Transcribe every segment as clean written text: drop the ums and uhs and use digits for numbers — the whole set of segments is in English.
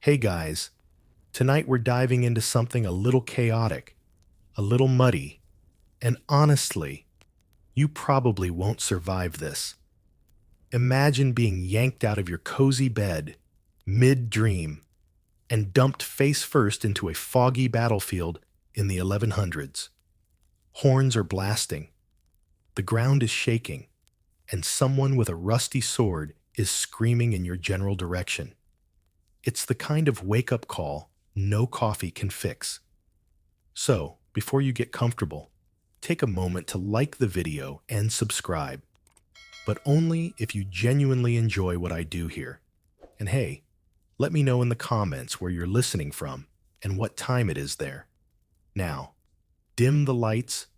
Hey guys, tonight we're diving into something a little chaotic, a little muddy, and honestly, you probably won't survive this. Imagine being yanked out of your cozy bed, mid-dream, and dumped face first into a foggy battlefield in the 1100s. Horns are blasting, the ground is shaking, and someone with a rusty sword is screaming in your general direction. It's the kind of wake-up call no coffee can fix. So, before you get comfortable, take a moment to like the video and subscribe, but only if you genuinely enjoy what I do here. And hey, let me know in the comments where you're listening from and what time it is there. Now, dim the lights,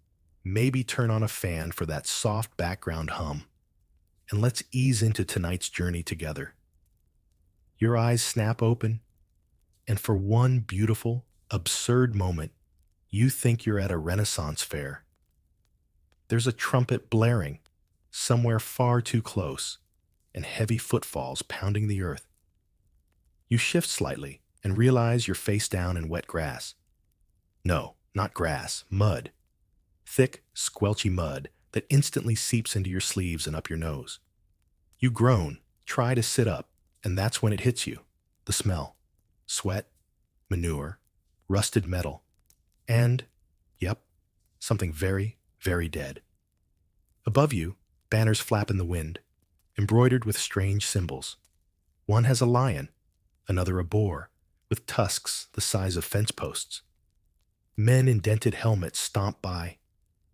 maybe turn on a fan for that soft background hum, and let's ease into tonight's journey together. Your eyes snap open, and for one beautiful, absurd moment, you think you're at a Renaissance fair. There's a trumpet blaring, somewhere far too close, and heavy footfalls pounding the earth. You shift slightly and realize you're face down in wet grass. No, not grass, mud. Thick, squelchy mud that instantly seeps into your sleeves and up your nose. You groan, try to sit up, and that's when it hits you. The smell. Sweat, manure, rusted metal, and, yep, something very, very dead. Above you, banners flap in the wind, embroidered with strange symbols. One has a lion, another a boar, with tusks the size of fence posts. Men in dented helmets stomp by,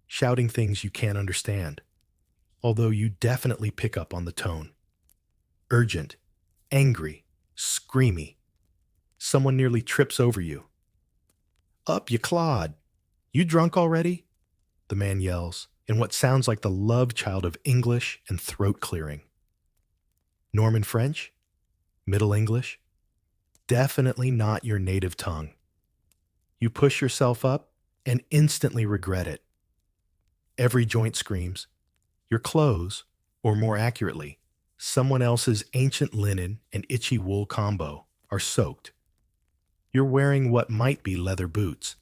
shouting things you can't understand, although you definitely pick up on the tone. Urgent, angry, screamy. Someone nearly trips over you. Up, you clod! You drunk already? The man yells, in what sounds like the love child of English and throat clearing. Norman French? Middle English? Definitely not your native tongue. You push yourself up and instantly regret it. Every joint screams. Your clothes, or more accurately, someone else's ancient linen and itchy wool combo, are soaked. You're wearing what might be leather boots,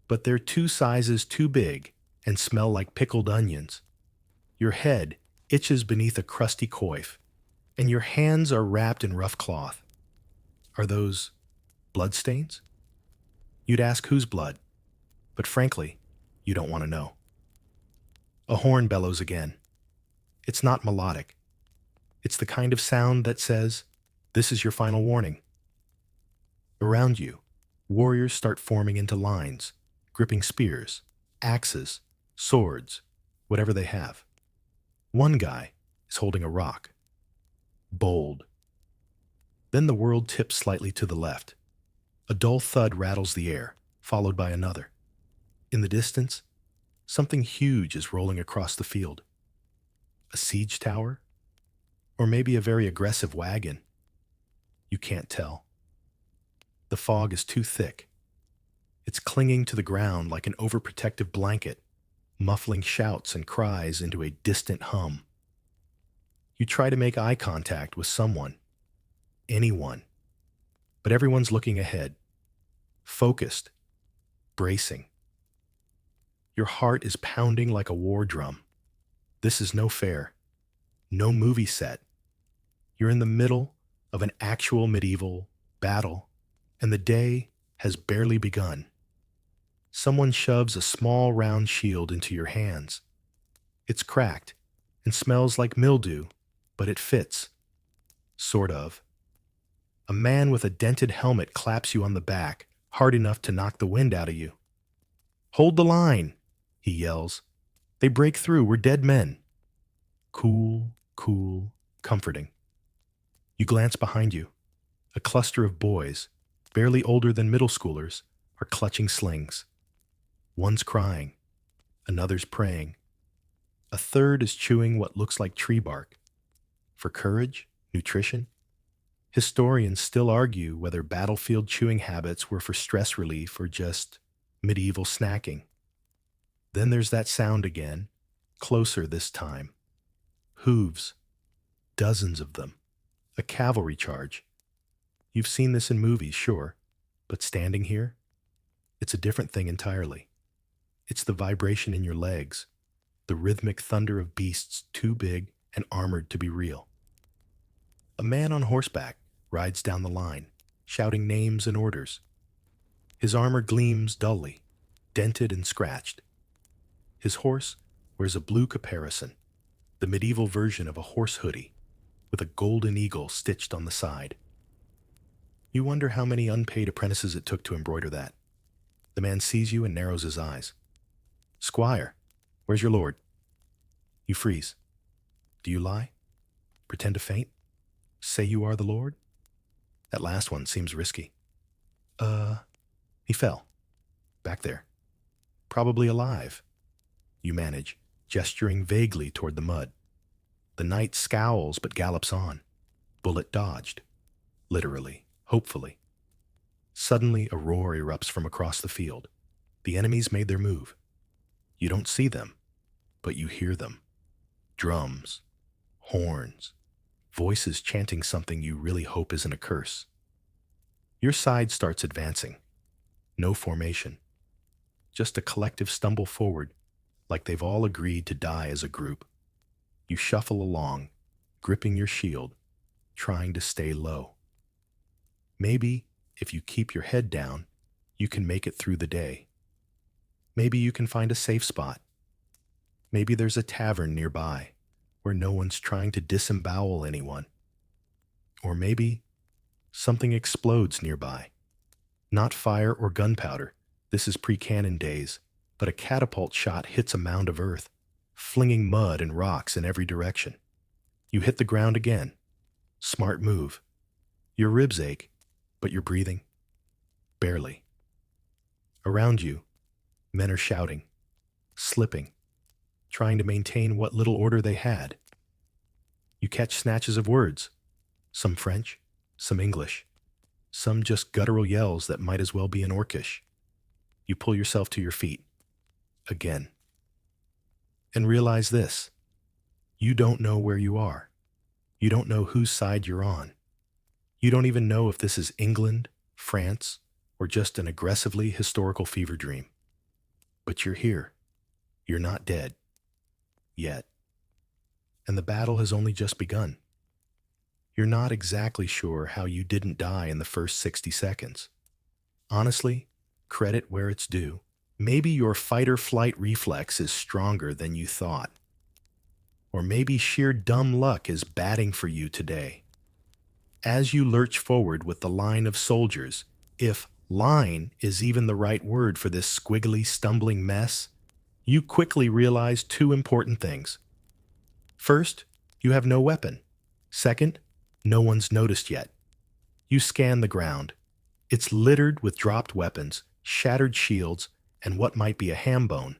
but they're 2 sizes too big and smell like pickled onions. Your head itches beneath a crusty coif, and your hands are wrapped in rough cloth. Are those bloodstains? You'd ask whose blood, but frankly, you don't want to know. A horn bellows again. It's not melodic. It's the kind of sound that says, "This is your final warning." Around you, warriors start forming into lines, gripping spears, axes, swords, whatever they have. One guy is holding a rock. Bold. Then the world tips slightly to the left. A dull thud rattles the air, followed by another. In the distance, something huge is rolling across the field. A siege tower? Or maybe a very aggressive wagon? You can't tell. The fog is too thick. It's clinging to the ground like an overprotective blanket, muffling shouts and cries into a distant hum. You try to make eye contact with someone, anyone, but everyone's looking ahead, focused, bracing. Your heart is pounding like a war drum. This is no fair, no movie set. You're in the middle of an actual medieval battle, and the day has barely begun. Someone shoves a small round shield into your hands. It's cracked and smells like mildew, but it fits. Sort of. A man with a dented helmet claps you on the back, hard enough to knock the wind out of you. "Hold the line," he yells. "They break through, we're dead men." Cool, cool, comforting. You glance behind you. A cluster of boys, barely older than middle schoolers, are clutching slings. One's crying, another's praying. A third is chewing what looks like tree bark. For courage, nutrition? Historians still argue whether battlefield chewing habits were for stress relief or just medieval snacking. Then there's that sound again, closer this time. Hooves. Dozens of them. A cavalry charge. You've seen this in movies, sure, but standing here, it's a different thing entirely. It's the vibration in your legs, the rhythmic thunder of beasts too big and armored to be real. A man on horseback rides down the line, shouting names and orders. His armor gleams dully, dented and scratched. His horse wears a blue caparison, the medieval version of a horse hoodie, with a golden eagle stitched on the side. You wonder how many unpaid apprentices it took to embroider that. The man sees you and narrows his eyes. Squire, where's your lord? You freeze. Do you lie? Pretend to faint? Say you are the lord? That last one seems risky. He fell. Back there. Probably alive. You manage, gesturing vaguely toward the mud. The knight scowls but gallops on. Bullet dodged. Literally, hopefully. Suddenly, a roar erupts from across the field. The enemies made their move. You don't see them, but you hear them. Drums, horns, voices chanting something you really hope isn't a curse. Your side starts advancing. No formation. Just a collective stumble forward, like they've all agreed to die as a group. You shuffle along, gripping your shield, trying to stay low. Maybe, if you keep your head down, you can make it through the day. Maybe you can find a safe spot. Maybe there's a tavern nearby where no one's trying to disembowel anyone. Or maybe something explodes nearby. Not fire or gunpowder, this is pre-cannon days, but a catapult shot hits a mound of earth, flinging mud and rocks in every direction. You hit the ground again. Smart move. Your ribs ache, but you're breathing. Barely. Around you, men are shouting, slipping, trying to maintain what little order they had. You catch snatches of words, some French, some English, some just guttural yells that might as well be in Orcish. You pull yourself to your feet, again. And realize this, you don't know where you are. You don't know whose side you're on. You don't even know if this is England, France, or just an aggressively historical fever dream. But you're here. You're not dead. Yet. And the battle has only just begun. You're not exactly sure how you didn't die in the first 60 seconds. Honestly, credit where it's due. Maybe your fight-or-flight reflex is stronger than you thought. Or maybe sheer dumb luck is batting for you today. As you lurch forward with the line of soldiers, if line is even the right word for this squiggly, stumbling mess, you quickly realize two important things. First, you have no weapon. Second, no one's noticed yet. You scan the ground. It's littered with dropped weapons, shattered shields, and what might be a ham bone.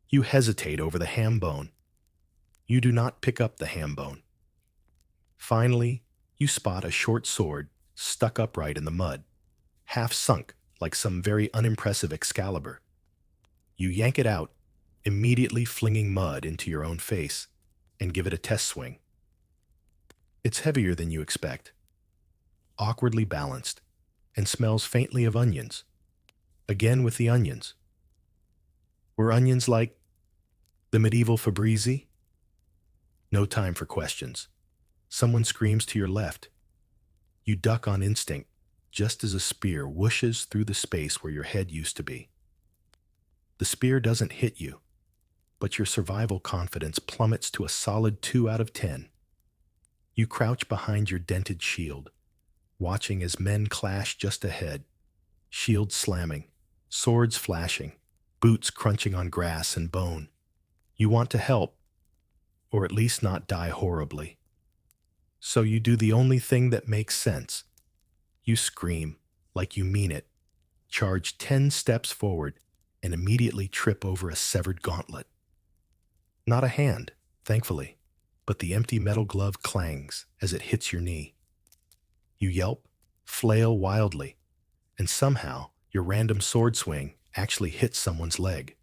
You hesitate over the ham bone. You do not pick up the ham bone. Finally, you spot a short sword stuck upright in the mud, half sunk like some very unimpressive Excalibur. You yank it out, immediately flinging mud into your own face, and give it a test swing. It's heavier than you expect, awkwardly balanced, and smells faintly of onions. Again with the onions. Were onions like the medieval Fabrizi? No time for questions. Someone screams to your left. You duck on instinct, just as a spear whooshes through the space where your head used to be. The spear doesn't hit you, but your survival confidence plummets to a solid 2 out of 10. You crouch behind your dented shield, watching as men clash just ahead, shields slamming, swords flashing, boots crunching on grass and bone. You want to help, or at least not die horribly. So you do the only thing that makes sense. You scream, like you mean it, charge 10 steps forward, and immediately trip over a severed gauntlet. Not a hand, thankfully, but the empty metal glove clangs as it hits your knee. You yelp, flail wildly, and somehow your random sword swing actually hits someone's leg.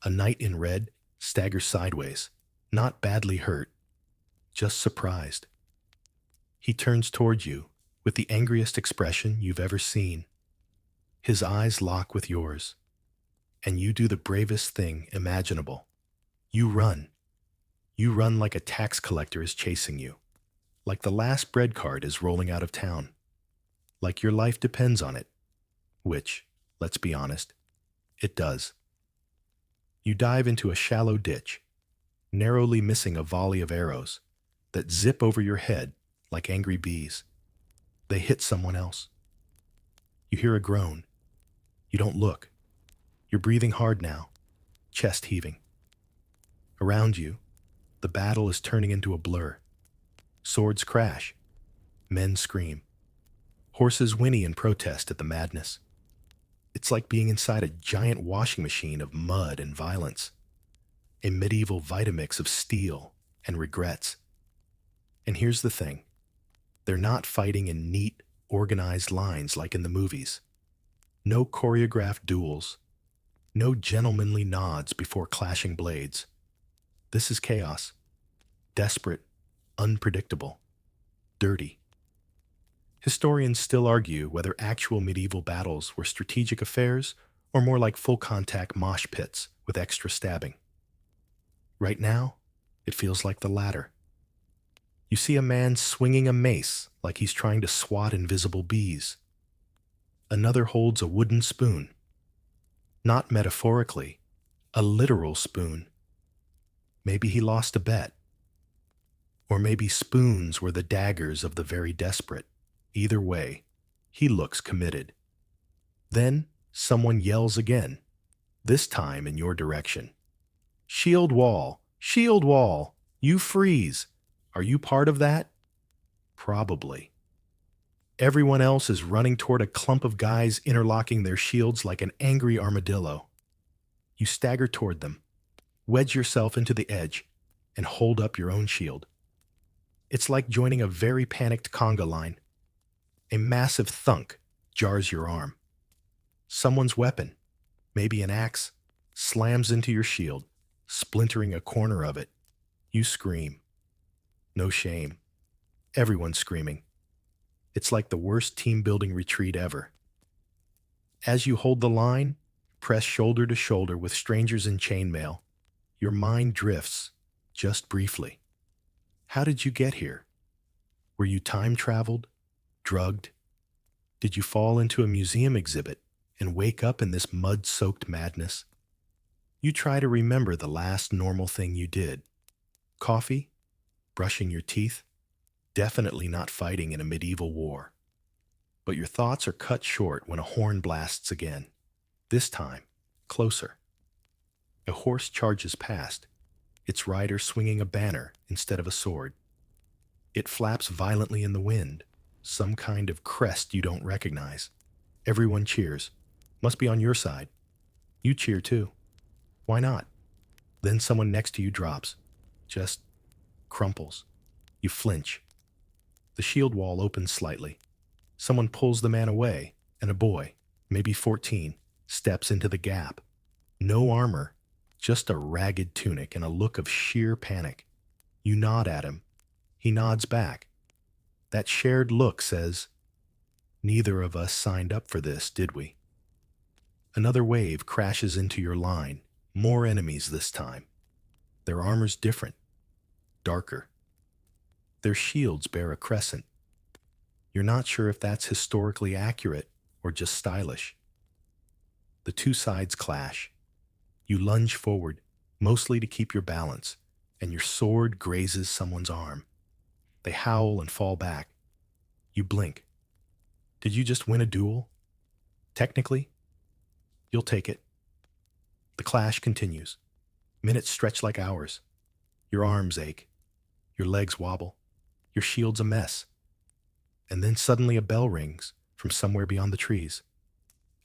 A knight in red staggers sideways, not badly hurt, just surprised. He turns toward you, with the angriest expression you've ever seen. His eyes lock with yours, and you do the bravest thing imaginable. You run. You run like a tax collector is chasing you, like the last bread cart is rolling out of town, like your life depends on it, which, let's be honest, it does. You dive into a shallow ditch, narrowly missing a volley of arrows that zip over your head like angry bees. They hit someone else. You hear a groan. You don't look. You're breathing hard now, chest heaving. Around you, the battle is turning into a blur. Swords crash. Men scream. Horses whinny in protest at the madness. It's like being inside a giant washing machine of mud and violence, a medieval Vitamix of steel and regrets. And here's the thing. They're not fighting in neat, organized lines like in the movies. No choreographed duels. No gentlemanly nods before clashing blades. This is chaos. Desperate, unpredictable, dirty. Historians still argue whether actual medieval battles were strategic affairs or more like full-contact mosh pits with extra stabbing. Right now, it feels like the latter. You see a man swinging a mace like he's trying to swat invisible bees. Another holds a wooden spoon. Not metaphorically, a literal spoon. Maybe he lost a bet. Or maybe spoons were the daggers of the very desperate. Either way, he looks committed. Then someone yells again, this time in your direction. Shield wall! Shield wall! You freeze! Are you part of that? Probably. Everyone else is running toward a clump of guys interlocking their shields like an angry armadillo. You stagger toward them, wedge yourself into the edge, and hold up your own shield. It's like joining a very panicked conga line. A massive thunk jars your arm. Someone's weapon, maybe an axe, slams into your shield, splintering a corner of it. You scream. No shame. Everyone's screaming. It's like the worst team-building retreat ever. As you hold the line, press shoulder to shoulder with strangers in chainmail, your mind drifts, just briefly. How did you get here? Were you time-traveled? Drugged? Did you fall into a museum exhibit and wake up in this mud-soaked madness? You try to remember the last normal thing you did. Coffee? Brushing your teeth? Definitely not fighting in a medieval war. But your thoughts are cut short when a horn blasts again. This time, closer. A horse charges past, its rider swinging a banner instead of a sword. It flaps violently in the wind, some kind of crest you don't recognize. Everyone cheers. Must be on your side. You cheer too. Why not? Then someone next to you drops. Just crumples. You flinch. The shield wall opens slightly. Someone pulls the man away, and a boy, maybe 14, steps into the gap. No armor, just a ragged tunic and a look of sheer panic. You nod at him. He nods back. That shared look says, neither of us signed up for this, did we? Another wave crashes into your line. More enemies this time. Their armor's different. Darker. Their shields bear a crescent. You're not sure if that's historically accurate or just stylish. The two sides clash. You lunge forward, mostly to keep your balance, and your sword grazes someone's arm. They howl and fall back. You blink. Did you just win a duel? Technically, you'll take it. The clash continues. Minutes stretch like hours. Your arms ache. Your legs wobble. Your shield's a mess. And then suddenly a bell rings from somewhere beyond the trees.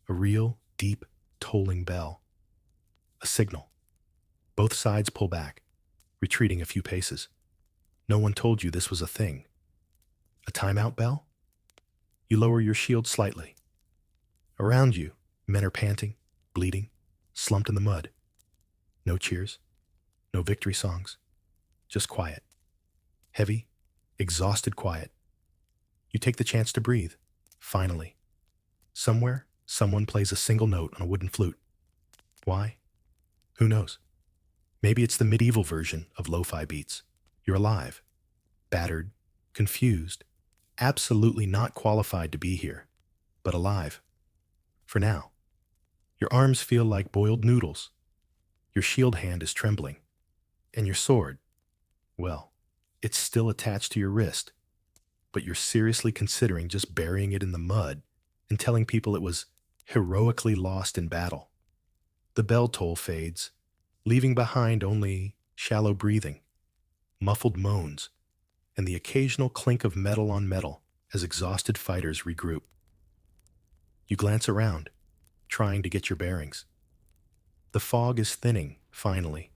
A real, deep, tolling bell. A signal. Both sides pull back, retreating a few paces. No one told you this was a thing. A timeout bell? You lower your shield slightly. Around you, men are panting, bleeding, slumped in the mud. No cheers, no victory songs, just quiet. Heavy, exhausted quiet. You take the chance to breathe. Finally. Somewhere, someone plays a single note on a wooden flute. Why? Who knows? Maybe it's the medieval version of lo-fi beats. You're alive, battered, confused, absolutely not qualified to be here, but alive. For now. Your arms feel like boiled noodles. Your shield hand is trembling. And your sword, well, it's still attached to your wrist, but you're seriously considering just burying it in the mud and telling people it was heroically lost in battle. The bell toll fades, leaving behind only shallow breathing, muffled moans, and the occasional clink of metal on metal as exhausted fighters regroup. You glance around, trying to get your bearings. The fog is thinning, finally,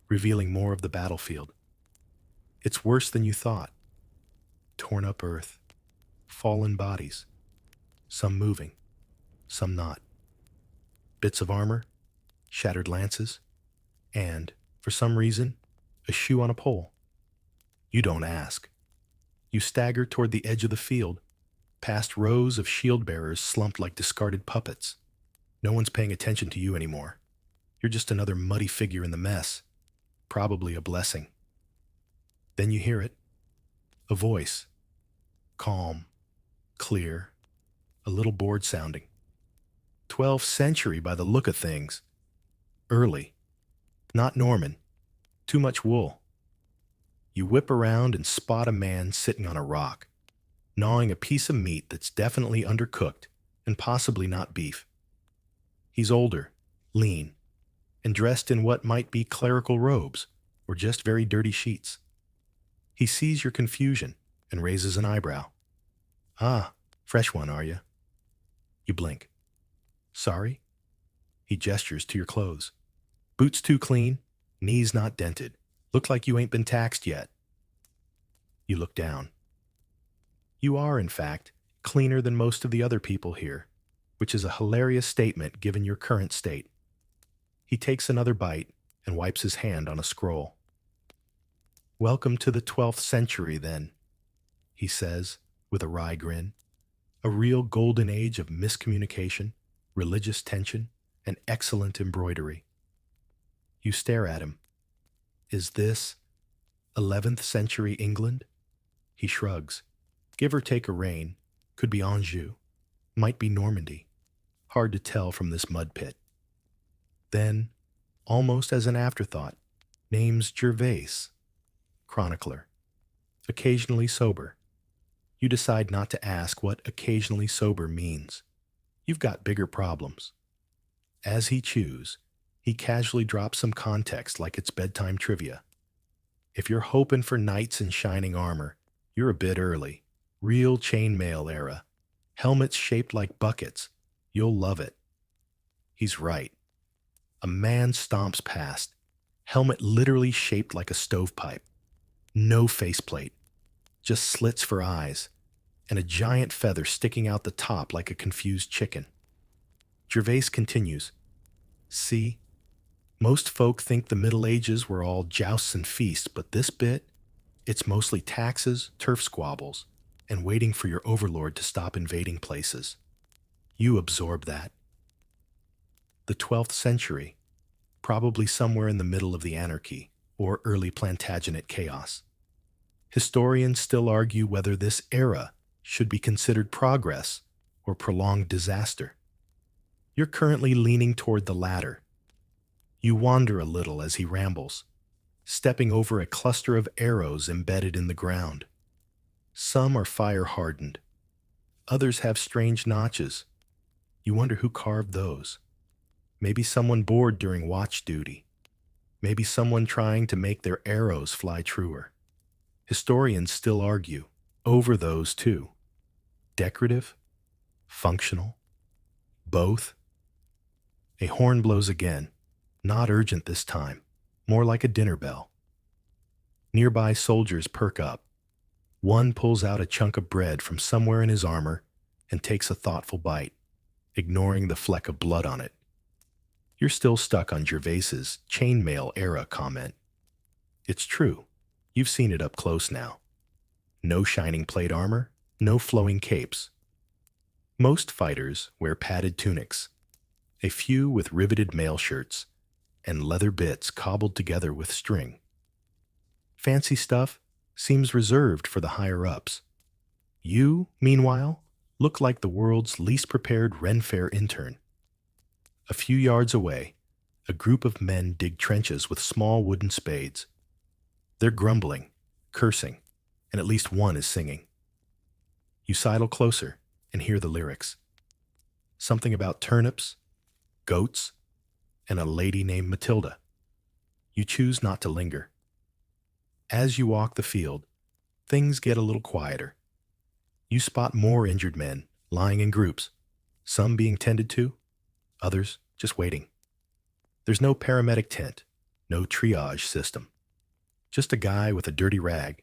revealing more of the battlefield. It's worse than you thought. Torn up earth, fallen bodies, some moving, some not. Bits of armor, shattered lances, and, for some reason, a shoe on a pole. You don't ask. You stagger toward the edge of the field, past rows of shield bearers slumped like discarded puppets. No one's paying attention to you anymore. You're just another muddy figure in the mess. Probably a blessing. Then you hear it. A voice. Calm, clear, a little bored sounding. 12th century by the look of things. Early. Not Norman. Too much wool. You whip around and spot a man sitting on a rock, gnawing a piece of meat that's definitely undercooked and possibly not beef. He's older, lean, and dressed in what might be clerical robes or just very dirty sheets. He sees your confusion and raises an eyebrow. Ah, fresh one, are you? You blink. Sorry? He gestures to your clothes. Boots too clean, knees not dented. Look like you ain't been taxed yet. You look down. You are, in fact, cleaner than most of the other people here, which is a hilarious statement given your current state. He takes another bite and wipes his hand on a scroll. Welcome to the 12th century, then, he says, with a wry grin. A real golden age of miscommunication, religious tension, and excellent embroidery. You stare at him. Is this 11th century England? He shrugs. Give or take a reign. Could be Anjou. Might be Normandy. Hard to tell from this mud pit. Then, almost as an afterthought, names Gervais, chronicler. Occasionally sober. You decide not to ask what occasionally sober means. You've got bigger problems. As he chews, he casually drops some context like it's bedtime trivia. If you're hoping for knights in shining armor, you're a bit early. Real chainmail era. Helmets shaped like buckets. You'll love it. He's right. A man stomps past. Helmet literally shaped like a stovepipe. No faceplate. Just slits for eyes. And a giant feather sticking out the top like a confused chicken. Gervais continues. See? Most folk think the Middle Ages were all jousts and feasts, but this bit, it's mostly taxes, turf squabbles, and waiting for your overlord to stop invading places. You absorb that. The 12th century, probably somewhere in the middle of the anarchy or early Plantagenet chaos. Historians still argue whether this era should be considered progress or prolonged disaster. You're currently leaning toward the latter. You wander a little as he rambles, stepping over a cluster of arrows embedded in the ground. Some are fire-hardened. Others have strange notches. You wonder who carved those. Maybe someone bored during watch duty. Maybe someone trying to make their arrows fly truer. Historians still argue over those too. Decorative? Functional? Both? A horn blows again. Not urgent this time, more like a dinner bell. Nearby soldiers perk up. One pulls out a chunk of bread from somewhere in his armor and takes a thoughtful bite, ignoring the fleck of blood on it. You're still stuck on Gervais's chainmail era comment. It's true. You've seen it up close now. No shining plate armor, no flowing capes. Most fighters wear padded tunics, a few with riveted mail shirts and leather bits cobbled together with string. Fancy stuff seems reserved for the higher-ups. You, meanwhile, look like the world's least prepared Ren Fair intern. A few yards away, a group of men dig trenches with small wooden spades. They're grumbling, cursing, and at least one is singing. You sidle closer and hear the lyrics. Something about turnips, goats, and a lady named Matilda. You choose not to linger. As you walk the field, things get a little quieter. You spot more injured men lying in groups, some being tended to, others just waiting. There's no paramedic tent, no triage system. Just a guy with a dirty rag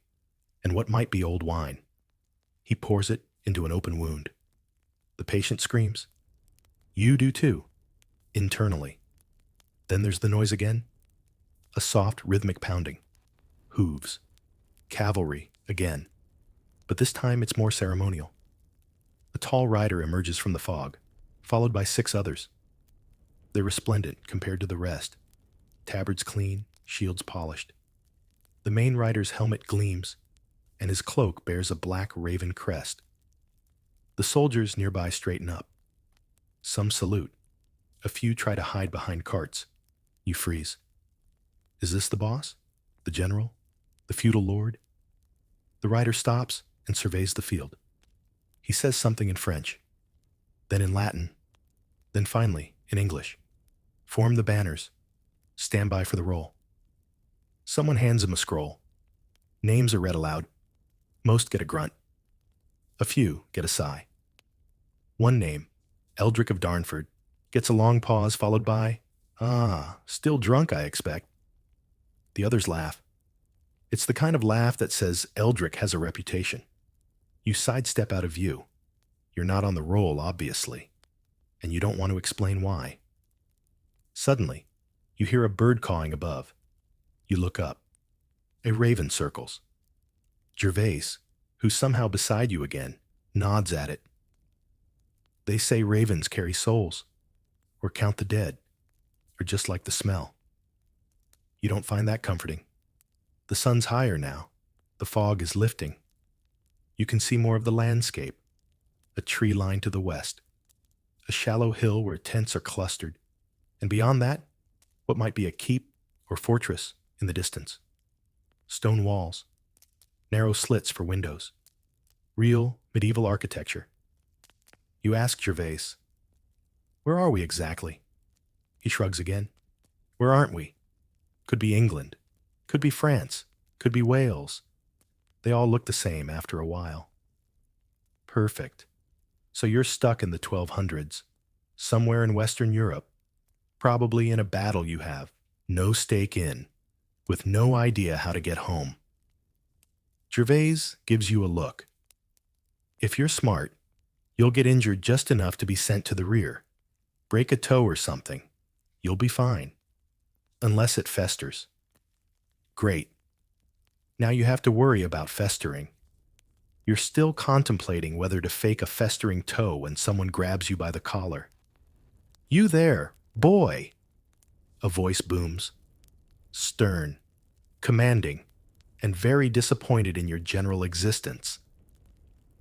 and what might be old wine. He pours it into an open wound. The patient screams. You do too, internally. Then there's the noise again. A soft rhythmic pounding. Hooves. Cavalry again. But this time it's more ceremonial. A tall rider emerges from the fog, followed by 6 others. They're resplendent compared to the rest. Tabards clean, shields polished. The main rider's helmet gleams, and his cloak bears a black raven crest. The soldiers nearby straighten up. Some salute. A few try to hide behind carts. You freeze. Is this the boss? The general? The feudal lord? The rider stops and surveys the field. He says something in French, then in Latin, then finally in English. Form the banners. Stand by for the roll. Someone hands him a scroll. Names are read aloud. Most get a grunt. A few get a sigh. One name, Eldrick of Darnford, gets a long pause followed by, still drunk, I expect. The others laugh. It's the kind of laugh that says Eldrick has a reputation. You sidestep out of view. You're not on the roll, obviously, and you don't want to explain why. Suddenly, you hear a bird cawing above. You look up. A raven circles. Gervais, who's somehow beside you again, nods at it. They say ravens carry souls, or count the dead, or just like the smell. You don't find that comforting. The sun's higher now. The fog is lifting. You can see more of the landscape. A tree line to the west. A shallow hill where tents are clustered. And beyond that, what might be a keep or fortress in the distance. Stone walls. Narrow slits for windows. Real medieval architecture. You ask Gervais, "Where are we exactly?" He shrugs again. "Where aren't we? Could be England. Could be France. Could be Wales. They all look the same after a while." Perfect. So you're stuck in the 1200s, somewhere in Western Europe, probably in a battle you have no stake in, with no idea how to get home. Gervais gives you a look. If you're smart, you'll get injured just enough to be sent to the rear. Break a toe or something. You'll be fine. Unless it festers. Great. Now you have to worry about festering. You're still contemplating whether to fake a festering toe when someone grabs you by the collar. "You there, boy!" A voice booms. Stern, commanding, and very disappointed in your general existence.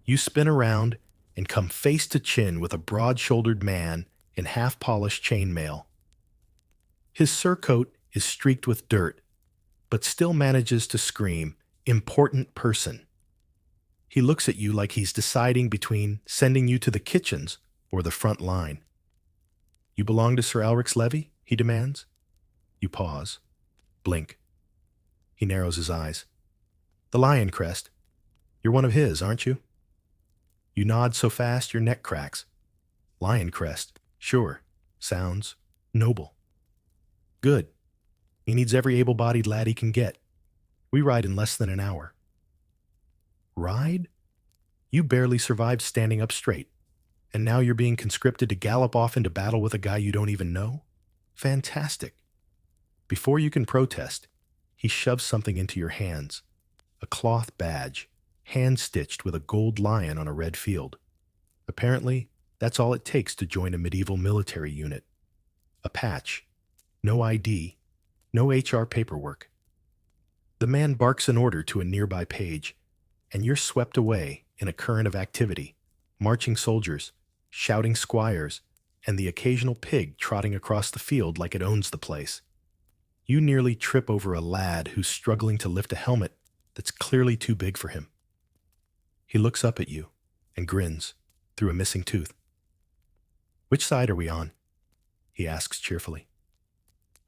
You spin around and come face to chin with a broad-shouldered man in half-polished chainmail. His surcoat is streaked with dirt, but still manages to scream, "Important person." He looks at you like he's deciding between sending you to the kitchens or the front line. "You belong to Sir Alric's levy?" he demands. You pause. Blink. He narrows his eyes. "The Lion Crest. You're one of his, aren't you?" You nod so fast your neck cracks. "Lion Crest. Sure. Sounds noble." "Good. He needs every able-bodied lad he can get. We ride in less than an hour." Ride? You barely survived standing up straight, and now you're being conscripted to gallop off into battle with a guy you don't even know? Fantastic. Before you can protest, he shoves something into your hands. A cloth badge, hand-stitched with a gold lion on a red field. Apparently, that's all it takes to join a medieval military unit. A patch. No ID. No HR paperwork. The man barks an order to a nearby page, and you're swept away in a current of activity, marching soldiers, shouting squires, and the occasional pig trotting across the field like it owns the place. You nearly trip over a lad who's struggling to lift a helmet that's clearly too big for him. He looks up at you and grins through a missing tooth. "Which side are we on?" he asks cheerfully.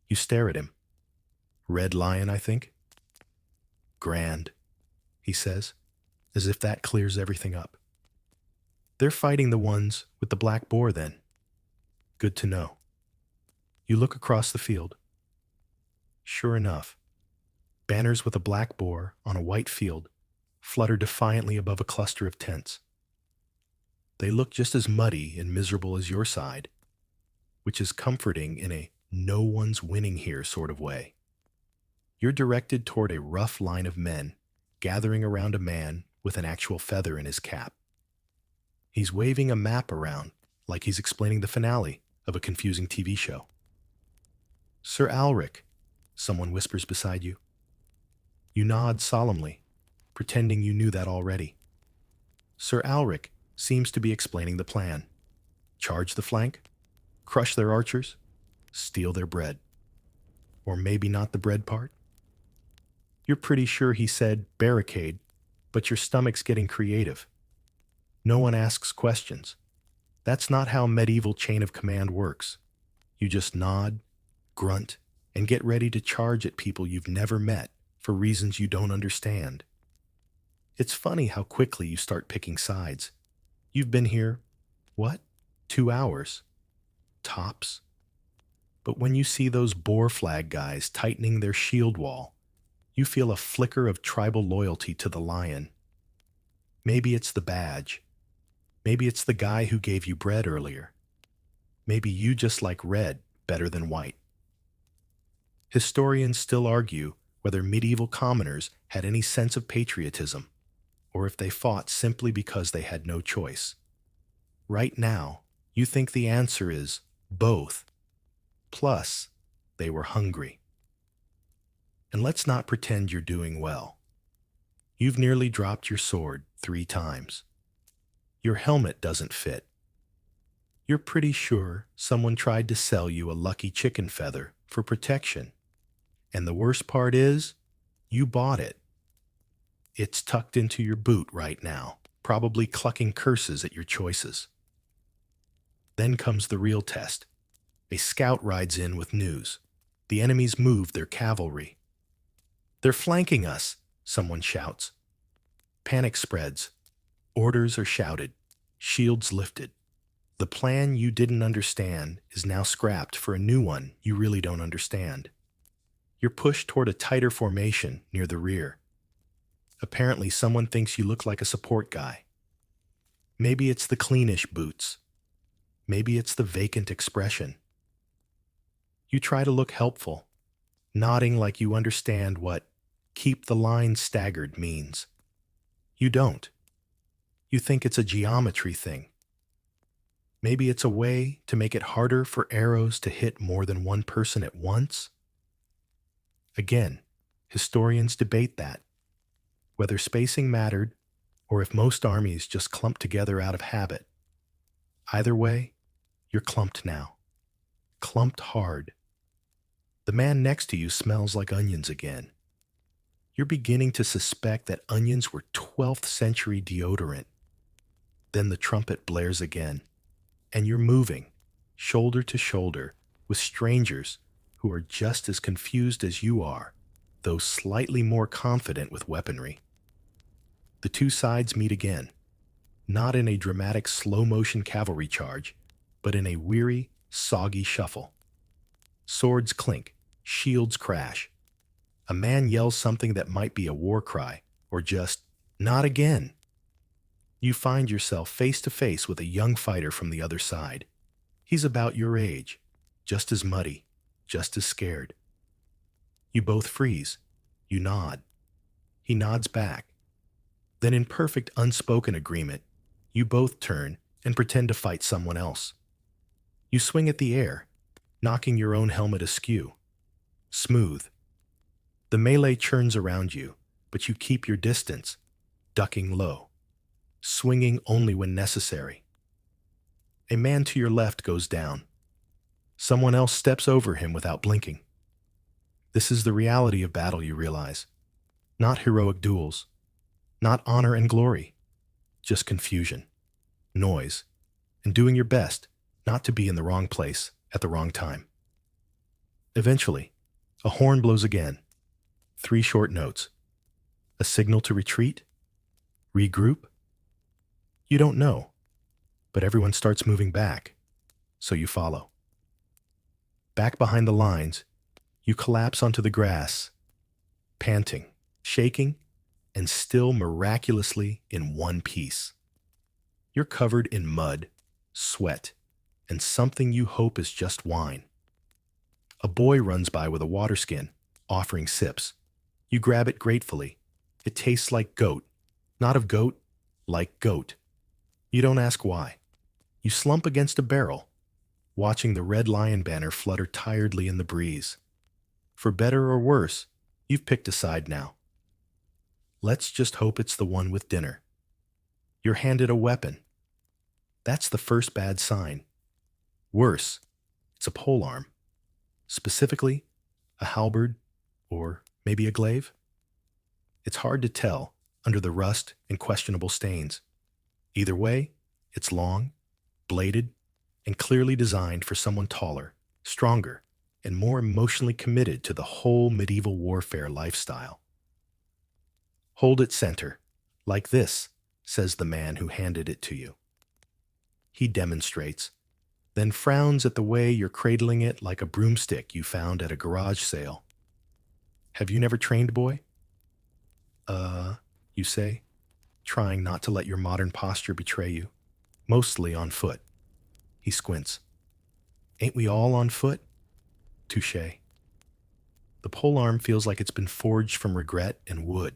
You stare at him. "Red Lion, I think." "Grand," he says, as if that clears everything up. "They're fighting the ones with the black boar, then. Good to know." You look across the field. Sure enough, banners with a black boar on a white field flutter defiantly above a cluster of tents. They look just as muddy and miserable as your side, which is comforting in a no one's winning here sort of way. You're directed toward a rough line of men gathering around a man with an actual feather in his cap. He's waving a map around like he's explaining the finale of a confusing TV show. "Sir Alric," someone whispers beside you. You nod solemnly, pretending you knew that already. Sir Alric seems to be explaining the plan. Charge the flank, crush their archers, steal their bread. Or maybe not the bread part? You're pretty sure he said barricade, but your stomach's getting creative. No one asks questions. That's not how medieval chain of command works. You just nod, grunt, and get ready to charge at people you've never met for reasons you don't understand. It's funny how quickly you start picking sides. You've been here, what, 2 hours? Tops. But when you see those boar flag guys tightening their shield wall, you feel a flicker of tribal loyalty to the lion. Maybe it's the badge. Maybe it's the guy who gave you bread earlier. Maybe you just like red better than white. Historians still argue whether medieval commoners had any sense of patriotism, or if they fought simply because they had no choice. Right now, you think the answer is both. Plus, they were hungry. And let's not pretend you're doing well. You've nearly dropped your sword 3 times. Your helmet doesn't fit. You're pretty sure someone tried to sell you a lucky chicken feather for protection. And the worst part is, you bought it. It's tucked into your boot right now, probably clucking curses at your choices. Then comes the real test. A scout rides in with news. The enemy's moved their cavalry. "They're flanking us," someone shouts. Panic spreads. Orders are shouted. Shields lifted. The plan you didn't understand is now scrapped for a new one you really don't understand. You're pushed toward a tighter formation near the rear. Apparently, someone thinks you look like a support guy. Maybe it's the cleanish boots. Maybe it's the vacant expression. You try to look helpful, nodding like you understand what "keep the line staggered" means. You don't. You think it's a geometry thing. Maybe it's a way to make it harder for arrows to hit more than one person at once. Again, historians debate that, whether spacing mattered or if most armies just clumped together out of habit. Either way, you're clumped now. Clumped hard. The man next to you smells like onions again. You're beginning to suspect that onions were 12th century deodorant. Then the trumpet blares again, and you're moving, shoulder to shoulder, with strangers who are just as confused as you are, though slightly more confident with weaponry. The two sides meet again, not in a dramatic slow-motion cavalry charge, but in a weary, soggy shuffle. Swords clink, shields crash. A man yells something that might be a war cry, or just, "Not again." You find yourself face to face with a young fighter from the other side. He's about your age, just as muddy, just as scared. You both freeze. You nod. He nods back. Then, in perfect unspoken agreement, you both turn and pretend to fight someone else. You swing at the air, knocking your own helmet askew. Smooth. The melee churns around you, but you keep your distance, ducking low, swinging only when necessary. A man to your left goes down. Someone else steps over him without blinking. This is the reality of battle, you realize. Not heroic duels, not honor and glory, just confusion, noise, and doing your best not to be in the wrong place at the wrong time. Eventually, a horn blows again. 3 short notes. A signal to retreat? Regroup? You don't know, but everyone starts moving back, so you follow. Back behind the lines, you collapse onto the grass, panting, shaking, and still miraculously in one piece. You're covered in mud, sweat, and something you hope is just wine. A boy runs by with a water skin, offering sips. You grab it gratefully. It tastes like goat. Not of goat, like goat. You don't ask why. You slump against a barrel, watching the red lion banner flutter tiredly in the breeze. For better or worse, you've picked a side now. Let's just hope it's the one with dinner. You're handed a weapon. That's the first bad sign. Worse, it's a polearm. Specifically, a halberd, or maybe a glaive? It's hard to tell under the rust and questionable stains. Either way, it's long, bladed, and clearly designed for someone taller, stronger, and more emotionally committed to the whole medieval warfare lifestyle. Hold it center, like this, says the man who handed it to you. He demonstrates, then frowns at the way you're cradling it like a broomstick you found at a garage sale. Have you never trained, boy? You say, trying not to let your modern posture betray you. Mostly on foot. He squints. Ain't we all on foot? Touché. The polearm feels like it's been forged from regret and wood.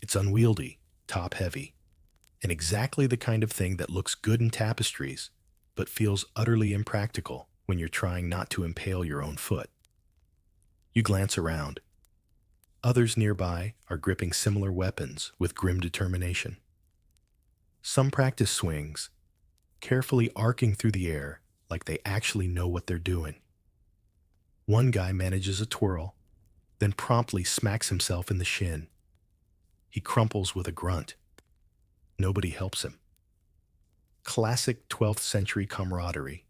It's unwieldy, top-heavy, and exactly the kind of thing that looks good in tapestries, but feels utterly impractical when you're trying not to impale your own foot. You glance around. Others nearby are gripping similar weapons with grim determination. Some practice swings, carefully arcing through the air like they actually know what they're doing. One guy manages a twirl, then promptly smacks himself in the shin. He crumples with a grunt. Nobody helps him. Classic 12th century camaraderie.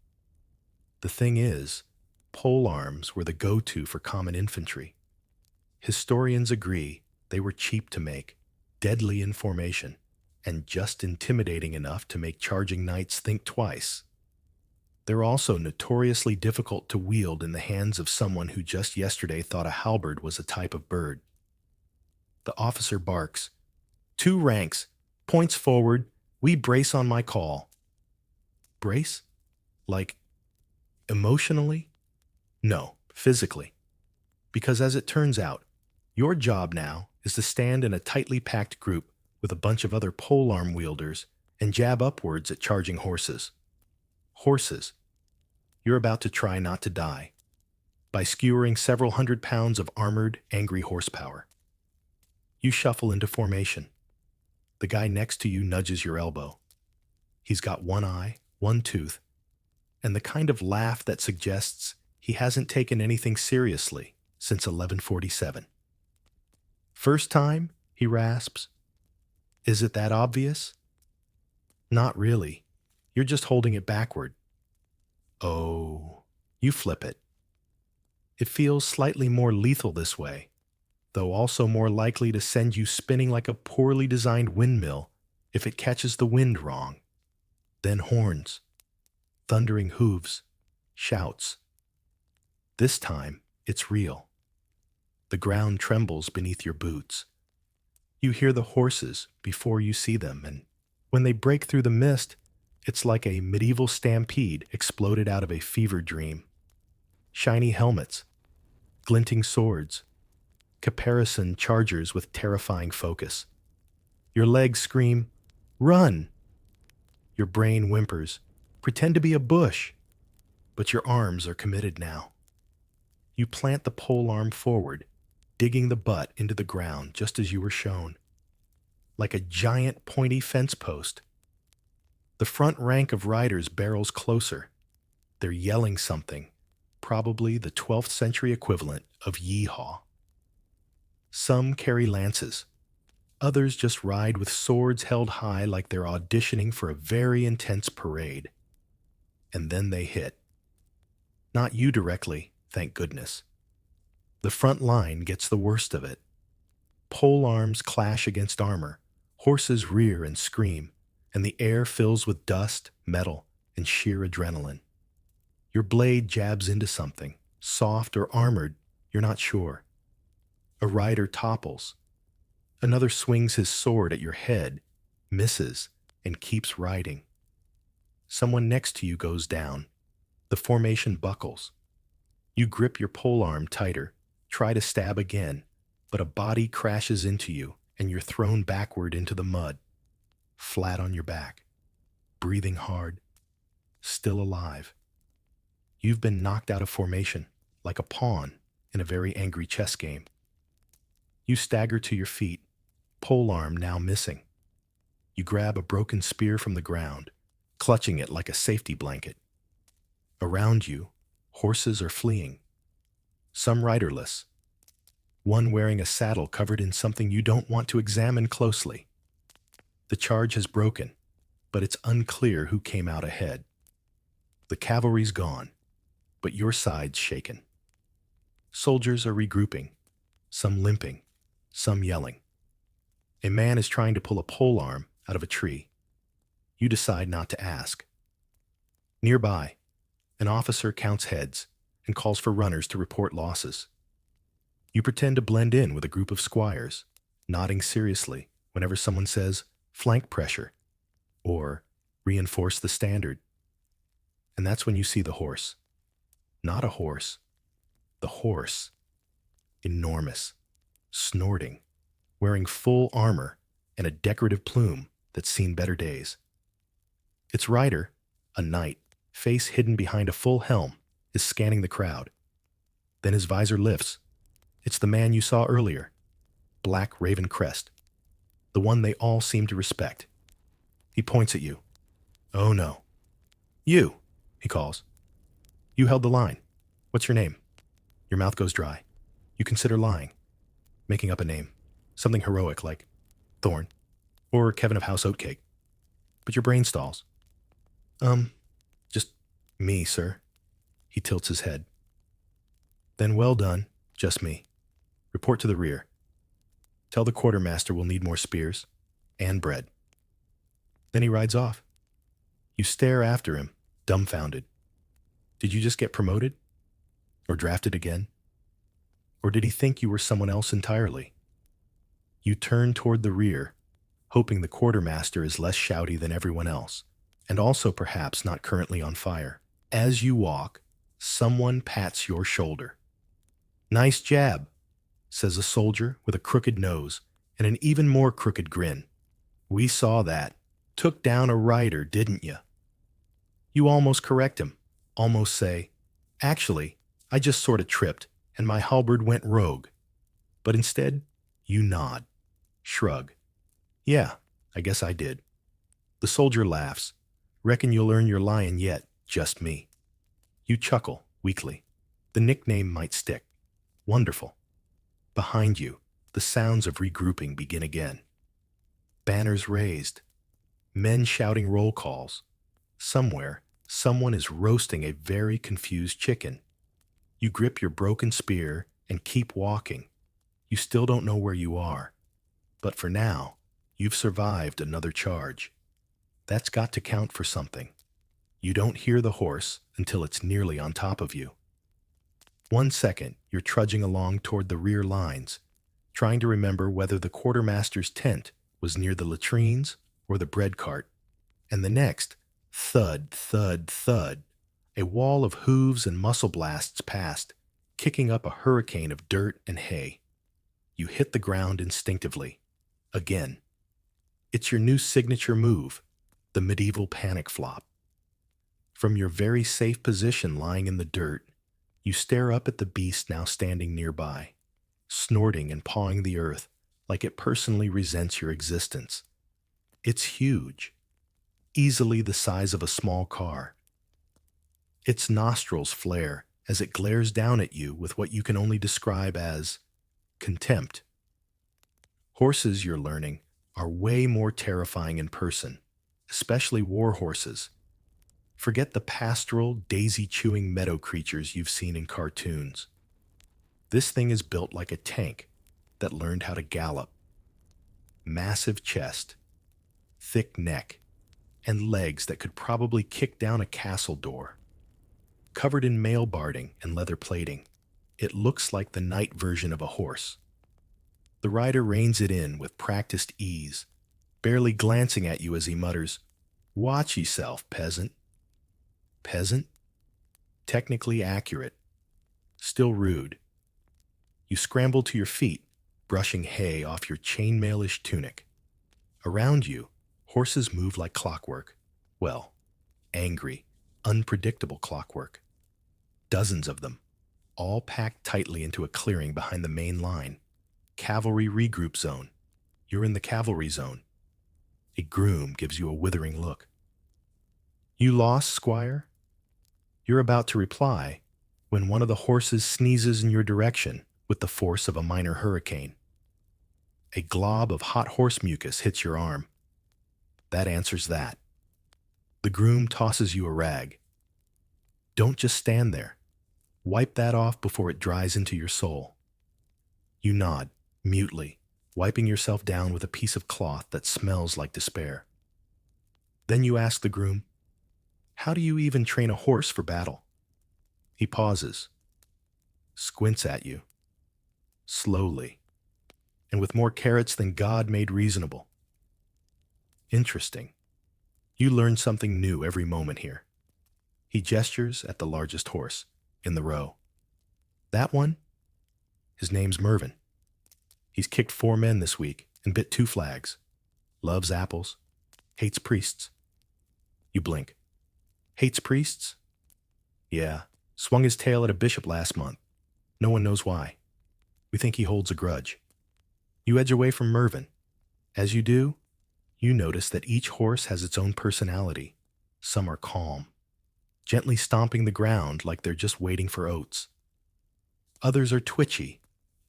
The thing is, polearms were the go-to for common infantry. Historians agree they were cheap to make, deadly in formation, and just intimidating enough to make charging knights think twice. They're also notoriously difficult to wield in the hands of someone who just yesterday thought a halberd was a type of bird. The officer barks. 2 ranks, points forward, we brace on my call. Brace? Like, emotionally? No, physically. Because as it turns out, your job now is to stand in a tightly packed group with a bunch of other polearm wielders and jab upwards at charging horses. Horses. You're about to try not to die by skewering several hundred pounds of armored, angry horsepower. You shuffle into formation. The guy next to you nudges your elbow. He's got one eye, one tooth, and the kind of laugh that suggests he hasn't taken anything seriously since 1147. First time, he rasps. Is it that obvious? Not really. You're just holding it backward. Oh, you flip it. It feels slightly more lethal this way, though also more likely to send you spinning like a poorly designed windmill if it catches the wind wrong. Then horns, thundering hooves, shouts. This time, it's real. The ground trembles beneath your boots. You hear the horses before you see them, and when they break through the mist, it's like a medieval stampede exploded out of a fever dream. Shiny helmets, glinting swords, caparisoned chargers with terrifying focus. Your legs scream, "Run!" Your brain whimpers, "Pretend to be a bush." But your arms are committed now. You plant the pole arm forward, digging the butt into the ground just as you were shown. Like a giant pointy fence post, the front rank of riders barrels closer. They're yelling something, probably the 12th century equivalent of yeehaw. Some carry lances. Others just ride with swords held high like they're auditioning for a very intense parade. And then they hit. Not you directly, thank goodness. The front line gets the worst of it. Pole arms clash against armor, horses rear and scream, and the air fills with dust, metal, and sheer adrenaline. Your blade jabs into something, soft or armored, you're not sure. A rider topples. Another swings his sword at your head, misses, and keeps riding. Someone next to you goes down. The formation buckles. You grip your polearm tighter, try to stab again, but a body crashes into you and you're thrown backward into the mud, flat on your back, breathing hard, still alive. You've been knocked out of formation, like a pawn in a very angry chess game. You stagger to your feet, polearm now missing. You grab a broken spear from the ground, clutching it like a safety blanket. Around you, horses are fleeing, some riderless, one wearing a saddle covered in something you don't want to examine closely. The charge has broken, but it's unclear who came out ahead. The cavalry's gone, but your side's shaken. Soldiers are regrouping, some limping, some yelling. A man is trying to pull a polearm out of a tree. You decide not to ask. Nearby, an officer counts heads and calls for runners to report losses. You pretend to blend in with a group of squires, nodding seriously whenever someone says, "Flank pressure," or "Reinforce the standard." And that's when you see the horse. Not a horse. The horse. Enormous. Snorting. Wearing full armor and a decorative plume that's seen better days. Its rider, a knight, face hidden behind a full helm, is scanning the crowd. Then his visor lifts. It's the man you saw earlier. Black raven crest. The one they all seem to respect. He points at you. "Oh no." "You," he calls. "You held the line. What's your name?" Your mouth goes dry. You consider lying, making up a name. Something heroic like Thorn or Kevin of House Oatcake. But your brain stalls. Just me, sir." He tilts his head. "Then well done, just me. Report to the rear. Tell the quartermaster we'll need more spears and bread." Then he rides off. You stare after him, dumbfounded. Did you just get promoted? Or drafted again? Or did he think you were someone else entirely? You turn toward the rear, hoping the quartermaster is less shouty than everyone else, and also perhaps not currently on fire. As you walk, someone pats your shoulder. "Nice jab," says a soldier with a crooked nose and an even more crooked grin. "We saw that. Took down a rider, didn't you?" You almost correct him, almost say, "Actually, I just sort of tripped and my halberd went rogue." But instead, you nod, shrug. "Yeah, I guess I did." The soldier laughs. "Reckon you'll earn your lion yet, just me." You chuckle, weakly. The nickname might stick. Wonderful. Behind you, the sounds of regrouping begin again. Banners raised. Men shouting roll calls. Somewhere, someone is roasting a very confused chicken. You grip your broken spear and keep walking. You still don't know where you are. But for now, you've survived another charge. That's got to count for something. You don't hear the horse until it's nearly on top of you. 1 second, you're trudging along toward the rear lines, trying to remember whether the quartermaster's tent was near the latrines or the bread cart. And the next, thud, thud, thud, a wall of hooves and muscle blasts past, kicking up a hurricane of dirt and hay. You hit the ground instinctively. Again. It's your new signature move, the medieval panic flop. From your very safe position lying in the dirt, you stare up at the beast now standing nearby, snorting and pawing the earth like it personally resents your existence. It's huge, easily the size of a small car. Its nostrils flare as it glares down at you with what you can only describe as contempt. Horses, you're learning, are way more terrifying in person, especially war horses. Forget the pastoral, daisy-chewing meadow creatures you've seen in cartoons. This thing is built like a tank that learned how to gallop. Massive chest, thick neck, and legs that could probably kick down a castle door. Covered in mail barding and leather plating, it looks like the knight version of a horse. The rider reins it in with practiced ease, barely glancing at you as he mutters, "Watch yourself, peasant." Peasant? Technically accurate. Still rude. You scramble to your feet, brushing hay off your chainmailish tunic. Around you, horses move like clockwork. Well, angry, unpredictable clockwork. Dozens of them, all packed tightly into a clearing behind the main line. Cavalry regroup zone. You're in the cavalry zone. A groom gives you a withering look. "You lost, squire?" You're about to reply when one of the horses sneezes in your direction with the force of a minor hurricane. A glob of hot horse mucus hits your arm. That answers that. The groom tosses you a rag. Don't just stand there. Wipe that off before it dries into your soul. You nod, mutely, wiping yourself down with a piece of cloth that smells like despair. Then you ask the groom, "How do you even train a horse for battle?" He pauses, squints at you, slowly, and with more carrots than God made reasonable. Interesting. You learn something new every moment here. He gestures at the largest horse in the row. That one? His name's Mervyn. He's kicked 4 men this week and bit 2 flags. Loves apples. Hates priests. You blink. Hates priests? Yeah. Swung his tail at a bishop last month. No one knows why. We think he holds a grudge. You edge away from Mervyn. As you do, you notice that each horse has its own personality. Some are calm, gently stomping the ground like they're just waiting for oats. Others are twitchy,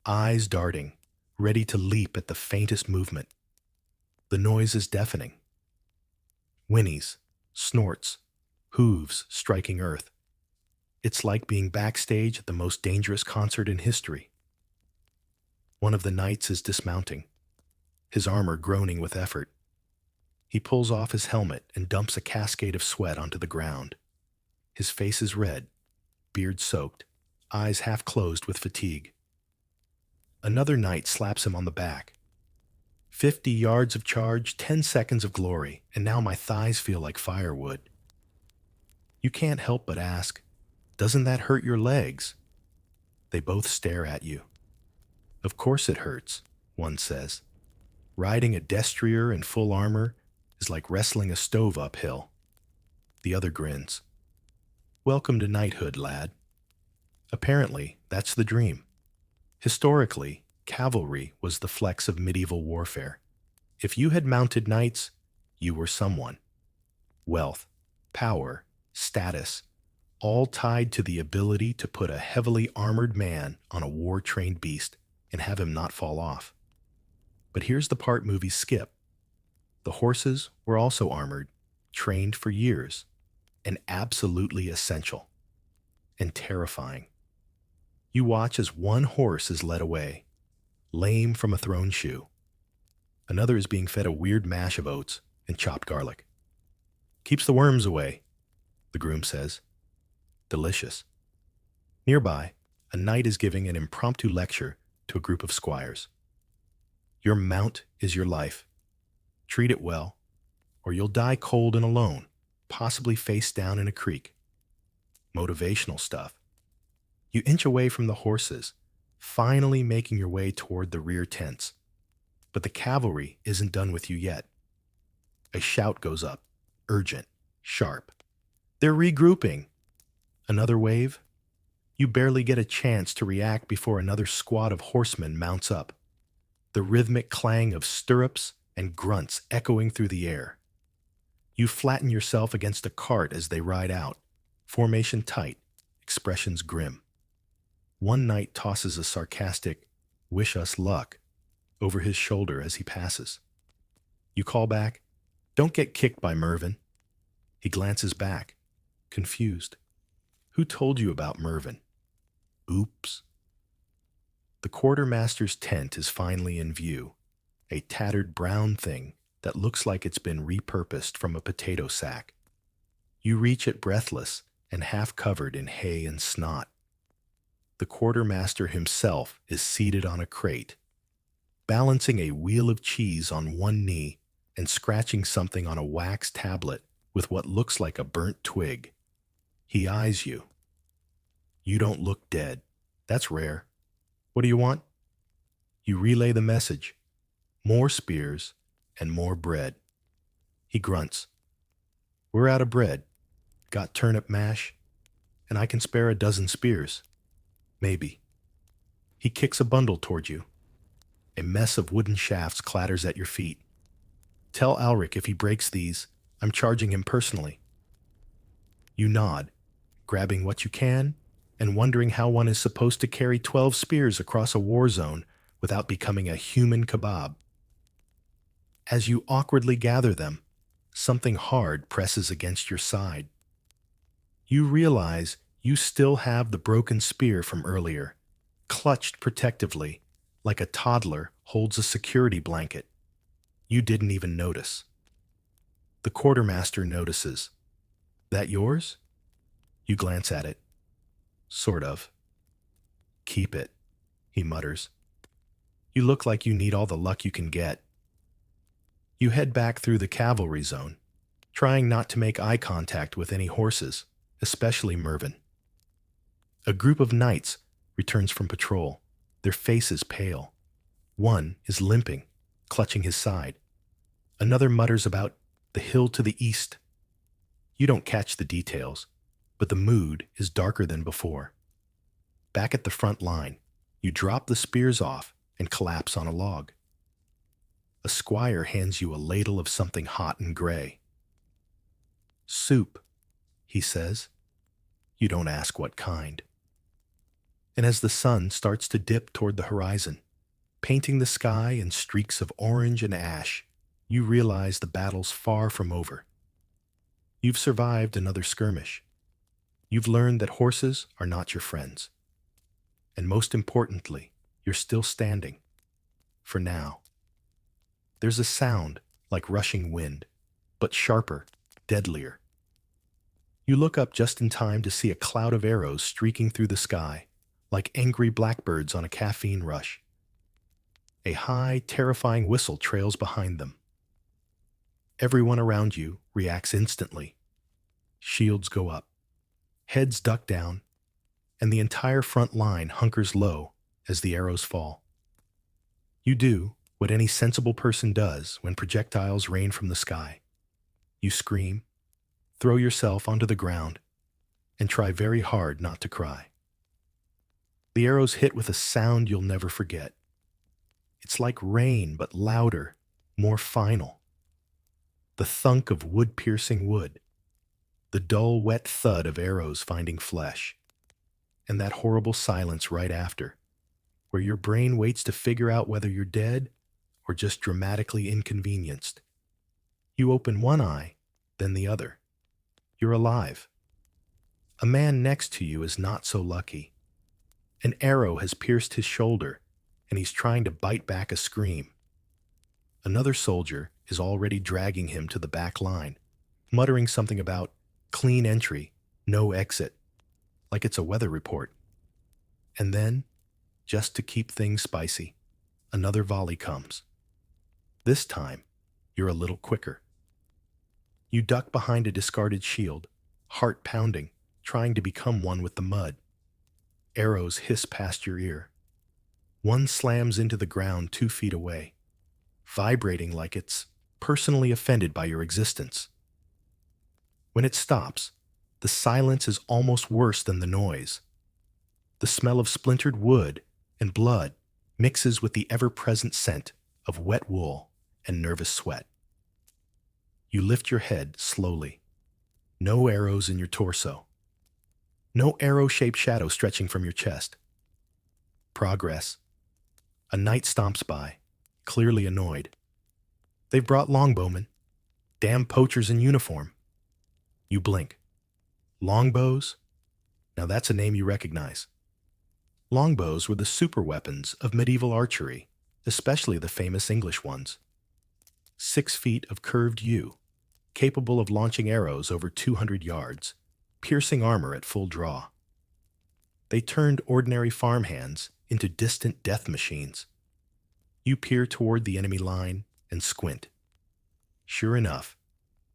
eyes darting, ready to leap at the faintest movement. The noise is deafening. Whinnies, snorts, hooves striking earth. It's like being backstage at the most dangerous concert in history. One of the knights is dismounting, his armor groaning with effort. He pulls off his helmet and dumps a cascade of sweat onto the ground. His face is red, beard soaked, eyes half closed with fatigue. Another knight slaps him on the back. 50 yards of charge, 10 seconds of glory, and now my thighs feel like firewood. You can't help but ask, "Doesn't that hurt your legs?" They both stare at you. "Of course it hurts," one says. "Riding a destrier in full armor is like wrestling a stove uphill." The other grins. "Welcome to knighthood, lad." Apparently, that's the dream. Historically, cavalry was the flex of medieval warfare. If you had mounted knights, you were someone. Wealth, power, status, all tied to the ability to put a heavily armored man on a war-trained beast and have him not fall off. But here's the part movies skip. The horses were also armored, trained for years, and absolutely essential. And terrifying. You watch as one horse is led away, lame from a thrown shoe. Another is being fed a weird mash of oats and chopped garlic. "Keeps the worms away," the groom says. Delicious. Nearby, a knight is giving an impromptu lecture to a group of squires. Your mount is your life. Treat it well, or you'll die cold and alone, possibly face down in a creek. Motivational stuff. You inch away from the horses, finally making your way toward the rear tents. But the cavalry isn't done with you yet. A shout goes up, urgent, sharp. They're regrouping. Another wave. You barely get a chance to react before another squad of horsemen mounts up, the rhythmic clang of stirrups and grunts echoing through the air. You flatten yourself against a cart as they ride out, formation tight, expressions grim. One knight tosses a sarcastic, "Wish us luck," over his shoulder as he passes. You call back, "Don't get kicked by Mervyn." He glances back, confused. "Who told you about Mervyn?" Oops. The quartermaster's tent is finally in view, a tattered brown thing that looks like it's been repurposed from a potato sack. You reach it breathless and half covered in hay and snot. The quartermaster himself is seated on a crate, balancing a wheel of cheese on one knee and scratching something on a wax tablet with what looks like a burnt twig. He eyes you. You don't look dead. That's rare. What do you want? You relay the message. More spears and more bread. He grunts. "We're out of bread. Got turnip mash, and I can spare a dozen spears. Maybe." He kicks a bundle toward you. A mess of wooden shafts clatters at your feet. "Tell Alric if he breaks these, I'm charging him personally." You nod, grabbing what you can and wondering how one is supposed to carry 12 spears across a war zone without becoming a human kebab. As you awkwardly gather them, something hard presses against your side. You realize you still have the broken spear from earlier, clutched protectively, like a toddler holds a security blanket. You didn't even notice. The quartermaster notices. "That yours?" You glance at it. "Sort of." "Keep it," he mutters. "You look like you need all the luck you can get." You head back through the cavalry zone, trying not to make eye contact with any horses, especially Mervyn. A group of knights returns from patrol, their faces pale. One is limping, clutching his side. Another mutters about the hill to the east. You don't catch the details, but the mood is darker than before. Back at the front line, you drop the spears off and collapse on a log. A squire hands you a ladle of something hot and gray. "Soup," he says. You don't ask what kind. And as the sun starts to dip toward the horizon, painting the sky in streaks of orange and ash, you realize the battle's far from over. You've survived another skirmish. You've learned that horses are not your friends. And most importantly, you're still standing. For now. There's a sound like rushing wind, but sharper, deadlier. You look up just in time to see a cloud of arrows streaking through the sky, like angry blackbirds on a caffeine rush. A high, terrifying whistle trails behind them. Everyone around you reacts instantly. Shields go up. Heads duck down, and the entire front line hunkers low as the arrows fall. You do what any sensible person does when projectiles rain from the sky. You scream, throw yourself onto the ground, and try very hard not to cry. The arrows hit with a sound you'll never forget. It's like rain, but louder, more final. The thunk of wood-piercing wood, the dull, wet thud of arrows finding flesh, and that horrible silence right after, where your brain waits to figure out whether you're dead or just dramatically inconvenienced. You open one eye, then the other. You're alive. A man next to you is not so lucky. An arrow has pierced his shoulder, and he's trying to bite back a scream. Another soldier is already dragging him to the back line, muttering something about clean entry, no exit, like it's a weather report. And then, just to keep things spicy, another volley comes. This time, you're a little quicker. You duck behind a discarded shield, heart pounding, trying to become one with the mud. Arrows hiss past your ear. One slams into the ground 2 feet away, vibrating like it's personally offended by your existence. When it stops, the silence is almost worse than the noise. The smell of splintered wood and blood mixes with the ever-present scent of wet wool and nervous sweat. You lift your head slowly. No arrows in your torso. No arrow-shaped shadow stretching from your chest. Progress. A knight stomps by, clearly annoyed. They've brought longbowmen. Damn poachers in uniform. You blink. Longbows? Now that's a name you recognize. Longbows were the super weapons of medieval archery, especially the famous English ones. 6 feet of curved yew, capable of launching arrows over 200 yards, piercing armor at full draw. They turned ordinary farmhands into distant death machines. You peer toward the enemy line and squint. Sure enough,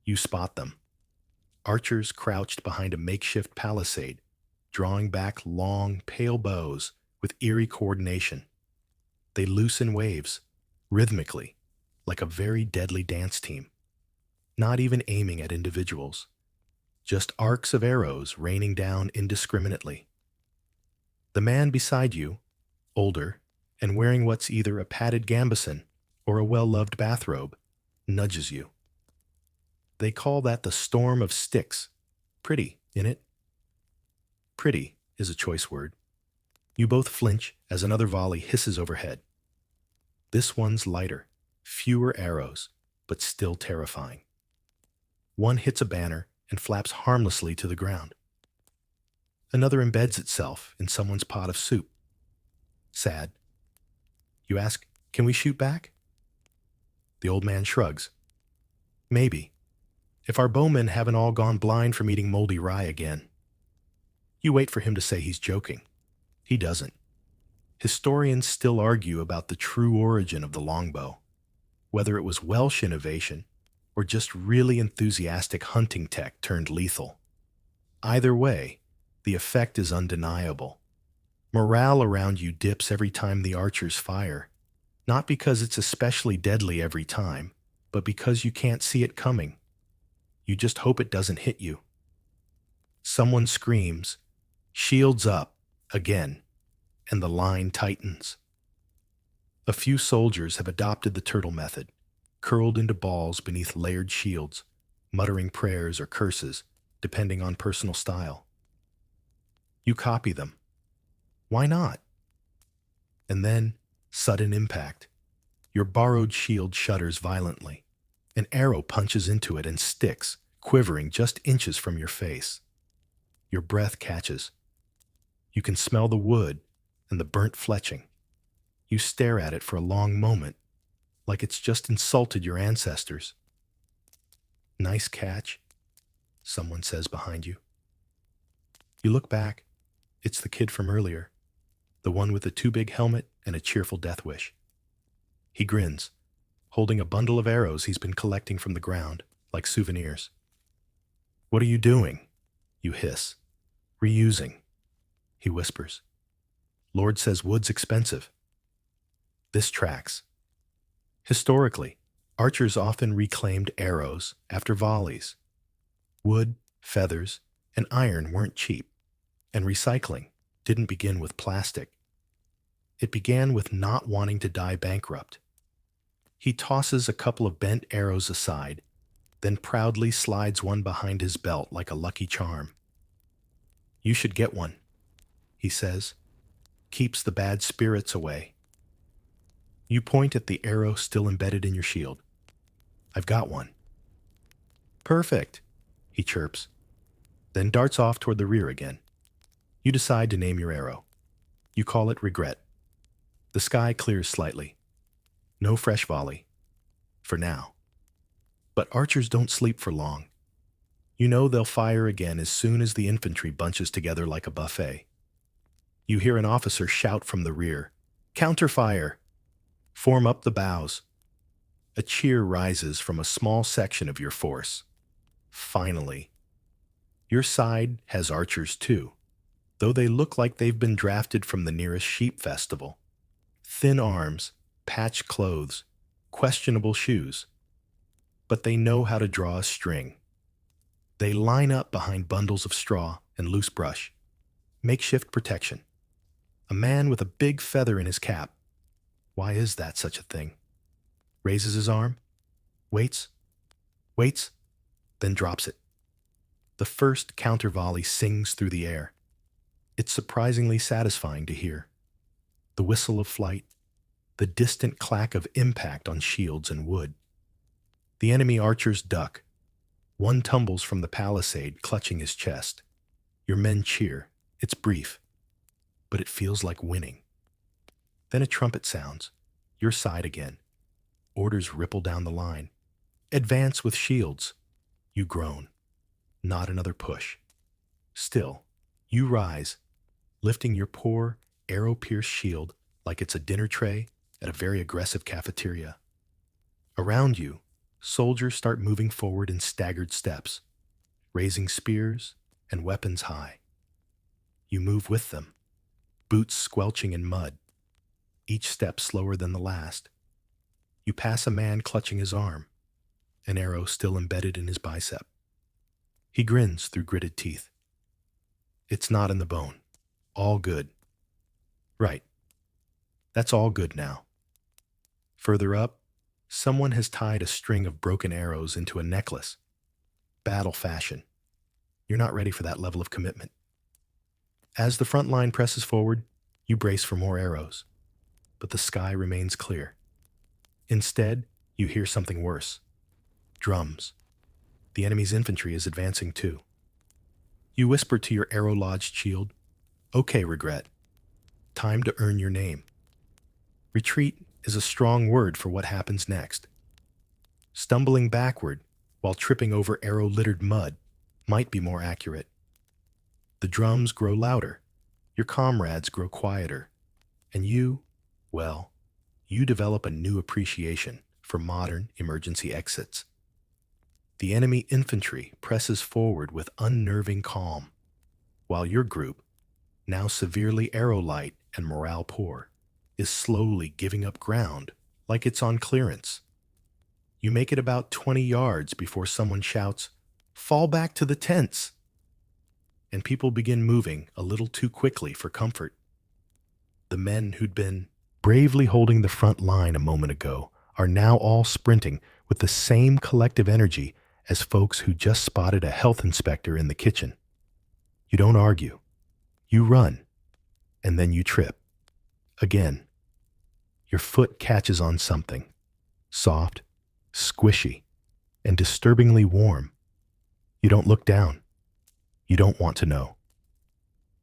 you spot them. Archers crouched behind a makeshift palisade, drawing back long, pale bows with eerie coordination. They loose in waves, rhythmically, like a very deadly dance team. Not even aiming at individuals. Just arcs of arrows raining down indiscriminately. The man beside you, older, and wearing what's either a padded gambeson or a well-loved bathrobe, nudges you. They call that the storm of sticks. Pretty, innit? Pretty is a choice word. You both flinch as another volley hisses overhead. This one's lighter, fewer arrows, but still terrifying. One hits a banner and flaps harmlessly to the ground. Another embeds itself in someone's pot of soup. Sad. You ask, "Can we shoot back?" The old man shrugs. "Maybe. If our bowmen haven't all gone blind from eating moldy rye again." You wait for him to say he's joking. He doesn't. Historians still argue about the true origin of the longbow, whether it was Welsh innovation or just really enthusiastic hunting tech turned lethal. Either way, the effect is undeniable. Morale around you dips every time the archers fire, not because it's especially deadly every time, but because you can't see it coming. You just hope it doesn't hit you. Someone screams, "Shields up," again, and the line tightens. A few soldiers have adopted the turtle method, curled into balls beneath layered shields, muttering prayers or curses, depending on personal style. You copy them. Why not? And then, sudden impact. Your borrowed shield shudders violently. An arrow punches into it and sticks, quivering just inches from your face. Your breath catches. You can smell the wood and the burnt fletching. You stare at it for a long moment, like it's just insulted your ancestors. "Nice catch," someone says behind you. You look back. It's the kid from earlier, the one with the too big helmet and a cheerful death wish. He grins, holding a bundle of arrows he's been collecting from the ground, like souvenirs. "What are you doing?" You hiss. "Reusing," he whispers. "Lord says wood's expensive." This tracks. Historically, archers often reclaimed arrows after volleys. Wood, feathers, and iron weren't cheap, and recycling didn't begin with plastic. It began with not wanting to die bankrupt. He tosses a couple of bent arrows aside, then proudly slides one behind his belt like a lucky charm. "You should get one," he says. "Keeps the bad spirits away." You point at the arrow still embedded in your shield. "I've got one." "Perfect," he chirps, then darts off toward the rear again. You decide to name your arrow. You call it Regret. The sky clears slightly. No fresh volley. For now. But archers don't sleep for long. You know they'll fire again as soon as the infantry bunches together like a buffet. You hear an officer shout from the rear, "Counterfire! Form up the bows." A cheer rises from a small section of your force. Finally. Your side has archers too, though they look like they've been drafted from the nearest sheep festival. Thin arms, patched clothes, questionable shoes. but they know how to draw a string. They line up behind bundles of straw and loose brush. Makeshift protection. A man with a big feather in his cap. Why is that such a thing? Raises his arm, waits, then drops it. The first counter volley sings through the air. It's surprisingly satisfying to hear. The whistle of flight, the distant clack of impact on shields and wood. The enemy archers duck. One tumbles from the palisade, clutching his chest. Your men cheer. It's brief, but it feels like winning. Then a trumpet sounds. Your side again. Orders ripple down the line. Advance with shields. You groan. Not another push. Still, you rise, lifting your poor, arrow-pierced shield like it's a dinner tray at a very aggressive cafeteria. Around you, soldiers start moving forward in staggered steps, raising spears and weapons high. You move with them, boots squelching in mud, each step slower than the last. You pass a man clutching his arm, an arrow still embedded in his bicep. He grins through gritted teeth. It's not in the bone. All good. Right. That's all good now. Further up, someone has tied a string of broken arrows into a necklace. Battle fashion. You're not ready for that level of commitment. As the front line presses forward, you brace for more arrows. But the sky remains clear. Instead, you hear something worse. Drums. The enemy's infantry is advancing too. You whisper to your arrow-lodged shield, "Okay, regret. Time to earn your name." Retreat is a strong word for what happens next. Stumbling backward while tripping over arrow-littered mud might be more accurate. The drums grow louder, your comrades grow quieter, and you develop a new appreciation for modern emergency exits. The enemy infantry presses forward with unnerving calm, while your group, now severely arrow-light and morale poor, is slowly giving up ground like it's on clearance. You make it about 20 yards before someone shouts, "Fall back to the tents!" And people begin moving a little too quickly for comfort. The men who'd been bravely holding the front line a moment ago are now all sprinting with the same collective energy as folks who just spotted a health inspector in the kitchen. You don't argue. You run, and then you trip. Again. Your foot catches on something, soft, squishy, and disturbingly warm. You don't look down. You don't want to know.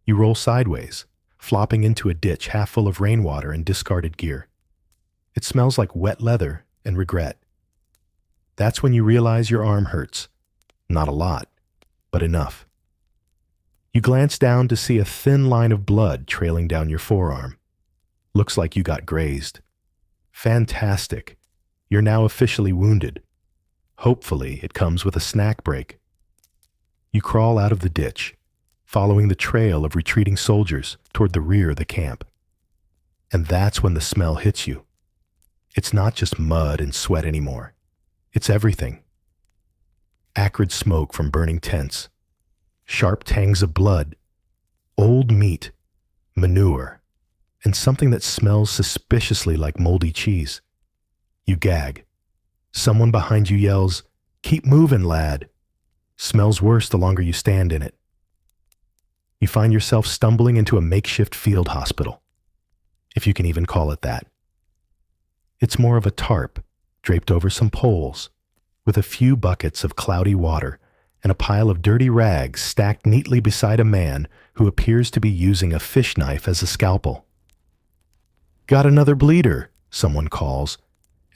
You roll sideways, flopping into a ditch half full of rainwater and discarded gear. It smells like wet leather and regret. That's when you realize your arm hurts. Not a lot, but enough. You glance down to see a thin line of blood trailing down your forearm. Looks like you got grazed. Fantastic. You're now officially wounded. Hopefully, it comes with a snack break. You crawl out of the ditch, following the trail of retreating soldiers toward the rear of the camp. And that's when the smell hits you. It's not just mud and sweat anymore. It's everything. Acrid smoke from burning tents, sharp tangs of blood, old meat, manure, and something that smells suspiciously like moldy cheese. You gag. Someone behind you yells, "Keep moving, lad." Smells worse the longer you stand in it. You find yourself stumbling into a makeshift field hospital, if you can even call it that. It's more of a tarp draped over some poles, with a few buckets of cloudy water and a pile of dirty rags stacked neatly beside a man who appears to be using a fish knife as a scalpel. "Got another bleeder," someone calls,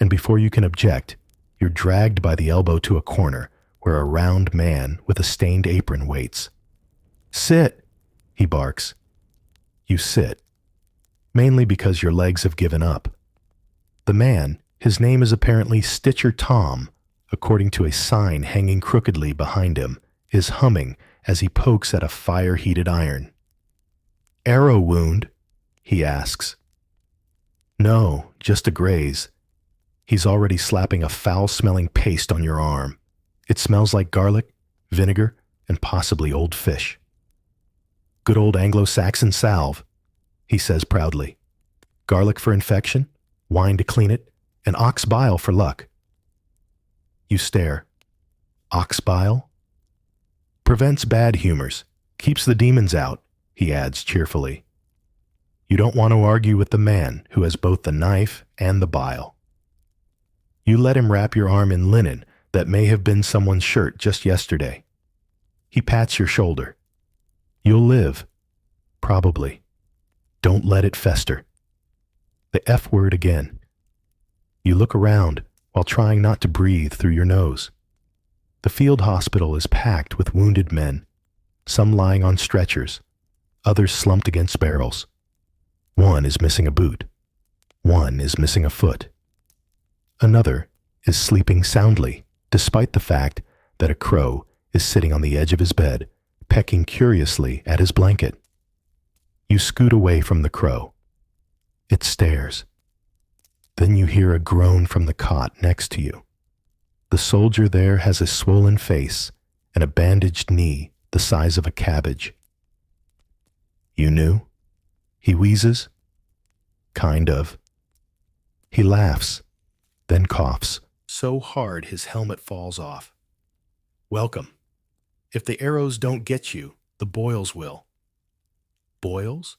and before you can object, you're dragged by the elbow to a corner where a round man with a stained apron waits. "Sit," he barks. You sit, mainly because your legs have given up. The man, his name is apparently Stitcher Tom, according to a sign hanging crookedly behind him, is humming as he pokes at a fire-heated iron. "Arrow wound?" he asks. "No, just a graze." He's already slapping a foul-smelling paste on your arm. It smells like garlic, vinegar, and possibly old fish. Good old Anglo-Saxon salve, he says proudly. Garlic for infection, wine to clean it, and ox bile for luck. You stare. Ox bile? Prevents bad humors, keeps the demons out, he adds cheerfully. You don't want to argue with the man who has both the knife and the bile. You let him wrap your arm in linen that may have been someone's shirt just yesterday. He pats your shoulder. You'll live. Probably. Don't let it fester. The F word again. You look around while trying not to breathe through your nose. The field hospital is packed with wounded men, some lying on stretchers, others slumped against barrels. One is missing a boot. One is missing a foot. Another is sleeping soundly, despite the fact that a crow is sitting on the edge of his bed, pecking curiously at his blanket. You scoot away from the crow. It stares. Then you hear a groan from the cot next to you. The soldier there has a swollen face and a bandaged knee the size of a cabbage. You knew? He wheezes. Kind of. He laughs, then coughs so hard his helmet falls off. Welcome. If the arrows don't get you, the boils will. Boils?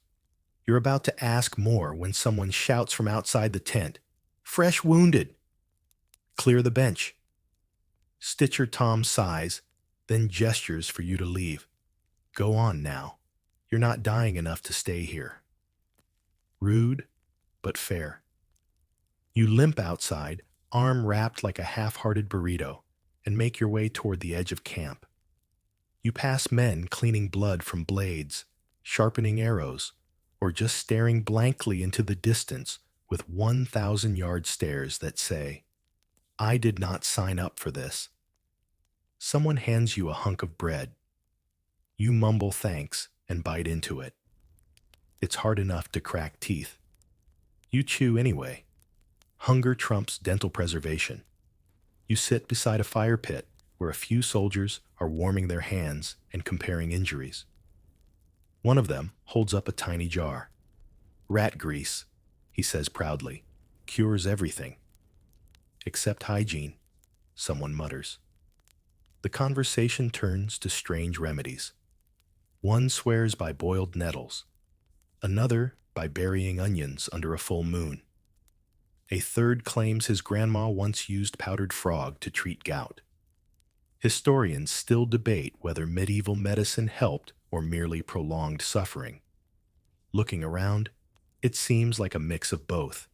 You're about to ask more when someone shouts from outside the tent. Fresh wounded. Clear the bench. Stitcher Tom sighs, then gestures for you to leave. Go on now. You're not dying enough to stay here. Rude, but fair. You limp outside, arm wrapped like a half-hearted burrito, and make your way toward the edge of camp. You pass men cleaning blood from blades, sharpening arrows, or just staring blankly into the distance with 1,000-yard stares that say, I did not sign up for this. Someone hands you a hunk of bread. You mumble thanks and bite into it. It's hard enough to crack teeth. You chew anyway. Hunger trumps dental preservation. You sit beside a fire pit where a few soldiers are warming their hands and comparing injuries. One of them holds up a tiny jar. Rat grease, he says proudly, cures everything. Except hygiene, someone mutters. The conversation turns to strange remedies. One swears by boiled nettles, another by burying onions under a full moon. A third claims his grandma once used powdered frog to treat gout. Historians still debate whether medieval medicine helped or merely prolonged suffering. Looking around, it seems like a mix of both.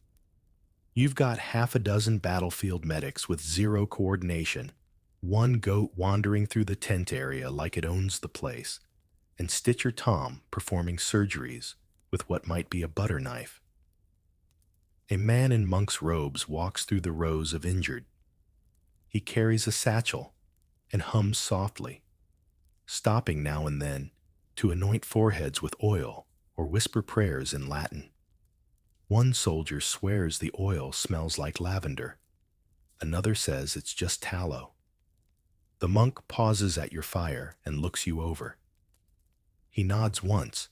You've got half a dozen battlefield medics with zero coordination, one goat wandering through the tent area like it owns the place, and Stitcher Tom performing surgeries with what might be a butter knife. A man in monk's robes walks through the rows of injured. He carries a satchel and hums softly, stopping now and then to anoint foreheads with oil or whisper prayers in Latin. One soldier swears the oil smells like lavender. Another says it's just tallow. The monk pauses at your fire and looks you over. He nods once,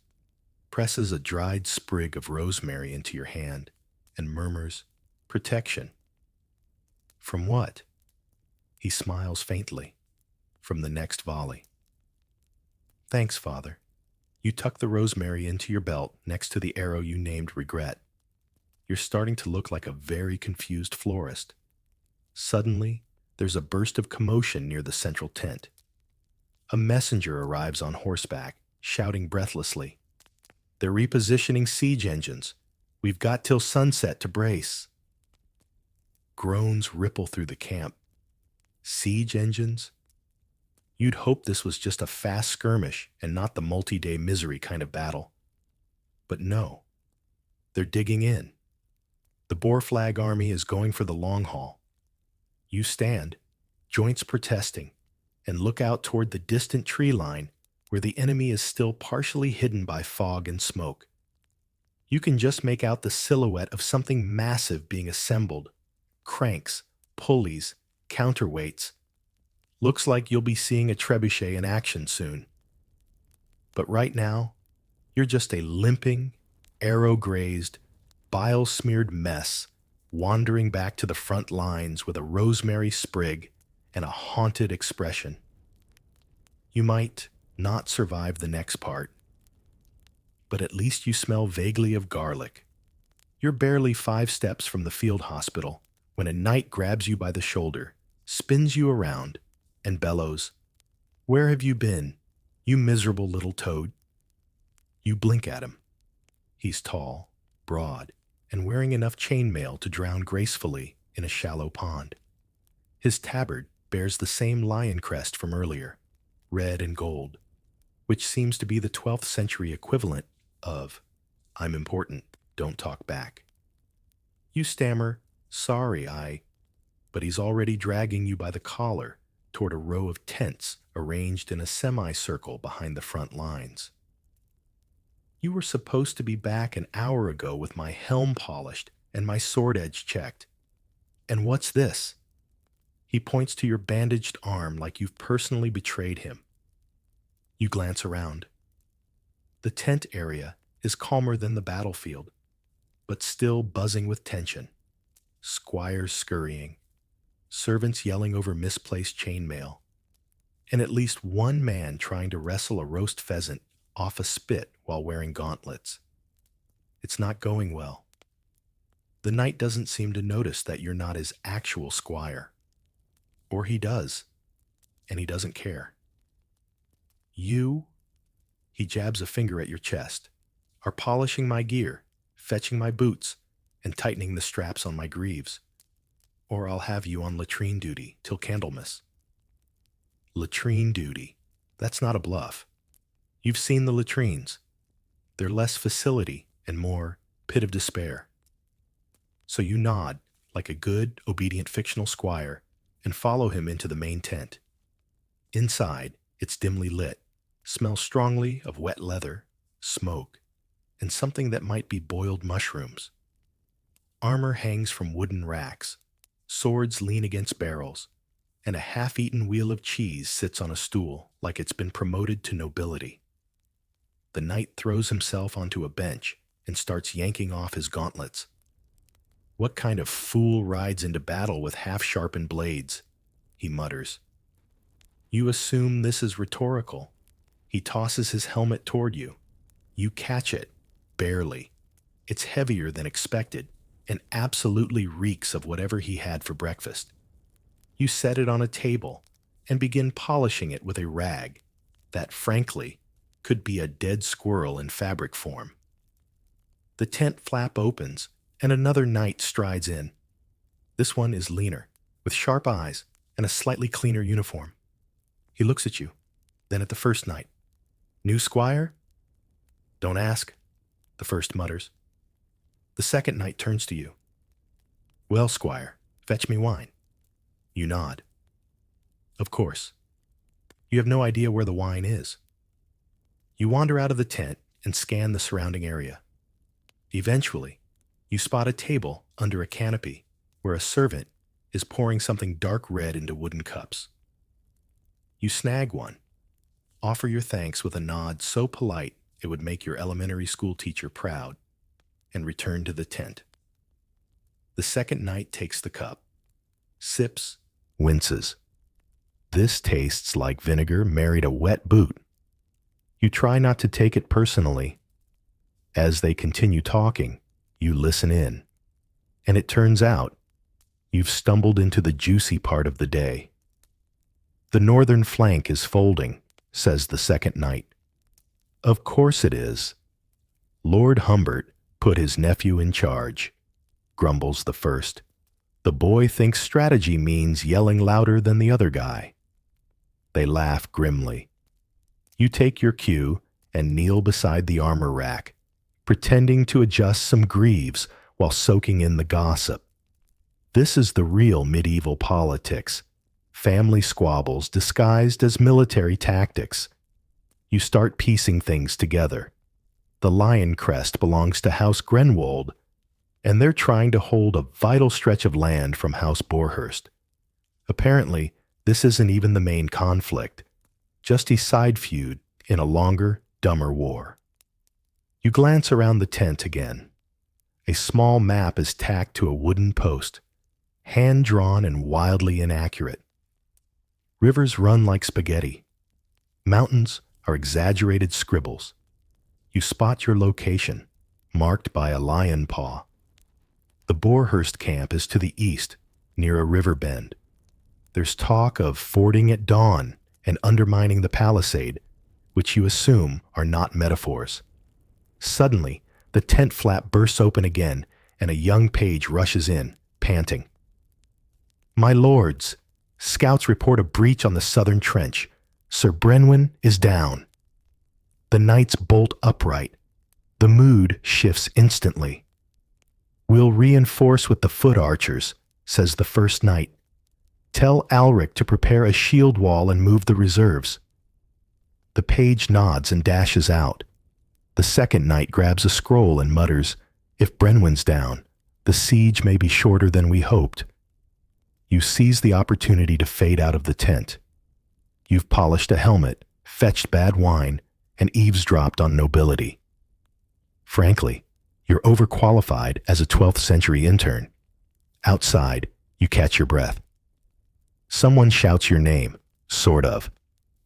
presses a dried sprig of rosemary into your hand, and murmurs, "Protection." From what? He smiles faintly. From the next volley. Thanks, Father. You tuck the rosemary into your belt next to the arrow you named Regret. You're starting to look like a very confused florist. Suddenly, there's a burst of commotion near the central tent. A messenger arrives on horseback, shouting breathlessly. They're repositioning siege engines. We've got till sunset to brace. Groans ripple through the camp. Siege engines? You'd hope this was just a fast skirmish and not the multi-day misery kind of battle. But no. They're digging in. The Boer Flag Army is going for the long haul. You stand, joints protesting, and look out toward the distant tree line where the enemy is still partially hidden by fog and smoke. You can just make out the silhouette of something massive being assembled, cranks, pulleys, counterweights. Looks like you'll be seeing a trebuchet in action soon. But right now, you're just a limping, arrow-grazed, bile-smeared mess wandering back to the front lines with a rosemary sprig and a haunted expression. You might not survive the next part, but at least you smell vaguely of garlic. You're barely 5 steps from the field hospital when a knight grabs you by the shoulder, spins you around, and bellows, "Where have you been, you miserable little toad?" You blink at him. He's tall, broad, and wearing enough chainmail to drown gracefully in a shallow pond. His tabard bears the same lion crest from earlier, red and gold, which seems to be the 12th century equivalent of, "I'm important, don't talk back." You stammer, "Sorry, but he's already dragging you by the collar toward a row of tents arranged in a semicircle behind the front lines. "You were supposed to be back an hour ago with my helm polished and my sword edge checked. And what's this?" He points to your bandaged arm like you've personally betrayed him. You glance around. The tent area is calmer than the battlefield, but still buzzing with tension. Squires scurrying, servants yelling over misplaced chainmail, and at least one man trying to wrestle a roast pheasant off a spit while wearing gauntlets. It's not going well. The knight doesn't seem to notice that you're not his actual squire. Or he does, and he doesn't care. You, he jabs a finger at your chest, are polishing my gear, fetching my boots, and tightening the straps on my greaves. Or I'll have you on latrine duty till Candlemas. Latrine duty. That's not a bluff. You've seen the latrines. They're less facility and more pit of despair. So you nod like a good, obedient fictional squire and follow him into the main tent. Inside, it's dimly lit, smells strongly of wet leather, smoke, and something that might be boiled mushrooms. Armor hangs from wooden racks, swords lean against barrels, and a half-eaten wheel of cheese sits on a stool like it's been promoted to nobility. The knight throws himself onto a bench and starts yanking off his gauntlets. "What kind of fool rides into battle with half-sharpened blades?" he mutters. You assume this is rhetorical. He tosses his helmet toward you. You catch it, barely. It's heavier than expected and absolutely reeks of whatever he had for breakfast. You set it on a table and begin polishing it with a rag that, frankly, could be a dead squirrel in fabric form. The tent flap opens and another knight strides in. This one is leaner, with sharp eyes and a slightly cleaner uniform. He looks at you, then at the first knight. "New squire?" "Don't ask," the first mutters. The second knight turns to you. "Well, squire, fetch me wine." You nod. Of course. You have no idea where the wine is. You wander out of the tent and scan the surrounding area. Eventually, you spot a table under a canopy where a servant is pouring something dark red into wooden cups. You snag one, offer your thanks with a nod so polite it would make your elementary school teacher proud, and return to the tent. The second knight takes the cup, sips, winces. This tastes like vinegar married a wet boot. You try not to take it personally. As they continue talking, you listen in, and it turns out you've stumbled into the juicy part of the day. "The northern flank is folding," says the second knight. "Of course it is. Lord Humbert put his nephew in charge," grumbles the first. "The boy thinks strategy means yelling louder than the other guy." They laugh grimly. You take your cue and kneel beside the armor rack, pretending to adjust some greaves while soaking in the gossip. This is the real medieval politics, family squabbles disguised as military tactics. You start piecing things together. The lion crest belongs to House Grenwold, and they're trying to hold a vital stretch of land from House Borehurst. Apparently, this isn't even the main conflict, just a side feud in a longer, dumber war. You glance around the tent again. A small map is tacked to a wooden post, hand-drawn and wildly inaccurate. Rivers run like spaghetti. Mountains are exaggerated scribbles. You spot your location, marked by a lion paw. The Borehurst camp is to the east, near a river bend. There's talk of fording at dawn and undermining the palisade, which you assume are not metaphors. Suddenly, the tent flap bursts open again, and a young page rushes in, panting. "My lords, scouts report a breach on the southern trench. Sir Brenwyn is down." The knights bolt upright. The mood shifts instantly. "We'll reinforce with the foot archers," says the first knight. "Tell Alric to prepare a shield wall and move the reserves." The page nods and dashes out. The second knight grabs a scroll and mutters, "If Brenwyn's down, the siege may be shorter than we hoped." You seize the opportunity to fade out of the tent. You've polished a helmet, fetched bad wine, and eavesdropped on nobility. Frankly, you're overqualified as a 12th century intern. Outside, you catch your breath. Someone shouts your name, sort of.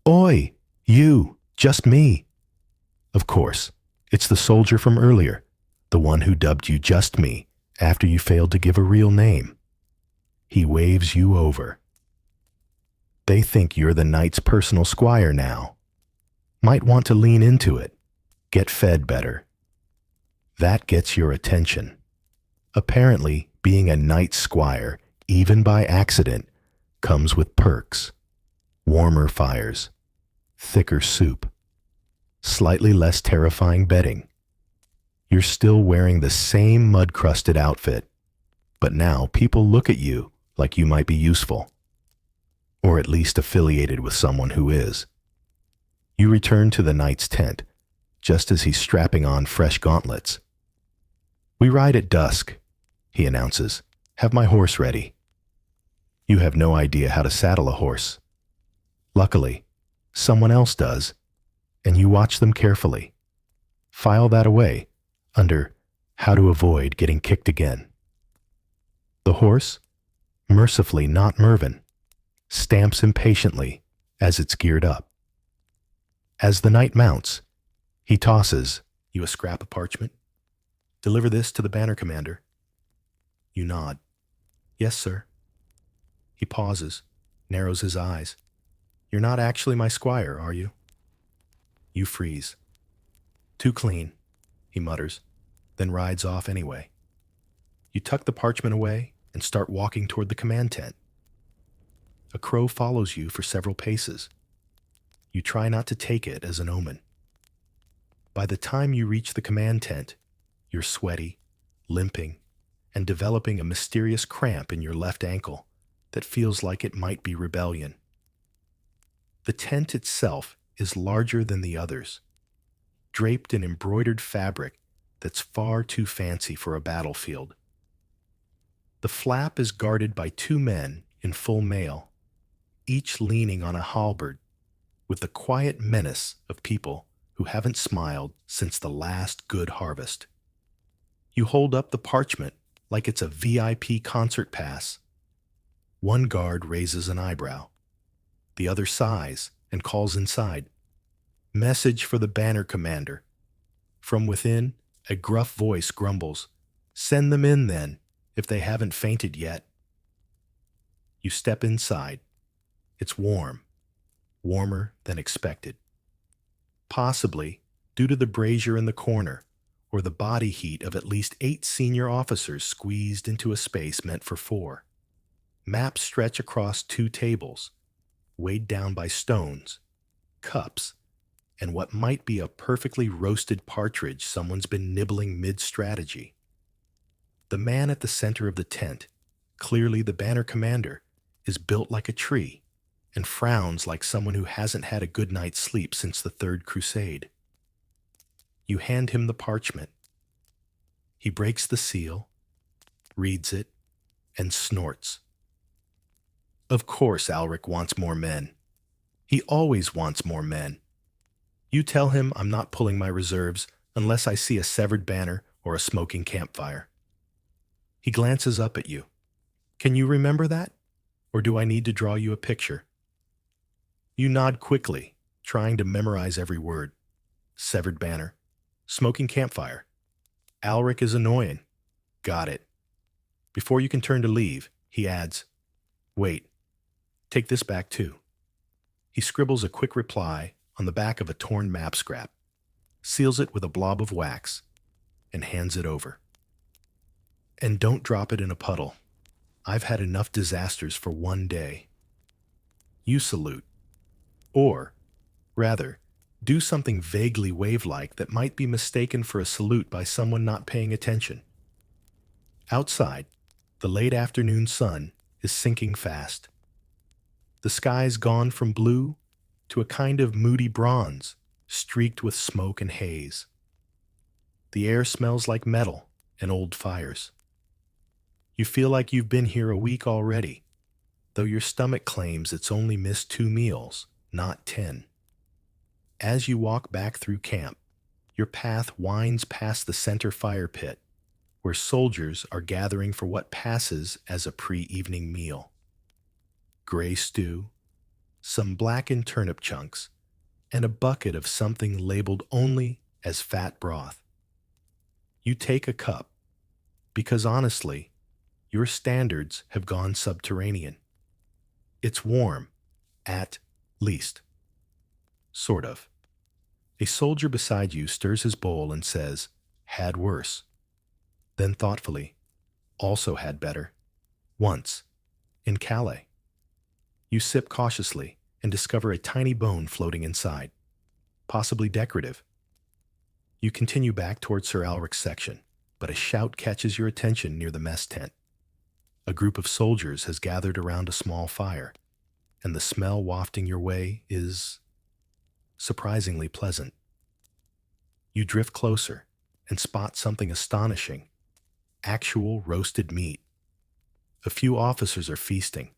"Oi, you, just me." Of course, it's the soldier from earlier, the one who dubbed you just me after you failed to give a real name. He waves you over. They think you're the knight's personal squire now. Might want to lean into it, get fed better. That gets your attention. Apparently, being a knight's squire, even by accident, comes with perks. Warmer fires, thicker soup, slightly less terrifying bedding. You're still wearing the same mud-crusted outfit, but now people look at you like you might be useful, or at least affiliated with someone who is. You return to the knight's tent, just as he's strapping on fresh gauntlets. "We ride at dusk," he announces. "Have my horse ready." You have no idea how to saddle a horse. Luckily, someone else does, and you watch them carefully. File that away under "How to Avoid Getting Kicked Again." The horse, mercifully not Mervyn, stamps impatiently as it's geared up. As the knight mounts, he tosses you a scrap of parchment. "Deliver this to the banner commander." You nod. "Yes, sir." He pauses, narrows his eyes. "You're not actually my squire, are you?" You freeze. "Too clean," he mutters, then rides off anyway. You tuck the parchment away and start walking toward the command tent. A crow follows you for several paces. You try not to take it as an omen. By the time you reach the command tent, you're sweaty, limping, and developing a mysterious cramp in your left ankle that feels like it might be rebellion. The tent itself is larger than the others, draped in embroidered fabric that's far too fancy for a battlefield. The flap is guarded by two men in full mail, each leaning on a halberd, with the quiet menace of people who haven't smiled since the last good harvest. You hold up the parchment like it's a VIP concert pass. One guard raises an eyebrow. The other sighs and calls inside. "Message for the banner commander." From within, a gruff voice grumbles, "Send them in then, if they haven't fainted yet." You step inside. It's warm, warmer than expected. Possibly due to the brazier in the corner, or the body heat of at least 8 senior officers squeezed into a space meant for 4. Maps stretch across 2 tables, weighed down by stones, cups, and what might be a perfectly roasted partridge someone's been nibbling mid-strategy. The man at the center of the tent, clearly the banner commander, is built like a tree and frowns like someone who hasn't had a good night's sleep since the Third Crusade. You hand him the parchment. He breaks the seal reads it, and snorts. Of course Alric wants more men. He always wants more men. You tell him I'm not pulling my reserves unless I see a severed banner or a smoking campfire. He glances up at you. Can you remember that? Or do I need to draw you a picture? You nod quickly, trying to memorize every word. Severed banner. Smoking campfire. Alric is annoying. Got it. Before you can turn to leave, he adds, wait, take this back too. He scribbles a quick reply on the back of a torn map scrap, seals it with a blob of wax, and hands it over. And don't drop it in a puddle. I've had enough disasters for one day. You salute. Or, rather, do something vaguely wave-like that might be mistaken for a salute by someone not paying attention. Outside, the late afternoon sun is sinking fast. The sky's gone from blue to a kind of moody bronze, streaked with smoke and haze. The air smells like metal and old fires. You feel like you've been here a week already, though your stomach claims it's only missed 2 meals, not 10. As you walk back through camp, your path winds past the center fire pit, where soldiers are gathering for what passes as a pre-evening meal. Gray stew, some blackened turnip chunks, and a bucket of something labeled only as fat broth. You take a cup, because honestly, your standards have gone subterranean. It's warm, at least. Sort of. A soldier beside you stirs his bowl and says, had worse. Then thoughtfully, also had better. Once, in Calais. You sip cautiously and discover a tiny bone floating inside, possibly decorative. You continue back toward Sir Alric's section, but a shout catches your attention near the mess tent. A group of soldiers has gathered around a small fire, and the smell wafting your way is surprisingly pleasant. You drift closer and spot something astonishing: actual roasted meat. A few officers are feasting,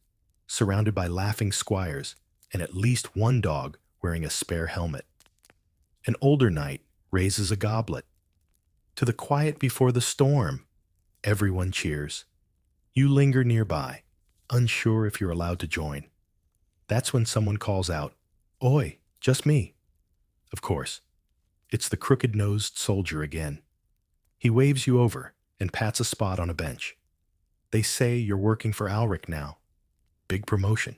surrounded by laughing squires and at least one dog wearing a spare helmet. An older knight raises a goblet. To the quiet before the storm. Everyone cheers. You linger nearby, unsure if you're allowed to join. That's when someone calls out, "Oi, just me." Of course, it's the crooked-nosed soldier again. He waves you over and pats a spot on a bench. They say you're working for Alric now. Big promotion.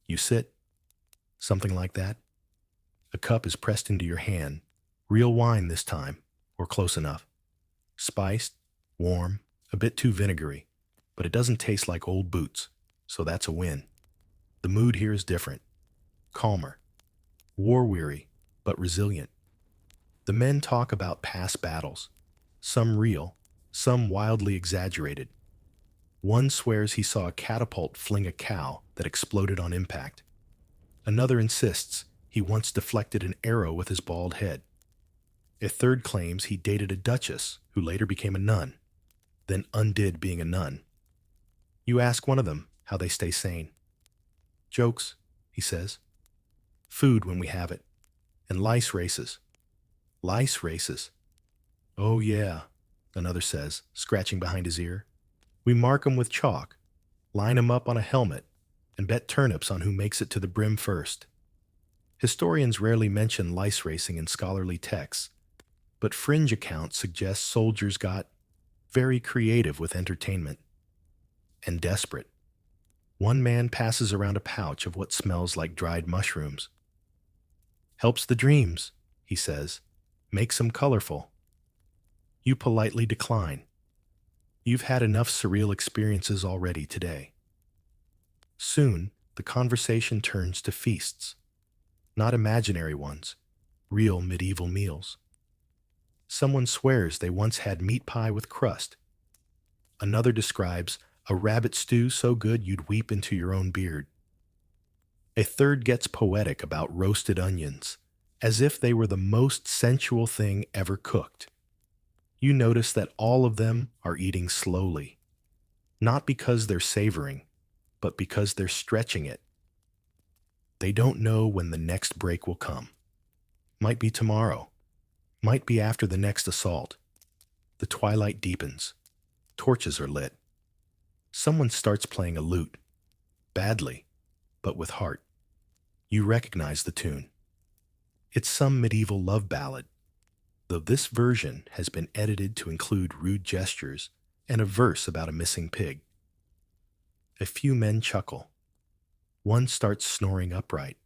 You sit. Something like that. A cup is pressed into your hand. Real wine this time, or close enough. Spiced, warm, a bit too vinegary, but it doesn't taste like old boots, so that's a win. The mood here is different. Calmer. War-weary, but resilient. The men talk about past battles. Some real, some wildly exaggerated. One swears he saw a catapult fling a cow that exploded on impact. Another insists he once deflected an arrow with his bald head. A third claims he dated a duchess who later became a nun, then undid being a nun. You ask one of them how they stay sane. Jokes, he says. Food when we have it. And lice races. Lice races. Oh yeah, another says, scratching behind his ear. We mark 'em with chalk, line 'em up on a helmet, and bet turnips on who makes it to the brim first. Historians rarely mention lice racing in scholarly texts, but fringe accounts suggest soldiers got very creative with entertainment. And desperate. One man passes around a pouch of what smells like dried mushrooms. Helps the dreams, he says. Makes 'em colorful. You politely decline. You've had enough surreal experiences already today. Soon, the conversation turns to feasts. Not imaginary ones, real medieval meals. Someone swears they once had meat pie with crust. Another describes a rabbit stew so good you'd weep into your own beard. A third gets poetic about roasted onions, as if they were the most sensual thing ever cooked. You notice that all of them are eating slowly, not because they're savoring, but because they're stretching it. They don't know when the next break will come. Might be tomorrow, might be after the next assault. The twilight deepens. Torches are lit. Someone starts playing a lute, badly, but with heart. You recognize the tune. It's some medieval love ballad, though this version has been edited to include rude gestures and a verse about a missing pig. A few men chuckle. One starts snoring upright.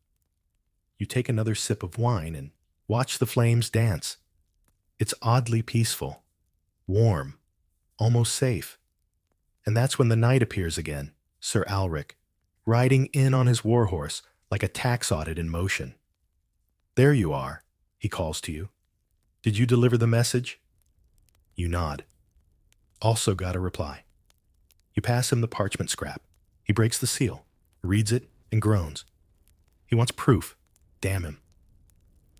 You take another sip of wine and watch the flames dance. It's oddly peaceful, warm, almost safe. And that's when the knight appears again, Sir Alric, riding in on his warhorse like a tax audit in motion. There you are, he calls to you. Did you deliver the message? You nod. Also got a reply. You pass him the parchment scrap. He breaks the seal, reads it, and groans. He wants proof. Damn him.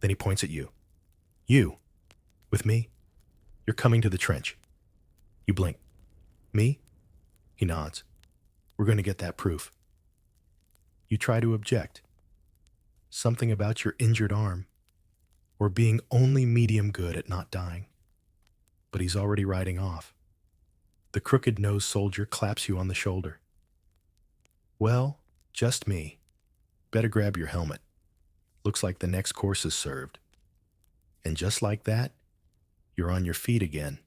Then he points at you. You, with me? You're coming to the trench. You blink. Me? He nods. We're going to get that proof. You try to object. Something about your injured arm, or being only medium good at not dying. But he's already riding off. The crooked-nosed soldier claps you on the shoulder. Well, just me. Better grab your helmet. Looks like the next course is served. And just like that, you're on your feet again.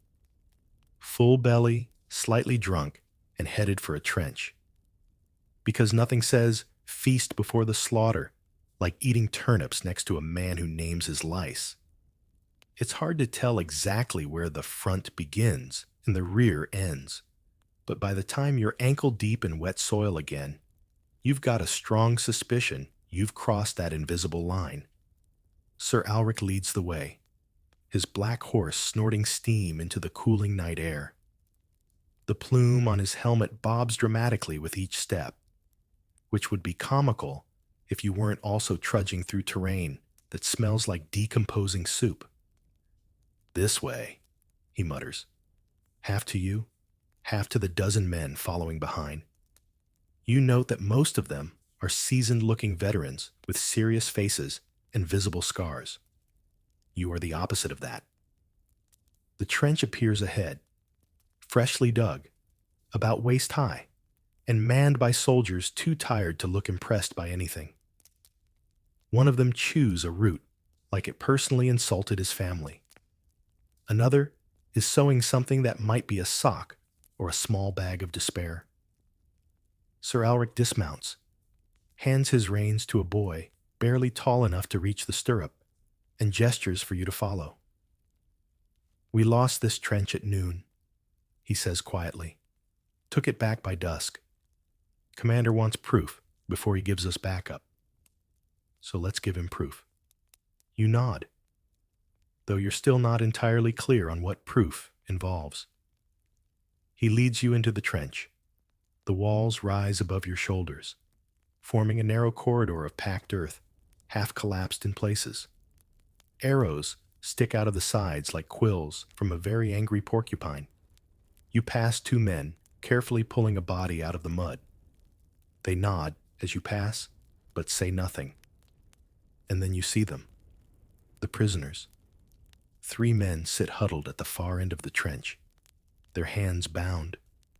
Full belly, slightly drunk, and headed for a trench. Because nothing says feast before the slaughter like eating turnips next to a man who names his lice. It's hard to tell exactly where the front begins and the rear ends, but by the time you're ankle deep in wet soil again, you've got a strong suspicion you've crossed that invisible line. Sir Alric leads the way, his black horse snorting steam into the cooling night air. The plume on his helmet bobs dramatically with each step, which would be comical if you weren't also trudging through terrain that smells like decomposing soup. This way, he mutters, half to you, half to the dozen men following behind. You note that most of them are seasoned-looking veterans with serious faces and visible scars. You are the opposite of that. The trench appears ahead, freshly dug, about waist-high, and manned by soldiers too tired to look impressed by anything. One of them chews a root, like it personally insulted his family. Another is sewing something that might be a sock or a small bag of despair. Sir Alric dismounts, hands his reins to a boy barely tall enough to reach the stirrup, and gestures for you to follow. We lost this trench at noon, he says quietly. Took it back by dusk. Commander wants proof before he gives us backup. So let's give him proof. You nod, though you're still not entirely clear on what proof involves. He leads you into the trench. The walls rise above your shoulders, forming a narrow corridor of packed earth, half collapsed in places. Arrows stick out of the sides like quills from a very angry porcupine. You pass two men, carefully pulling a body out of the mud. They nod as you pass, but say nothing. And then you see them, the prisoners. 3 men sit huddled at the far end of the trench, their hands bound,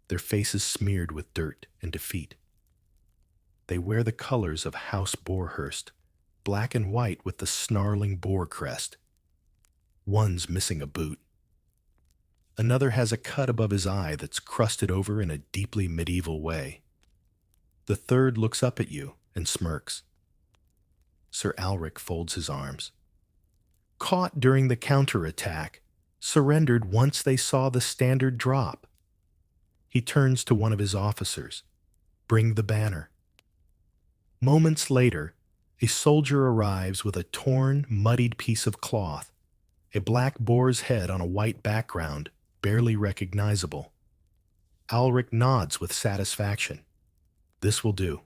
their faces smeared with dirt and defeat. They wear the colors of House Borehurst, black and white with the snarling boar crest. One's missing a boot. Another has a cut above his eye that's crusted over in a deeply medieval way. The third looks up at you and smirks. Sir Alric folds his arms. Caught during the counterattack, surrendered once they saw the standard drop. He turns to one of his officers. Bring the banner. Moments later, a soldier arrives with a torn, muddied piece of cloth, a black boar's head on a white background, barely recognizable. Alric nods with satisfaction. This will do.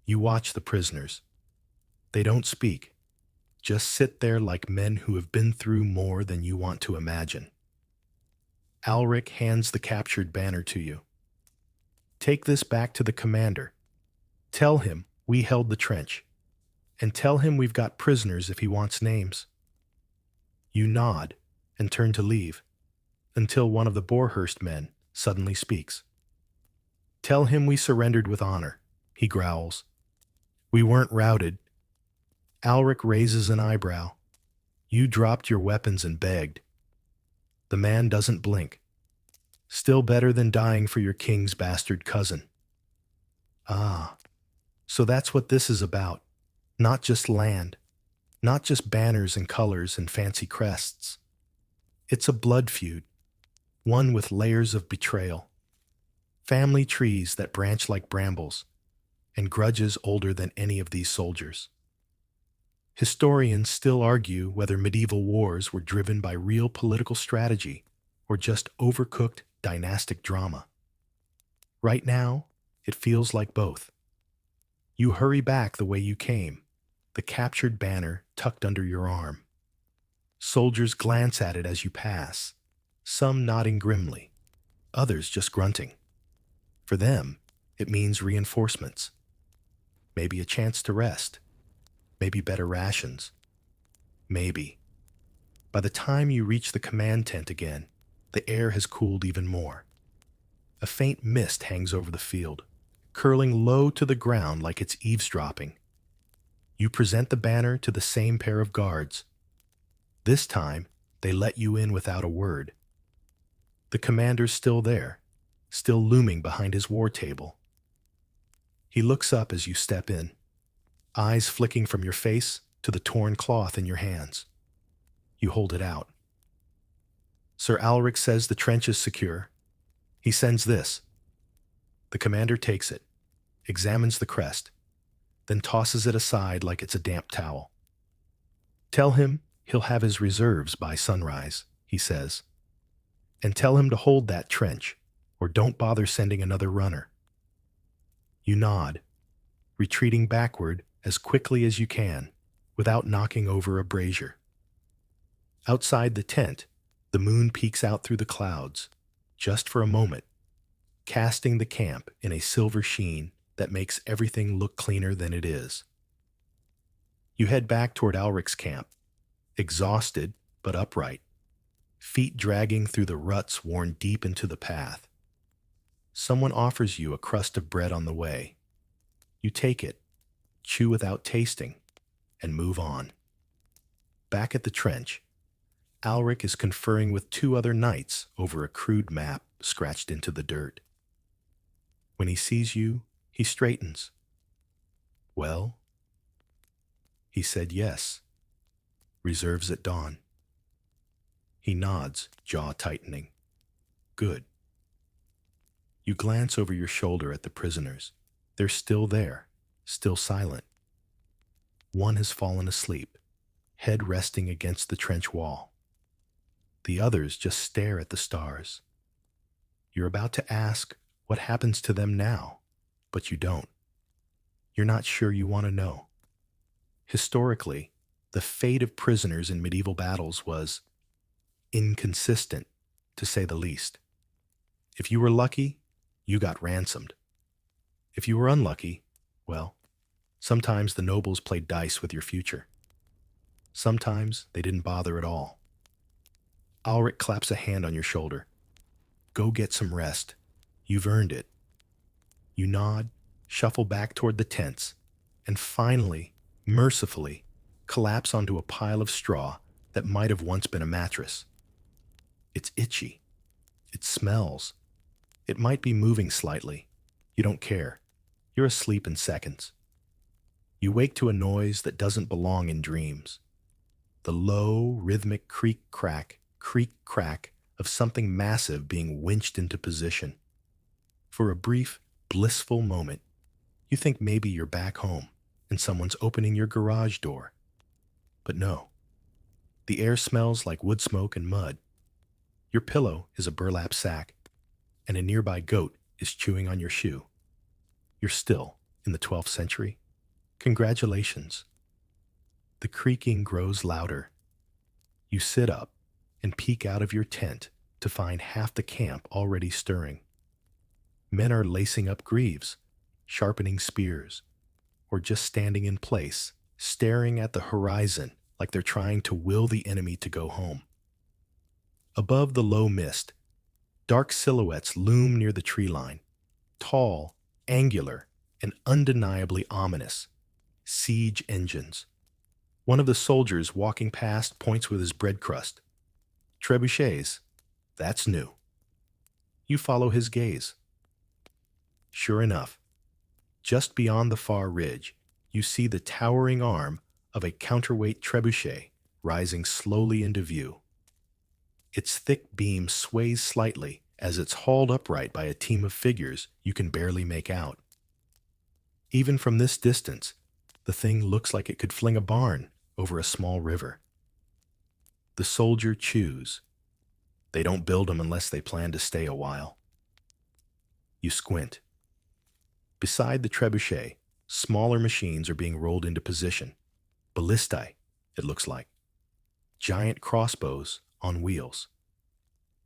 You watch the prisoners. They don't speak, just sit there like men who have been through more than you want to imagine. Alric hands the captured banner to you. Take this back to the commander. Tell him we held the trench. And tell him we've got prisoners if he wants names. You nod and turn to leave, until one of the Borehurst men suddenly speaks. Tell him we surrendered with honor, he growls. We weren't routed. Alric raises an eyebrow. You dropped your weapons and begged. The man doesn't blink. Still better than dying for your king's bastard cousin. Ah, so that's what this is about. Not just land. Not just banners and colors and fancy crests. It's a blood feud. One with layers of betrayal. Family trees that branch like brambles, and grudges older than any of these soldiers. Historians still argue whether medieval wars were driven by real political strategy or just overcooked dynastic drama. Right now, it feels like both. You hurry back the way you came, the captured banner tucked under your arm. Soldiers glance at it as you pass, some nodding grimly, others just grunting. For them, it means reinforcements. Maybe a chance to rest. Maybe better rations. Maybe. By the time you reach the command tent again, the air has cooled even more. A faint mist hangs over the field, curling low to the ground like it's eavesdropping. You present the banner to the same pair of guards. This time, they let you in without a word. The commander's still there, still looming behind his war table. He looks up as you step in, eyes flicking from your face to the torn cloth in your hands. You hold it out. Sir Alric says the trench is secure. He sends this. The commander takes it, examines the crest, then tosses it aside like it's a damp towel. Tell him he'll have his reserves by sunrise, he says. And tell him to hold that trench, or don't bother sending another runner. You nod, retreating backward as quickly as you can, without knocking over a brazier. Outside the tent, the moon peeks out through the clouds, just for a moment, casting the camp in a silver sheen that makes everything look cleaner than it is. You head back toward Alric's camp, exhausted but upright, feet dragging through the ruts worn deep into the path. Someone offers you a crust of bread on the way. You take it, chew without tasting, and move on. Back at the trench, Alric is conferring with two other knights over a crude map scratched into the dirt. When he sees you, he straightens. Well? He said yes. Reserves at dawn. He nods, jaw tightening. Good. You glance over your shoulder at the prisoners. They're still there, still silent. One has fallen asleep, head resting against the trench wall. The others just stare at the stars. You're about to ask what happens to them now, but you don't. You're not sure you want to know. Historically, the fate of prisoners in medieval battles was inconsistent, to say the least. If you were lucky, you got ransomed. If you were unlucky, well, sometimes the nobles played dice with your future. Sometimes they didn't bother at all. Alric claps a hand on your shoulder. Go get some rest. You've earned it. You nod, shuffle back toward the tents, and finally, mercifully, collapse onto a pile of straw that might have once been a mattress. It's itchy. It smells. It might be moving slightly. You don't care. You're asleep in seconds. You wake to a noise that doesn't belong in dreams. The low, rhythmic creak-crack of something massive being winched into position. For a brief, blissful moment, you think maybe you're back home and someone's opening your garage door. But no. The air smells like wood smoke and mud. Your pillow is a burlap sack, and a nearby goat is chewing on your shoe. You're still in the 12th century. Congratulations. The creaking grows louder. You sit up and peek out of your tent to find half the camp already stirring. Men are lacing up greaves, sharpening spears, or just standing in place, staring at the horizon like they're trying to will the enemy to go home. Above the low mist, dark silhouettes loom near the tree line, tall, angular, and undeniably ominous. Siege engines. One of the soldiers walking past points with his bread crust. Trebuchets. That's new. You follow his gaze. Sure enough, just beyond the far ridge, you see the towering arm of a counterweight trebuchet rising slowly into view. Its thick beam sways slightly as it's hauled upright by a team of figures you can barely make out. Even from this distance, the thing looks like it could fling a barn over a small river. The soldier chews. They don't build them unless they plan to stay a while. You squint. Beside the trebuchet, smaller machines are being rolled into position. Ballistae, it looks like. Giant crossbows on wheels.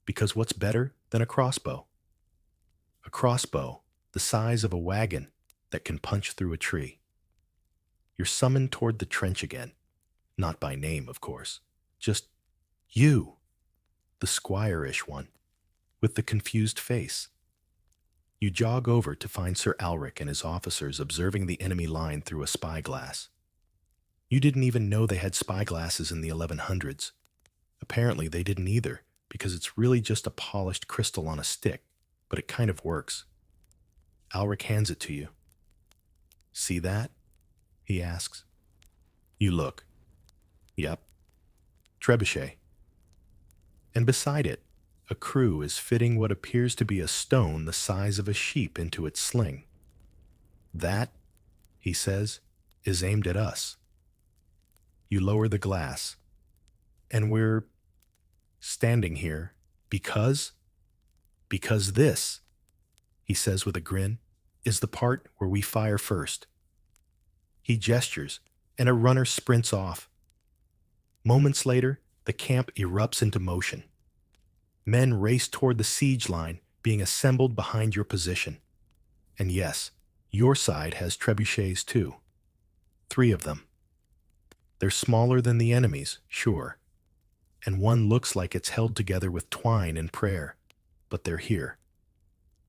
Because what's better than a crossbow? A crossbow the size of a wagon that can punch through a tree. You're summoned toward the trench again. Not by name, of course. Just you, the squire-ish one, with the confused face. You jog over to find Sir Alric and his officers observing the enemy line through a spyglass. You didn't even know they had spyglasses in the 1100s. Apparently they didn't either, because it's really just a polished crystal on a stick, but it kind of works. Alric hands it to you. See that? He asks. You look. Yep. Trebuchet. And beside it, a crew is fitting what appears to be a stone the size of a sheep into its sling. That, he says, is aimed at us. You lower the glass. And we're standing here because this, he says with a grin, is the part where we fire first. He gestures, and a runner sprints off. Moments later, the camp erupts into motion. Men race toward the siege line being assembled behind your position. And yes, your side has trebuchets too. 3 of them. They're smaller than the enemy's, sure. And one looks like it's held together with twine and prayer. But they're here.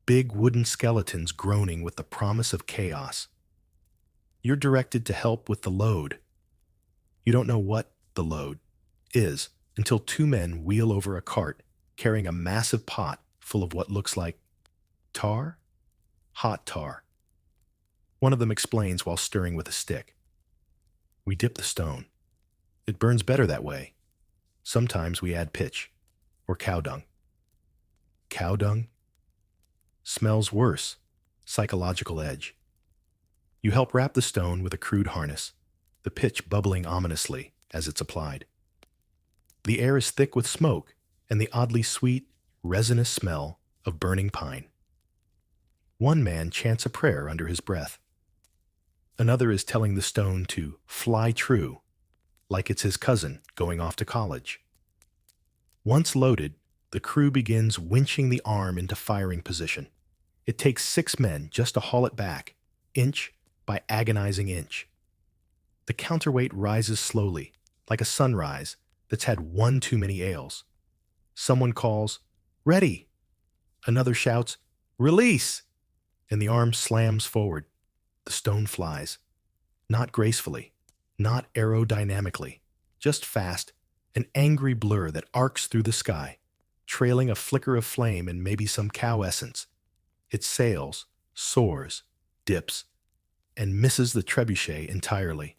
Big wooden skeletons groaning with the promise of chaos. You're directed to help with the load. You don't know what the load is until 2 men wheel over a cart carrying a massive pot full of what looks like tar? Hot tar. One of them explains while stirring with a stick. We dip the stone. It burns better that way. Sometimes we add pitch or cow dung. Cow dung? Smells worse. Psychological edge. You help wrap the stone with a crude harness, the pitch bubbling ominously as it's applied. The air is thick with smoke and the oddly sweet, resinous smell of burning pine. One man chants a prayer under his breath. Another is telling the stone to fly true, like it's his cousin going off to college. Once loaded, the crew begins winching the arm into firing position. It takes 6 men just to haul it back, inch by agonizing inch. The counterweight rises slowly, like a sunrise that's had one too many ales. Someone calls, "Ready!" Another shouts, "Release!" And the arm slams forward. The stone flies. Not gracefully, not aerodynamically, just fast, an angry blur that arcs through the sky, trailing a flicker of flame and maybe some cow essence. It sails, soars, dips, and misses the trebuchet entirely.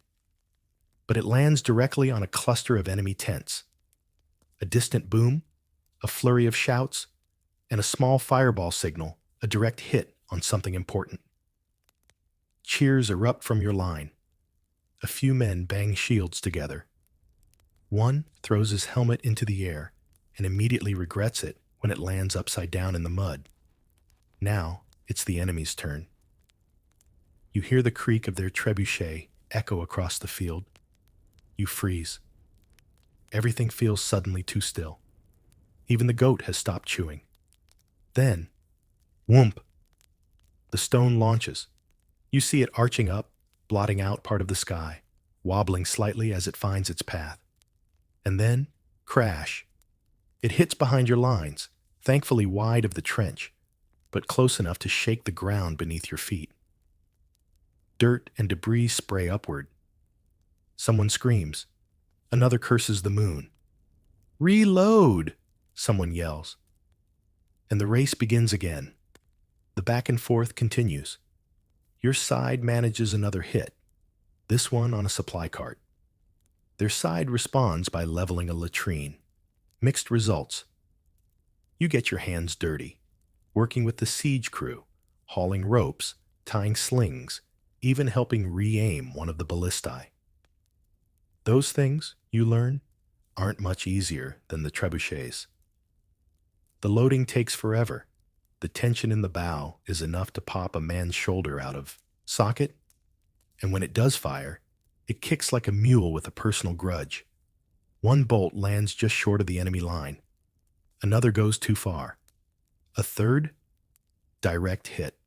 But it lands directly on a cluster of enemy tents. A distant boom, a flurry of shouts, and a small fireball signal, a direct hit on something important. Cheers erupt from your line. A few men bang shields together. One throws his helmet into the air and immediately regrets it when it lands upside down in the mud. Now it's the enemy's turn. You hear the creak of their trebuchet echo across the field. You freeze. Everything feels suddenly too still. Even the goat has stopped chewing. Then, whoomp, The stone launches. You see it arching up, blotting out part of the sky, wobbling slightly as it finds its path. And then, crash. It hits behind your lines, thankfully wide of the trench, but close enough to shake the ground beneath your feet. Dirt and debris spray upward. Someone screams. Another curses the moon. Reload! Someone yells. And the race begins again. The back and forth continues. Your side manages another hit, this one on a supply cart. Their side responds by leveling a latrine. Mixed results. You get your hands dirty, working with the siege crew, hauling ropes, tying slings, even helping re-aim one of the ballistae. Those things, you learn, aren't much easier than the trebuchets. The loading takes forever. The tension in the bow is enough to pop a man's shoulder out of socket, and when it does fire, it kicks like a mule with a personal grudge. One bolt lands just short of the enemy line. Another goes too far. A third, direct hit.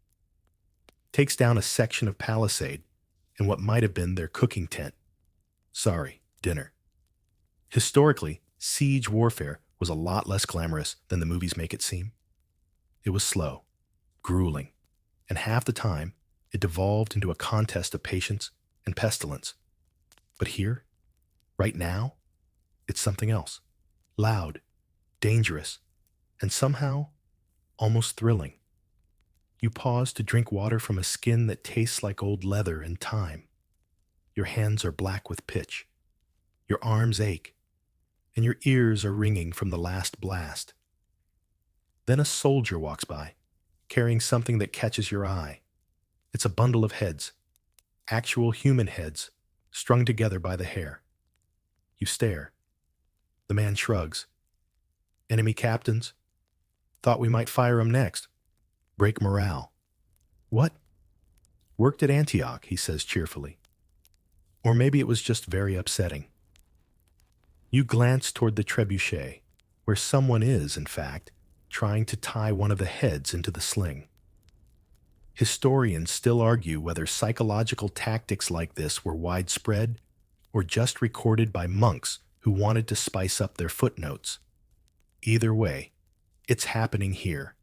Takes down a section of palisade and what might have been their cooking tent. Sorry, dinner. Historically, siege warfare was a lot less glamorous than the movies make it seem. It was slow, grueling, and half the time, it devolved into a contest of patience and pestilence. But here, right now, it's something else. Loud, dangerous, and somehow almost thrilling. You pause to drink water from a skin that tastes like old leather and time. Your hands are black with pitch. Your arms ache, and your ears are ringing from the last blast. Then a soldier walks by, carrying something that catches your eye. It's a bundle of heads, actual human heads, strung together by the hair. You stare. The man shrugs. Enemy captains? Thought we might fire 'em next. Break morale. What? Worked at Antioch, he says cheerfully. Or maybe it was just very upsetting. You glance toward the trebuchet, where someone is, in fact, trying to tie one of the heads into the sling. Historians still argue whether psychological tactics like this were widespread or just recorded by monks who wanted to spice up their footnotes. Either way, it's happening here,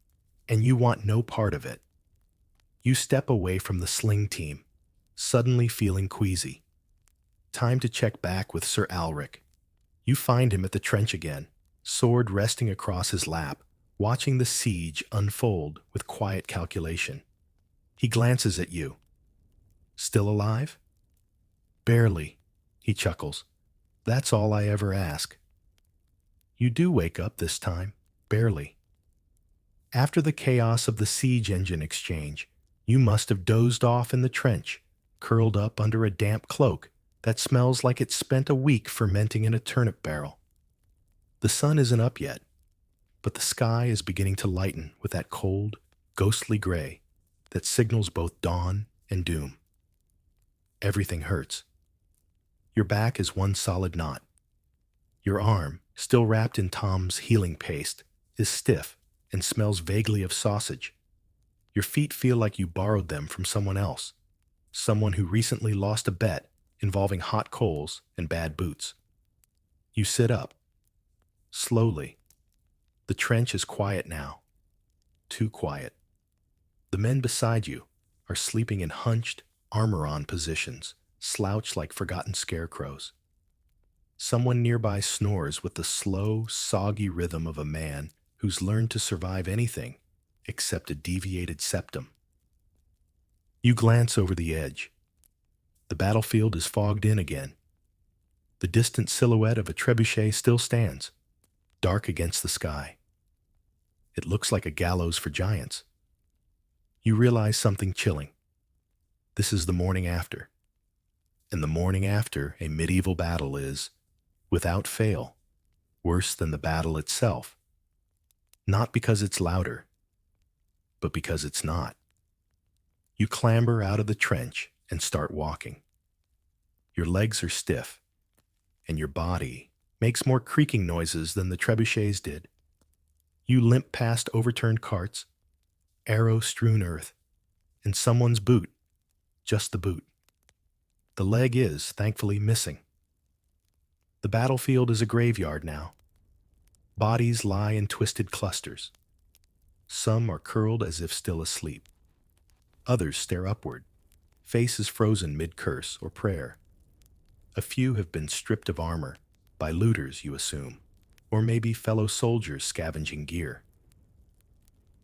and you want no part of it. You step away from the sling team, suddenly feeling queasy. Time to check back with Sir Alric. You find him at the trench again, sword resting across his lap, watching the siege unfold with quiet calculation. He glances at you. Still alive? Barely, he chuckles. That's all I ever ask. You do wake up this time, barely. After the chaos of the siege engine exchange, you must have dozed off in the trench, curled up under a damp cloak that smells like it spent a week fermenting in a turnip barrel. The sun isn't up yet, but the sky is beginning to lighten with that cold, ghostly gray that signals both dawn and doom. Everything hurts. Your back is one solid knot. Your arm, still wrapped in Tom's healing paste, is stiff and smells vaguely of sausage. Your feet feel like you borrowed them from someone else, someone who recently lost a bet involving hot coals and bad boots. You sit up. Slowly. The trench is quiet now. Too quiet. The men beside you are sleeping in hunched, armor-on positions, slouched like forgotten scarecrows. Someone nearby snores with the slow, soggy rhythm of a man who's learned to survive anything except a deviated septum. You glance over the edge. The battlefield is fogged in again. The distant silhouette of a trebuchet still stands, dark against the sky. It looks like a gallows for giants. You realize something chilling. This is the morning after. And the morning after a medieval battle is, without fail, worse than the battle itself. Not because it's louder, but because it's not. You clamber out of the trench and start walking. Your legs are stiff, and your body makes more creaking noises than the trebuchets did. You limp past overturned carts, arrow-strewn earth, and someone's boot, just the boot. The leg is, thankfully, missing. The battlefield is a graveyard now. Bodies lie in twisted clusters. Some are curled as if still asleep. Others stare upward, faces frozen mid-curse or prayer. A few have been stripped of armor, by looters, you assume, or maybe fellow soldiers scavenging gear.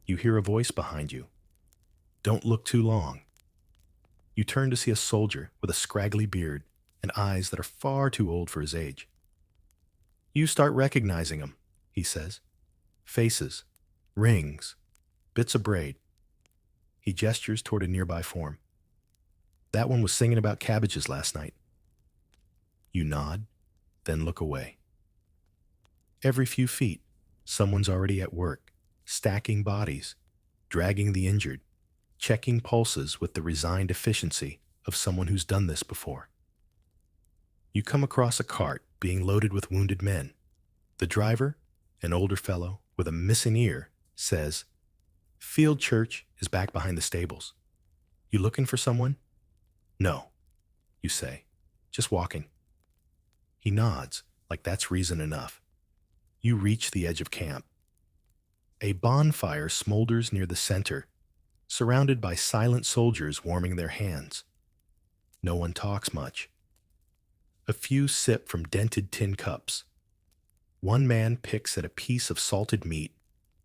You hear a voice behind you. Don't look too long. You turn to see a soldier with a scraggly beard and eyes that are far too old for his age. You start recognizing him, he says. Faces, rings, bits of braid. He gestures toward a nearby form. That one was singing about cabbages last night. You nod, then look away. Every few feet, someone's already at work, stacking bodies, dragging the injured, checking pulses with the resigned efficiency of someone who's done this before. You come across a cart being loaded with wounded men. The driver, an older fellow with a missing ear, says, "Field Church is back behind the stables. You looking for someone?" "No," you say, "just walking." He nods, like that's reason enough. You reach the edge of camp. A bonfire smolders near the center, surrounded by silent soldiers warming their hands. No one talks much. A few sip from dented tin cups. One man picks at a piece of salted meat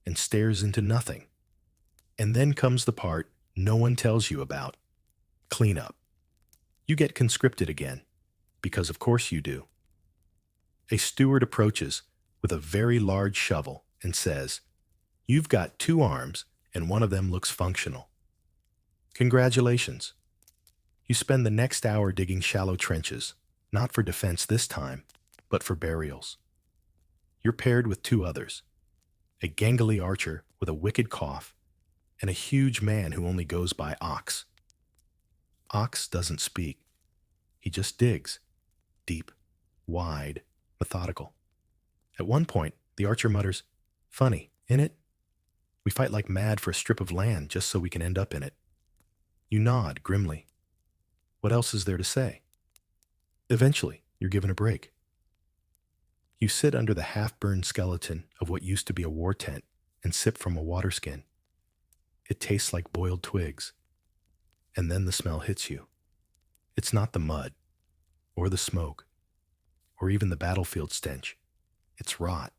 and stares into nothing. And then comes the part no one tells you about. Cleanup. You get conscripted again, because of course you do. A steward approaches with a very large shovel and says, "You've got 2 arms and one of them looks functional. Congratulations." You spend the next hour digging shallow trenches, not for defense this time, but for burials. You're paired with 2 others, a gangly archer with a wicked cough and a huge man who only goes by Ox. Ox doesn't speak. He just digs, deep, wide, methodical. At one point, the archer mutters, "Funny, innit? We fight like mad for a strip of land just so we can end up in it." You nod grimly. What else is there to say? Eventually, you're given a break. You sit under the half-burned skeleton of what used to be a war tent and sip from a water skin. It tastes like boiled twigs. And then the smell hits you. It's not the mud, or the smoke, or even the battlefield stench. It's rot.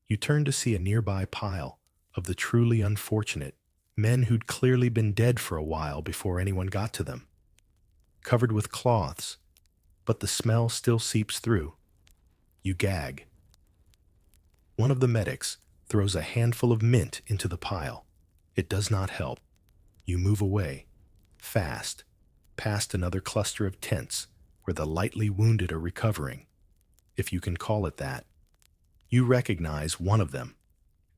You turn to see a nearby pile of the truly unfortunate, men who'd clearly been dead for a while before anyone got to them, covered with cloths, but the smell still seeps through. You gag. One of the medics throws a handful of mint into the pile. It does not help. You move away, fast, past another cluster of tents where the lightly wounded are recovering, if you can call it that. You recognize one of them,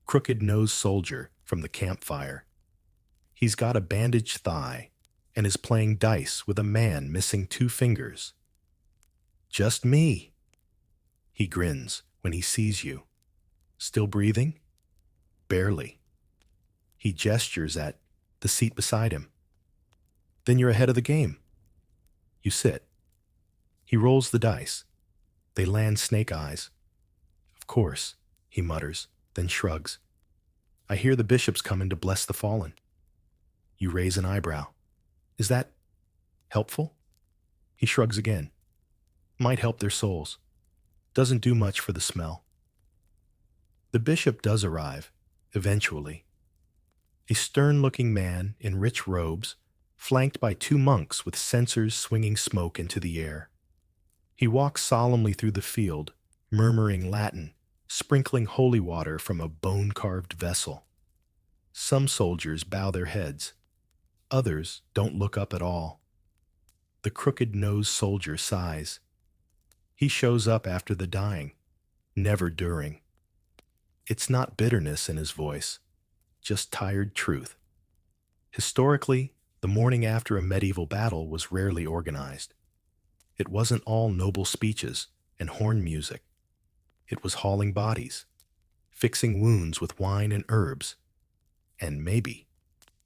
crooked-nosed soldier from the campfire. He's got a bandaged thigh and is playing dice with a man missing 2 fingers. "Just me." He grins when he sees you. "Still breathing?" "Barely." He gestures at the seat beside him. "Then you're ahead of the game." You sit. He rolls the dice. They land snake eyes. "Of course," he mutters, then shrugs. "I hear the bishop's coming to bless the fallen." You raise an eyebrow. "Is that helpful?" He shrugs again. "Might help their souls. Doesn't do much for the smell." The bishop does arrive, eventually. A stern-looking man in rich robes, flanked by 2 monks with censers swinging smoke into the air. He walks solemnly through the field, murmuring Latin, sprinkling holy water from a bone-carved vessel. Some soldiers bow their heads. Others don't look up at all. The crooked-nosed soldier sighs. He shows up after the dying, never during. It's not bitterness in his voice, just tired truth. Historically, the morning after a medieval battle was rarely organized. It wasn't all noble speeches and horn music. It was hauling bodies, fixing wounds with wine and herbs, and maybe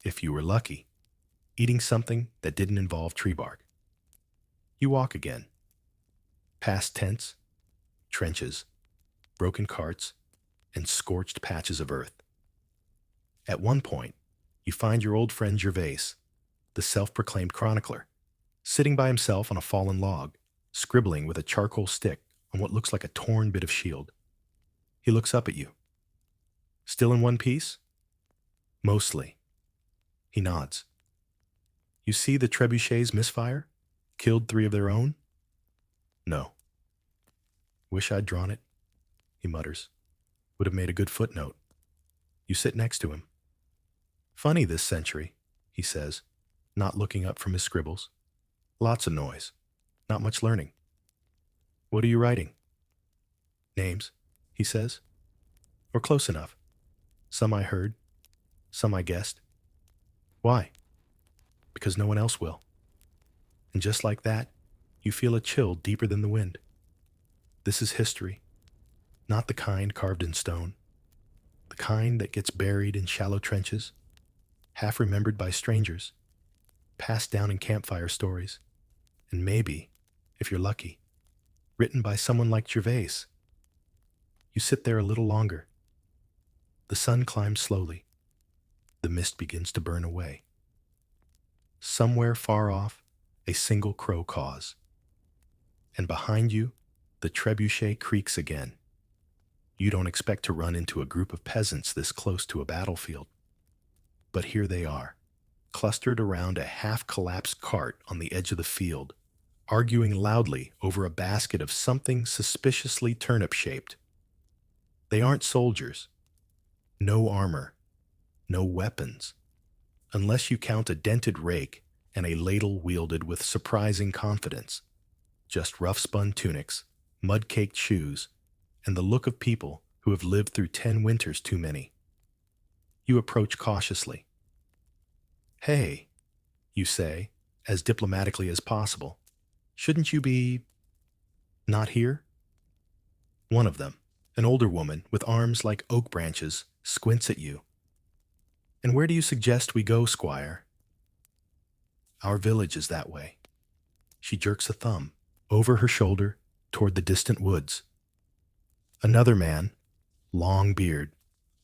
if you were lucky, eating something that didn't involve tree bark. You walk again, past tents, trenches, broken carts, and scorched patches of earth. At one point, you find your old friend Gervais, the self-proclaimed chronicler, sitting by himself on a fallen log, scribbling with a charcoal stick on what looks like a torn bit of shield. He looks up at you. Still in one piece? Mostly. He nods. You see the trebuchets misfire? Killed 3 of their own? No. Wish I'd drawn it, he mutters. Would have made a good footnote. You sit next to him. Funny this century, he says, not looking up from his scribbles. Lots of noise. Not much learning. What are you writing? Names, he says. Or close enough. Some I heard, some I guessed. Why? Because no one else will. And just like that, you feel a chill deeper than the wind. This is history, not the kind carved in stone, the kind that gets buried in shallow trenches, half remembered by strangers, passed down in campfire stories, and maybe, if you're lucky, written by someone like Gervais. You sit there a little longer. The sun climbs slowly. The mist begins to burn away. Somewhere far off, a single crow caws. And behind you, the trebuchet creaks again. You don't expect to run into a group of peasants this close to a battlefield. But here they are, clustered around a half-collapsed cart on the edge of the field, arguing loudly over a basket of something suspiciously turnip-shaped. They aren't soldiers. No armor. No weapons. Unless you count a dented rake and a ladle wielded with surprising confidence. Just rough-spun tunics, mud-caked shoes, and the look of people who have lived through 10 winters too many. You approach cautiously. Hey, you say, as diplomatically as possible. Shouldn't you be not here? One of them, an older woman with arms like oak branches, squints at you. And where do you suggest we go, Squire? Our village is that way. She jerks a thumb over her shoulder toward the distant woods. Another man, long beard,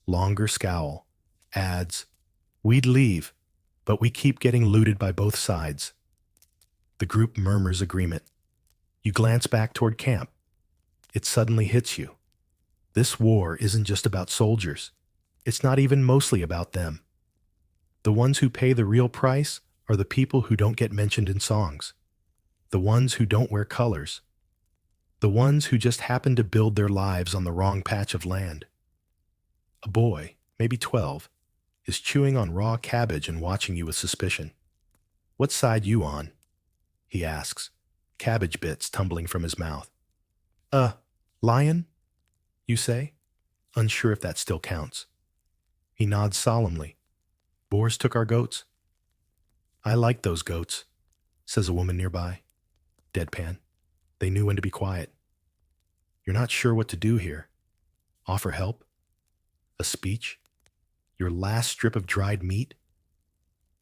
longer scowl, adds, We'd leave, but we keep getting looted by both sides. The group murmurs agreement. You glance back toward camp. It suddenly hits you. This war isn't just about soldiers. It's not even mostly about them. The ones who pay the real price are the people who don't get mentioned in songs. The ones who don't wear colors. The ones who just happen to build their lives on the wrong patch of land. A boy, maybe 12, is chewing on raw cabbage and watching you with suspicion. What side you on? He asks, cabbage bits tumbling from his mouth. Lion? You say, unsure if that still counts. He nods solemnly. Boars took our goats. I like those goats, says a woman nearby. Deadpan. They knew when to be quiet. You're not sure what to do here. Offer help? A speech? Your last strip of dried meat?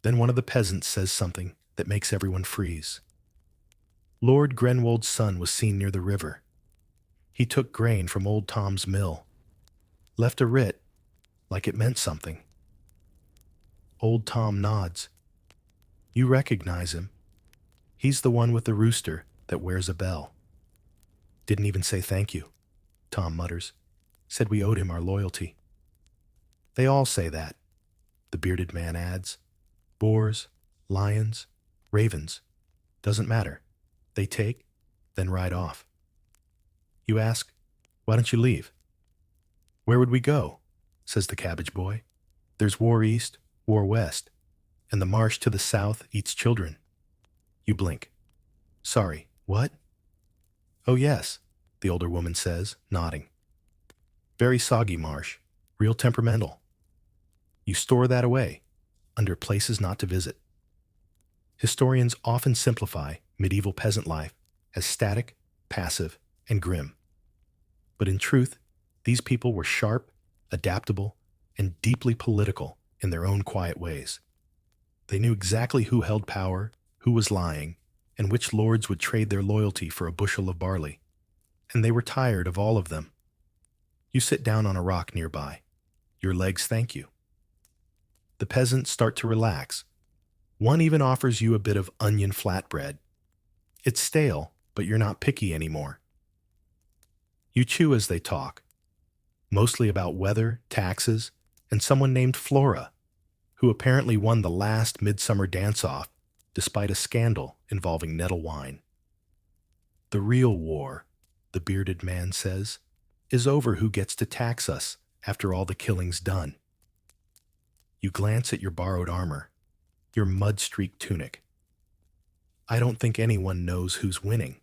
Then one of the peasants says something that makes everyone freeze. Lord Grenwold's son was seen near the river. He took grain from old Tom's mill. Left a writ, like it meant something. Old Tom nods. You recognize him. He's the one with the rooster that wears a bell. Didn't even say thank you, Tom mutters. Said we owed him our loyalty. They all say that, the bearded man adds. Boars, lions, ravens. Doesn't matter. They take, then ride off. You ask, why don't you leave? Where would we go? Says the cabbage boy. There's war east, war west, and the marsh to the south eats children. You blink. Sorry, what? Oh yes, the older woman says, nodding. Very soggy marsh, real temperamental. You store that away, under places not to visit. Historians often simplify medieval peasant life as static, passive, and grim. But in truth, these people were sharp, adaptable, and deeply political in their own quiet ways. They knew exactly who held power, who was lying, and which lords would trade their loyalty for a bushel of barley. And they were tired of all of them. You sit down on a rock nearby. Your legs thank you. The peasants start to relax. One even offers you a bit of onion flatbread. It's stale, but you're not picky anymore. You chew as they talk, mostly about weather, taxes, and someone named Flora, who apparently won the last midsummer dance-off despite a scandal involving nettle wine. The real war, the bearded man says, is over who gets to tax us after all the killing's done. You glance at your borrowed armor, your mud-streaked tunic. I don't think anyone knows who's winning.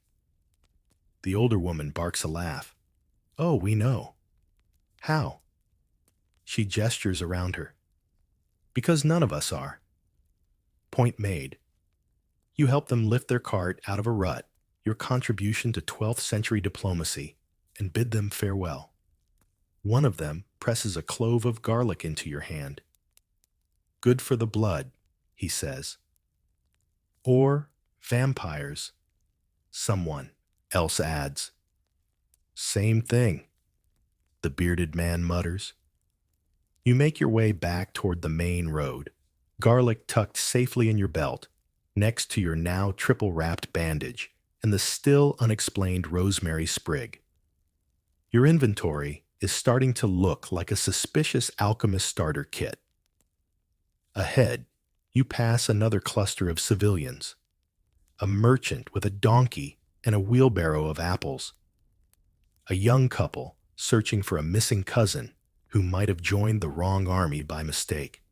The older woman barks a laugh. Oh, we know. How? She gestures around her. Because none of us are. Point made. You help them lift their cart out of a rut, your contribution to 12th century diplomacy, and bid them farewell. One of them presses a clove of garlic into your hand. Good for the blood, he says. Or vampires, someone else adds. Same thing, the bearded man mutters. You make your way back toward the main road, garlic tucked safely in your belt, next to your now triple-wrapped bandage and the still unexplained rosemary sprig. Your inventory is starting to look like a suspicious alchemist starter kit. Ahead, you pass another cluster of civilians. A merchant with a donkey and a wheelbarrow of apples. A young couple searching for a missing cousin who might have joined the wrong army by mistake.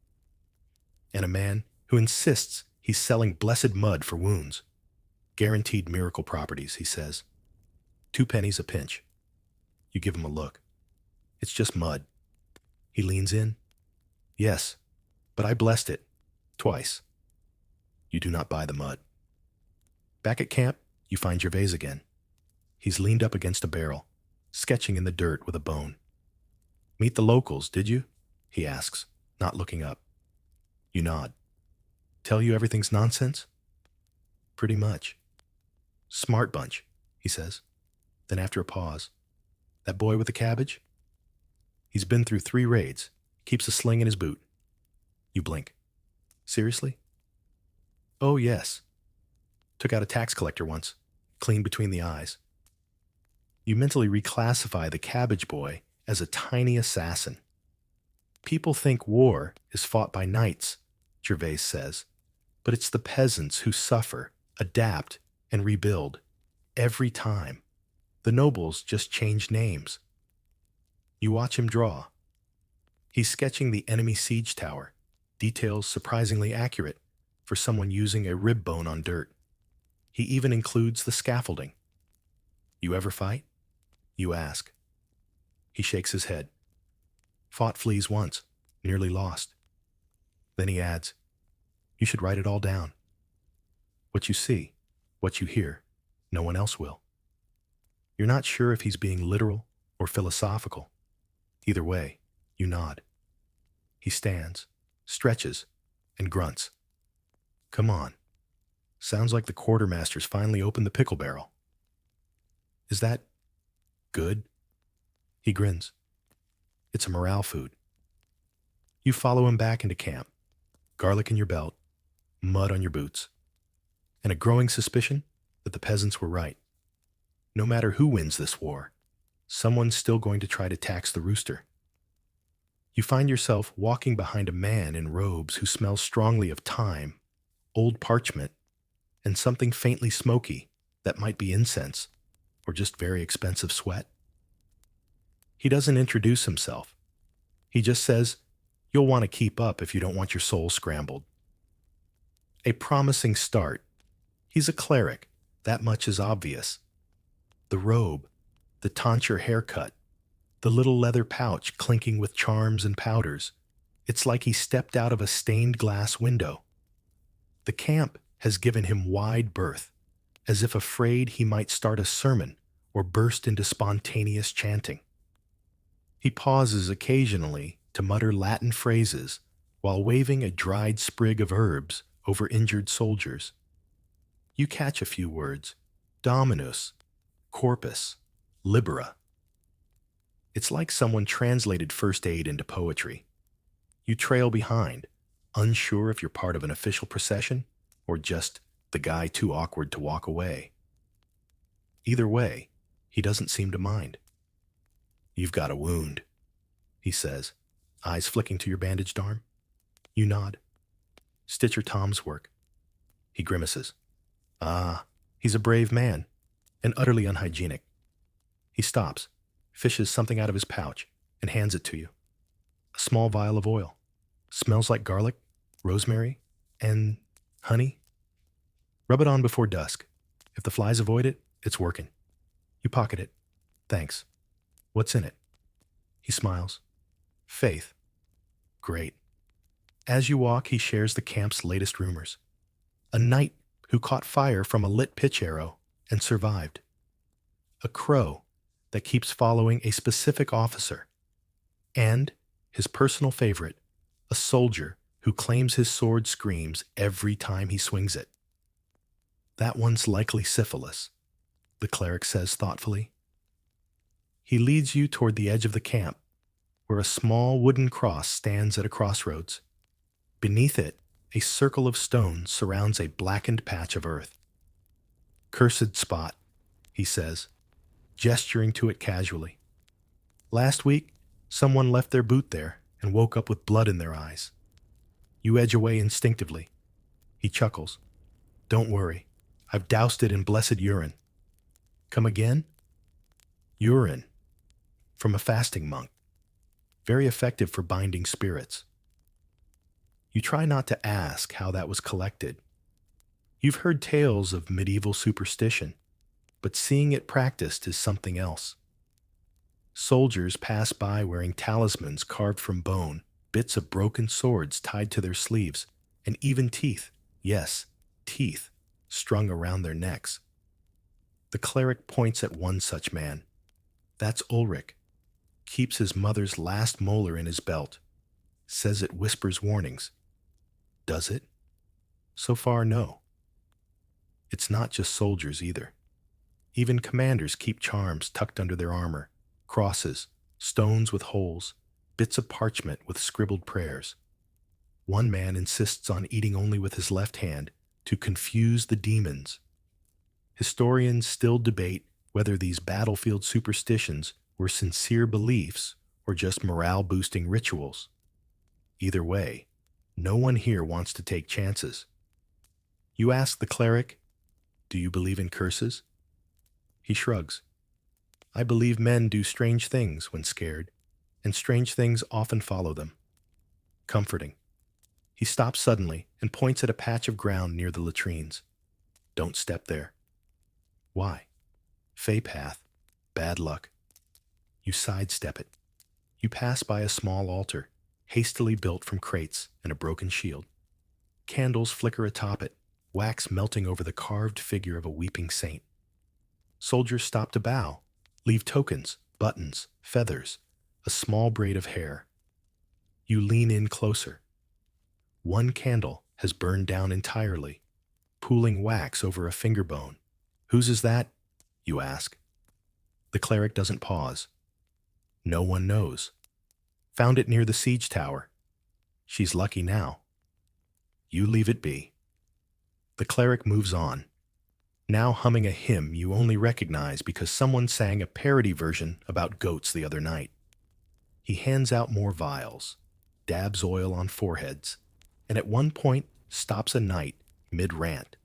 And a man who insists he's selling blessed mud for wounds. Guaranteed miracle properties, he says. 2 pennies a pinch. You give him a look. It's just mud. He leans in. Yes, but I blessed it. Twice. You do not buy the mud. Back at camp, you find Gervais again. He's leaned up against a barrel, sketching in the dirt with a bone. Meet the locals, did you? He asks, not looking up. You nod. Tell you everything's nonsense? Pretty much. Smart bunch, he says. Then after a pause, that boy with the cabbage? He's been through 3 raids, keeps a sling in his boot. You blink. Seriously? Oh, yes. Took out a tax collector once, clean between the eyes. You mentally reclassify the cabbage boy as a tiny assassin. People think war is fought by knights, Gervais says, but it's the peasants who suffer, adapt, and rebuild every time. The nobles just change names. You watch him draw. He's sketching the enemy siege tower, details surprisingly accurate for someone using a rib bone on dirt. He even includes the scaffolding. You ever fight? You ask. He shakes his head. Fought fleas once, nearly lost. Then he adds, you should write it all down. What you see, what you hear, no one else will. You're not sure if he's being literal or philosophical. Either way, you nod. He stands, stretches, and grunts. Come on. Sounds like the quartermaster's finally opened the pickle barrel. Is that good? He grins. It's a morale food. You follow him back into camp. Garlic in your belt, mud on your boots, and a growing suspicion that the peasants were right. No matter who wins this war, someone's still going to try to tax the rooster. You find yourself walking behind a man in robes who smells strongly of thyme, old parchment, and something faintly smoky that might be incense or just very expensive sweat. He doesn't introduce himself. He just says, you'll want to keep up if you don't want your soul scrambled. A promising start. He's a cleric, that much is obvious. The robe, the tonsure haircut, the little leather pouch clinking with charms and powders. It's like he stepped out of a stained glass window. The camp has given him wide berth, as if afraid he might start a sermon or burst into spontaneous chanting. He pauses occasionally to mutter Latin phrases while waving a dried sprig of herbs over injured soldiers. You catch a few words: Dominus, Corpus, Libera. It's like someone translated first aid into poetry. You trail behind, unsure if you're part of an official procession or just the guy too awkward to walk away. Either way, he doesn't seem to mind. "You've got a wound," he says, eyes flicking to your bandaged arm. You nod. "Stitcher Tom's work." He grimaces. Ah, he's a brave man, and utterly unhygienic. He stops, fishes something out of his pouch, and hands it to you. A small vial of oil. Smells like garlic, rosemary, and honey. Rub it on before dusk. If the flies avoid it, it's working. You pocket it. "Thanks. What's in it?" He smiles. "Faith." "Great." As you walk, he shares the camp's latest rumors. A knight who caught fire from a lit pitch arrow and survived. A crow that keeps following a specific officer. And, his personal favorite, a soldier who claims his sword screams every time he swings it. "That one's likely syphilis," the cleric says thoughtfully. He leads you toward the edge of the camp, where a small wooden cross stands at a crossroads. Beneath it, a circle of stones surrounds a blackened patch of earth. "Cursed spot," he says, gesturing to it casually. "Last week, someone left their boot there and woke up with blood in their eyes." You edge away instinctively. He chuckles. "Don't worry. I've doused it in blessed urine." "Come again?" "Urine. From a fasting monk. Very effective for binding spirits." You try not to ask how that was collected. You've heard tales of medieval superstition, but seeing it practiced is something else. Soldiers pass by wearing talismans carved from bone, bits of broken swords tied to their sleeves, and even teeth, yes, teeth, strung around their necks. The cleric points at one such man. That's Ulrich. Keeps his mother's last molar in his belt. Says it whispers warnings. Does it? So far, no. It's not just soldiers either. Even commanders keep charms tucked under their armor, crosses, stones with holes, bits of parchment with scribbled prayers. One man insists on eating only with his left hand to confuse the demons. Historians still debate whether these battlefield superstitions were sincere beliefs or just morale-boosting rituals. Either way, no one here wants to take chances. You ask the cleric, "Do you believe in curses?" He shrugs. "I believe men do strange things when scared, and strange things often follow them." Comforting. He stops suddenly and points at a patch of ground near the latrines. "Don't step there." "Why?" "Fey path. Bad luck." You sidestep it. You pass by a small altar, hastily built from crates and a broken shield. Candles flicker atop it, wax melting over the carved figure of a weeping saint. Soldiers stop to bow, leave tokens, buttons, feathers, a small braid of hair. You lean in closer. One candle has burned down entirely, pooling wax over a finger bone. "Whose is that?" you ask. The cleric doesn't pause. "No one knows. Found it near the siege tower. She's lucky now." You leave it be. The cleric moves on, now humming a hymn you only recognize because someone sang a parody version about goats the other night. He hands out more vials, dabs oil on foreheads, and at one point stops a knight mid-rant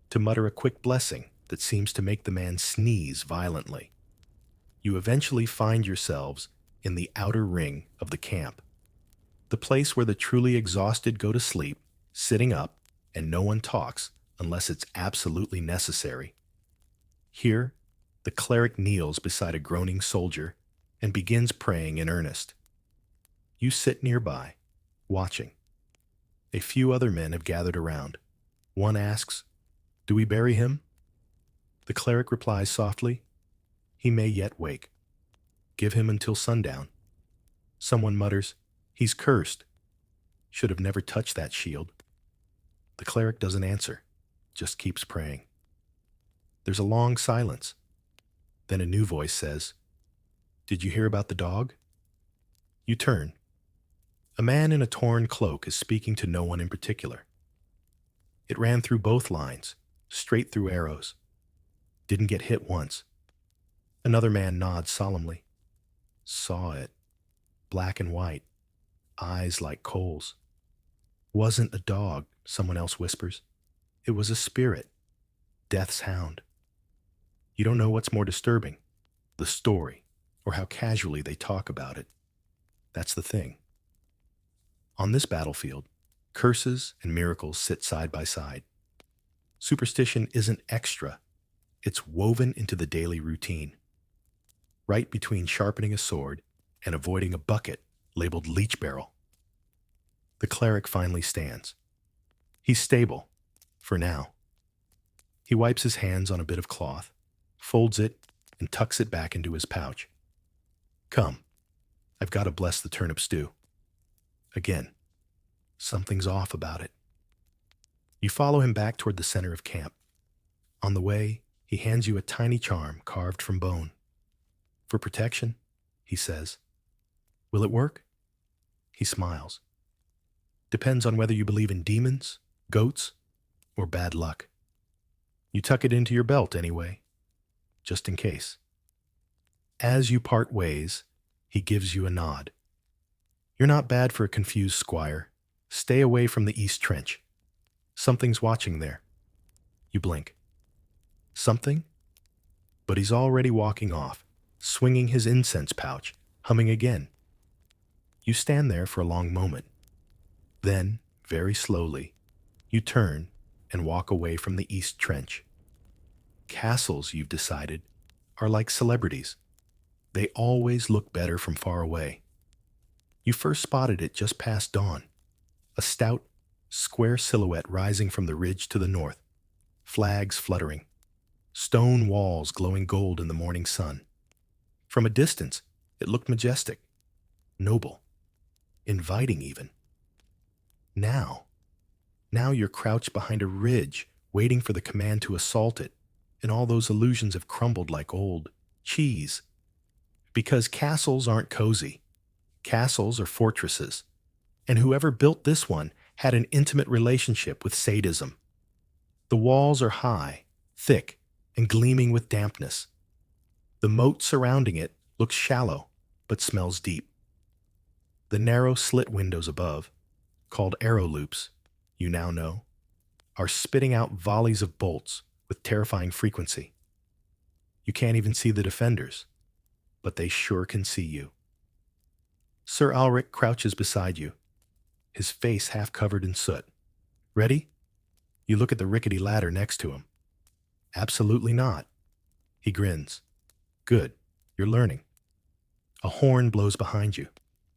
to mutter a quick blessing that seems to make the man sneeze violently. You eventually find yourselves in the outer ring of the camp, the place where the truly exhausted go to sleep, sitting up, and no one talks unless it's absolutely necessary. Here, the cleric kneels beside a groaning soldier and begins praying in earnest. You sit nearby, watching. A few other men have gathered around. One asks, "Do we bury him?" The cleric replies softly, "He may yet wake. Give him until sundown." Someone mutters, "He's cursed." Should have never touched that shield. The cleric doesn't answer, just keeps praying. There's a long silence. Then a new voice says, "Did you hear about the dog?" You turn. A man in a torn cloak is speaking to no one in particular. It ran through both lines, straight through arrows. Didn't get hit once. Another man nods solemnly. Saw it. Black and white. Eyes like coals. Wasn't a dog, someone else whispers. It was a spirit. Death's hound. You don't know what's more disturbing, the story, or how casually they talk about it. That's the thing. On this battlefield, curses and miracles sit side by side. Superstition isn't extra. It's woven into the daily routine. Right between sharpening a sword and avoiding a bucket labeled leech barrel. The cleric finally stands. He's stable, for now. He wipes his hands on a bit of cloth, folds it, and tucks it back into his pouch. Come, I've got to bless the turnip stew. Again, something's off about it. You follow him back toward the center of camp. On the way, he hands you a tiny charm carved from bone. For protection, he says. Will it work? He smiles. Depends on whether you believe in demons, goats, or bad luck. You tuck it into your belt anyway, just in case. As you part ways, he gives you a nod. You're not bad for a confused squire. Stay away from the East Trench. Something's watching there. You blink. Something? But he's already walking off, swinging his incense pouch, humming again. You stand there for a long moment. Then, very slowly, you turn and walk away from the East Trench. Castles, you've decided, are like celebrities. They always look better from far away. You first spotted it just past dawn. A stout, square silhouette rising from the ridge to the north. Flags fluttering. Stone walls glowing gold in the morning sun. From a distance, it looked majestic, noble, inviting even. Now you're crouched behind a ridge, waiting for the command to assault it, and all those illusions have crumbled like old cheese. Because castles aren't cozy. Castles are fortresses. And whoever built this one had an intimate relationship with sadism. The walls are high, thick, and gleaming with dampness. The moat surrounding it looks shallow, but smells deep. The narrow slit windows above, called arrow loops, you now know, are spitting out volleys of bolts with terrifying frequency. You can't even see the defenders, but they sure can see you. Sir Alric crouches beside you, his face half covered in soot. Ready? You look at the rickety ladder next to him. Absolutely not. He grins. Good, you're learning. A horn blows behind you,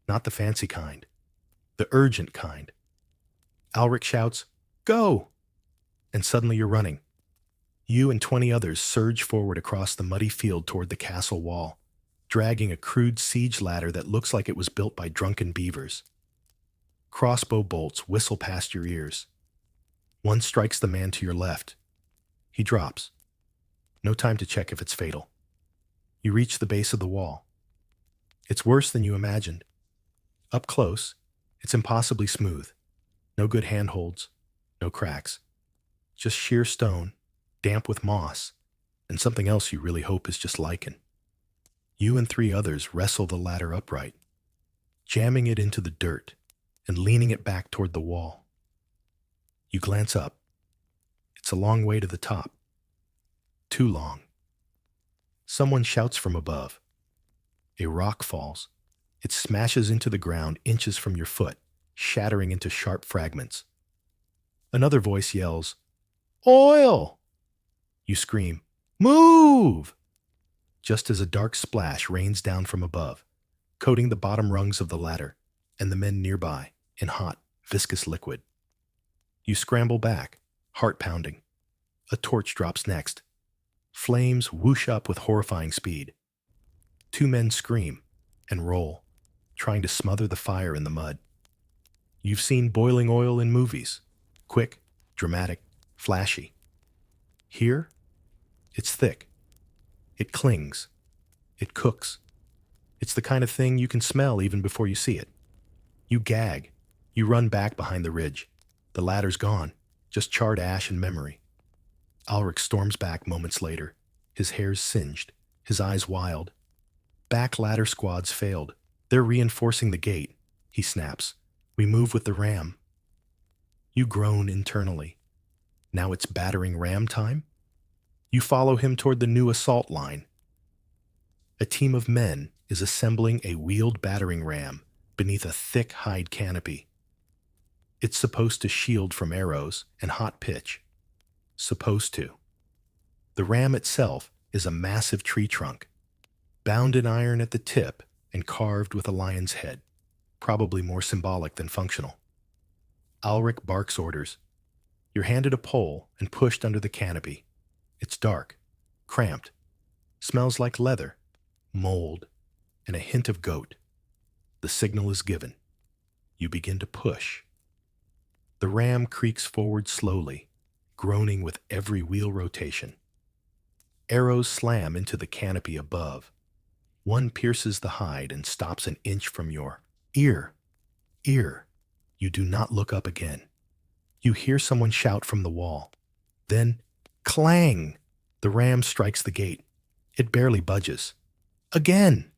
not the fancy kind, the urgent kind. Alric shouts, "Go!" And suddenly you're running. You and 20 others surge forward across the muddy field toward the castle wall, dragging a crude siege ladder that looks like it was built by drunken beavers. Crossbow bolts whistle past your ears. One strikes the man to your left. He drops. No time to check if it's fatal. You reach the base of the wall. It's worse than you imagined. Up close, it's impossibly smooth. No good handholds, no cracks. Just sheer stone, damp with moss, and something else you really hope is just lichen. You and 3 others wrestle the ladder upright, jamming it into the dirt and leaning it back toward the wall. You glance up. It's a long way to the top. Too long. Someone shouts from above. A rock falls. It smashes into the ground inches from your foot, shattering into sharp fragments. Another voice yells, "Oil!" You scream, "Move!" Just as a dark splash rains down from above, coating the bottom rungs of the ladder and the men nearby in hot, viscous liquid. You scramble back, heart pounding. A torch drops next. Flames whoosh up with horrifying speed. 2 men scream and roll, trying to smother the fire in the mud. You've seen boiling oil in movies. Quick, dramatic, flashy. Here, it's thick. It clings. It cooks. It's the kind of thing you can smell even before you see it. You gag. You run back behind the ridge. The ladder's gone, just charred ash and memory. Ulrich storms back moments later, his hair's singed, his eyes wild. Back ladder squads failed. They're reinforcing the gate, he snaps. We move with the ram. You groan internally. Now it's battering ram time? You follow him toward the new assault line. A team of men is assembling a wheeled battering ram beneath a thick hide canopy. It's supposed to shield from arrows and hot pitch. Supposed to. The ram itself is a massive tree trunk, bound in iron at the tip and carved with a lion's head, probably more symbolic than functional. Ulrich barks orders. You're handed a pole and pushed under the canopy. It's dark, cramped, smells like leather, mold, and a hint of goat. The signal is given. You begin to push. The ram creaks forward slowly, groaning with every wheel rotation. Arrows slam into the canopy above. One pierces the hide and stops an inch from your ear. You do not look up again. You hear someone shout from the wall. Then, clang! The ram strikes the gate. It barely budges. Again!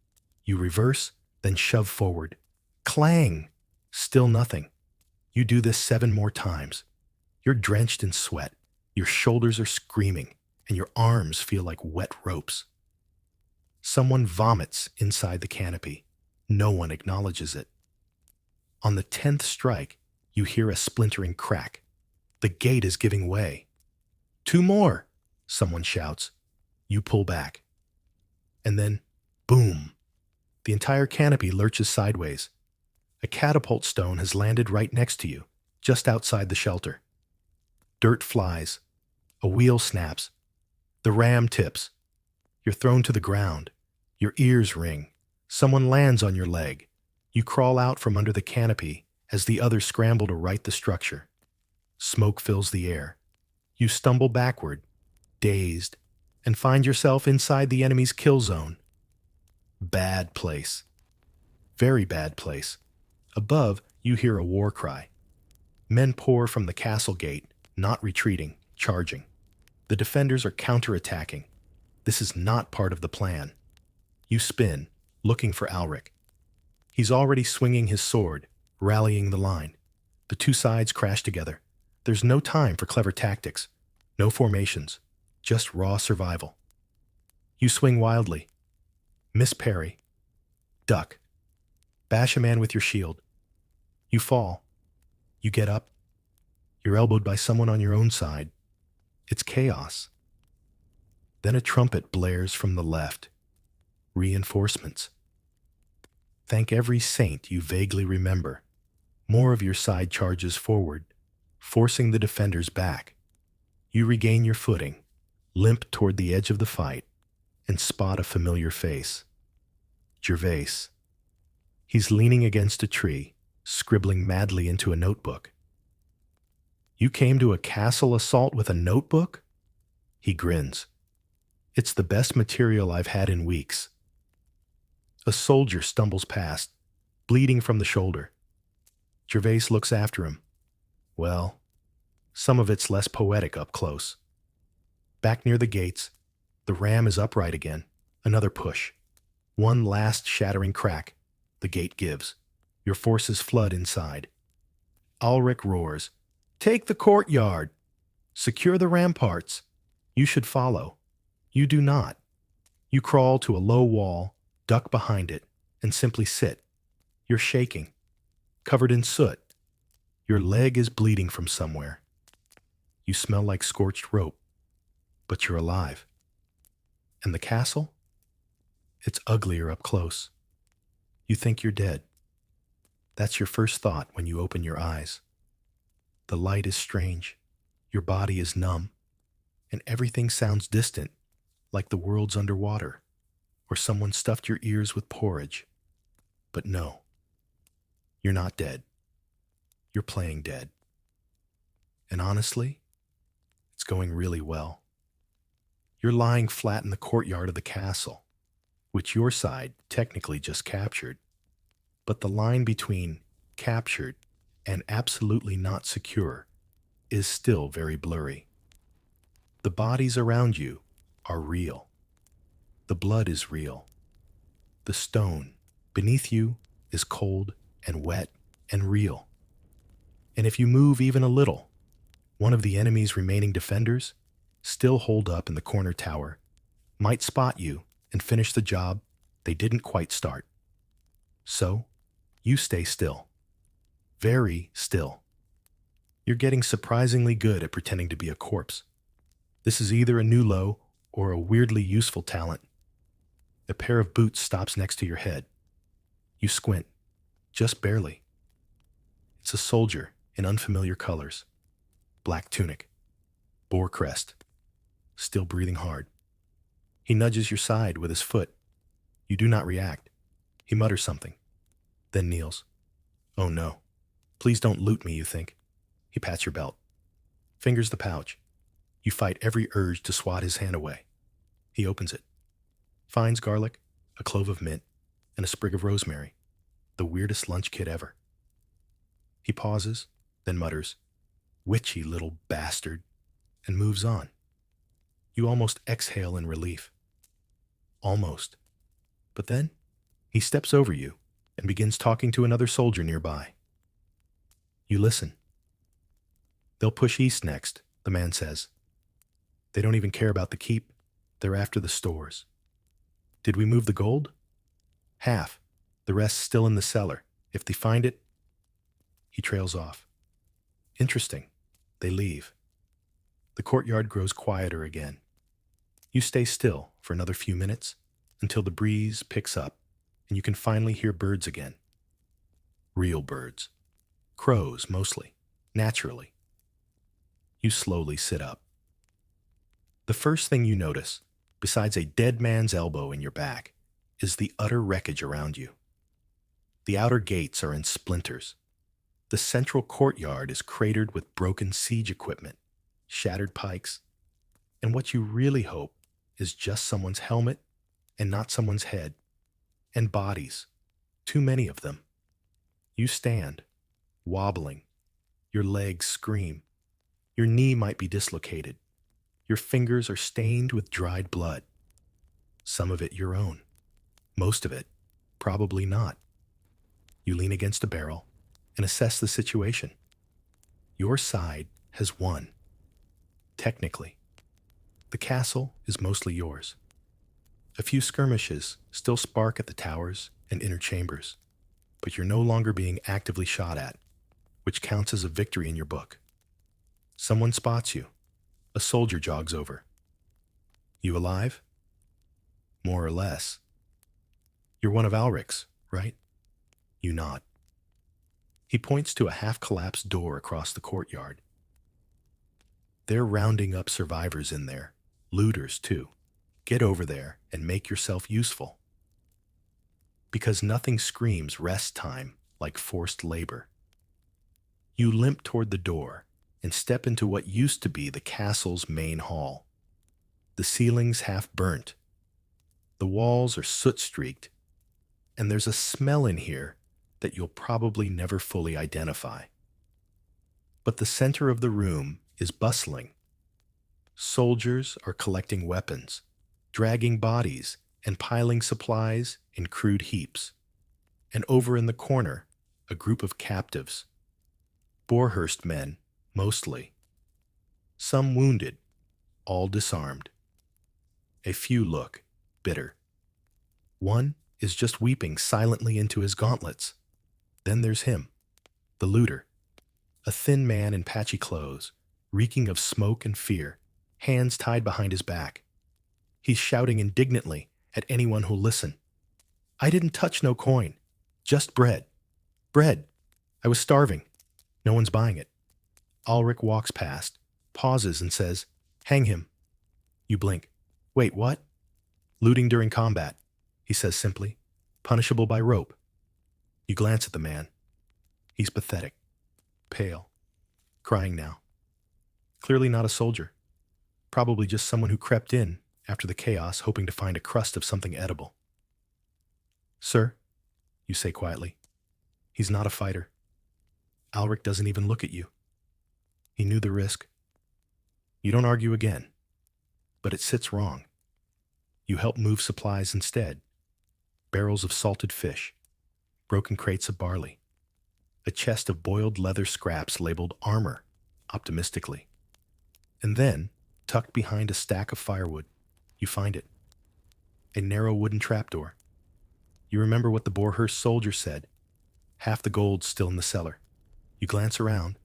You reverse, then shove forward. Clang! Still nothing. You do this 7 more times. You're drenched in sweat. Your shoulders are screaming, and your arms feel like wet ropes. Someone vomits inside the canopy. No one acknowledges it. On the 10th strike, you hear a splintering crack. The gate is giving way. 2 more, someone shouts. You pull back. And then, boom! The entire canopy lurches sideways. A catapult stone has landed right next to you, just outside the shelter. Dirt flies. A wheel snaps. The ram tips. You're thrown to the ground. Your ears ring. Someone lands on your leg. You crawl out from under the canopy as the others scramble to right the structure. Smoke fills the air. You stumble backward, dazed, and find yourself inside the enemy's kill zone. Bad place. Very bad place. Above, you hear a war cry. Men pour from the castle gate, not retreating, charging. The defenders are counterattacking. This is not part of the plan. You spin, looking for Ulrich. He's already swinging his sword, rallying the line. The 2 sides crash together. There's no time for clever tactics. No formations. Just raw survival. You swing wildly. Miss parry. Duck. Bash a man with your shield. You fall. You get up. You're elbowed by someone on your own side. It's chaos. Then a trumpet blares from the left. Reinforcements. Thank every saint you vaguely remember. More of your side charges forward, forcing the defenders back. You regain your footing, limp toward the edge of the fight, and spot a familiar face. Gervais. He's leaning against a tree, scribbling madly into a notebook. You came to a castle assault with a notebook? He grins. It's the best material I've had in weeks. A soldier stumbles past, bleeding from the shoulder. Gervais looks after him. Well, some of it's less poetic up close. Back near the gates, the ram is upright again. Another push. One last shattering crack. The gate gives. Your forces flood inside. Ulrich roars. Take the courtyard. Secure the ramparts. You should follow. You do not. You crawl to a low wall, duck behind it, and simply sit. You're shaking, covered in soot. Your leg is bleeding from somewhere. You smell like scorched rope, but you're alive. And the castle? It's uglier up close. You think you're dead. That's your first thought when you open your eyes. The light is strange. Your body is numb. And everything sounds distant, like the world's underwater, or someone stuffed your ears with porridge. But no, you're not dead. You're playing dead. And honestly, it's going really well. You're lying flat in the courtyard of the castle, which your side technically just captured. But the line between captured and absolutely not secure is still very blurry. The bodies around you are real. The blood is real. The stone beneath you is cold and wet and real. And if you move even a little, one of the enemy's remaining defenders, still holed up in the corner tower, might spot you and finish the job they didn't quite start. So, you stay still. Very still. You're getting surprisingly good at pretending to be a corpse. This is either a new low or a weirdly useful talent. A pair of boots stops next to your head. You squint, just barely. It's a soldier in unfamiliar colors. Black tunic, boar crest, still breathing hard. He nudges your side with his foot. You do not react. He mutters something, then kneels. Oh no. Please don't loot me, you think. He pats your belt. Fingers the pouch. You fight every urge to swat his hand away. He opens it. Finds garlic, a clove of mint, and a sprig of rosemary. The weirdest lunch kit ever. He pauses, then mutters, "Witchy little bastard," and moves on. You almost exhale in relief. Almost. But then, he steps over you and begins talking to another soldier nearby. You listen. "They'll push east next," the man says. "They don't even care about the keep. They're after the stores. Did we move the gold? Half. The rest still in the cellar. If they find it..." He trails off. Interesting. They leave. The courtyard grows quieter again. You stay still for another few minutes until the breeze picks up and you can finally hear birds again. Real birds. Crows, mostly. Naturally. You slowly sit up. The first thing you notice, besides a dead man's elbow in your back, is the utter wreckage around you. The outer gates are in splinters. The central courtyard is cratered with broken siege equipment, shattered pikes, and what you really hope is just someone's helmet and not someone's head, and bodies, too many of them. You stand, wobbling. Your legs scream. Your knee might be dislocated. Your fingers are stained with dried blood. Some of it your own. Most of it, probably not. You lean against a barrel and assess the situation. Your side has won. Technically. The castle is mostly yours. A few skirmishes still spark at the towers and inner chambers, but you're no longer being actively shot at, which counts as a victory in your book. Someone spots you. A soldier jogs over. You alive? More or less. You're one of Alric's, right? You nod. He points to a half-collapsed door across the courtyard. They're rounding up survivors in there, looters too. Get over there and make yourself useful. Because nothing screams rest time like forced labor. You limp toward the door and step into what used to be the castle's main hall. The ceiling's half burnt. The walls are soot-streaked, and there's a smell in here that you'll probably never fully identify. But the center of the room is bustling. Soldiers are collecting weapons, dragging bodies, and piling supplies in crude heaps. And over in the corner, a group of captives. Boarhurst men, mostly. Some wounded, all disarmed. A few look bitter. One is just weeping silently into his gauntlets. Then there's him, the looter. A thin man in patchy clothes, reeking of smoke and fear, hands tied behind his back. He's shouting indignantly at anyone who'll listen. "I didn't touch no coin. Just bread. Bread. I was starving. No one's buying it." Ulrich walks past, pauses and says, "Hang him." You blink. "Wait, what?" "Looting during combat," he says simply. "Punishable by rope." You glance at the man. He's pathetic. pale, crying now. Clearly not a soldier. Probably just someone who crept in after the chaos, hoping to find a crust of something edible. Sir, you say quietly, he's not a fighter. Alric doesn't even look at you. He knew the risk. You don't argue again, but it sits wrong. You help move supplies instead. Barrels of salted fish, broken crates of barley, a chest of boiled leather scraps labeled armor, optimistically. And then, tucked behind a stack of firewood, you find it. A narrow wooden trapdoor. You remember what the Borehurst soldier said. Half the gold's still in the cellar. You glance around.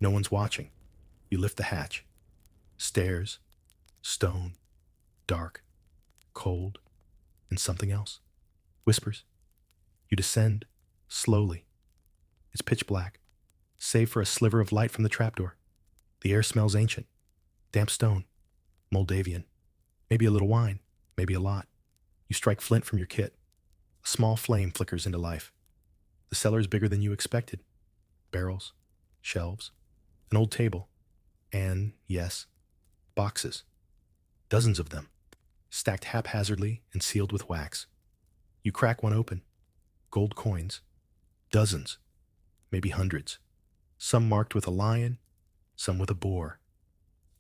No one's watching. You lift the hatch. Stairs, stone, dark, cold, and something else. Whispers. You descend, slowly. It's pitch black, save for a sliver of light from the trapdoor. The air smells ancient. Damp stone. Moldavian. Maybe a little wine. Maybe a lot. You strike flint from your kit. A small flame flickers into life. The cellar is bigger than you expected. Barrels, shelves, an old table, and, yes, boxes. Dozens of them, stacked haphazardly and sealed with wax. You crack one open. Gold coins. Dozens, maybe hundreds. Some marked with a lion, some with a boar.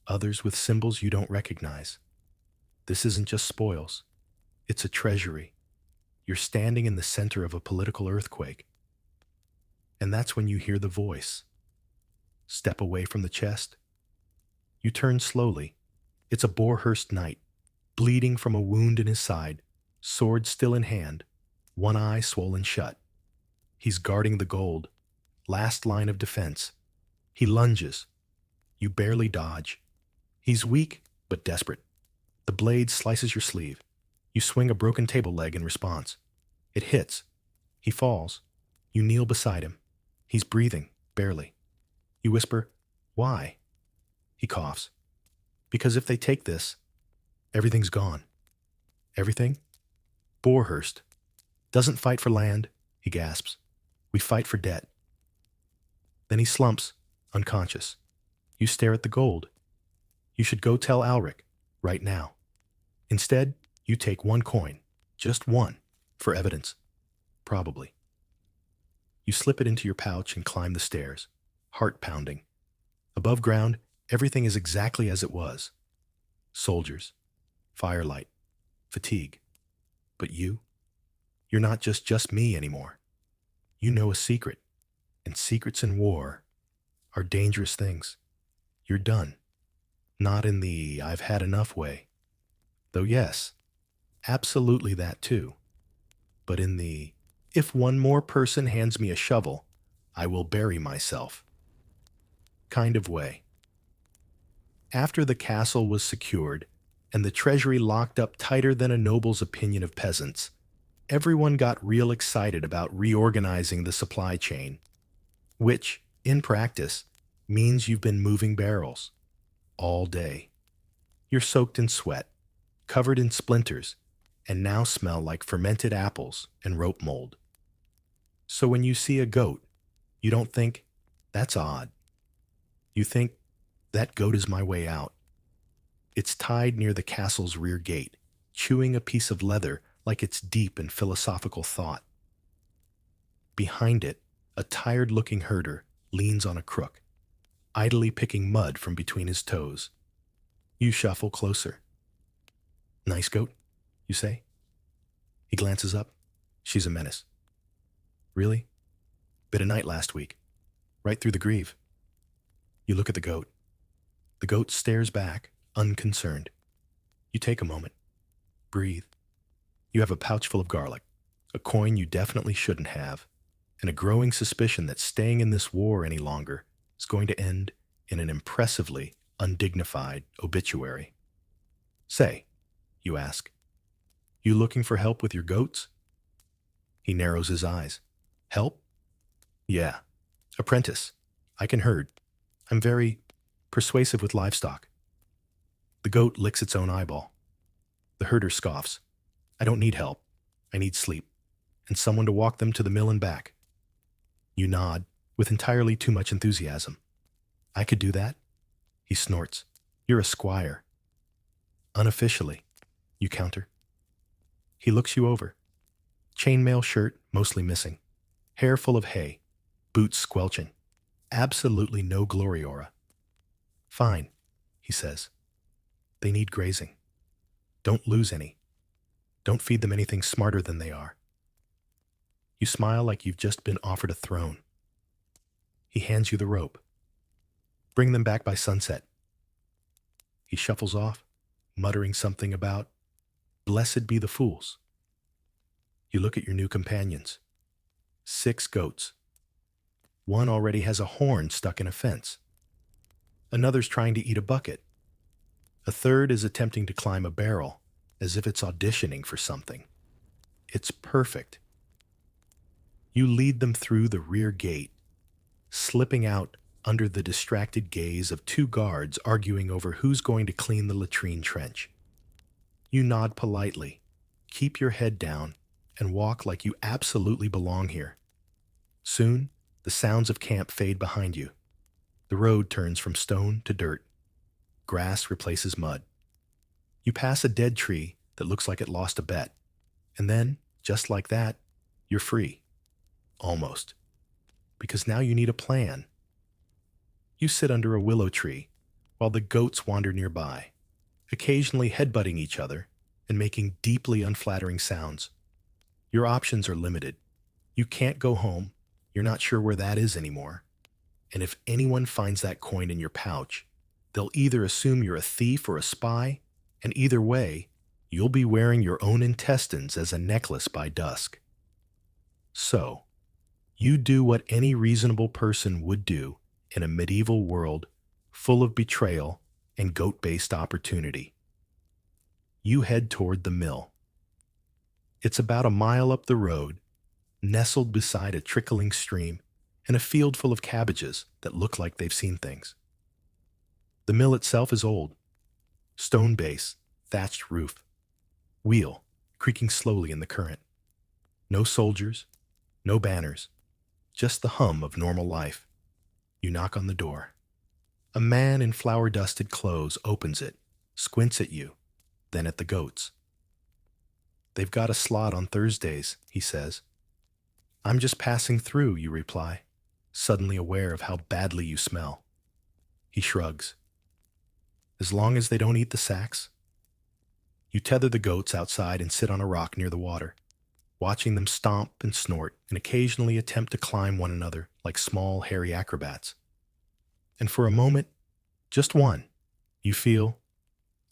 Others with symbols you don't recognize. This isn't just spoils. It's a treasury. You're standing in the center of a political earthquake. And that's when you hear the voice. Step away from the chest. You turn slowly. It's a Borehurst knight, bleeding from a wound in his side, sword still in hand, one eye swollen shut. He's guarding the gold, last line of defense. He lunges. You barely dodge. He's weak, but desperate. The blade slices your sleeve. You swing a broken table leg in response. It hits. He falls. You kneel beside him. He's breathing, barely. You whisper, "Why?" He coughs. "Because if they take this, everything's gone." Everything? Borehurst doesn't fight for land, he gasps. We fight for debt. Then he slumps, unconscious. You stare at the gold. You should go tell Alric, right now. Instead, you take one coin, just one, for evidence. Probably. You slip it into your pouch and climb the stairs, heart pounding. Above ground, everything is exactly as it was. Soldiers, firelight, fatigue. But you? You're not just me anymore. You know a secret, and secrets in war are dangerous things. You're done. Not in the I've had enough way. Though yes, absolutely that too. But in the if one more person hands me a shovel, I will bury myself kind of way. After the castle was secured, and the treasury locked up tighter than a noble's opinion of peasants, everyone got real excited about reorganizing the supply chain, which, in practice, means you've been moving barrels all day. You're soaked in sweat, covered in splinters, and now smell like fermented apples and rope mold. So when you see a goat, you don't think, "That's odd." You think, "That goat is my way out." It's tied near the castle's rear gate, chewing a piece of leather like it's deep in philosophical thought. Behind it, a tired-looking herder leans on a crook, idly picking mud from between his toes. You shuffle closer. "Nice goat," you say. He glances up. She's a menace. "Really? Bit a night last week. Right through the greave." You look at the goat. The goat stares back, unconcerned. You take a moment. Breathe. You have a pouch full of garlic, a coin you definitely shouldn't have, and a growing suspicion that staying in this war any longer is going to end in an impressively undignified obituary. "Say," you ask, "you looking for help with your goats?" He narrows his eyes. "Help?" "Yeah. Apprentice. I can herd. I'm very persuasive with livestock." The goat licks its own eyeball. The herder scoffs. "I don't need help. I need sleep, and someone to walk them to the mill and back." You nod, with entirely too much enthusiasm. I could do that? He snorts. You're a squire. Unofficially, you counter. He looks you over. Chainmail shirt, mostly missing. Hair full of hay. Boots squelching. Absolutely no glory aura. Fine, he says. They need grazing. Don't lose any. Don't feed them anything smarter than they are. You smile like you've just been offered a throne. He hands you the rope. Bring them back by sunset. He shuffles off, muttering something about, blessed be the fools. You look at your new companions. 6 goats. One already has a horn stuck in a fence. Another's trying to eat a bucket. A third is attempting to climb a barrel, as if it's auditioning for something. It's perfect. You lead them through the rear gate, slipping out under the distracted gaze of 2 guards arguing over who's going to clean the latrine trench. You nod politely, keep your head down, and walk like you absolutely belong here. Soon, the sounds of camp fade behind you. The road turns from stone to dirt. Grass replaces mud. You pass a dead tree that looks like it lost a bet. And then, just like that, you're free. Almost. Because now you need a plan. You sit under a willow tree while the goats wander nearby, occasionally headbutting each other and making deeply unflattering sounds. Your options are limited. You can't go home. You're not sure where that is anymore. And if anyone finds that coin in your pouch, they'll either assume you're a thief or a spy, and either way, you'll be wearing your own intestines as a necklace by dusk. So, you do what any reasonable person would do in a medieval world full of betrayal and goat-based opportunity. You head toward the mill. It's about a mile up the road, nestled beside a trickling stream and a field full of cabbages that look like they've seen things. The mill itself is old. Stone base, thatched roof. Wheel, creaking slowly in the current. No soldiers, no banners, just the hum of normal life. You knock on the door. A man in flour-dusted clothes opens it, squints at you, then at the goats. They've got a slot on Thursdays, he says. I'm just passing through, you reply, suddenly aware of how badly you smell. He shrugs. As long as they don't eat the sacks. You tether the goats outside and sit on a rock near the water, watching them stomp and snort and occasionally attempt to climb one another like small, hairy acrobats. And for a moment, just one, you feel,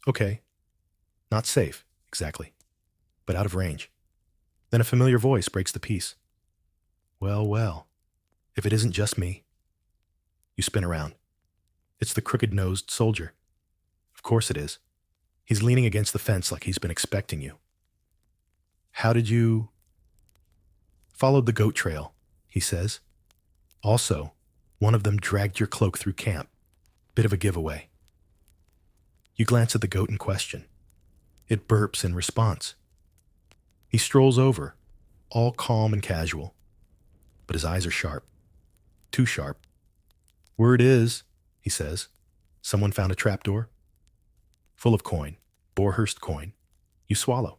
okay, not safe, exactly, but out of range. Then a familiar voice breaks the peace. Well, well, if it isn't just me. You spin around. It's the crooked-nosed soldier. Of course it is. He's leaning against the fence like he's been expecting you. How did you... Followed the goat trail, he says. Also, one of them dragged your cloak through camp. Bit of a giveaway. You glance at the goat in question. It burps in response. He strolls over, all calm and casual. But his eyes are sharp. Too sharp. Word is, he says, someone found a trapdoor. Full of coin, Borehurst coin. You swallow.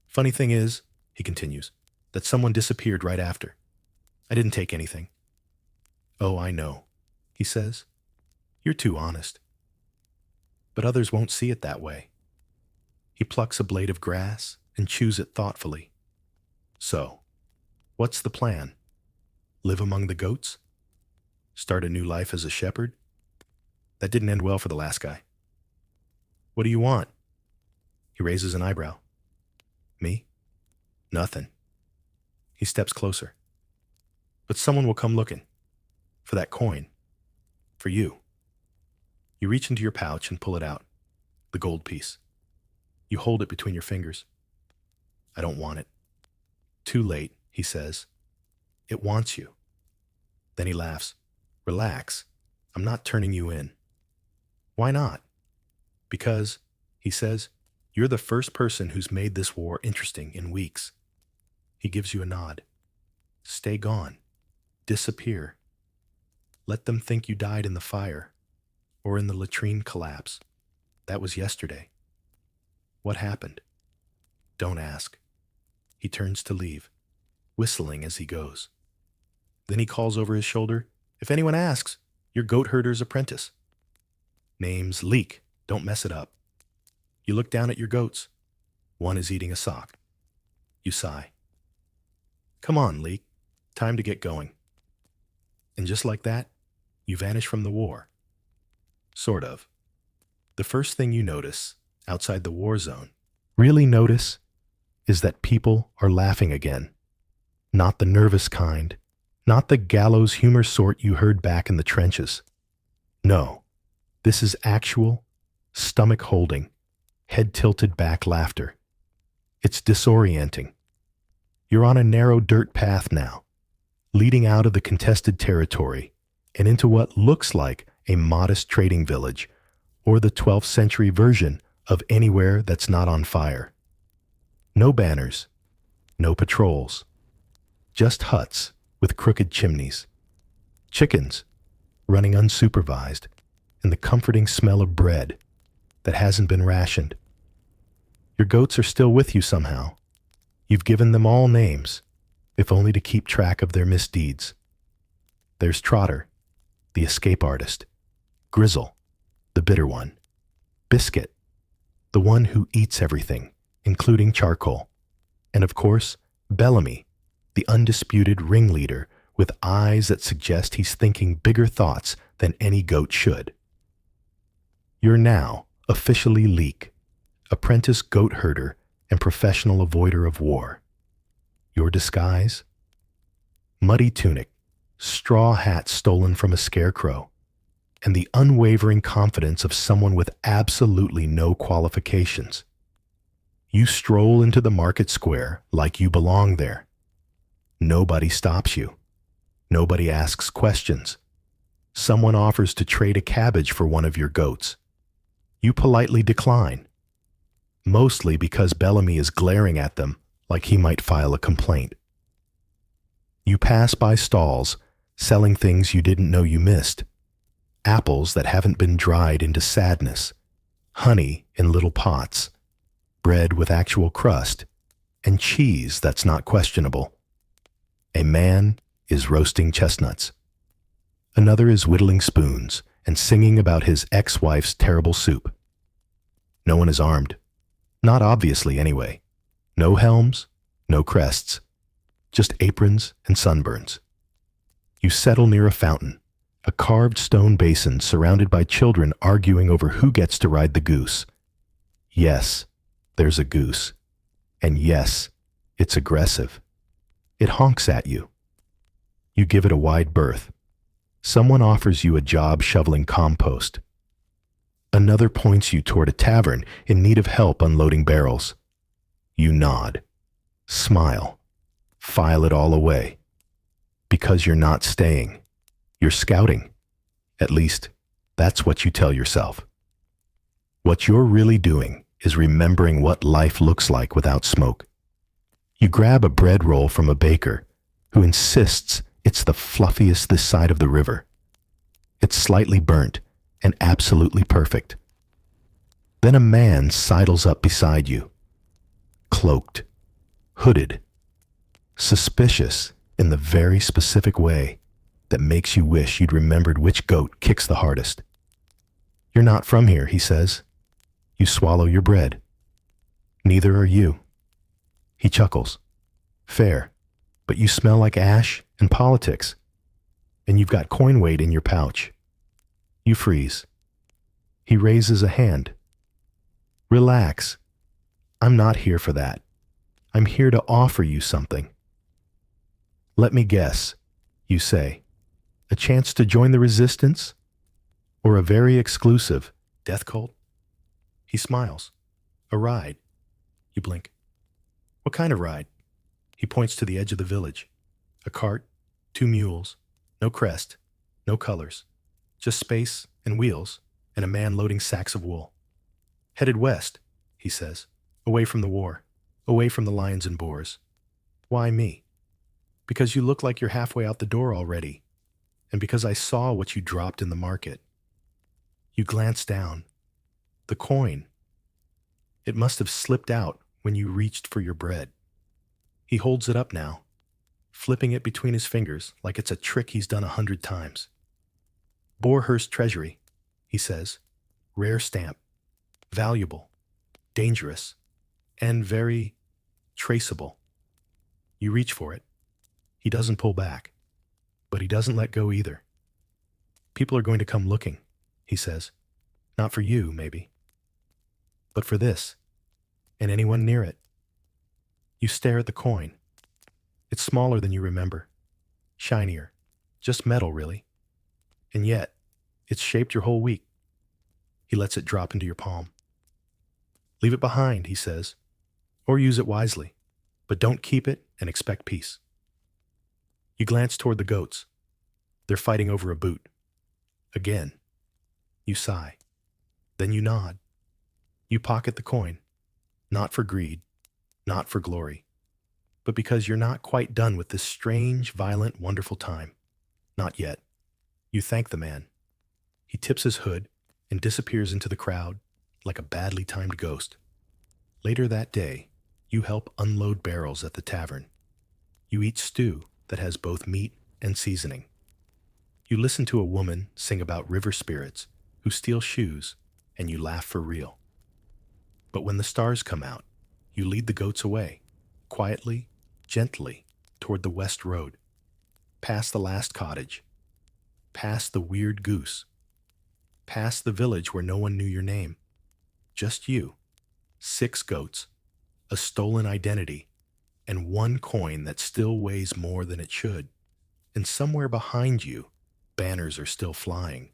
Funny thing is, he continues, that someone disappeared right after. I didn't take anything. Oh, I know, he says. You're too honest. But others won't see it that way. He plucks a blade of grass and chews it thoughtfully. So, what's the plan? Live among the goats? Start a new life as a shepherd? That didn't end well for the last guy. What do you want? He raises an eyebrow. Me? Nothing. He steps closer. But someone will come looking. For that coin. For you. You reach into your pouch and pull it out. The gold piece. You hold it between your fingers. I don't want it. Too late, he says. It wants you. Then he laughs. Relax. I'm not turning you in. Why not? Because, he says, you're the first person who's made this war interesting in weeks. He gives you a nod. Stay gone. Disappear. Let them think you died in the fire or in the latrine collapse. That was yesterday. What happened? Don't ask. He turns to leave, whistling as he goes. Then he calls over his shoulder, "If anyone asks, you're goat herder's apprentice. Name's Leek. Don't mess it up." You look down at your goats. One is eating a sock. You sigh. "Come on, Leek. Time to get going." And just like that, you vanish from the war. Sort of. The first thing you notice, outside the war zone, really notice, is that people are laughing again. Not the nervous kind, not the gallows humor sort you heard back in the trenches. No, this is actual, stomach-holding, head-tilted back laughter. It's disorienting. You're on a narrow dirt path now, leading out of the contested territory and into what looks like a modest trading village, or the 12th century version of anywhere that's not on fire. No banners, no patrols, just huts with crooked chimneys, chickens running unsupervised, and the comforting smell of bread that hasn't been rationed. Your goats are still with you somehow. You've given them all names, if only to keep track of their misdeeds. There's Trotter, the escape artist; Grizzle, the bitter one; Biscuit, the one who eats everything, including charcoal; and of course, Bellamy, the undisputed ringleader with eyes that suggest he's thinking bigger thoughts than any goat should. You're now officially Leek, apprentice goat herder and professional avoider of war. Your disguise? Muddy tunic, straw hat stolen from a scarecrow, and the unwavering confidence of someone with absolutely no qualifications. You stroll into the market square like you belong there. Nobody stops you. Nobody asks questions. Someone offers to trade a cabbage for one of your goats. You politely decline, mostly because Bellamy is glaring at them like he might file a complaint. You pass by stalls selling things you didn't know you missed: apples that haven't been dried into sadness, honey in little pots, bread with actual crust, and cheese that's not questionable. A man is roasting chestnuts. Another is whittling spoons and singing about his ex-wife's terrible soup. No one is armed. Not obviously, anyway. No helms, no crests. Just aprons and sunburns. You settle near a fountain, a carved stone basin surrounded by children arguing over who gets to ride the goose. Yes, there's a goose. And yes, it's aggressive. It honks at you. You give it a wide berth. Someone offers you a job shoveling compost. Another points you toward a tavern in need of help unloading barrels. You nod, smile, file it all away. Because you're not staying. You're scouting. At least, that's what you tell yourself. What you're really doing is remembering what life looks like without smoke. You grab a bread roll from a baker who insists it's the fluffiest this side of the river. It's slightly burnt and absolutely perfect. Then a man sidles up beside you, cloaked, hooded, suspicious in the very specific way that makes you wish you'd remembered which goat kicks the hardest. "You're not from here," he says. You swallow your bread. "Neither are you." He chuckles. "Fair, but you smell like ash and politics, and you've got coin weight in your pouch." You freeze. He raises a hand. "Relax. I'm not here for that. I'm here to offer you something." "Let me guess," you say. "A chance to join the resistance? Or a very exclusive death cult?" He smiles. "A ride." You blink. "What kind of ride?" He points to the edge of the village. A cart, 2 mules, no crest, no colors, just space and wheels and a man loading sacks of wool. "Headed west," he says, "away from the war, away from the lions and boars." "Why me?" "Because you look like you're halfway out the door already." and because I saw what you dropped in the market. You glance down. The coin. It must have slipped out when you reached for your bread. He holds it up now, flipping it between his fingers like it's a trick he's done 100 times. Borehurst Treasury, he says. Rare stamp. Valuable. Dangerous. And very traceable. You reach for it. He doesn't pull back. But he doesn't let go either. People are going to come looking, he says. Not for you, maybe. But for this. And anyone near it. You stare at the coin. It's smaller than you remember. Shinier. Just metal, really. And yet, it's shaped your whole week. He lets it drop into your palm. Leave it behind, he says. Or use it wisely. But don't keep it and expect peace. You glance toward the goats. They're fighting over a boot. Again. You sigh. Then you nod. You pocket the coin. Not for greed. Not for glory. But because you're not quite done with this strange, violent, wonderful time. Not yet. You thank the man. He tips his hood and disappears into the crowd like a badly timed ghost. Later that day, you help unload barrels at the tavern. You eat stew that has both meat and seasoning. You listen to a woman sing about river spirits who steal shoes, and you laugh for real. But when the stars come out, you lead the goats away, quietly, gently, toward the west road, past the last cottage, past the weird goose, past the village where no one knew your name. Just you, 6 goats, a stolen identity, and 1 coin that still weighs more than it should. And somewhere behind you, banners are still flying.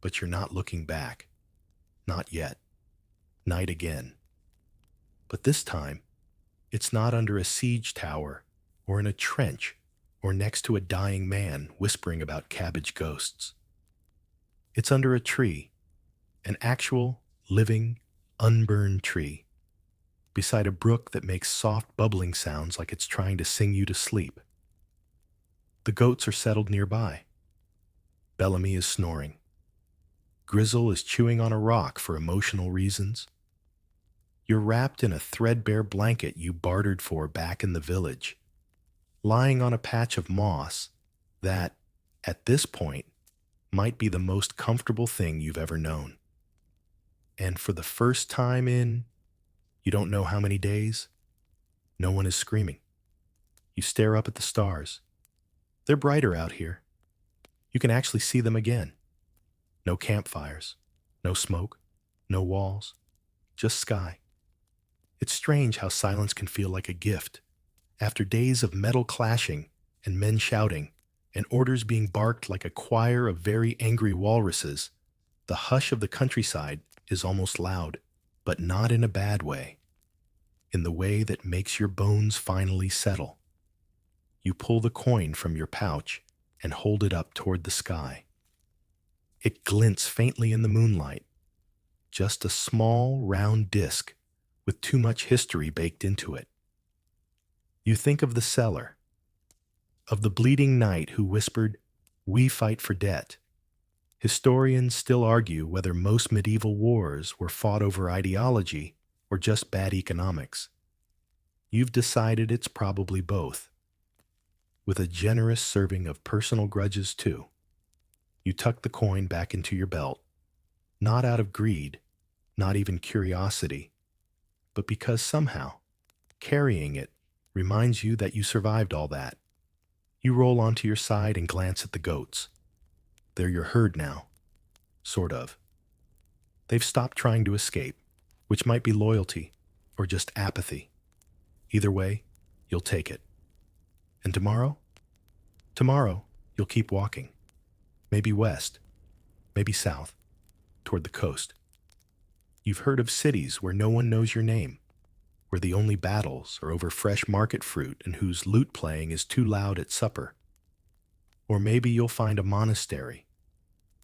But you're not looking back. Not yet. Night again. But this time, it's not under a siege tower, or in a trench, or next to a dying man whispering about cabbage ghosts. It's under a tree, an actual, living, unburned tree, beside a brook that makes soft bubbling sounds like it's trying to sing you to sleep. The goats are settled nearby. Bellamy is snoring. Grizzle is chewing on a rock for emotional reasons. You're wrapped in a threadbare blanket you bartered for back in the village, lying on a patch of moss that, at this point, might be the most comfortable thing you've ever known. And for the first time in, you don't know how many days, no one is screaming. You stare up at the stars. They're brighter out here. You can actually see them again. No campfires, no smoke, no walls, just sky. It's strange how silence can feel like a gift. After days of metal clashing and men shouting and orders being barked like a choir of very angry walruses, the hush of the countryside is almost loud, but not in a bad way. In the way that makes your bones finally settle. You pull the coin from your pouch and hold it up toward the sky. It glints faintly in the moonlight, just a small, round disc with too much history baked into it. You think of the seller, of the bleeding knight who whispered, "We fight for debt." Historians still argue whether most medieval wars were fought over ideology or just bad economics. You've decided it's probably both, with a generous serving of personal grudges too. You tuck the coin back into your belt, not out of greed, not even curiosity, but because somehow, carrying it reminds you that you survived all that. You roll onto your side and glance at the goats. They're your herd now, sort of. They've stopped trying to escape, which might be loyalty or just apathy. Either way, you'll take it. And tomorrow? Tomorrow, you'll keep walking. Maybe west, maybe south, toward the coast. You've heard of cities where no one knows your name, where the only battles are over fresh market fruit and whose lute playing is too loud at supper. Or maybe you'll find a monastery,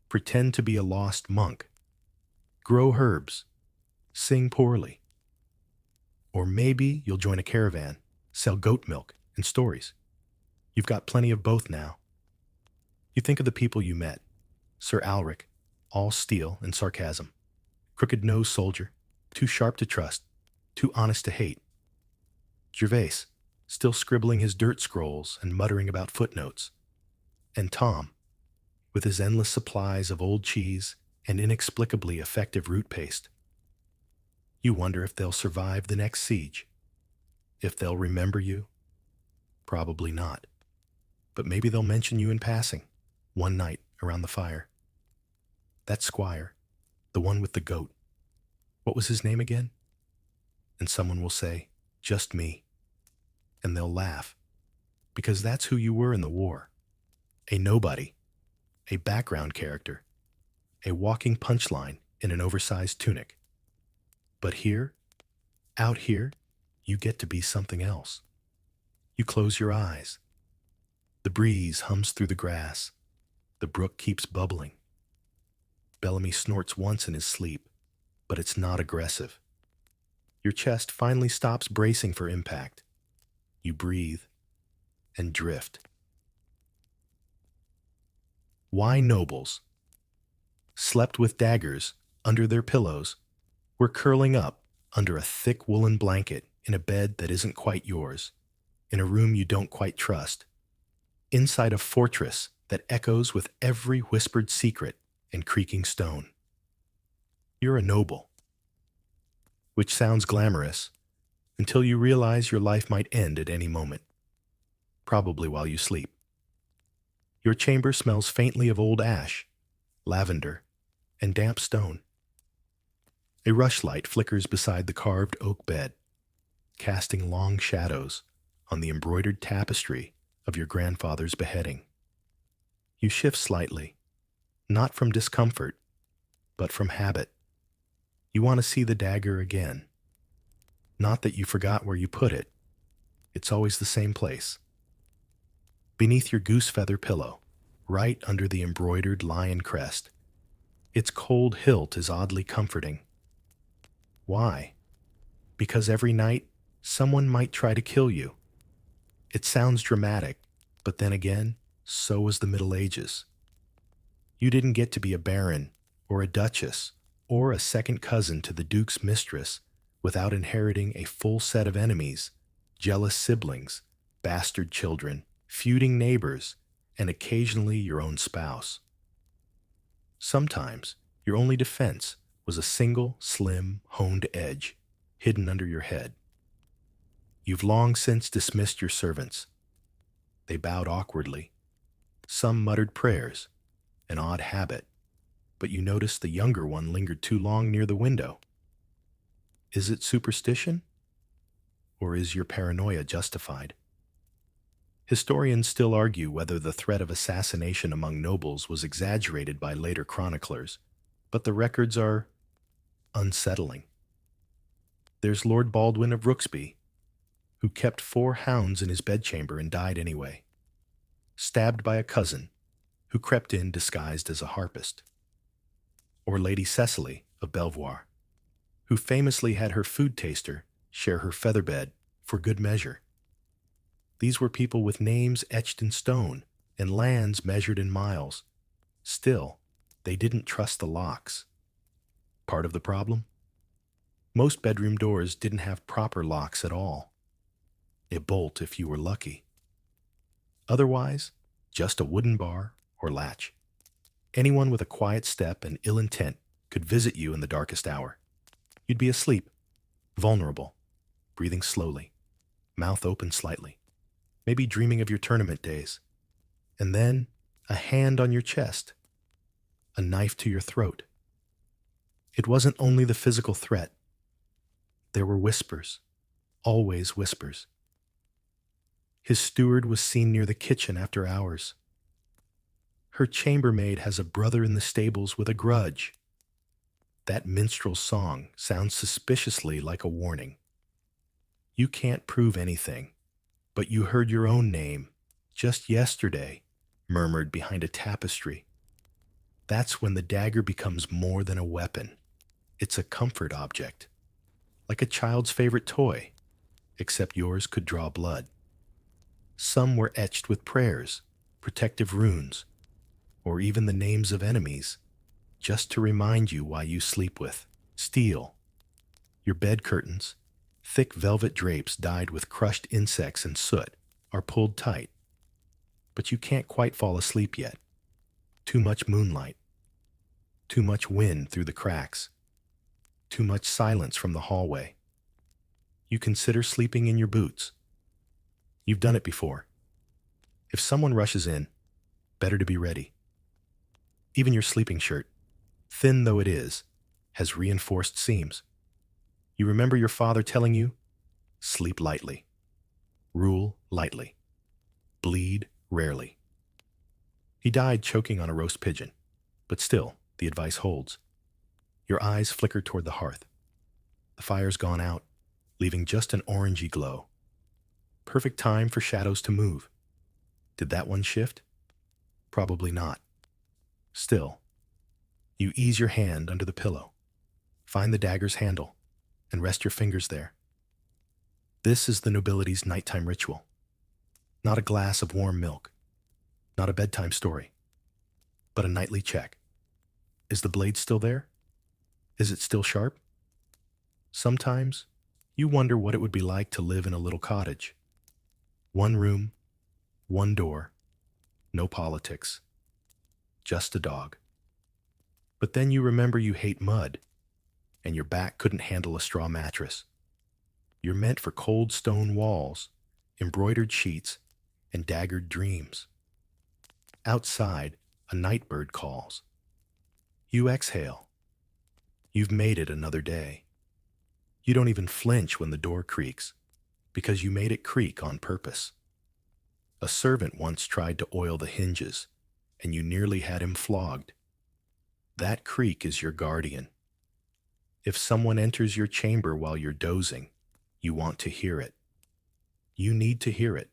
pretend to be a lost monk, grow herbs, sing poorly. Or maybe you'll join a caravan, sell goat milk and stories. You've got plenty of both now. You think of the people you met. Sir Alric, all steel and sarcasm. Crooked-nosed soldier, too sharp to trust, too honest to hate. Gervais, still scribbling his dirt scrolls and muttering about footnotes. And Tom, with his endless supplies of old cheese and inexplicably effective root paste. You wonder if they'll survive the next siege. If they'll remember you. Probably not. But maybe they'll mention you in passing, one night around the fire. That squire, the one with the goat. What was his name again? And someone will say, just me. And they'll laugh, because that's who you were in the war. A nobody, a background character, a walking punchline in an oversized tunic. But here, out here, you get to be something else. You close your eyes. The breeze hums through the grass. The brook keeps bubbling. Bellamy snorts once in his sleep, but it's not aggressive. Your chest finally stops bracing for impact. You breathe and drift. Why nobles? Slept with daggers under their pillows, were curling up under a thick woolen blanket in a bed that isn't quite yours, in a room you don't quite trust, inside a fortress that echoes with every whispered secret and creaking stone. You're a noble, which sounds glamorous until you realize your life might end at any moment, probably while you sleep. Your chamber smells faintly of old ash, lavender, and damp stone. A rushlight flickers beside the carved oak bed, casting long shadows on the embroidered tapestry of your grandfather's beheading. You shift slightly, not from discomfort, but from habit. You want to see the dagger again. Not that you forgot where you put it. It's always the same place. Beneath your goose feather pillow, right under the embroidered lion crest. Its cold hilt is oddly comforting. Why? Because every night, someone might try to kill you. It sounds dramatic, but then again, so was the Middle Ages. You didn't get to be a baron, or a duchess, or a second cousin to the duke's mistress without inheriting a full set of enemies, jealous siblings, bastard children, feuding neighbors, and occasionally your own spouse. Sometimes, your only defense was a single, slim, honed edge hidden under your head. You've long since dismissed your servants. They bowed awkwardly. Some muttered prayers, an odd habit, but you noticed the younger one lingered too long near the window. Is it superstition? Or is your paranoia justified? Historians still argue whether the threat of assassination among nobles was exaggerated by later chroniclers, but the records are unsettling. There's Lord Baldwin of Rooksby, who kept 4 hounds in his bedchamber and died anyway, stabbed by a cousin who crept in disguised as a harpist. Or Lady Cecily of Belvoir, who famously had her food taster share her featherbed for good measure. These were people with names etched in stone and lands measured in miles. Still, they didn't trust the locks. Part of the problem? Most bedroom doors didn't have proper locks at all. A bolt if you were lucky. Otherwise, just a wooden bar or latch. Anyone with a quiet step and ill intent could visit you in the darkest hour. You'd be asleep, vulnerable, breathing slowly, mouth open slightly, maybe dreaming of your tournament days. And then, a hand on your chest, a knife to your throat. It wasn't only the physical threat. There were whispers, always whispers. His steward was seen near the kitchen after hours. Her chambermaid has a brother in the stables with a grudge. That minstrel's song sounds suspiciously like a warning. You can't prove anything, but you heard your own name, just yesterday, murmured behind a tapestry. That's when the dagger becomes more than a weapon. It's a comfort object, like a child's favorite toy, except yours could draw blood. Some were etched with prayers, protective runes, or even the names of enemies, just to remind you why you sleep with steel. Your bed curtains, thick velvet drapes dyed with crushed insects and soot, are pulled tight. But you can't quite fall asleep yet. Too much moonlight, too much wind through the cracks, too much silence from the hallway. You consider sleeping in your boots. You've done it before. If someone rushes in, better to be ready. Even your sleeping shirt, thin though it is, has reinforced seams. You remember your father telling you, sleep lightly, rule lightly, bleed rarely. He died choking on a roast pigeon, but still, the advice holds. Your eyes flicker toward the hearth. The fire's gone out, leaving just an orangey glow. Perfect time for shadows to move. Did that one shift? Probably not. Still, you ease your hand under the pillow, find the dagger's handle, and rest your fingers there. This is the nobility's nighttime ritual. Not a glass of warm milk, not a bedtime story, but a nightly check. Is the blade still there? Is it still sharp? Sometimes, you wonder what it would be like to live in a little cottage. One room, one door, no politics, just a dog. But then you remember you hate mud, and your back couldn't handle a straw mattress. You're meant for cold stone walls, embroidered sheets, and daggered dreams. Outside, a night bird calls. You exhale. You've made it another day. You don't even flinch when the door creaks, because you made it creak on purpose. A servant once tried to oil the hinges, and you nearly had him flogged. That creak is your guardian. If someone enters your chamber while you're dozing, you want to hear it. You need to hear it.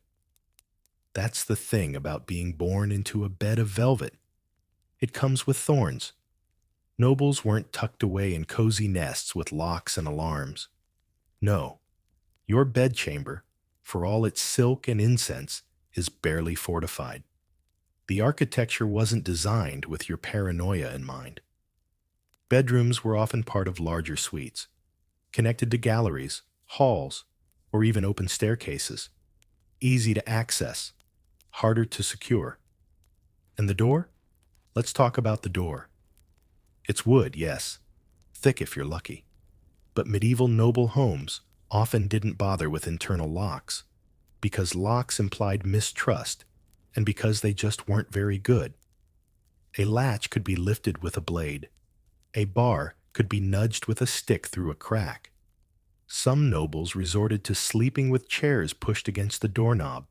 That's the thing about being born into a bed of velvet. It comes with thorns. Nobles weren't tucked away in cozy nests with locks and alarms. No, your bedchamber, for all its silk and incense, is barely fortified. The architecture wasn't designed with your paranoia in mind. Bedrooms were often part of larger suites, connected to galleries, halls, or even open staircases. Easy to access, harder to secure. And the door? Let's talk about the door. It's wood, yes, thick if you're lucky. But medieval noble homes often didn't bother with internal locks, because locks implied mistrust, and because they just weren't very good. A latch could be lifted with a blade. A bar could be nudged with a stick through a crack. Some nobles resorted to sleeping with chairs pushed against the doorknob,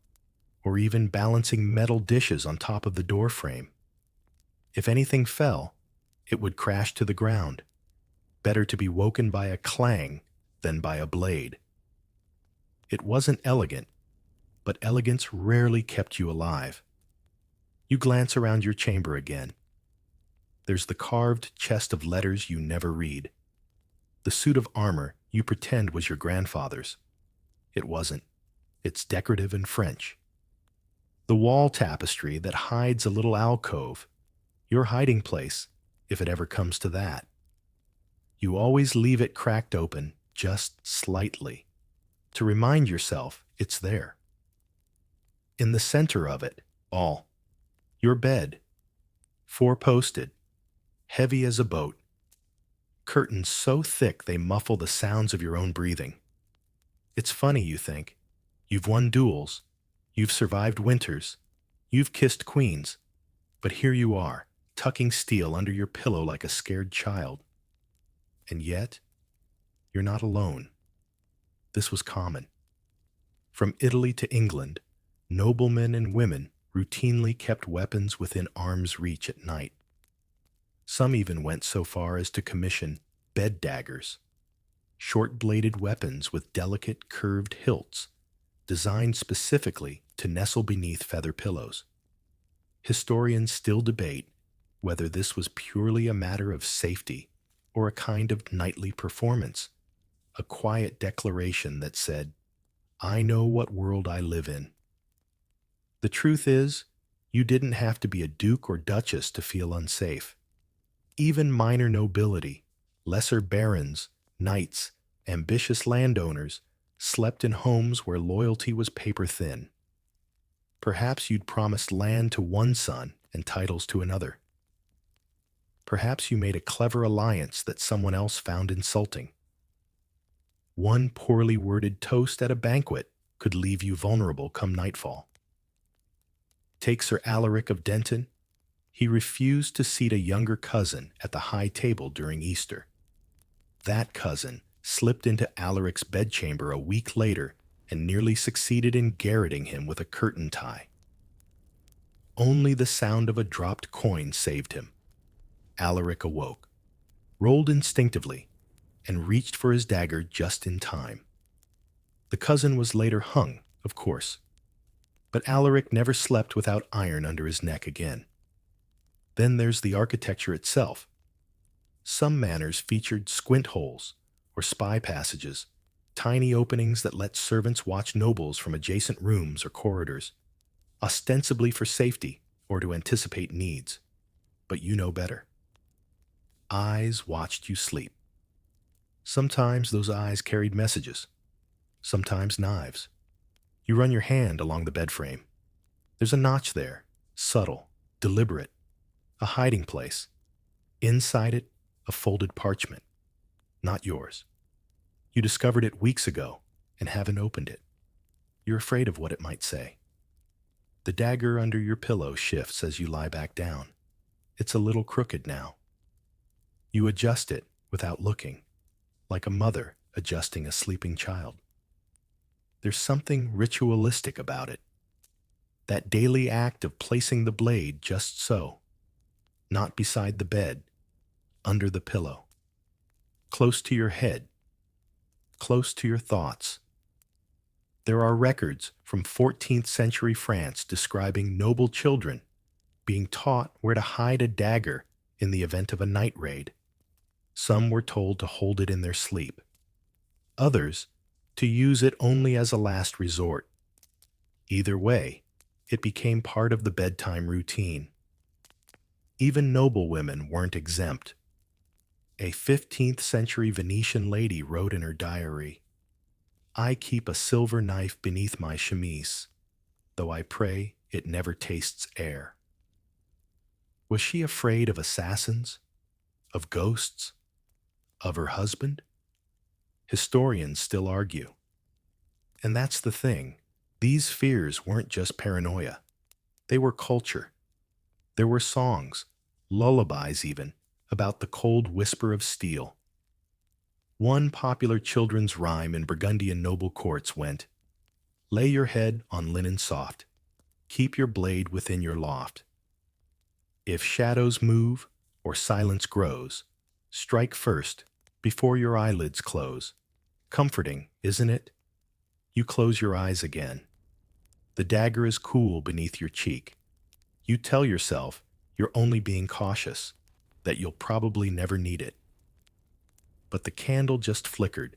or even balancing metal dishes on top of the door frame. If anything fell, it would crash to the ground. Better to be woken by a clang than by a blade. It wasn't elegant, but elegance rarely kept you alive. You glance around your chamber again. There's the carved chest of letters you never read. The suit of armor you pretend was your grandfather's. It wasn't. It's decorative and French. The wall tapestry that hides a little alcove, your hiding place, if it ever comes to that. You always leave it cracked open, just slightly, to remind yourself it's there. In the center of it all, your bed, four-posted, heavy as a boat, curtains so thick they muffle the sounds of your own breathing. It's funny, you think. You've won duels, you've survived winters, you've kissed queens, but here you are, tucking steel under your pillow like a scared child. And yet, you're not alone. This was common. From Italy to England, noblemen and women routinely kept weapons within arm's reach at night. Some even went so far as to commission bed daggers, short-bladed weapons with delicate curved hilts, designed specifically to nestle beneath feather pillows. Historians still debate whether this was purely a matter of safety or a kind of nightly performance, a quiet declaration that said, "I know what world I live in." The truth is, You didn't have to be a duke or duchess to feel unsafe. Even minor nobility, lesser barons, knights, ambitious landowners slept in homes where loyalty was paper thin. Perhaps you'd promised land to one son and titles to another. Perhaps you made a clever alliance that someone else found insulting. One poorly worded toast at a banquet could leave you vulnerable come nightfall. Take Sir Alaric of Denton. He refused to seat a younger cousin at the high table during Easter. That cousin slipped into Alaric's bedchamber a week later and nearly succeeded in garroting him with a curtain tie. Only the sound of a dropped coin saved him. Alaric awoke, rolled instinctively, and reached for his dagger just in time. The cousin was later hung, of course, but Alaric never slept without iron under his neck again. Then there's the architecture itself. Some manors featured squint holes or spy passages, tiny openings that let servants watch nobles from adjacent rooms or corridors, ostensibly for safety or to anticipate needs. But you know better. Eyes watched you sleep. Sometimes those eyes carried messages, sometimes knives. You run your hand along the bed frame. There's a notch there, subtle, deliberate, a hiding place. Inside it, a folded parchment. Not yours. You discovered it weeks ago and haven't opened it. You're afraid of what it might say. The dagger under your pillow shifts as you lie back down. It's a little crooked now. You adjust it without looking, like a mother adjusting a sleeping child. There's something ritualistic about it. That daily act of placing the blade just so, not beside the bed, under the pillow, close to your head, close to your thoughts. There are records from 14th century France describing noble children being taught where to hide a dagger in the event of a night raid. Some were told to hold it in their sleep. Others, to use it only as a last resort. Either way, it became part of the bedtime routine. Even noble women weren't exempt. A 15th century Venetian lady wrote in her diary, "I keep a silver knife beneath my chemise, though I pray it never tastes air." Was she afraid of assassins? Of ghosts? Of her husband? Historians still argue. And that's the thing. These fears weren't just paranoia. They were culture. There were songs, lullabies even, about the cold whisper of steel. One popular children's rhyme in Burgundian noble courts went, "Lay your head on linen soft. Keep your blade within your loft. If shadows move or silence grows, strike first before your eyelids close." Comforting, isn't it? You close your eyes again. The dagger is cool beneath your cheek. You tell yourself you're only being cautious, that you'll probably never need it. But the candle just flickered,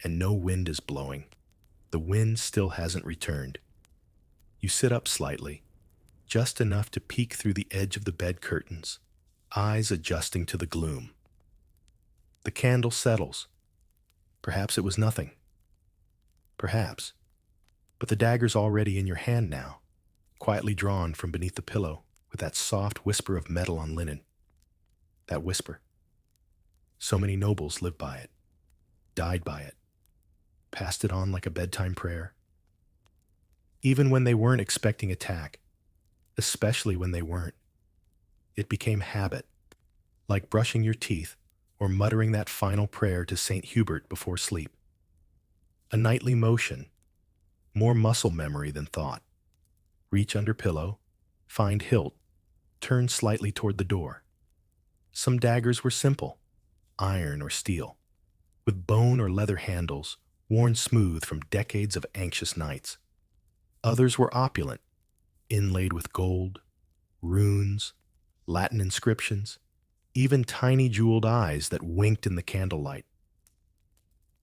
and no wind is blowing. The wind still hasn't returned. You sit up slightly, just enough to peek through the edge of the bed curtains, eyes adjusting to the gloom. The candle settles. Perhaps it was nothing. Perhaps. But the dagger's already in your hand now, quietly drawn from beneath the pillow with that soft whisper of metal on linen. That whisper. So many nobles lived by it, died by it, passed it on like a bedtime prayer. Even when they weren't expecting attack, especially when they weren't, it became habit, like brushing your teeth or muttering that final prayer to St. Hubert before sleep. A nightly motion, more muscle memory than thought. Reach under pillow, find hilt, turn slightly toward the door. Some daggers were simple, iron or steel, with bone or leather handles worn smooth from decades of anxious nights. Others were opulent, inlaid with gold, runes, Latin inscriptions, even tiny jeweled eyes that winked in the candlelight.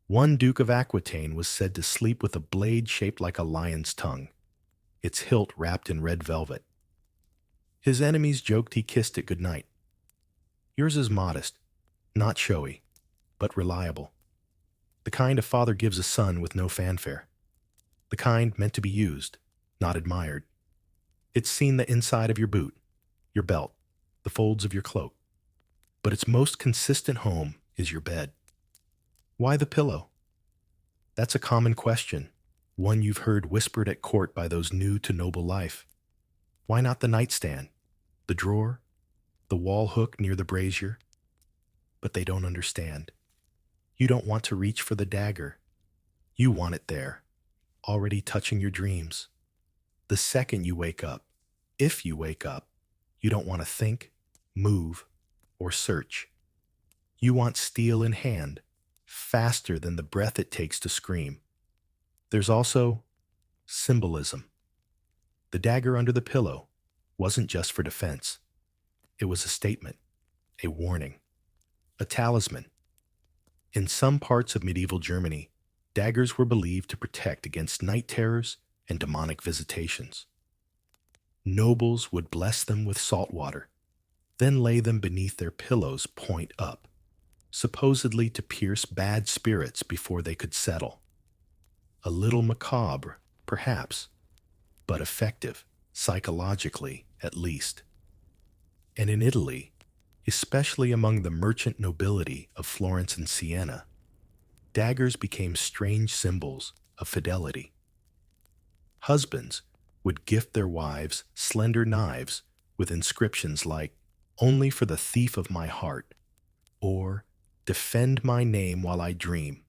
One Duke of Aquitaine was said to sleep with a blade shaped like a lion's tongue, its hilt wrapped in red velvet. His enemies joked he kissed it goodnight. Yours is modest, not showy, but reliable. The kind a father gives a son with no fanfare. The kind meant to be used, not admired. It's seen the inside of your boot, your belt, the folds of your cloak. But its most consistent home is your bed. Why the pillow? That's a common question, one you've heard whispered at court by those new to noble life. Why not the nightstand, the drawer, the wall hook near the brazier? But they don't understand. You don't want to reach for the dagger. You want it there, already touching your dreams. The second you wake up, if you wake up, you don't want to think, move, or search. You want steel in hand, faster than the breath it takes to scream. There's also symbolism. The dagger under the pillow wasn't just for defense. It was a statement, a warning, a talisman. In some parts of medieval Germany, daggers were believed to protect against night terrors and demonic visitations. Nobles would bless them with salt water, then lay them beneath their pillows point up, supposedly to pierce bad spirits before they could settle. A little macabre, perhaps, but effective, psychologically at least. And in Italy, especially among the merchant nobility of Florence and Siena, daggers became strange symbols of fidelity. Husbands would gift their wives slender knives with inscriptions like, "Only for the thief of my heart," or "Defend my name while I dream."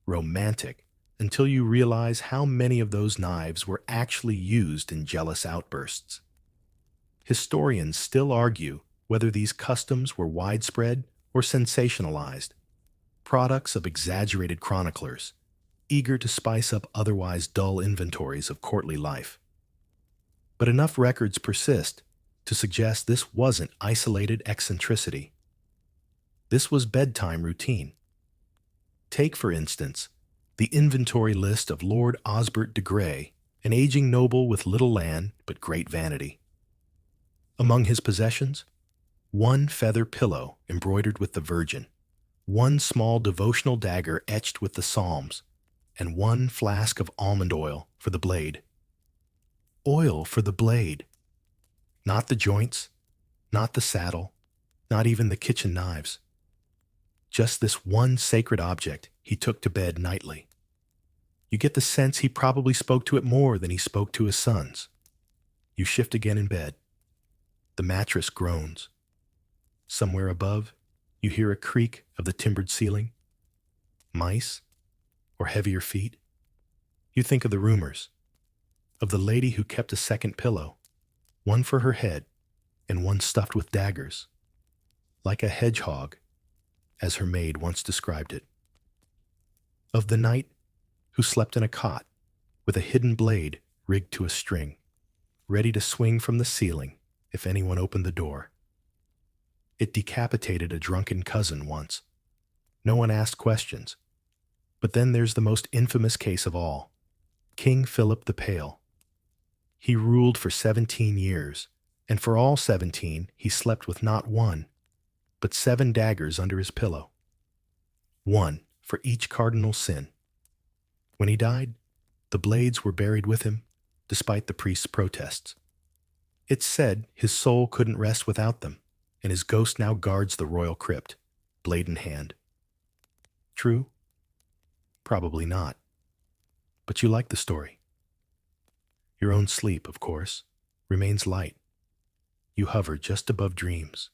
Romantic, until you realize how many of those knives were actually used in jealous outbursts. Historians still argue whether these customs were widespread or sensationalized, products of exaggerated chroniclers, eager to spice up otherwise dull inventories of courtly life. But enough records persist to suggest this wasn't isolated eccentricity. This was bedtime routine. Take, for instance, the inventory list of Lord Osbert de Grey, an aging noble with little land but great vanity. Among his possessions, one feather pillow embroidered with the Virgin, one small devotional dagger etched with the Psalms, and one flask of almond oil for the blade. Oil for the blade. Not the joints, not the saddle, not even the kitchen knives. Just this one sacred object he took to bed nightly. You get the sense he probably spoke to it more than he spoke to his sons. You shift again in bed. The mattress groans. Somewhere above, you hear a creak of the timbered ceiling. Mice? Or heavier feet? You think of the rumors. Of the lady who kept a second pillow, one for her head and one stuffed with daggers. Like a hedgehog, as her maid once described it. Of the knight who slept in a cot with a hidden blade rigged to a string, ready to swing from the ceiling if anyone opened the door. It decapitated a drunken cousin once. No one asked questions. But then there's the most infamous case of all, King Philip the Pale. He ruled for 17 years, and for all 17 he slept with not one, but 7 daggers under his pillow. One for each cardinal sin. When he died, the blades were buried with him, despite the priest's protests. It's said his soul couldn't rest without them, and his ghost now guards the royal crypt, blade in hand. True? Probably not. But you like the story. Your own sleep, of course, remains light. You hover just above dreams,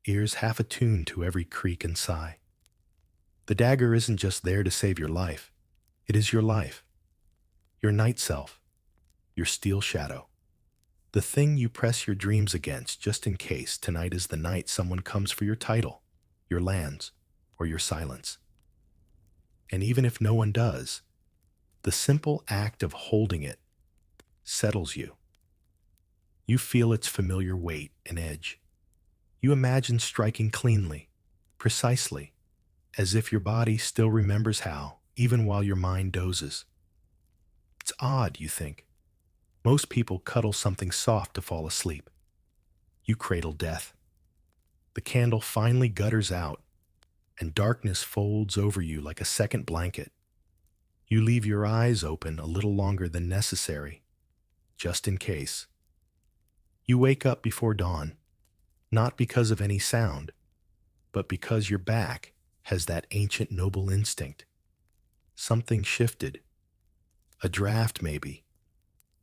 ears half attuned to every creak and sigh. The dagger isn't just there to save your life. It is your life, your night self, your steel shadow. The thing you press your dreams against just in case tonight is the night someone comes for your title, your lands, or your silence. And even if no one does, the simple act of holding it settles you. You feel its familiar weight and edge. You imagine striking cleanly, precisely, as if your body still remembers how, even while your mind dozes. It's odd, you think. Most people cuddle something soft to fall asleep. You cradle death. The candle finally gutters out, and darkness folds over you like a second blanket. You leave your eyes open a little longer than necessary, just in case. You wake up before dawn, not because of any sound, but because your back has that ancient noble instinct. Something shifted, a draft maybe,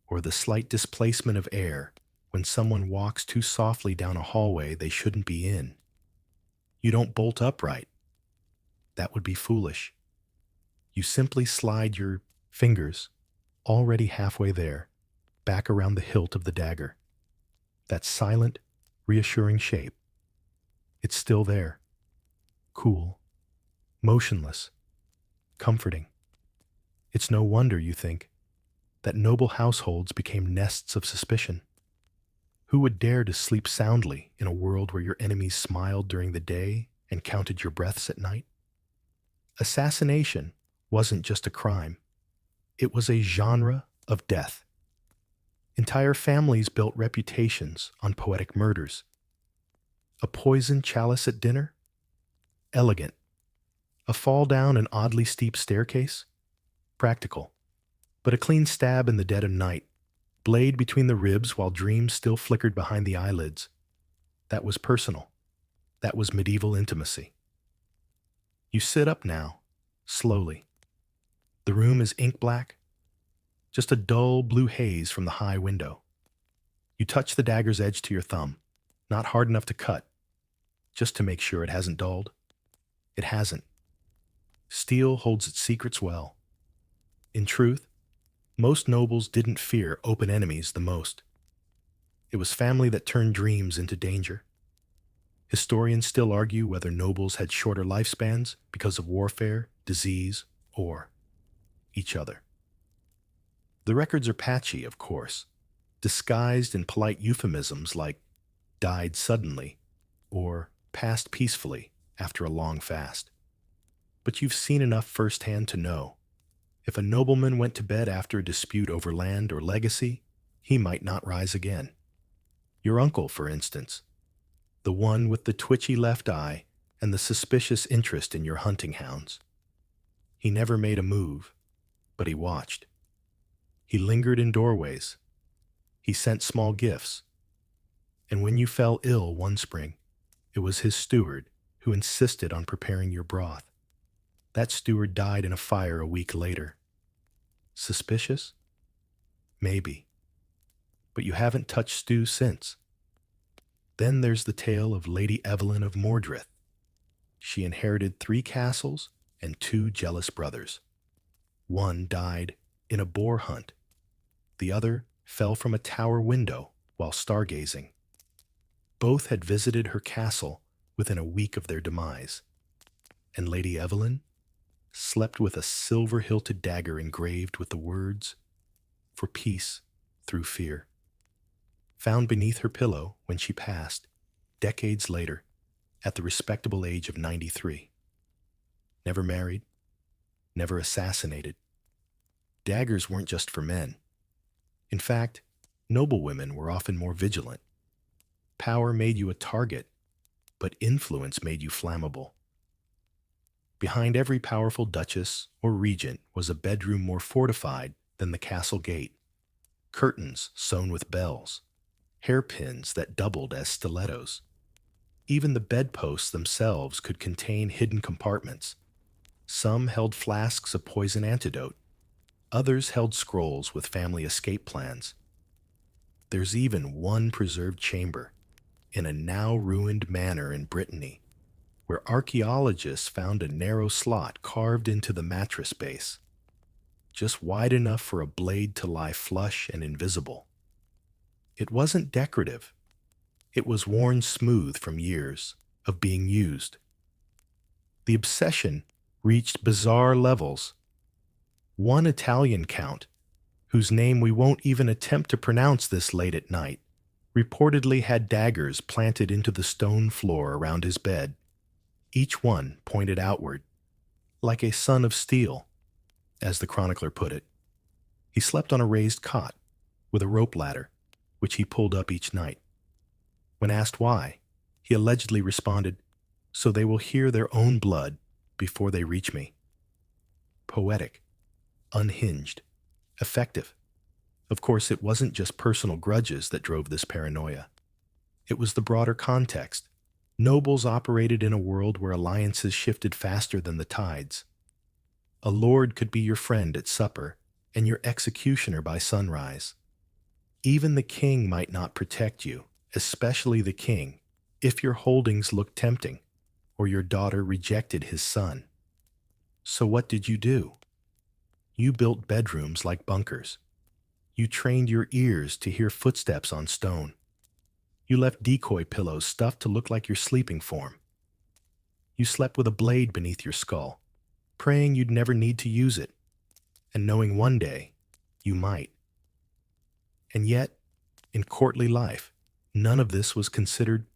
or the slight displacement of air when someone walks too softly down a hallway they shouldn't be in. You don't bolt upright. That would be foolish. You simply slide your fingers, already halfway there, back around the hilt of the dagger. That silent, reassuring shape. It's still there. Cool, motionless, comforting. It's no wonder, you think, that noble households became nests of suspicion. Who would dare to sleep soundly in a world where your enemies smiled during the day and counted your breaths at night? Assassination wasn't just a crime. It was a genre of death. Entire families built reputations on poetic murders. A poisoned chalice at dinner? Elegant. A fall down an oddly steep staircase? Practical. But a clean stab in the dead of night, blade between the ribs while dreams still flickered behind the eyelids. That was personal. That was medieval intimacy. You sit up now, slowly. The room is ink black, just a dull blue haze from the high window. You touch the dagger's edge to your thumb, not hard enough to cut, just to make sure it hasn't dulled. It hasn't. Steel holds its secrets well. In truth, most nobles didn't fear open enemies the most. It was family that turned dreams into danger. Historians still argue whether nobles had shorter lifespans because of warfare, disease, or each other. The records are patchy, of course, disguised in polite euphemisms like died suddenly or passed peacefully after a long fast. But you've seen enough firsthand to know if a nobleman went to bed after a dispute over land or legacy, he might not rise again. Your uncle, for instance, the one with the twitchy left eye and the suspicious interest in your hunting hounds. He never made a move, but he watched. He lingered in doorways. He sent small gifts. And when you fell ill one spring, it was his steward who insisted on preparing your broth. That steward died in a fire a week later. Suspicious? Maybe. But you haven't touched stew since. Then there's the tale of Lady Evelyn of Mordrith. She inherited 3 castles and 2 jealous brothers. One died in a boar hunt. The other fell from a tower window while stargazing. Both had visited her castle within a week of their demise. And Lady Evelyn slept with a silver-hilted dagger engraved with the words, "For peace through fear," found beneath her pillow when she passed, decades later, at the respectable age of 93. Never married, never assassinated. Daggers weren't just for men. In fact, noble women were often more vigilant. Power made you a target, but influence made you flammable. Behind every powerful duchess or regent was a bedroom more fortified than the castle gate. Curtains sewn with bells, hairpins that doubled as stilettos. Even the bedposts themselves could contain hidden compartments. Some held flasks of poison antidote. Others held scrolls with family escape plans. There's even one preserved chamber in a now ruined manor in Brittany, where archaeologists found a narrow slot carved into the mattress base, just wide enough for a blade to lie flush and invisible. It wasn't decorative. It was worn smooth from years of being used. The obsession reached bizarre levels. One Italian count, whose name we won't even attempt to pronounce this late at night, reportedly had daggers planted into the stone floor around his bed, each one pointed outward, like a son of steel, as the chronicler put it. He slept on a raised cot, with a rope ladder, which he pulled up each night. When asked why, he allegedly responded, "So they will hear their own blood before they reach me." Poetic, unhinged, effective. Of course, it wasn't just personal grudges that drove this paranoia. It was the broader context. Nobles operated in a world where alliances shifted faster than the tides. A lord could be your friend at supper and your executioner by sunrise. Even the king might not protect you, especially the king, if your holdings looked tempting or your daughter rejected his son. So what did you do? You built bedrooms like bunkers. You trained your ears to hear footsteps on stone. You left decoy pillows stuffed to look like your sleeping form. You slept with a blade beneath your skull, praying you'd never need to use it, and knowing one day you might. And yet, in courtly life, none of this was considered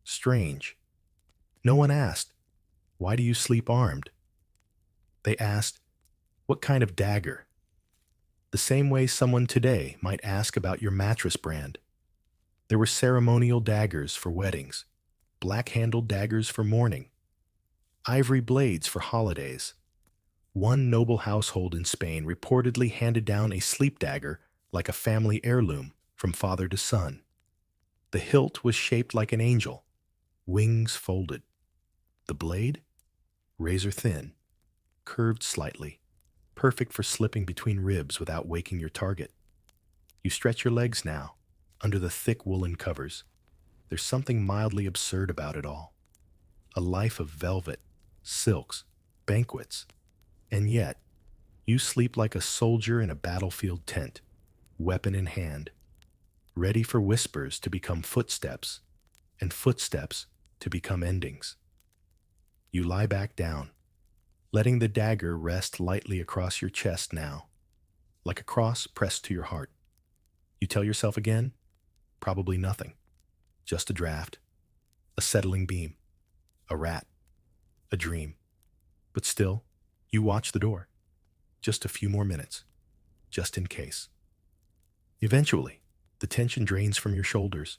strange. No one asked, "Why do you sleep armed?" They asked, "What kind of dagger?" The same way someone today might ask about your mattress brand. There were ceremonial daggers for weddings, black-handled daggers for mourning, ivory blades for holidays. One noble household in Spain reportedly handed down a sleep dagger like a family heirloom from father to son. The hilt was shaped like an angel, wings folded. The blade? Razor thin, curved slightly, perfect for slipping between ribs without waking your target. You stretch your legs now, under the thick woolen covers. There's something mildly absurd about it all. A life of velvet, silks, banquets. And yet, you sleep like a soldier in a battlefield tent, weapon in hand, ready for whispers to become footsteps, and footsteps to become endings. You lie back down, letting the dagger rest lightly across your chest now, like a cross pressed to your heart. You tell yourself again, probably nothing, just a draft, a settling beam, a rat, a dream. But still, you watch the door. Just a few more minutes, just in case. Eventually, the tension drains from your shoulders,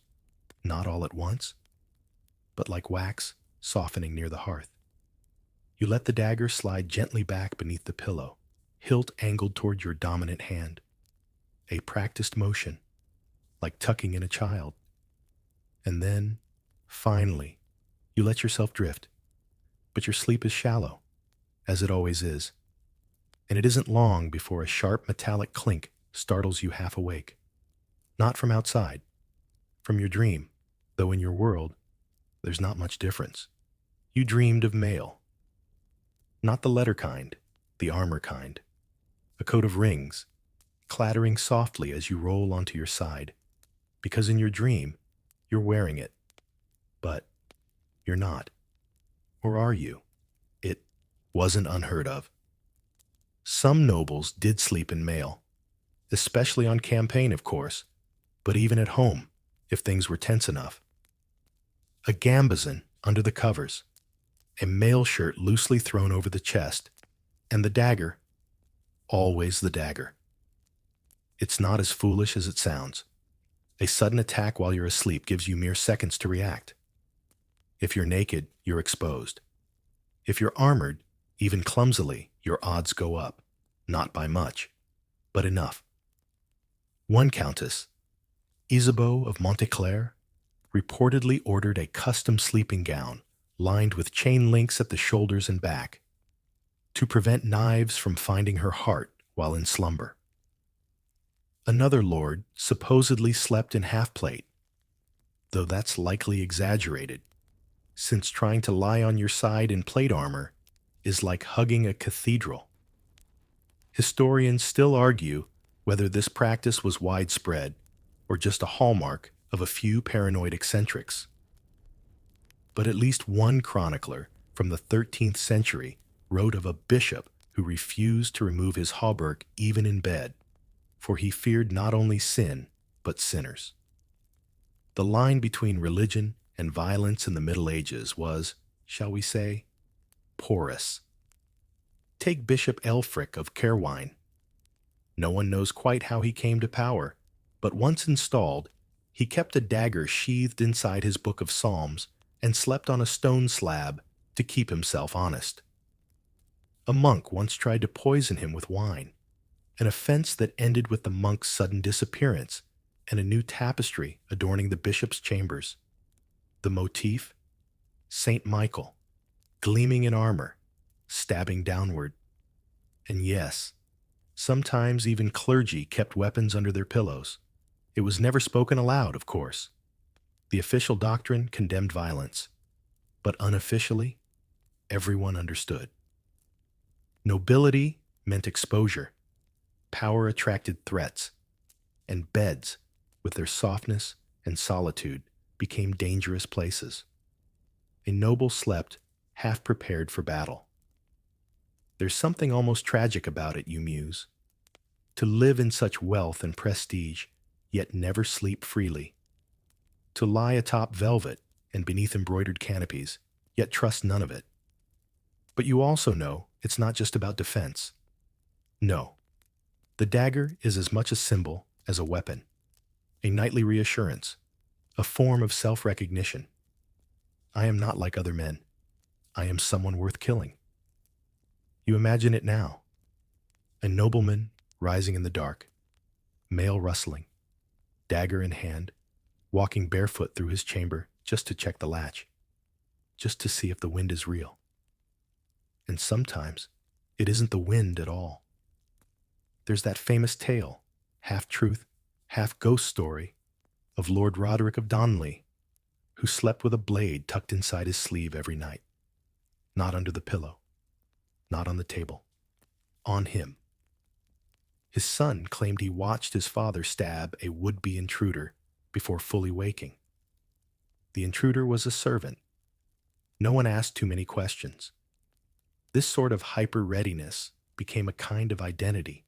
not all at once, but like wax softening near the hearth. You let the dagger slide gently back beneath the pillow, hilt angled toward your dominant hand. A practiced motion, like tucking in a child. And then, finally, you let yourself drift. But your sleep is shallow, as it always is. And it isn't long before a sharp metallic clink startles you half awake. Not from outside, from your dream, though in your world, there's not much difference. You dreamed of mail. Not the letter kind, the armor kind. A coat of rings, clattering softly as you roll onto your side. Because in your dream, you're wearing it. But you're not. Or are you? It wasn't unheard of. Some nobles did sleep in mail, especially on campaign, of course, but even at home, if things were tense enough. A gambazon under the covers, a mail shirt loosely thrown over the chest, and the dagger, always the dagger. It's not as foolish as it sounds. A sudden attack while you're asleep gives you mere seconds to react. If you're naked, you're exposed. If you're armored, even clumsily, your odds go up. Not by much, but enough. One countess, Isabeau of Monteclair, reportedly ordered a custom sleeping gown lined with chain links at the shoulders and back to prevent knives from finding her heart while in slumber. Another lord supposedly slept in half-plate, though that's likely exaggerated, since trying to lie on your side in plate armor is like hugging a cathedral. Historians still argue whether this practice was widespread or just a hallmark of a few paranoid eccentrics. But at least one chronicler from the 13th century wrote of a bishop who refused to remove his hauberk even in bed, for he feared not only sin, but sinners. The line between religion and violence in the Middle Ages was, shall we say, porous. Take Bishop Elfric of Caerwine. No one knows quite how he came to power, But once installed, he kept a dagger sheathed inside his book of Psalms and slept on a stone slab to keep himself honest. A monk once tried to poison him with wine, an offense that ended with the monk's sudden disappearance and a new tapestry adorning the bishop's chambers. The motif? Saint Michael, gleaming in armor, stabbing downward. And yes, sometimes even clergy kept weapons under their pillows. It was never spoken aloud, of course. The official doctrine condemned violence, but unofficially, everyone understood. Nobility meant exposure, power attracted threats, and beds, with their softness and solitude, became dangerous places. A noble slept, half prepared for battle. There's something almost tragic about it, you muse. To live in such wealth and prestige, yet never sleep freely. To lie atop velvet and beneath embroidered canopies, yet trust none of it. But you also know it's not just about defense. No. The dagger is as much a symbol as a weapon, a nightly reassurance, a form of self-recognition. I am not like other men. I am someone worth killing. You imagine it now. A nobleman rising in the dark, mail rustling, dagger in hand, walking barefoot through his chamber just to check the latch, just to see if the wind is real. And sometimes it isn't the wind at all. There's that famous tale, half truth, half ghost story, of Lord Roderick of Donley, who slept with a blade tucked inside his sleeve every night. Not under the pillow, not on the table, on him. His son claimed he watched his father stab a would-be intruder before fully waking. The intruder was a servant. No one asked too many questions. This sort of hyper-readiness became a kind of identity.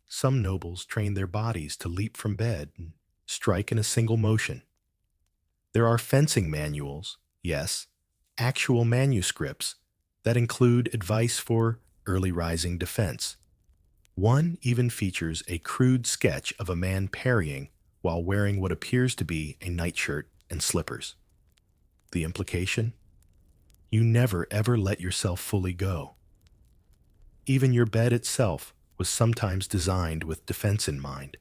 Some nobles trained their bodies to leap from bed and strike in a single motion. There are fencing manuals, yes, actual manuscripts, that include advice for early rising defense. One even features a crude sketch of a man parrying while wearing what appears to be a nightshirt and slippers. The implication? You never ever let yourself fully go. Even your bed itself was sometimes designed with defense in mind.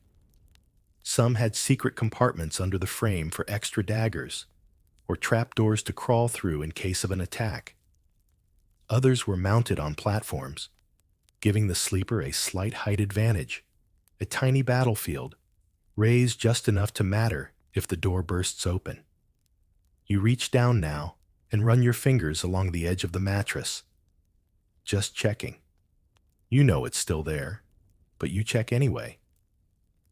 Some had secret compartments under the frame for extra daggers, or trapdoors to crawl through in case of an attack. Others were mounted on platforms, giving the sleeper a slight height advantage, a tiny battlefield, raised just enough to matter if the door bursts open. You reach down now and run your fingers along the edge of the mattress. Just checking. You know it's still there, but you check anyway.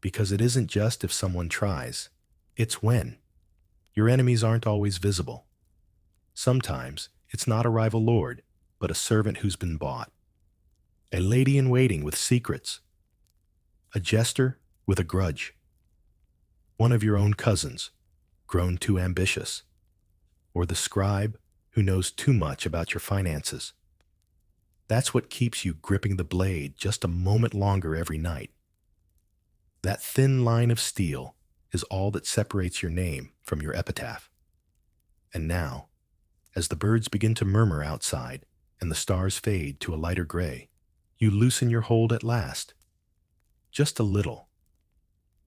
Because it isn't just if someone tries, it's when. Your enemies aren't always visible. Sometimes it's not a rival lord, but a servant who's been bought. A lady-in-waiting with secrets. A jester with a grudge. One of your own cousins, grown too ambitious. Or the scribe who knows too much about your finances. That's what keeps you gripping the blade just a moment longer every night. That thin line of steel is all that separates your name from your epitaph. And now, as the birds begin to murmur outside and the stars fade to a lighter gray, you loosen your hold at last. Just a little,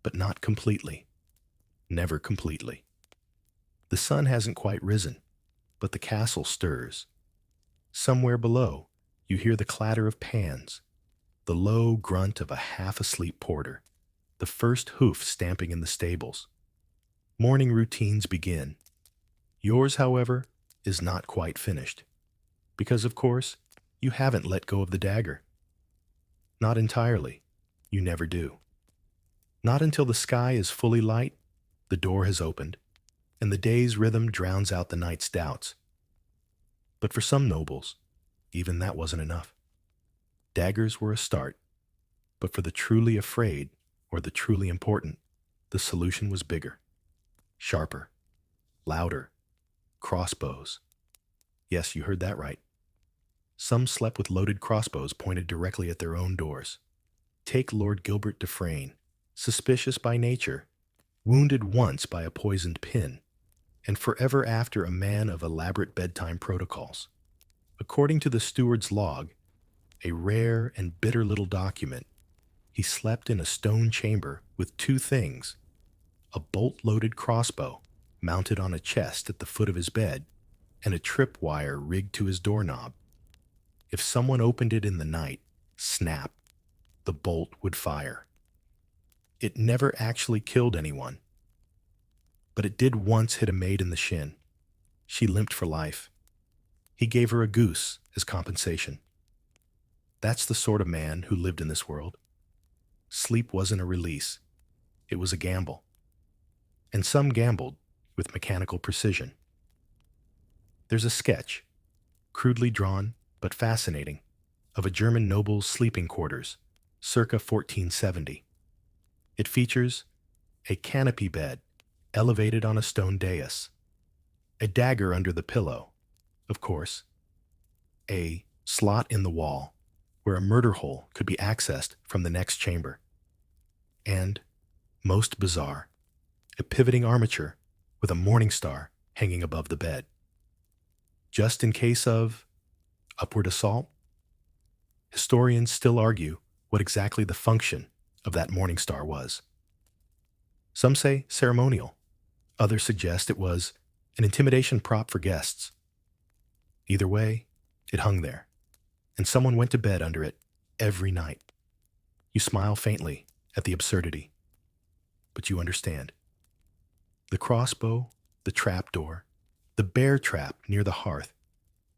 but not completely. Never completely. The sun hasn't quite risen, but the castle stirs. Somewhere below, you hear the clatter of pans, the low grunt of a half-asleep porter, the first hoof stamping in the stables. Morning routines begin. Yours, however, is not quite finished. Because, of course, you haven't let go of the dagger. Not entirely. You never do. Not until the sky is fully light, the door has opened, and the day's rhythm drowns out the night's doubts. But for some nobles, even that wasn't enough. Daggers were a start, but for the truly afraid, or the truly important, the solution was bigger, sharper, louder, crossbows. Yes, you heard that right. Some slept with loaded crossbows pointed directly at their own doors. Take Lord Gilbert Dufresne, suspicious by nature, wounded once by a poisoned pin, and forever after a man of elaborate bedtime protocols. According to the steward's log, a rare and bitter little document, he slept in a stone chamber with two things: a bolt-loaded crossbow mounted on a chest at the foot of his bed, and a tripwire rigged to his doorknob. If someone opened it in the night, snap, the bolt would fire. It never actually killed anyone, but it did once hit a maid in the shin. She limped for life. He gave her a goose as compensation. That's the sort of man who lived in this world. Sleep wasn't a release. It was a gamble. And some gambled with mechanical precision. There's a sketch, crudely drawn but fascinating, of a German noble's sleeping quarters, circa 1470. It features a canopy bed elevated on a stone dais, a dagger under the pillow, of course, a slot in the wall where a murder hole could be accessed from the next chamber, and, most bizarre, a pivoting armature with a morning star hanging above the bed. Just in case of upward assault? Historians still argue what exactly the function of that morning star was. Some say ceremonial. Others suggest it was an intimidation prop for guests. Either way, it hung there, and someone went to bed under it every night. You smile faintly at the absurdity, but you understand. The crossbow, the trapdoor, the bear trap near the hearth,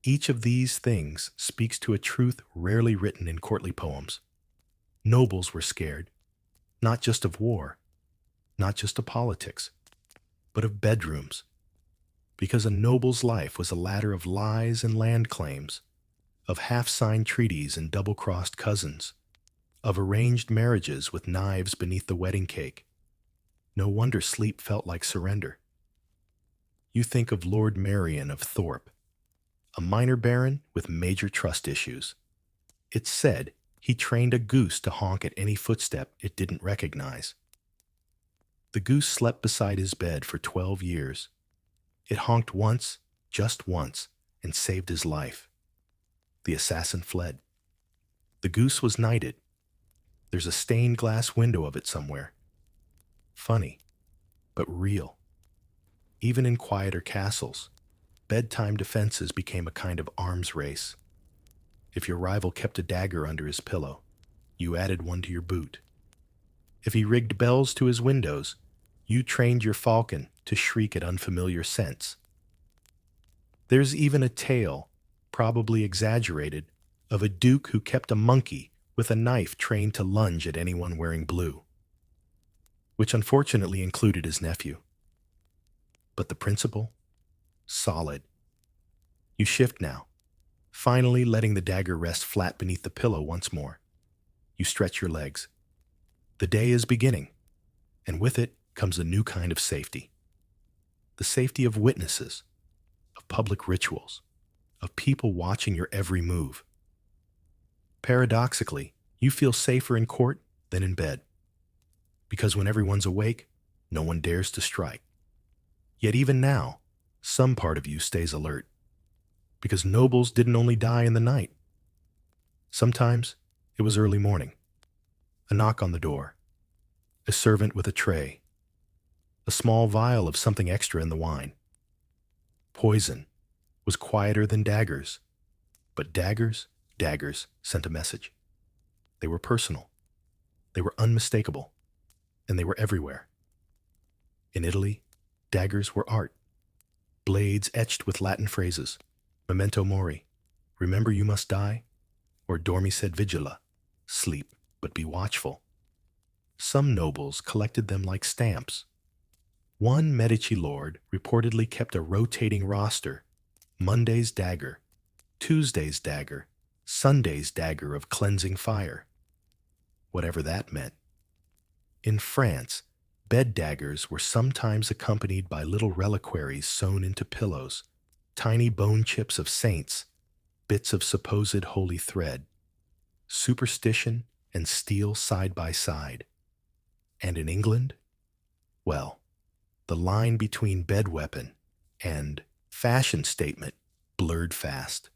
each of these things speaks to a truth rarely written in courtly poems. Nobles were scared, not just of war, not just of politics, but of bedrooms, because a noble's life was a ladder of lies and land claims, of half-signed treaties and double-crossed cousins, of arranged marriages with knives beneath the wedding cake. No wonder sleep felt like surrender. You think of Lord Marion of Thorpe, a minor baron with major trust issues. It's said he trained a goose to honk at any footstep it didn't recognize. The goose slept beside his bed for 12 years. It honked once, just once, and saved his life. The assassin fled. The goose was knighted. There's a stained glass window of it somewhere. Funny, but real. Even in quieter castles, bedtime defenses became a kind of arms race. If your rival kept a dagger under his pillow, you added one to your boot. If he rigged bells to his windows, you trained your falcon to shriek at unfamiliar scents. There's even a tale, probably exaggerated, of a duke who kept a monkey with a knife trained to lunge at anyone wearing blue, which unfortunately included his nephew. But the principle? Solid. You shift now, finally letting the dagger rest flat beneath the pillow once more. You stretch your legs. The day is beginning, and with it comes a new kind of safety. The safety of witnesses, of public rituals, of people watching your every move. Paradoxically, you feel safer in court than in bed, because when everyone's awake, no one dares to strike. Yet even now, some part of you stays alert, because nobles didn't only die in the night. Sometimes it was early morning, a knock on the door, a servant with a tray, a small vial of something extra in the wine. Poison was quieter than daggers, but daggers sent a message. They were personal, they were unmistakable, and they were everywhere. In Italy, daggers were art, blades etched with Latin phrases, memento mori, remember you must die, or dormi sed vigila, sleep but be watchful. Some nobles collected them like stamps. One Medici lord reportedly kept a rotating roster: Monday's dagger, Tuesday's dagger, Sunday's dagger of cleansing fire. Whatever that meant. In France, bed daggers were sometimes accompanied by little reliquaries sewn into pillows, tiny bone chips of saints, bits of supposed holy thread. Superstition and steel side by side. And in England, well, the line between bed weapon and fashion statement blurred fast.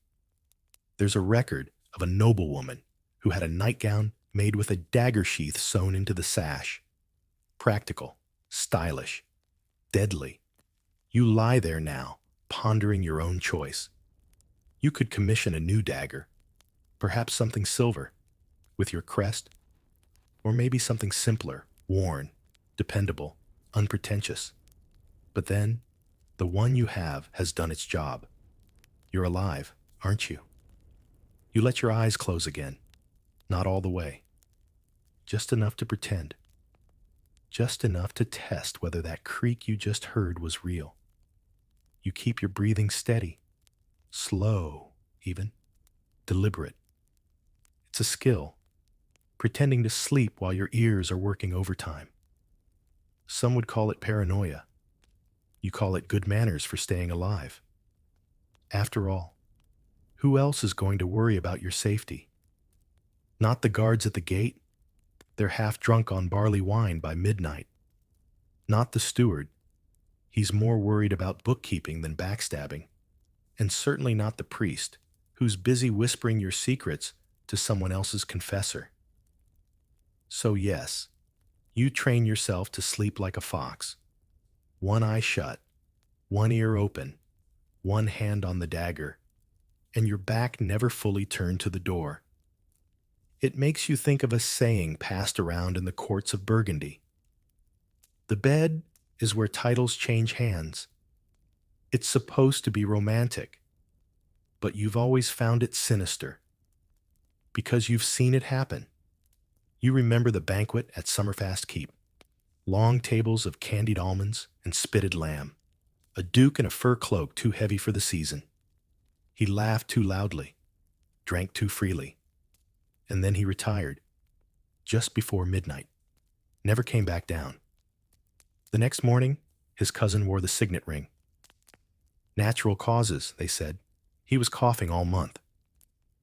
There's a record of a noblewoman who had a nightgown made with a dagger sheath sewn into the sash. Practical, stylish, deadly. You lie there now, pondering your own choice. You could commission a new dagger, perhaps something silver, with your crest, or maybe something simpler, worn, dependable, unpretentious. But then, the one you have has done its job. You're alive, aren't you? You let your eyes close again, not all the way. Just enough to pretend. Just enough to test whether that creak you just heard was real. You keep your breathing steady, slow even, deliberate. It's a skill, pretending to sleep while your ears are working overtime. Some would call it paranoia. You call it good manners for staying alive. After all, who else is going to worry about your safety? Not the guards at the gate. They're half drunk on barley wine by midnight. Not the steward. He's more worried about bookkeeping than backstabbing. And certainly not the priest, who's busy whispering your secrets to someone else's confessor. So yes, you train yourself to sleep like a fox. One eye shut, one ear open, one hand on the dagger, and your back never fully turned to the door. It makes you think of a saying passed around in the courts of Burgundy. The bed is where titles change hands. It's supposed to be romantic, but you've always found it sinister. Because you've seen it happen. You remember the banquet at Summerfast Keep. Long tables of candied almonds and spitted lamb. A duke in a fur cloak too heavy for the season. He laughed too loudly, drank too freely, and then he retired, just before midnight. Never came back down. The next morning, his cousin wore the signet ring. Natural causes, they said. He was coughing all month.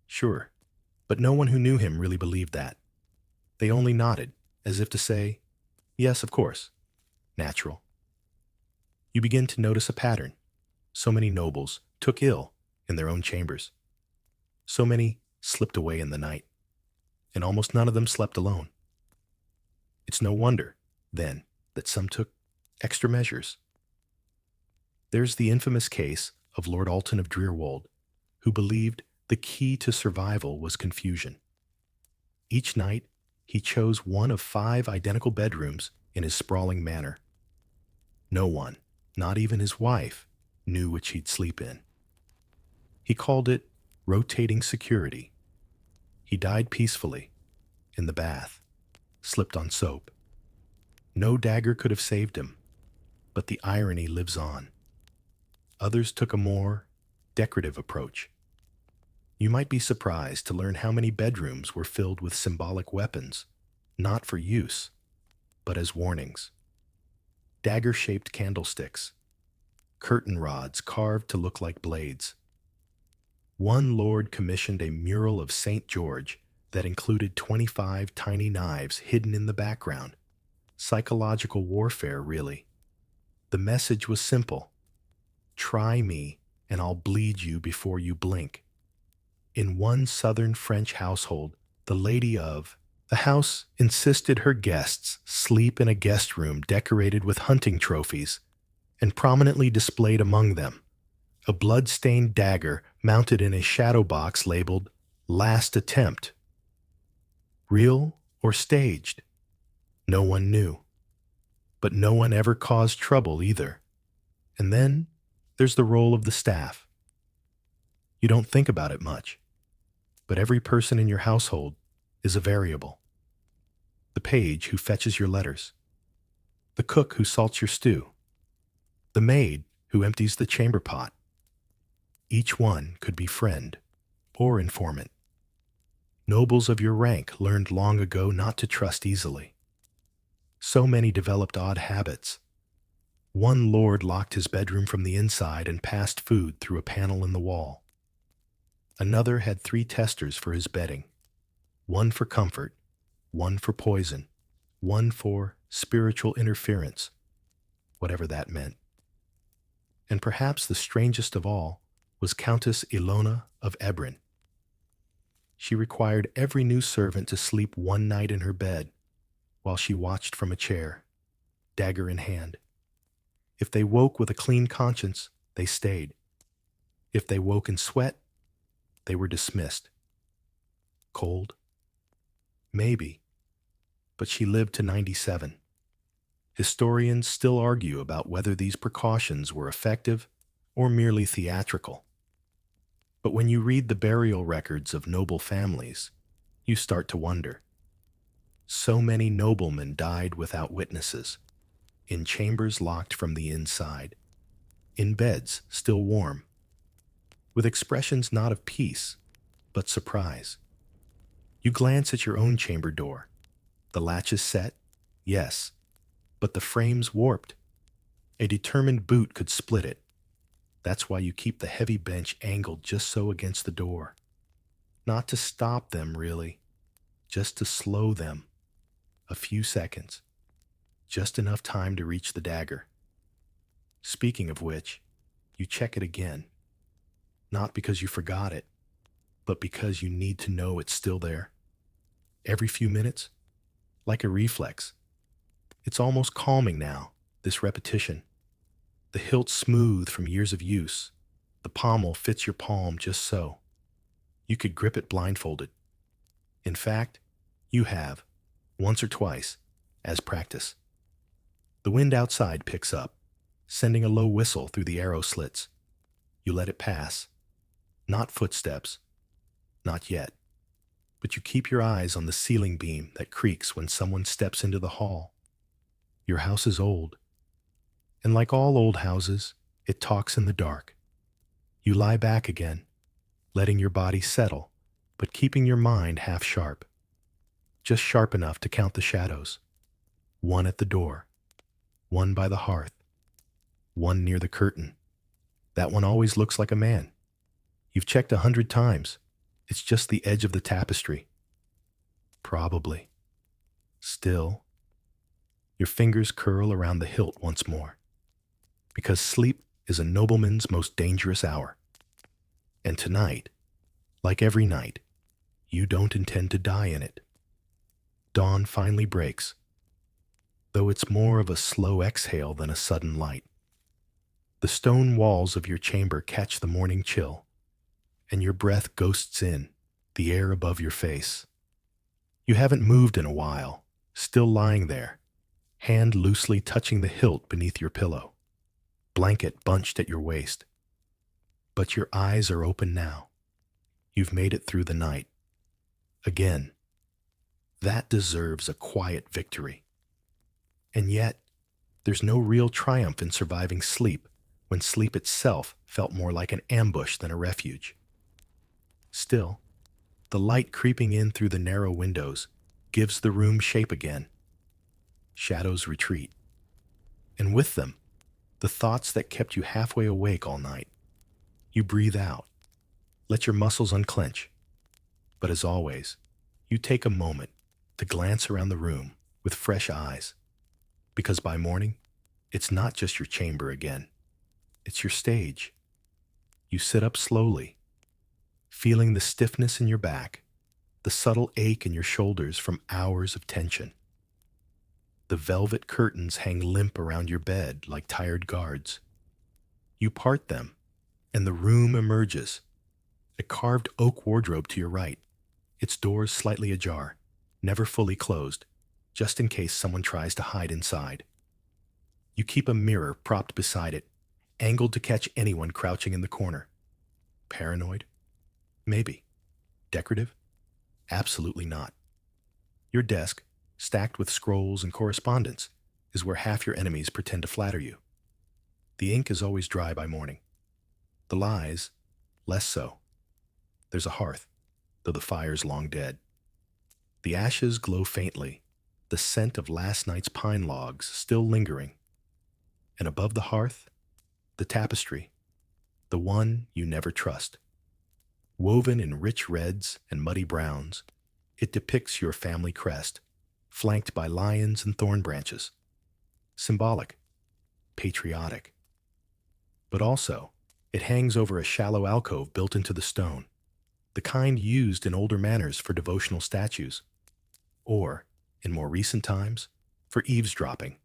Sure, but no one who knew him really believed that. They only nodded, as if to say, yes, of course. Natural. You begin to notice a pattern. So many nobles took ill in their own chambers. So many slipped away in the night, and almost none of them slept alone. It's no wonder, then, that some took extra measures. There's the infamous case of Lord Alton of Drearwold, who believed the key to survival was confusion. Each night, he chose one of 5 identical bedrooms in his sprawling manor. No one, not even his wife, knew which he'd sleep in. He called it rotating security. He died peacefully, in the bath, slipped on soap. No dagger could have saved him, but the irony lives on. Others took a more decorative approach. You might be surprised to learn how many bedrooms were filled with symbolic weapons, not for use, but as warnings. Dagger-shaped candlesticks, curtain rods carved to look like blades. One lord commissioned a mural of St. George that included 25 tiny knives hidden in the background. Psychological warfare, really. The message was simple. Try me, and I'll bleed you before you blink. In one southern French household, the lady of the house insisted her guests sleep in a guest room decorated with hunting trophies, and prominently displayed among them a blood-stained dagger mounted in a shadow box labeled Last Attempt. Real or staged? No one knew. But no one ever caused trouble either. And then there's the role of the staff. You don't think about it much, but every person in your household is a variable. The page who fetches your letters, the cook who salts your stew, the maid who empties the chamber pot. Each one could be friend or informant. Nobles of your rank learned long ago not to trust easily. So many developed odd habits. One lord locked his bedroom from the inside and passed food through a panel in the wall. Another had 3 testers for his bedding, one for comfort, one for poison, one for spiritual interference, whatever that meant. And perhaps the strangest of all was Countess Ilona of Ebrin. She required every new servant to sleep one night in her bed while she watched from a chair, dagger in hand. If they woke with a clean conscience, they stayed. If they woke in sweat, they were dismissed. Cold? Maybe. But she lived to 97. Historians still argue about whether these precautions were effective or merely theatrical. But when you read the burial records of noble families, you start to wonder. So many noblemen died without witnesses, in chambers locked from the inside, in beds still warm, with expressions not of peace, but surprise. You glance at your own chamber door. The latch is set, yes, but the frame's warped. A determined boot could split it. That's why you keep the heavy bench angled just so against the door. Not to stop them, really, just to slow them. A few seconds. Just enough time to reach the dagger. Speaking of which, you check it again. Not because you forgot it, but because you need to know it's still there. Every few minutes, like a reflex. It's almost calming now, this repetition. The hilt smooth from years of use. The pommel fits your palm just so. You could grip it blindfolded. In fact, you have, once or twice, as practice. The wind outside picks up, sending a low whistle through the arrow slits. You let it pass. Not footsteps. Not yet. But you keep your eyes on the ceiling beam that creaks when someone steps into the hall. Your house is old. And like all old houses, it talks in the dark. You lie back again, letting your body settle, but keeping your mind half sharp. Just sharp enough to count the shadows. One at the door. One by the hearth. One near the curtain. That one always looks like a man. You've checked 100 times. It's just the edge of the tapestry. Probably. Still. Your fingers curl around the hilt once more. Because sleep is a nobleman's most dangerous hour. And tonight, like every night, you don't intend to die in it. Dawn finally breaks, though it's more of a slow exhale than a sudden light. The stone walls of your chamber catch the morning chill, and your breath ghosts in, the air above your face. You haven't moved in a while, still lying there, hand loosely touching the hilt beneath your pillow, blanket bunched at your waist. But your eyes are open now. You've made it through the night. Again. That deserves a quiet victory. And yet, there's no real triumph in surviving sleep when sleep itself felt more like an ambush than a refuge. Still, the light creeping in through the narrow windows gives the room shape again. Shadows retreat. And with them, the thoughts that kept you halfway awake all night. You breathe out. Let your muscles unclench. But as always, you take a moment to glance around the room with fresh eyes. Because by morning, it's not just your chamber again. It's your stage. You sit up slowly, feeling the stiffness in your back, the subtle ache in your shoulders from hours of tension. The velvet curtains hang limp around your bed like tired guards. You part them, and the room emerges. A carved oak wardrobe to your right, its doors slightly ajar, never fully closed, just in case someone tries to hide inside. You keep a mirror propped beside it, angled to catch anyone crouching in the corner. Paranoid? Maybe. Decorative? Absolutely not. Your desk, stacked with scrolls and correspondence, is where half your enemies pretend to flatter you. The ink is always dry by morning. The lies, less so. There's a hearth, though the fire's long dead. The ashes glow faintly, the scent of last night's pine logs still lingering. And above the hearth, the tapestry, the one you never trust. Woven in rich reds and muddy browns, it depicts your family crest, flanked by lions and thorn branches. Symbolic, patriotic. But also, it hangs over a shallow alcove built into the stone, the kind used in older manors for devotional statues, or, in more recent times, for eavesdropping.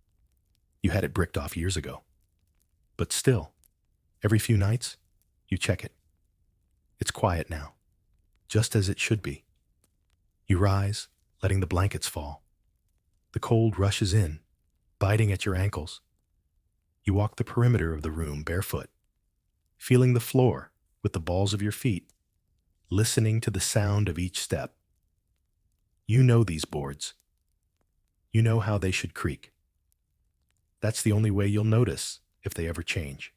You had it bricked off years ago. But still, every few nights, you check it. It's quiet now, just as it should be. You rise, letting the blankets fall. The cold rushes in, biting at your ankles. You walk the perimeter of the room barefoot, feeling the floor with the balls of your feet, listening to the sound of each step. You know these boards. You know how they should creak. That's the only way you'll notice if they ever change.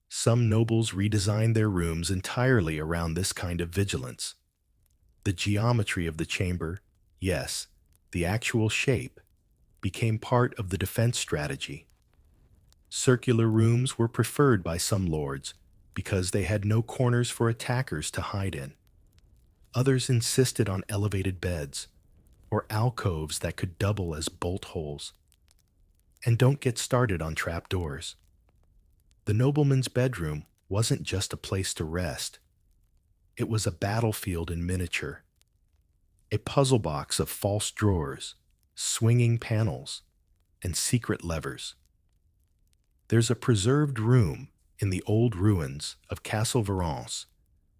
Some nobles redesigned their rooms entirely around this kind of vigilance. The geometry of the chamber, yes, the actual shape, became part of the defense strategy. Circular rooms were preferred by some lords because they had no corners for attackers to hide in. Others insisted on elevated beds or alcoves that could double as bolt holes. And don't get started on trapdoors. The nobleman's bedroom wasn't just a place to rest. It was a battlefield in miniature. A puzzle box of false drawers, swinging panels, and secret levers. There's a preserved room in the old ruins of Castle Varence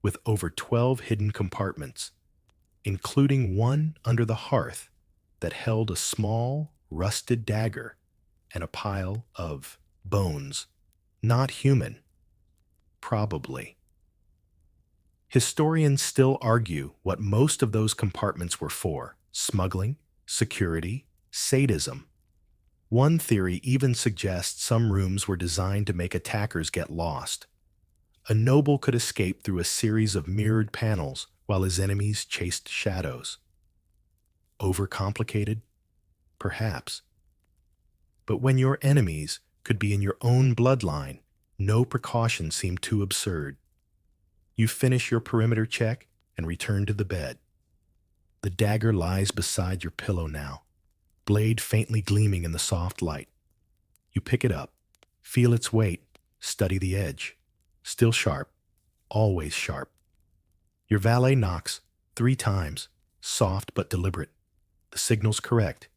with over 12 hidden compartments, including one under the hearth that held a small, rusted dagger and a pile of bones. Not human. Probably. Historians still argue what most of those compartments were for: smuggling, security, sadism. One theory even suggests some rooms were designed to make attackers get lost. A noble could escape through a series of mirrored panels while his enemies chased shadows. Overcomplicated? Perhaps. But when your enemies could be in your own bloodline, no precaution seemed too absurd. You finish your perimeter check and return to the bed. The dagger lies beside your pillow now, blade faintly gleaming in the soft light. You pick it up, feel its weight, study the edge. Still sharp, always sharp. Your valet knocks 3 times, soft but deliberate. The signal's correct.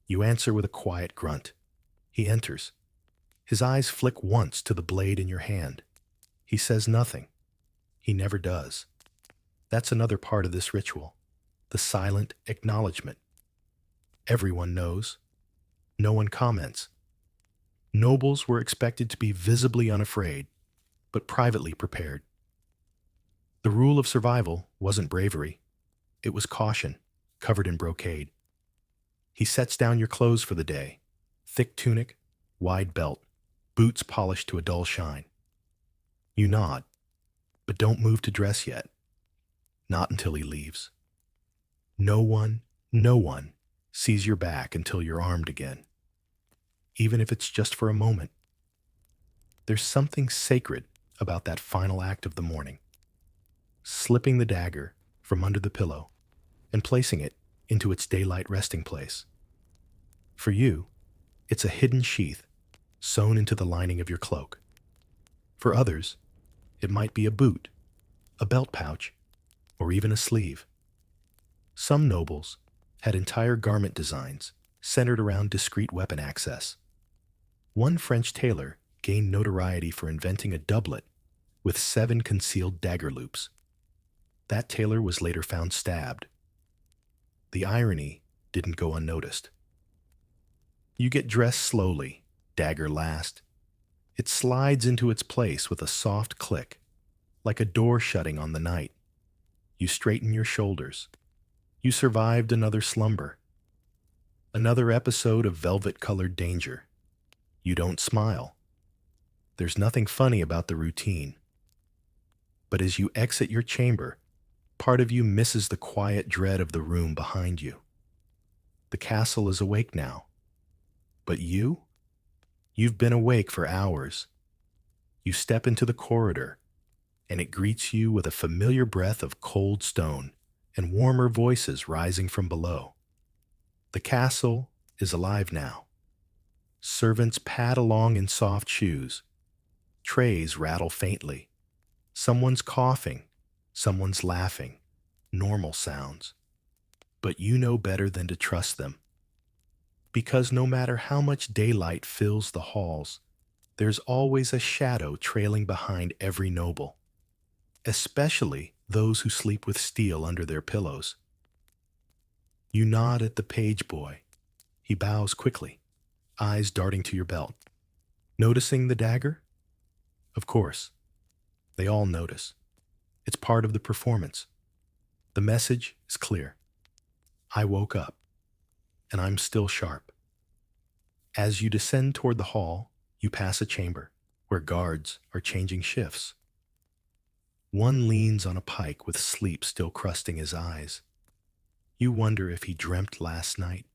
You answer with a quiet grunt. He enters. His eyes flick once to the blade in your hand. He says nothing. He never does. That's another part of this ritual, the silent acknowledgement. Everyone knows. No one comments. Nobles were expected to be visibly unafraid, but privately prepared. The rule of survival wasn't bravery. It was caution, covered in brocade. He sets down your clothes for the day: thick tunic, wide belt, boots polished to a dull shine. You nod, but don't move to dress yet. Not until he leaves. No one sees your back until you're armed again, even if it's just for a moment. There's something sacred about that final act of the morning. Slipping the dagger from under the pillow and placing it into its daylight resting place. For you, it's a hidden sheath sewn into the lining of your cloak. For others, it might be a boot, a belt pouch, or even a sleeve. Some nobles had entire garment designs centered around discreet weapon access. One French tailor gained notoriety for inventing a doublet with 7 concealed dagger loops. That tailor was later found stabbed. The irony didn't go unnoticed. You get dressed slowly, dagger last. It slides into its place with a soft click, like a door shutting on the night. You straighten your shoulders. You survived another slumber. Another episode of velvet-colored danger. You don't smile. There's nothing funny about the routine. But as you exit your chamber, part of you misses the quiet dread of the room behind you. The castle is awake now. But you? You've been awake for hours. You step into the corridor, and it greets you with a familiar breath of cold stone and warmer voices rising from below. The castle is alive now. Servants pad along in soft shoes. Trays rattle faintly. Someone's coughing. Someone's laughing. Normal sounds. But you know better than to trust them. Because no matter how much daylight fills the halls, there's always a shadow trailing behind every noble, especially those who sleep with steel under their pillows. You nod at the page boy. He bows quickly, eyes darting to your belt. Noticing the dagger? Of course. They all notice. It's part of the performance. The message is clear. I woke up, and I'm still sharp. As you descend toward the hall, you pass a chamber where guards are changing shifts. One leans on a pike with sleep still crusting his eyes. You wonder if he dreamt last night,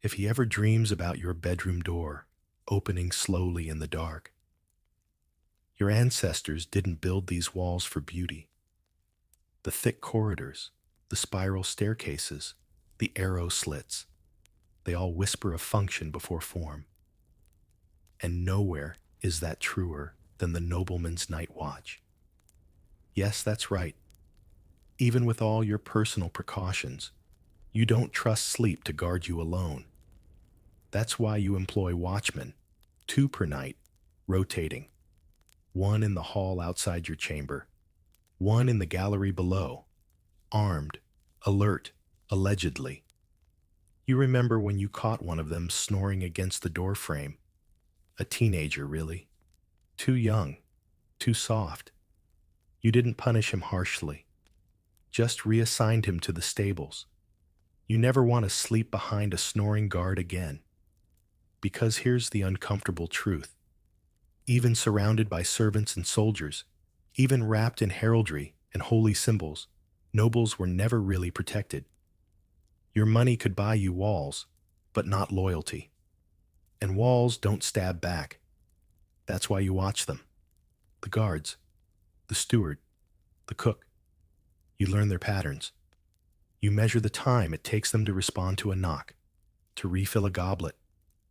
if he ever dreams about your bedroom door opening slowly in the dark. Your ancestors didn't build these walls for beauty. The thick corridors, the spiral staircases, the arrow slits, they all whisper of function before form. And nowhere is that truer than the nobleman's night watch. Yes, that's right. Even with all your personal precautions, you don't trust sleep to guard you alone. That's why you employ watchmen, 2 per night, rotating. 1 in the hall outside your chamber, 1 in the gallery below, armed, alert, allegedly. You remember when you caught one of them snoring against the door frame. A teenager, really. Too young, too soft. You didn't punish him harshly. Just reassigned him to the stables. You never want to sleep behind a snoring guard again. Because here's the uncomfortable truth. Even surrounded by servants and soldiers, even wrapped in heraldry and holy symbols, nobles were never really protected. Your money could buy you walls, but not loyalty. And walls don't stab back. That's why you watch them. The guards, the steward, the cook. You learn their patterns. You measure the time it takes them to respond to a knock, to refill a goblet,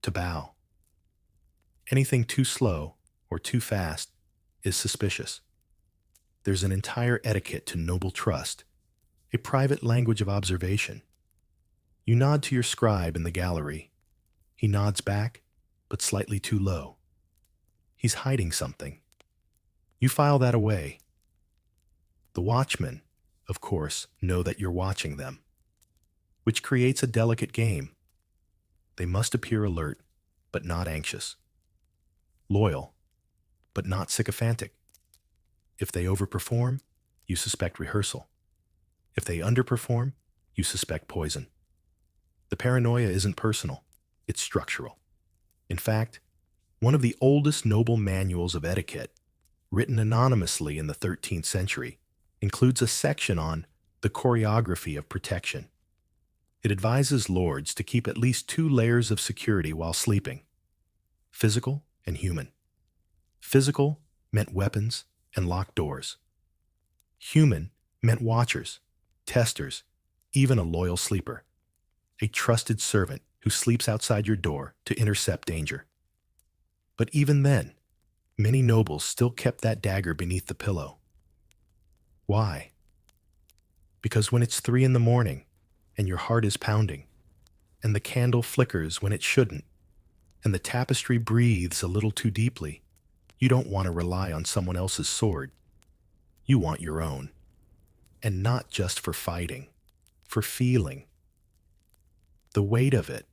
to bow. Anything too slow or too fast is suspicious. There's an entire etiquette to noble trust, a private language of observation. You nod to your scribe in the gallery. He nods back, but slightly too low. He's hiding something. You file that away. The watchmen, of course, know that you're watching them, which creates a delicate game. They must appear alert, but not anxious. Loyal, but not sycophantic. If they overperform, you suspect rehearsal. If they underperform, you suspect poison. The paranoia isn't personal, it's structural. In fact, one of the oldest noble manuals of etiquette, written anonymously in the 13th century, includes a section on the choreography of protection. It advises lords to keep at least 2 layers of security while sleeping: physical and human. Physical meant weapons and locked doors. Human meant watchers, testers, even a loyal sleeper, a trusted servant who sleeps outside your door to intercept danger. But even then, many nobles still kept that dagger beneath the pillow. Why? Because when it's 3 in the morning and your heart is pounding, and the candle flickers when it shouldn't, and the tapestry breathes a little too deeply, you don't want to rely on someone else's sword. You want your own. And not just for fighting, for feeling. The weight of it,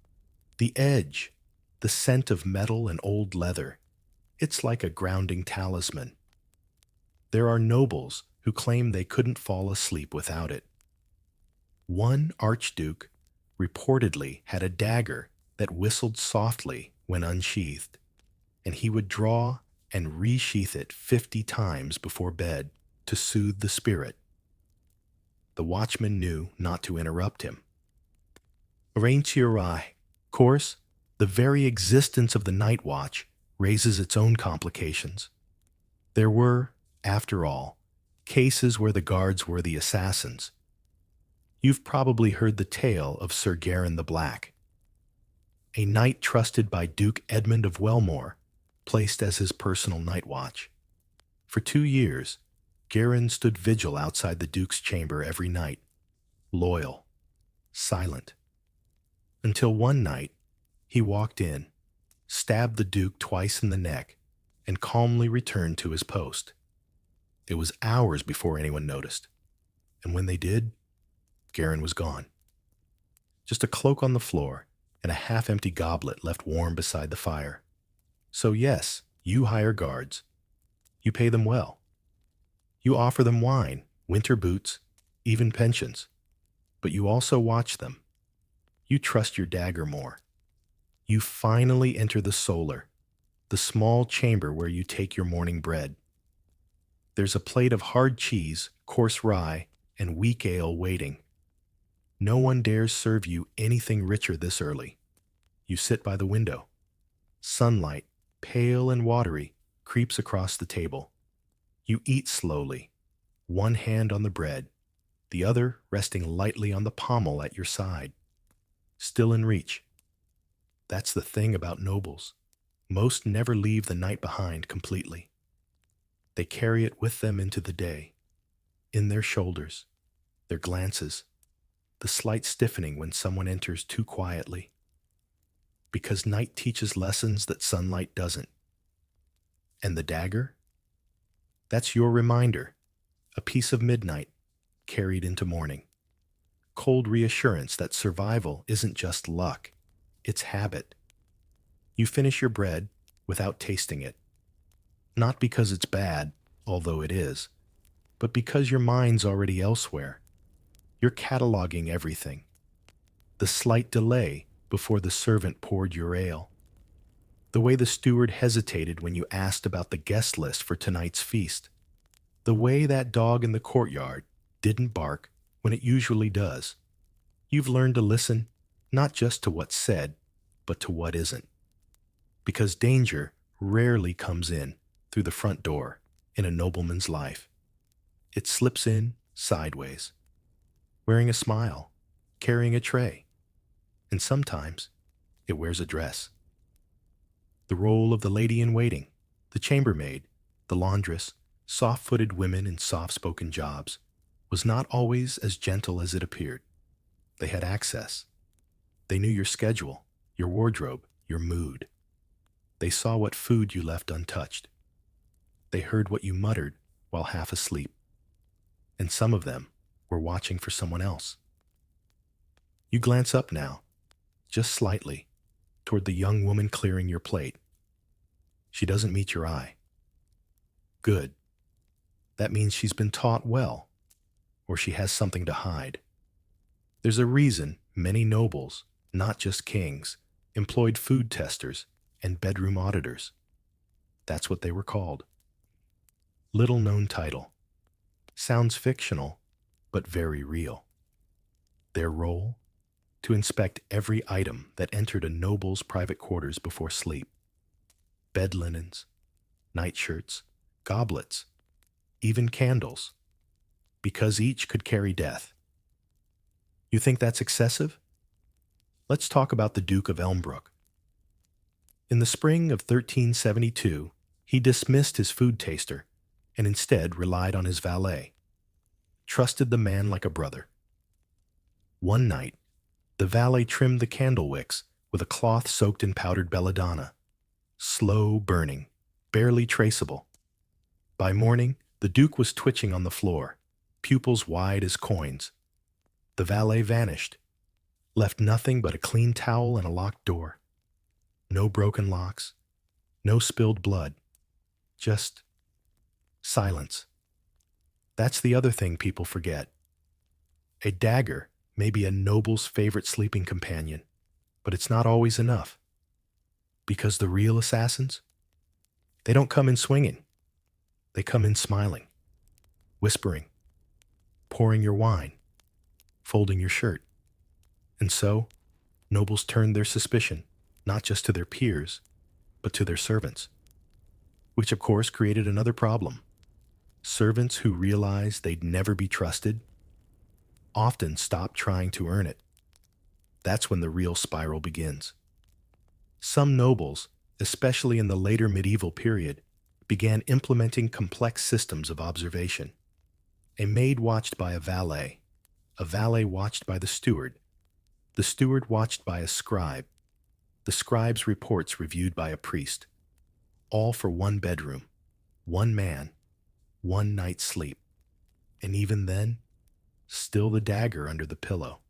the edge, the scent of metal and old leather, it's like a grounding talisman. There are nobles who claim they couldn't fall asleep without it. One archduke reportedly had a dagger that whistled softly when unsheathed, and he would draw and resheath it 50 times before bed to soothe the spirit. The watchman knew not to interrupt him. Of course, the very existence of the night watch raises its own complications. There were, after all, cases where the guards were the assassins. You've probably heard the tale of Sir Garin the Black, a knight trusted by Duke Edmund of Wellmore, placed as his personal night watch. For 2 years, Garin stood vigil outside the Duke's chamber every night, loyal, silent, until one night he walked in, stabbed the Duke twice in the neck, and calmly returned to his post. It was hours before anyone noticed, and when they did, Garin was gone. Just a cloak on the floor and a half-empty goblet left warm beside the fire. So yes, you hire guards. You pay them well. You offer them wine, winter boots, even pensions. But you also watch them. You trust your dagger more. You finally enter the solar, the small chamber where you take your morning bread. There's a plate of hard cheese, coarse rye, and weak ale waiting. No one dares serve you anything richer this early. You sit by the window. Sunlight, pale and watery, creeps across the table. You eat slowly, one hand on the bread, the other resting lightly on the pommel at your side. Still in reach. That's the thing about nobles. Most never leave the night behind completely. They carry it with them into the day, in their shoulders, their glances, the slight stiffening when someone enters too quietly. Because night teaches lessons that sunlight doesn't. And the dagger? That's your reminder, a piece of midnight carried into morning. Cold reassurance that survival isn't just luck, it's habit. You finish your bread without tasting it. Not because it's bad, although it is, but because your mind's already elsewhere. You're cataloging everything. The slight delay before the servant poured your ale. The way the steward hesitated when you asked about the guest list for tonight's feast. The way that dog in the courtyard didn't bark when it usually does. You've learned to listen not just to what's said, but to what isn't. Because danger rarely comes in through the front door in a nobleman's life. It slips in sideways, wearing a smile, carrying a tray, and sometimes it wears a dress. The role of the lady-in-waiting, the chambermaid, the laundress, soft-footed women in soft-spoken jobs, was not always as gentle as it appeared. They had access. They knew your schedule, your wardrobe, your mood. They saw what food you left untouched. They heard what you muttered while half asleep. And some of them were watching for someone else. You glance up now, just slightly, toward the young woman clearing your plate. She doesn't meet your eye. Good. That means she's been taught well, or she has something to hide. There's a reason many nobles, not just kings, employed food testers and bedroom auditors. That's what they were called. Little known title. Sounds fictional, but very real. Their role? To inspect every item that entered a noble's private quarters before sleep. Bed linens, nightshirts, goblets, even candles, because each could carry death. You think that's excessive? Let's talk about the Duke of Elmbrook. In the spring of 1372, he dismissed his food taster and instead relied on his valet, trusted the man like a brother. One night, the valet trimmed the candle wicks with a cloth soaked in powdered belladonna, slow burning, barely traceable. By morning, the Duke was twitching on the floor, pupils wide as coins. The valet vanished, left nothing but a clean towel and a locked door. No broken locks, no spilled blood, just silence. That's the other thing people forget. A dagger may be a noble's favorite sleeping companion, but it's not always enough. Because the real assassins, they don't come in swinging. They come in smiling, whispering, pouring your wine, folding your shirt. And so, nobles turned their suspicion not just to their peers, but to their servants, which of course created another problem. Servants who realized they'd never be trusted often stop trying to earn it. That's when the real spiral begins. Some nobles, especially in the later medieval period, began implementing complex systems of observation. A maid watched by a valet watched by the steward watched by a scribe, the scribe's reports reviewed by a priest, all for one bedroom, one man, one night's sleep. And even then, still the dagger under the pillow.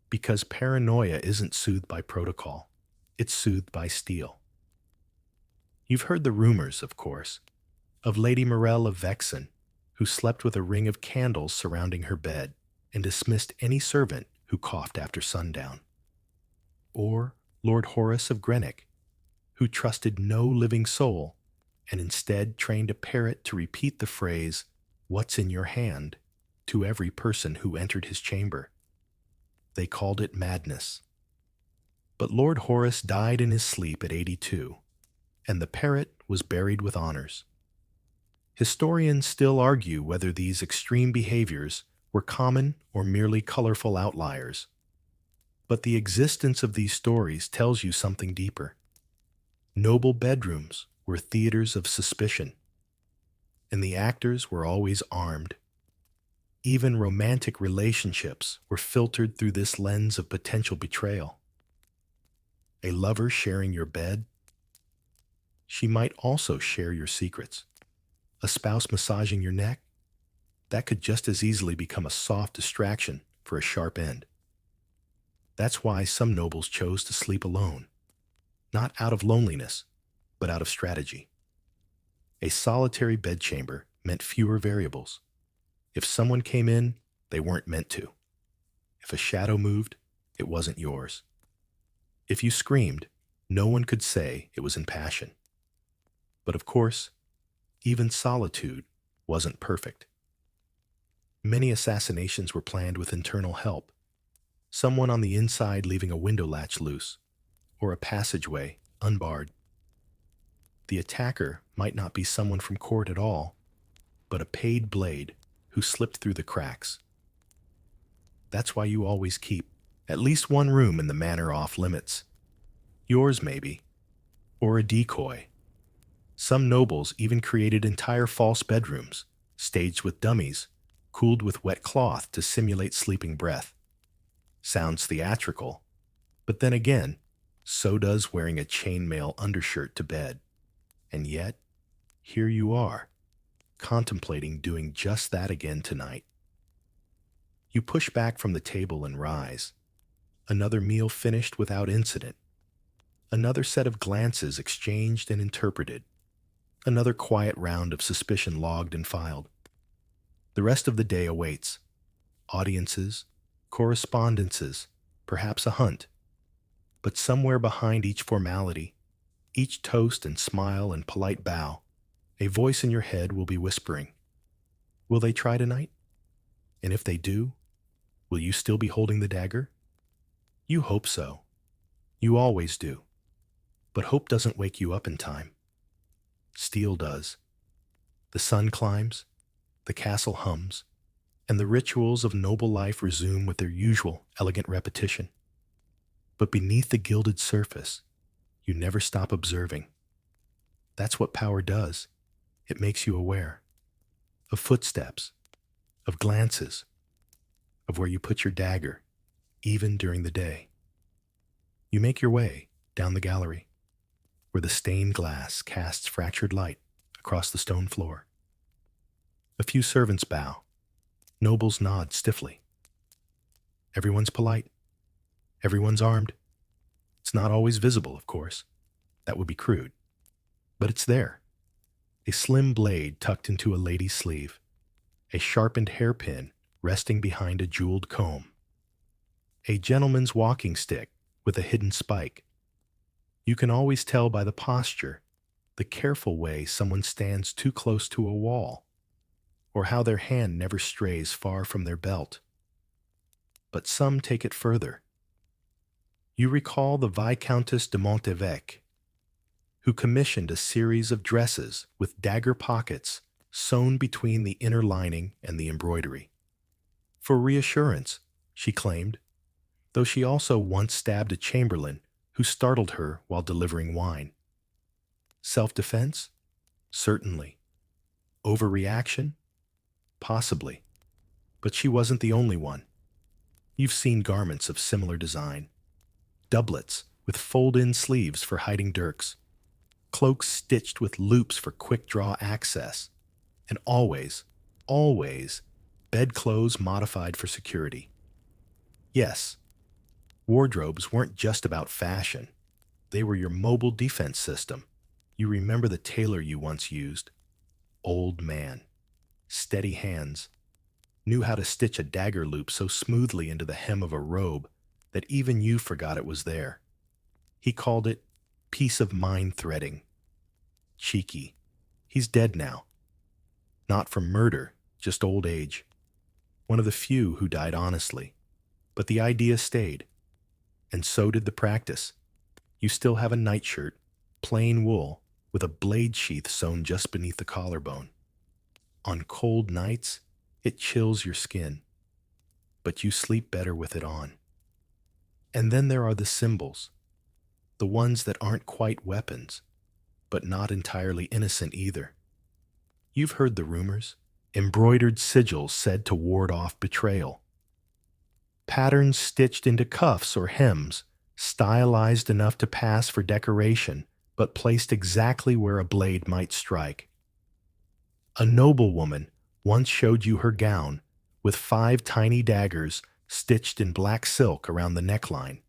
Because paranoia isn't soothed by protocol, it's soothed by steel. You've heard the rumors, of course, of Lady Morel of Vexen, who slept with a ring of candles surrounding her bed and dismissed any servant who coughed after sundown. Or Lord Horace of Greenock, who trusted no living soul and instead trained a parrot to repeat the phrase, "What's in your hand?" to every person who entered his chamber. They called it madness. But Lord Horace died in his sleep at 82, and the parrot was buried with honors. Historians still argue whether these extreme behaviors were common or merely colorful outliers. But the existence of these stories tells you something deeper. Noble bedrooms were theaters of suspicion, and the actors were always armed. Even romantic relationships were filtered through this lens of potential betrayal. A lover sharing your bed? She might also share your secrets. A spouse massaging your neck? That could just as easily become a soft distraction for a sharp end. That's why some nobles chose to sleep alone, not out of loneliness, but out of strategy. A solitary bedchamber meant fewer variables. If someone came in, they weren't meant to. If a shadow moved, it wasn't yours. If you screamed, no one could say it was in passion. But of course, even solitude wasn't perfect. Many assassinations were planned with internal help, someone on the inside leaving a window latch loose, or a passageway unbarred. The attacker might not be someone from court at all, but a paid blade who slipped through the cracks. That's why you always keep at least one room in the manor off limits. Yours, maybe, or a decoy. Some nobles even created entire false bedrooms, staged with dummies, cooled with wet cloth to simulate sleeping breath. Sounds theatrical, but then again, so does wearing a chainmail undershirt to bed. And yet, here you are, contemplating doing just that again tonight. You push back from the table and rise. Another meal finished without incident. Another set of glances exchanged and interpreted. Another quiet round of suspicion logged and filed. The rest of the day awaits. Audiences, correspondences, perhaps a hunt. But somewhere behind each formality, each toast and smile and polite bow, a voice in your head will be whispering, "Will they try tonight? And if they do, will you still be holding the dagger?" You hope so. You always do. But hope doesn't wake you up in time. Steel does. The sun climbs, the castle hums, and the rituals of noble life resume with their usual elegant repetition. But beneath the gilded surface, you never stop observing. That's what power does. It makes you aware of footsteps, of glances, of where you put your dagger, even during the day. You make your way down the gallery, where the stained glass casts fractured light across the stone floor. A few servants bow. Nobles nod stiffly. Everyone's polite. Everyone's armed. It's not always visible, of course. That would be crude. But it's there. A slim blade tucked into a lady's sleeve. A sharpened hairpin resting behind a jeweled comb. A gentleman's walking stick with a hidden spike. You can always tell by the posture, the careful way someone stands too close to a wall, or how their hand never strays far from their belt. But some take it further. You recall the Viscountess de Montevec, who commissioned a series of dresses with dagger pockets sewn between the inner lining and the embroidery. For reassurance, she claimed, though she also once stabbed a chamberlain who startled her while delivering wine. Self-defense? Certainly. Overreaction? Possibly. But she wasn't the only one. You've seen garments of similar design. Doublets with fold-in sleeves for hiding dirks. Cloaks stitched with loops for quick-draw access. And always, bedclothes modified for security. Yes, wardrobes weren't just about fashion. They were your mobile defense system. You remember the tailor you once used? Old man. Steady hands. Knew how to stitch a dagger loop so smoothly into the hem of a robe that even you forgot it was there. He called it peace of mind threading. Cheeky. He's dead now. Not from murder, just old age. One of the few who died honestly. But the idea stayed. And so did the practice. You still have a nightshirt, plain wool, with a blade sheath sewn just beneath the collarbone. On cold nights, it chills your skin. But you sleep better with it on. And then there are the symbols. The ones that aren't quite weapons, but not entirely innocent either. You've heard the rumors. Embroidered sigils said to ward off betrayal. Patterns stitched into cuffs or hems, stylized enough to pass for decoration, but placed exactly where a blade might strike. A noblewoman once showed you her gown with 5 tiny daggers stitched in black silk around the neckline.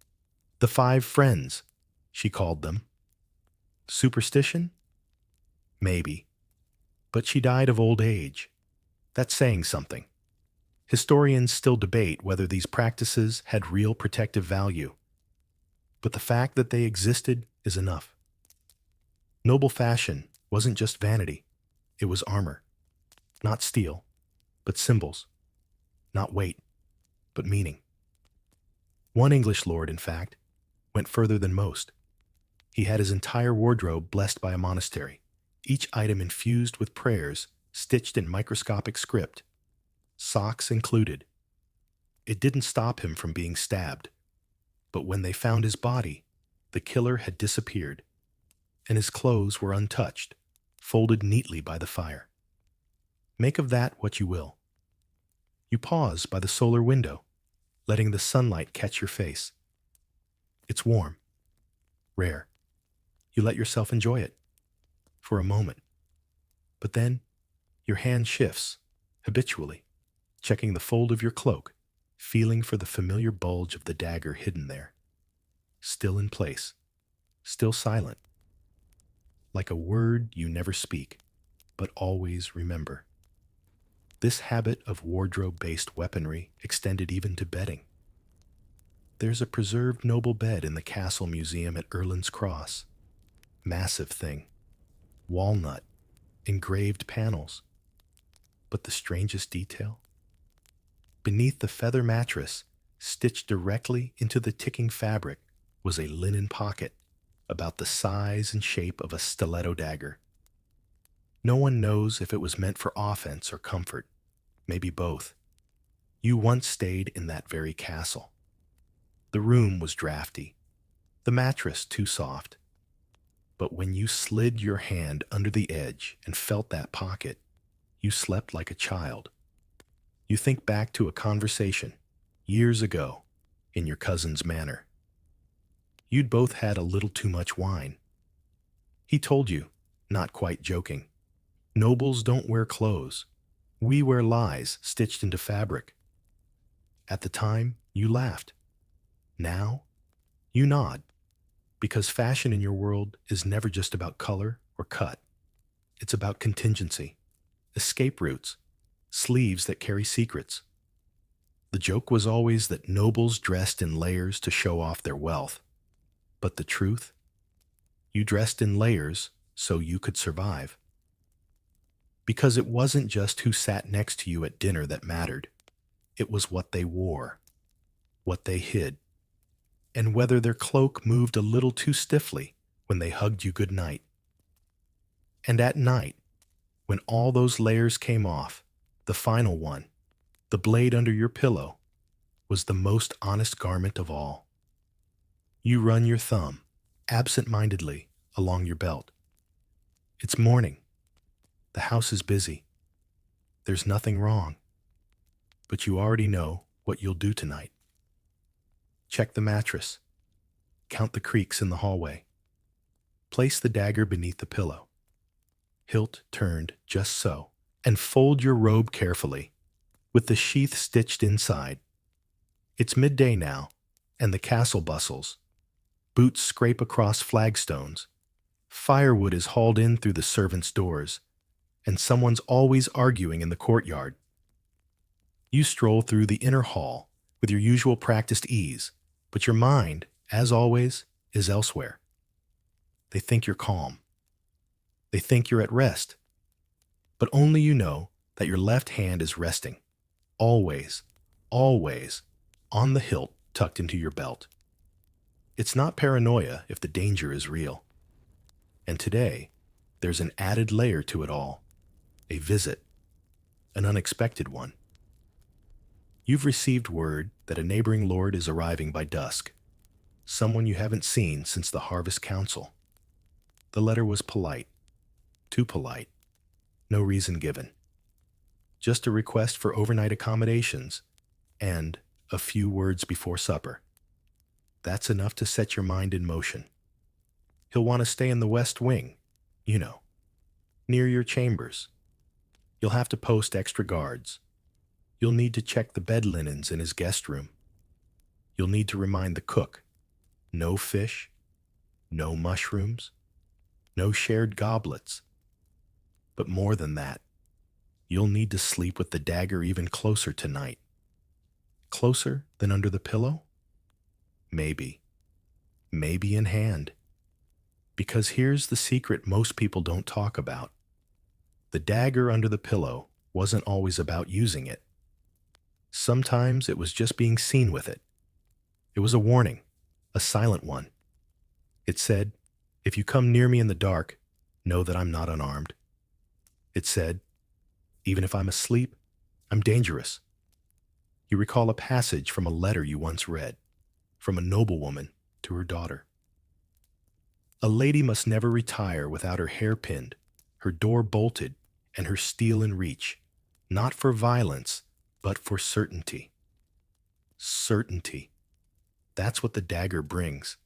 The 5 friends, she called them. Superstition? Maybe. But she died of old age. That's saying something. Historians still debate whether these practices had real protective value. But the fact that they existed is enough. Noble fashion wasn't just vanity. It was armor. Not steel, but symbols. Not weight, but meaning. One English lord, in fact, went further than most. He had his entire wardrobe blessed by a monastery, each item infused with prayers stitched in microscopic script, socks included. It didn't stop him from being stabbed, but when they found his body, the killer had disappeared, and his clothes were untouched, folded neatly by the fire. Make of that what you will. You pause by the solar window, letting the sunlight catch your face. It's warm, rare. You let yourself enjoy it, for a moment. But then, your hand shifts, habitually, checking the fold of your cloak, feeling for the familiar bulge of the dagger hidden there. Still in place, still silent. Like a word you never speak, but always remember. This habit of wardrobe-based weaponry extended even to bedding. There's a preserved noble bed in the Castle Museum at Erlin's Cross. Massive thing. Walnut. Engraved panels. But the strangest detail? Beneath the feather mattress, stitched directly into the ticking fabric, was a linen pocket, about the size and shape of a stiletto dagger. No one knows if it was meant for offense or comfort, maybe both. You once stayed in that very castle. The room was drafty, the mattress too soft. But when you slid your hand under the edge and felt that pocket, you slept like a child. You think back to a conversation, years ago, in your cousin's manor. You'd both had a little too much wine. He told you, not quite joking, nobles don't wear clothes. We wear lies stitched into fabric. At the time, you laughed. Now, you nod. Because fashion in your world is never just about color or cut. It's about contingency, escape routes, sleeves that carry secrets. The joke was always that nobles dressed in layers to show off their wealth. But the truth? You dressed in layers so you could survive. Because it wasn't just who sat next to you at dinner that mattered. It was what they wore, what they hid, and whether their cloak moved a little too stiffly when they hugged you good night. And at night, when all those layers came off, the final one, The blade under your pillow was the most honest garment of all. You run your thumb absent-mindedly along your belt. It's morning. The house is busy. There's nothing wrong. But you already know what you'll do tonight. Check the mattress. Count the creaks in the hallway. Place the dagger beneath the pillow. Hilt turned just so, and fold your robe carefully, with the sheath stitched inside. It's midday now, and the castle bustles. Boots scrape across flagstones. Firewood is hauled in through the servants' doors, and someone's always arguing in the courtyard. You stroll through the inner hall with your usual practiced ease, but your mind, as always, is elsewhere. They think you're calm. They think you're at rest. But only you know that your left hand is resting, always, always, on the hilt tucked into your belt. It's not paranoia if the danger is real. And today, there's an added layer to it all, a visit, an unexpected one. You've received word that a neighboring lord is arriving by dusk, someone you haven't seen since the Harvest Council. The letter was polite, too polite, no reason given. Just a request for overnight accommodations and a few words before supper. That's enough to set your mind in motion. He'll want to stay in the west wing, you know, near your chambers. You'll have to post extra guards. You'll need to check the bed linens in his guest room. You'll need to remind the cook, no fish, no mushrooms, no shared goblets. But more than that, you'll need to sleep with the dagger even closer tonight. Closer than under the pillow? Maybe. Maybe in hand. Because here's the secret most people don't talk about. The dagger under the pillow wasn't always about using it. Sometimes it was just being seen with it. It was a warning, a silent one. It said, if you come near me in the dark, know that I'm not unarmed. It said, even if I'm asleep, I'm dangerous. You recall a passage from a letter you once read, from a noblewoman to her daughter. A lady must never retire without her hair pinned, her door bolted, and her steel in reach, not for violence, but for certainty. Certainty. That's what the dagger brings.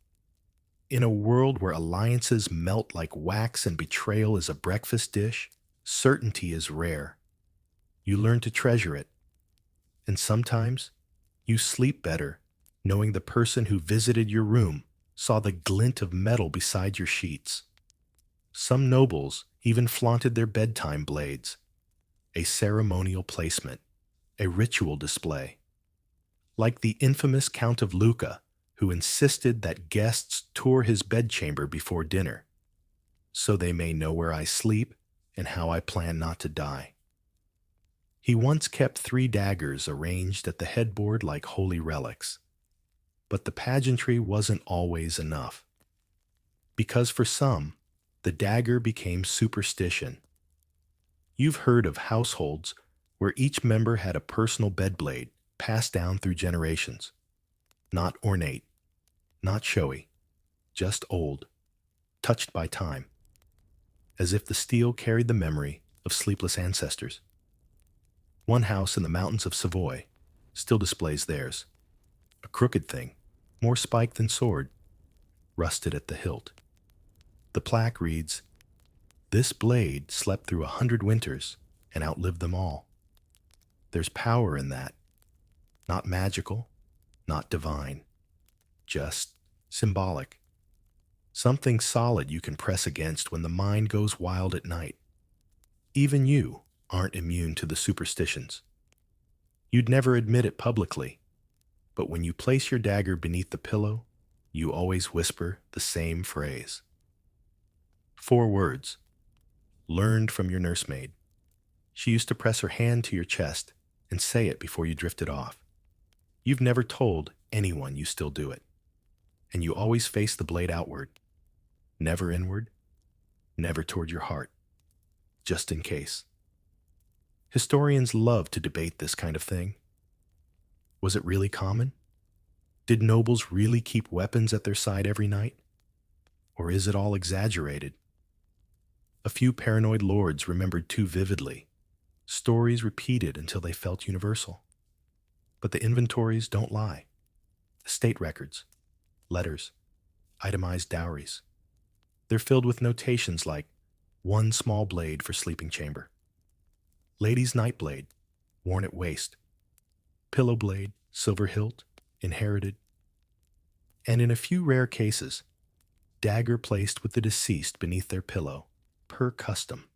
In a world where alliances melt like wax and betrayal is a breakfast dish, certainty is rare. You learn to treasure it. And sometimes, you sleep better knowing the person who visited your room saw the glint of metal beside your sheets. Some nobles even flaunted their bedtime blades, a ceremonial placement, a ritual display. Like the infamous Count of Lucca, who insisted that guests tour his bedchamber before dinner, so they may know where I sleep and how I plan not to die. He once kept 3 daggers arranged at the headboard like holy relics. But the pageantry wasn't always enough. Because for some, the dagger became superstition. You've heard of households where each member had a personal bedblade passed down through generations. Not ornate, not showy, just old, touched by time, as if the steel carried the memory of sleepless ancestors. One house in the mountains of Savoy still displays theirs, a crooked thing, more spike than sword, rusted at the hilt. The plaque reads, "This blade slept through 100 winters and outlived them all." There's power in that. Not magical, not divine, just symbolic. Something solid you can press against when the mind goes wild at night. Even you aren't immune to the superstitions. You'd never admit it publicly, but when you place your dagger beneath the pillow, you always whisper the same phrase. 4 words, learned from your nursemaid. She used to press her hand to your chest and say it before you drifted off. You've never told anyone you still do it. And you always face the blade outward, never inward, never toward your heart, just in case. Historians love to debate this kind of thing. Was it really common? Did nobles really keep weapons at their side every night? Or is it all exaggerated? A few paranoid lords remembered too vividly, stories repeated until they felt universal. But the inventories don't lie. Estate records, letters, itemized dowries. They're filled with notations like one small blade for sleeping chamber, lady's night blade, worn at waist, pillow blade, silver hilt, inherited, and in a few rare cases, dagger placed with the deceased beneath their pillow, per custom.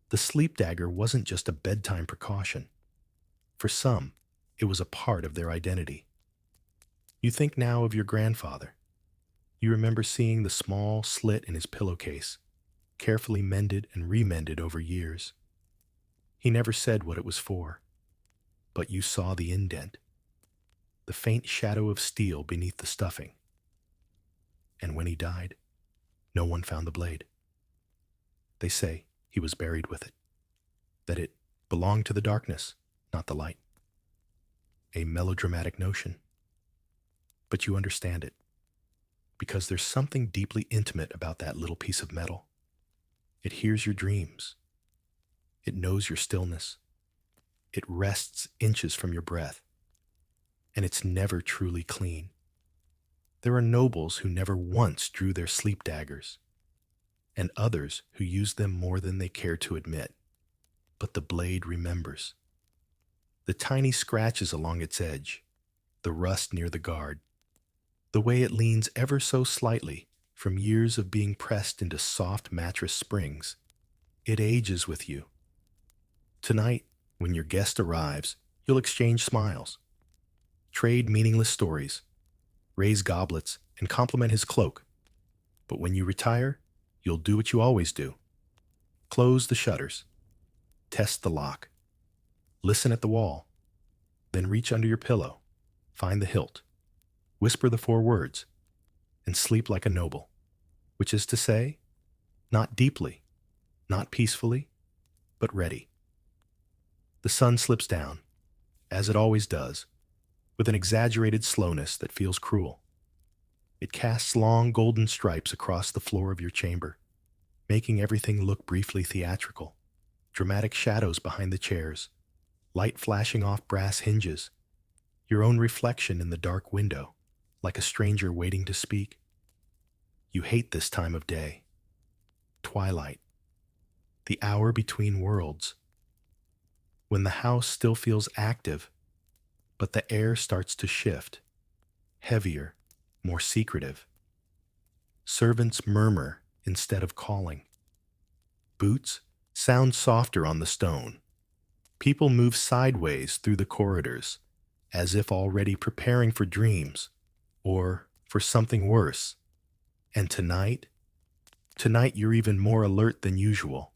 The sleep dagger wasn't just a bedtime precaution. For some, it was a part of their identity. You think now of your grandfather. You remember seeing the small slit in his pillowcase, carefully mended and remended over years. He never said what it was for, but you saw the indent, the faint shadow of steel beneath the stuffing. And when he died, no one found the blade. They say he was buried with it, that it belonged to the darkness, not the light. A melodramatic notion. But you understand it, because there's something deeply intimate about that little piece of metal. It hears your dreams. It knows your stillness. It rests inches from your breath. And it's never truly clean. There are nobles who never once drew their sleep daggers, and others who used them more than they care to admit. But the blade remembers. The tiny scratches along its edge, the rust near the guard, the way it leans ever so slightly from years of being pressed into soft mattress springs. It ages with you. Tonight, when your guest arrives, you'll exchange smiles, trade meaningless stories, raise goblets, and compliment his cloak. But when you retire, you'll do what you always do. Close the shutters, test the lock, listen at the wall, then reach under your pillow, find the hilt, whisper the 4 words, and sleep like a noble, which is to say, not deeply, not peacefully, but ready. The sun slips down, as it always does, with an exaggerated slowness that feels cruel. It casts long golden stripes across the floor of your chamber, making everything look briefly theatrical. Dramatic shadows behind the chairs, light flashing off brass hinges, your own reflection in the dark window, like a stranger waiting to speak. You hate this time of day. Twilight. The hour between worlds. When the house still feels active, but the air starts to shift, heavier, more secretive. Servants murmur instead of calling. Boots sound softer on the stone. People move sideways through the corridors, as if already preparing for dreams, or for something worse. And tonight you're even more alert than usual.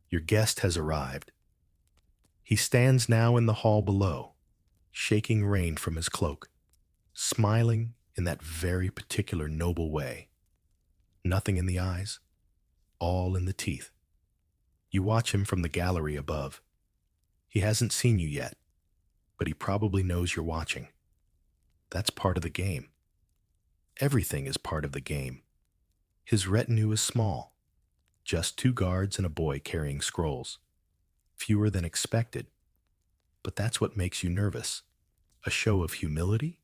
Your guest has arrived. He stands now in the hall below, shaking rain from his cloak, smiling in that very particular noble way. Nothing in the eyes, all in the teeth. You watch him from the gallery above. He hasn't seen you yet, but he probably knows you're watching. That's part of the game. Everything is part of the game. His retinue is small, just 2 guards and a boy carrying scrolls. Fewer than expected, but that's what makes you nervous. A show of humility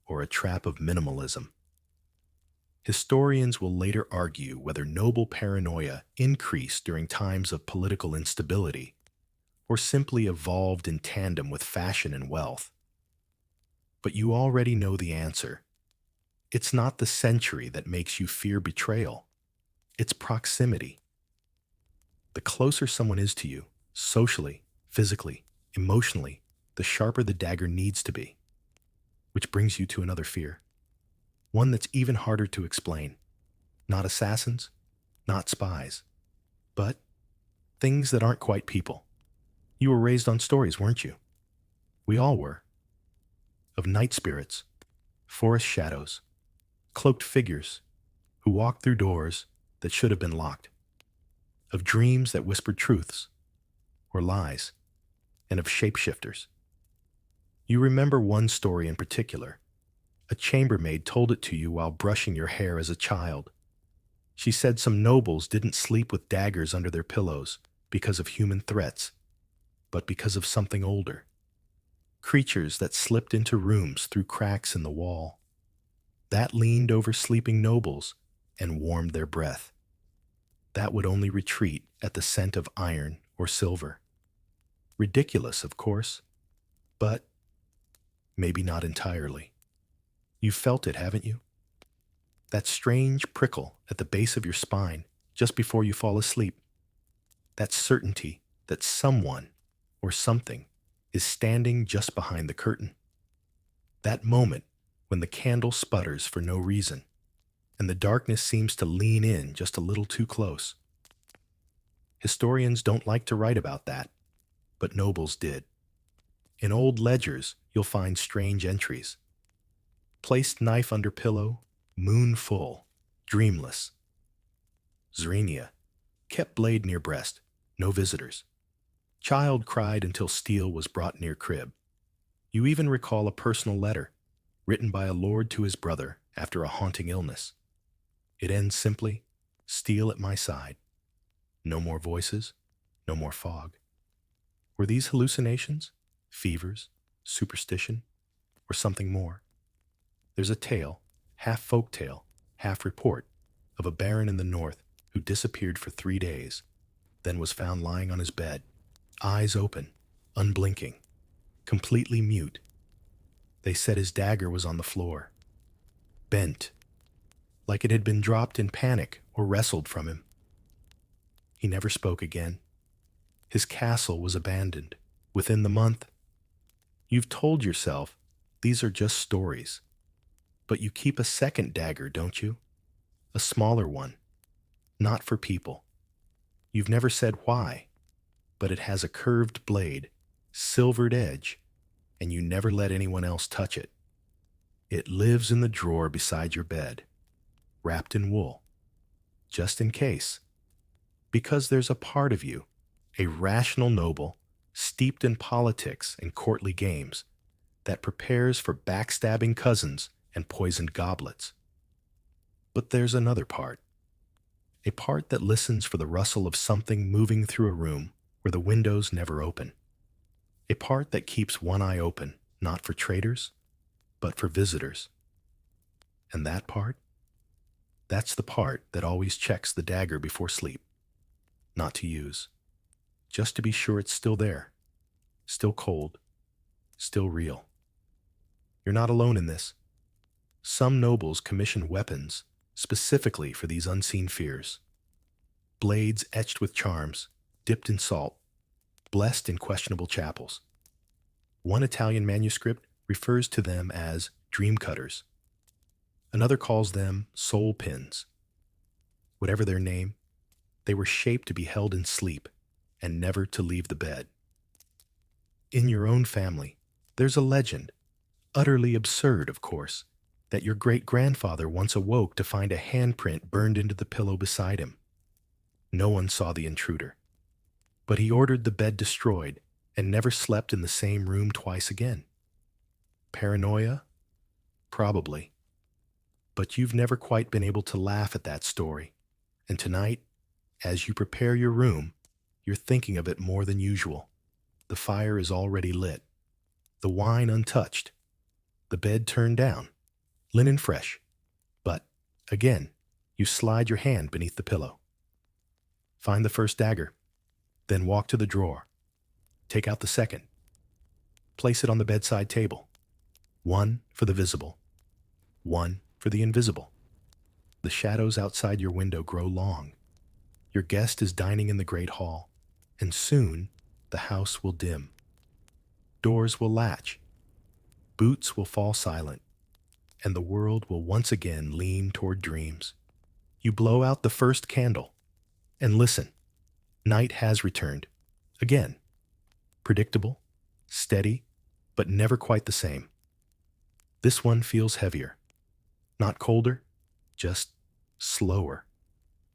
or a trap of minimalism? Historians will later argue whether noble paranoia increased during times of political instability or simply evolved in tandem with fashion and wealth. But you already know the answer. It's not the century that makes you fear betrayal. It's proximity. The closer someone is to you, socially, physically, emotionally, the sharper the dagger needs to be. Which brings you to another fear. One that's even harder to explain. Not assassins, not spies, but things that aren't quite people. You were raised on stories, weren't you? We all were. Of night spirits, forest shadows, cloaked figures who walked through doors that should have been locked. Of dreams that whispered truths, or lies, and of shapeshifters. You remember one story in particular. A chambermaid told it to you while brushing your hair as a child. She said some nobles didn't sleep with daggers under their pillows because of human threats, but because of something older. Creatures that slipped into rooms through cracks in the wall, that leaned over sleeping nobles and warmed their breath. That would only retreat at the scent of iron or silver. Ridiculous, of course, but maybe not entirely. You've felt it, haven't you? That strange prickle at the base of your spine just before you fall asleep. That certainty that someone or something is standing just behind the curtain. That moment when the candle sputters for no reason and the darkness seems to lean in just a little too close. Historians don't like to write about that, but nobles did. In old ledgers, you'll find strange entries. Placed knife under pillow, moon full, dreamless. Zrenia, kept blade near breast, no visitors. Child cried until steel was brought near crib. You even recall a personal letter, written by a lord to his brother after a haunting illness. It ends simply, steel at my side. No more voices, no more fog. Were these hallucinations, fevers, superstition, or something more? There's a tale, half folk tale, half report, of a baron in the north who disappeared for 3 days, then was found lying on his bed, eyes open, unblinking, completely mute. They said his dagger was on the floor, bent, like it had been dropped in panic or wrestled from him. He never spoke again. His castle was abandoned. Within the month, you've told yourself these are just stories. But you keep a second dagger, don't you? A smaller one. Not for people. You've never said why, but it has a curved blade, silvered edge, and you never let anyone else touch it. It lives in the drawer beside your bed, wrapped in wool, just in case. Because there's a part of you, a rational noble, steeped in politics and courtly games, that prepares for backstabbing cousins and poisoned goblets. But there's another part. A part that listens for the rustle of something moving through a room where the windows never open. A part that keeps one eye open, not for traitors, but for visitors. And that part? That's the part that always checks the dagger before sleep. Not to use. Just to be sure it's still there. Still cold. Still real. You're not alone in this. Some nobles commission weapons specifically for these unseen fears. Blades etched with charms, dipped in salt, blessed in questionable chapels. One Italian manuscript refers to them as dream cutters. Another calls them soul pins. Whatever their name, they were shaped to be held in sleep and never to leave the bed. In your own family, there's a legend, utterly absurd, of course, that your great-grandfather once awoke to find a handprint burned into the pillow beside him. No one saw the intruder, but he ordered the bed destroyed and never slept in the same room twice again. Paranoia? Probably. But you've never quite been able to laugh at that story, and tonight, as you prepare your room, you're thinking of it more than usual. The fire is already lit, the wine untouched, the bed turned down, linen fresh, but, again, you slide your hand beneath the pillow. Find the first dagger, then walk to the drawer. Take out the second. Place it on the bedside table. One for the visible, one for the invisible. The shadows outside your window grow long. Your guest is dining in the great hall, and soon the house will dim. Doors will latch. Boots will fall silent, and the world will once again lean toward dreams. You blow out the first candle, and listen. Night has returned. Again. Predictable, steady, but never quite the same. This one feels heavier. Not colder, just slower.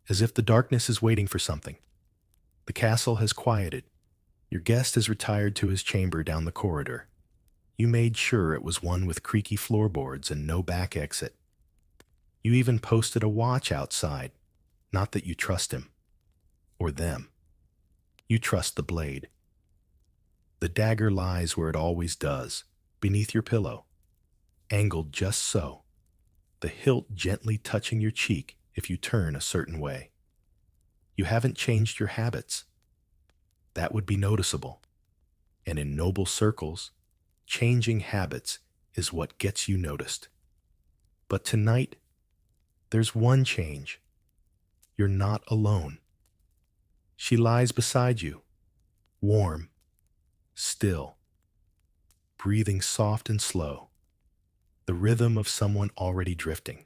As if the darkness is waiting for something. The castle has quieted. Your guest has retired to his chamber down the corridor. You made sure it was one with creaky floorboards and no back exit. You even posted a watch outside. Not that you trust him. Or them. You trust the blade. The dagger lies where it always does, beneath your pillow, angled just so, the hilt gently touching your cheek if you turn a certain way. You haven't changed your habits. That would be noticeable. And in noble circles, changing habits is what gets you noticed. But tonight, there's one change. You're not alone. She lies beside you, warm, still, breathing soft and slow, the rhythm of someone already drifting.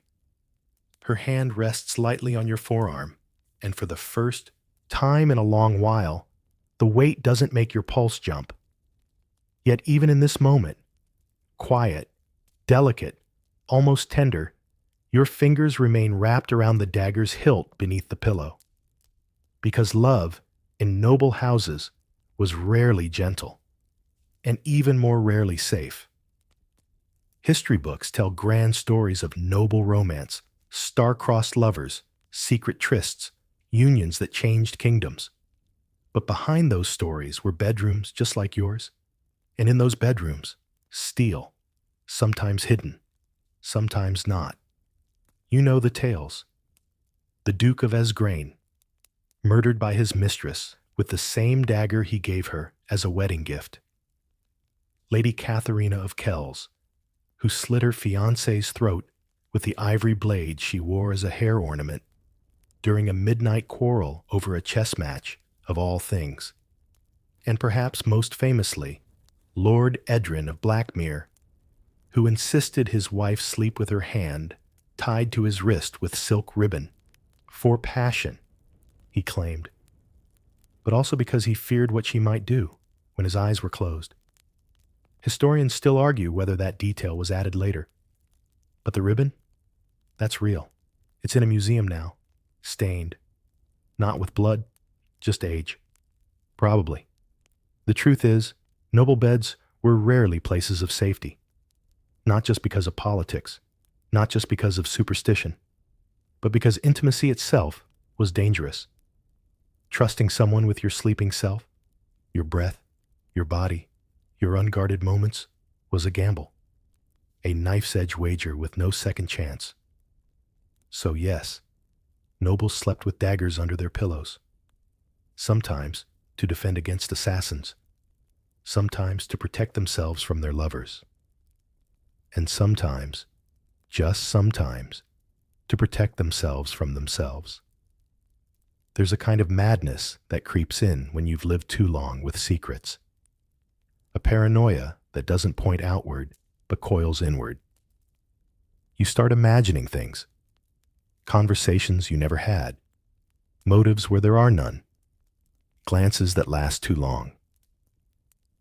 Her hand rests lightly on your forearm, and for the first time in a long while, the weight doesn't make your pulse jump. Yet even in this moment, quiet, delicate, almost tender, your fingers remain wrapped around the dagger's hilt beneath the pillow. Because love, in noble houses, was rarely gentle, and even more rarely safe. History books tell grand stories of noble romance, star-crossed lovers, secret trysts, unions that changed kingdoms. But behind those stories were bedrooms just like yours, and in those bedrooms, steel, sometimes hidden, sometimes not. You know the tales. The Duke of Esgrain, murdered by his mistress with the same dagger he gave her as a wedding gift. Lady Katharina of Kells, who slit her fiancé's throat with the ivory blade she wore as a hair ornament during a midnight quarrel over a chess match of all things. And perhaps most famously, Lord Edrin of Blackmere, who insisted his wife sleep with her hand tied to his wrist with silk ribbon, for passion, he claimed, but also because he feared what she might do when his eyes were closed. Historians still argue whether that detail was added later. But the ribbon? That's real. It's in a museum now, stained. Not with blood, just age. Probably. The truth is, noble beds were rarely places of safety. Not just because of politics, not just because of superstition, but because intimacy itself was dangerous. Trusting someone with your sleeping self, your breath, your body, your unguarded moments, was a gamble. A knife's-edge wager with no second chance. So yes, nobles slept with daggers under their pillows. Sometimes to defend against assassins. Sometimes to protect themselves from their lovers. And sometimes, just sometimes, to protect themselves from themselves. There's a kind of madness that creeps in when you've lived too long with secrets. A paranoia that doesn't point outward, but coils inward. You start imagining things. Conversations you never had. Motives where there are none. Glances that last too long.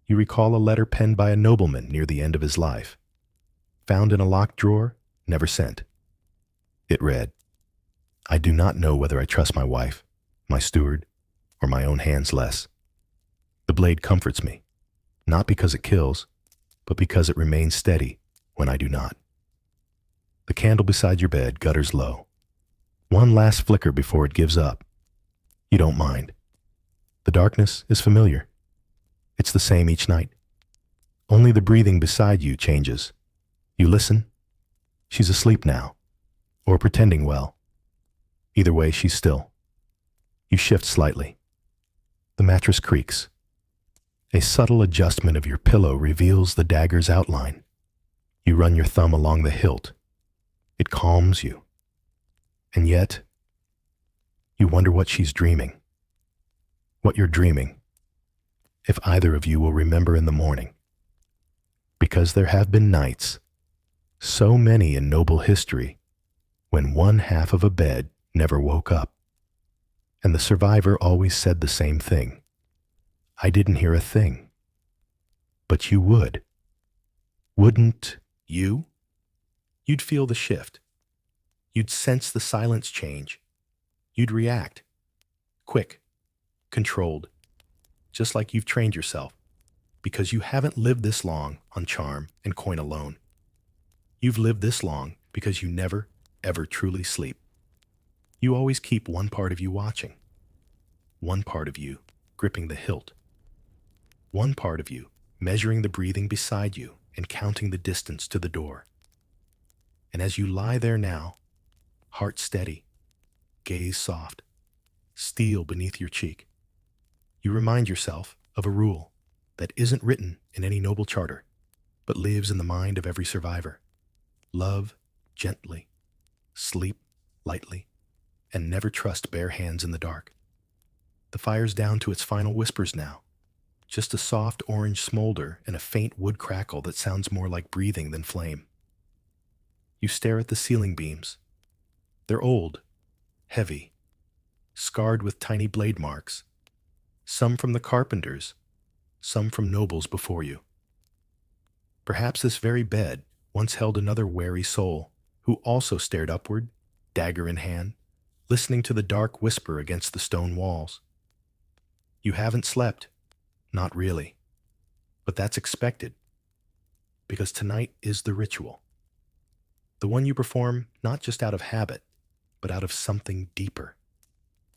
You recall a letter penned by a nobleman near the end of his life. Found in a locked drawer, never sent. It read, "I do not know whether I trust my wife, my steward, or my own hands less. The blade comforts me, not because it kills, but because it remains steady when I do not." The candle beside your bed gutters low. One last flicker before it gives up. You don't mind. The darkness is familiar. It's the same each night. Only the breathing beside you changes. You listen. She's asleep now, or pretending well. Either way, she's still. You shift slightly. The mattress creaks. A subtle adjustment of your pillow reveals the dagger's outline. You run your thumb along the hilt. It calms you. And yet, you wonder what she's dreaming. What you're dreaming. If either of you will remember in the morning. Because there have been nights, so many in noble history, when one half of a bed never woke up. And the survivor always said the same thing. I didn't hear a thing. But you would. Wouldn't you? You'd feel the shift. You'd sense the silence change. You'd react. Quick. Controlled. just like you've trained yourself, because you haven't lived this long on charm and coin alone. You've lived this long because you never, ever truly sleep. You always keep one part of you watching, one part of you gripping the hilt, one part of you measuring the breathing beside you and counting the distance to the door. And as you lie there now, heart steady, gaze soft, steel beneath your cheek, you remind yourself of a rule that isn't written in any noble charter, but lives in the mind of every survivor. Love gently, sleep lightly, and never trust bare hands in the dark. The fire's down to its final whispers now, just a soft orange smolder and a faint wood crackle that sounds more like breathing than flame. You stare at the ceiling beams. They're old, heavy, scarred with tiny blade marks, some from the carpenters, some from nobles before you. Perhaps this very bed once held another wary soul who also stared upward, dagger in hand, listening to the dark whisper against the stone walls. You haven't slept, not really, but that's expected, because tonight is the ritual. The one you perform not just out of habit, but out of something deeper,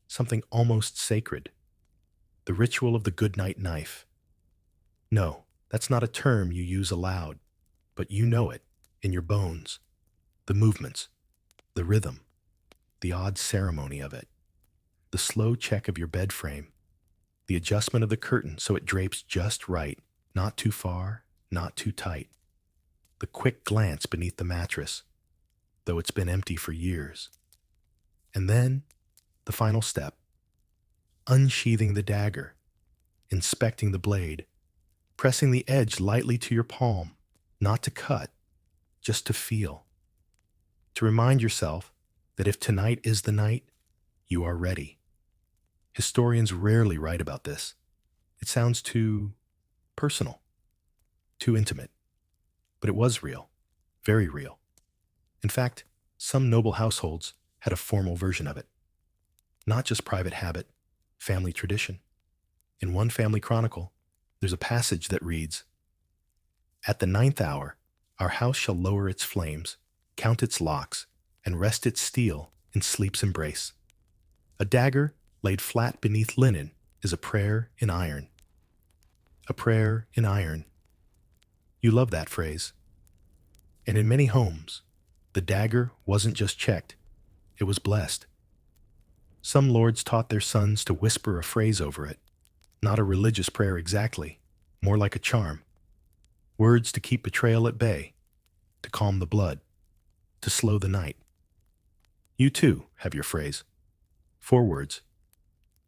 something almost sacred. The ritual of the goodnight knife. No, that's not a term you use aloud, but you know it in your bones, the movements, the rhythm, the odd ceremony of it, the slow check of your bed frame, the adjustment of the curtain so it drapes just right, not too far, not too tight, the quick glance beneath the mattress, though it's been empty for years. And then, the final step, unsheathing the dagger, inspecting the blade, pressing the edge lightly to your palm, not to cut, just to feel. To remind yourself that if tonight is the night, you are ready. Historians rarely write about this. It sounds too personal, too intimate. But it was real, very real. In fact, some noble households had a formal version of it. Not just private habit, family tradition. In one family chronicle, there's a passage that reads, "At the 9th hour, our house shall lower its flames, count its locks, and rest its steel in sleep's embrace. A dagger laid flat beneath linen is a prayer in iron." A prayer in iron. You love that phrase. And in many homes, the dagger wasn't just checked, it was blessed. Some lords taught their sons to whisper a phrase over it, not a religious prayer exactly, more like a charm. Words to keep betrayal at bay, to calm the blood, to slow the night. You too have your phrase. 4 words.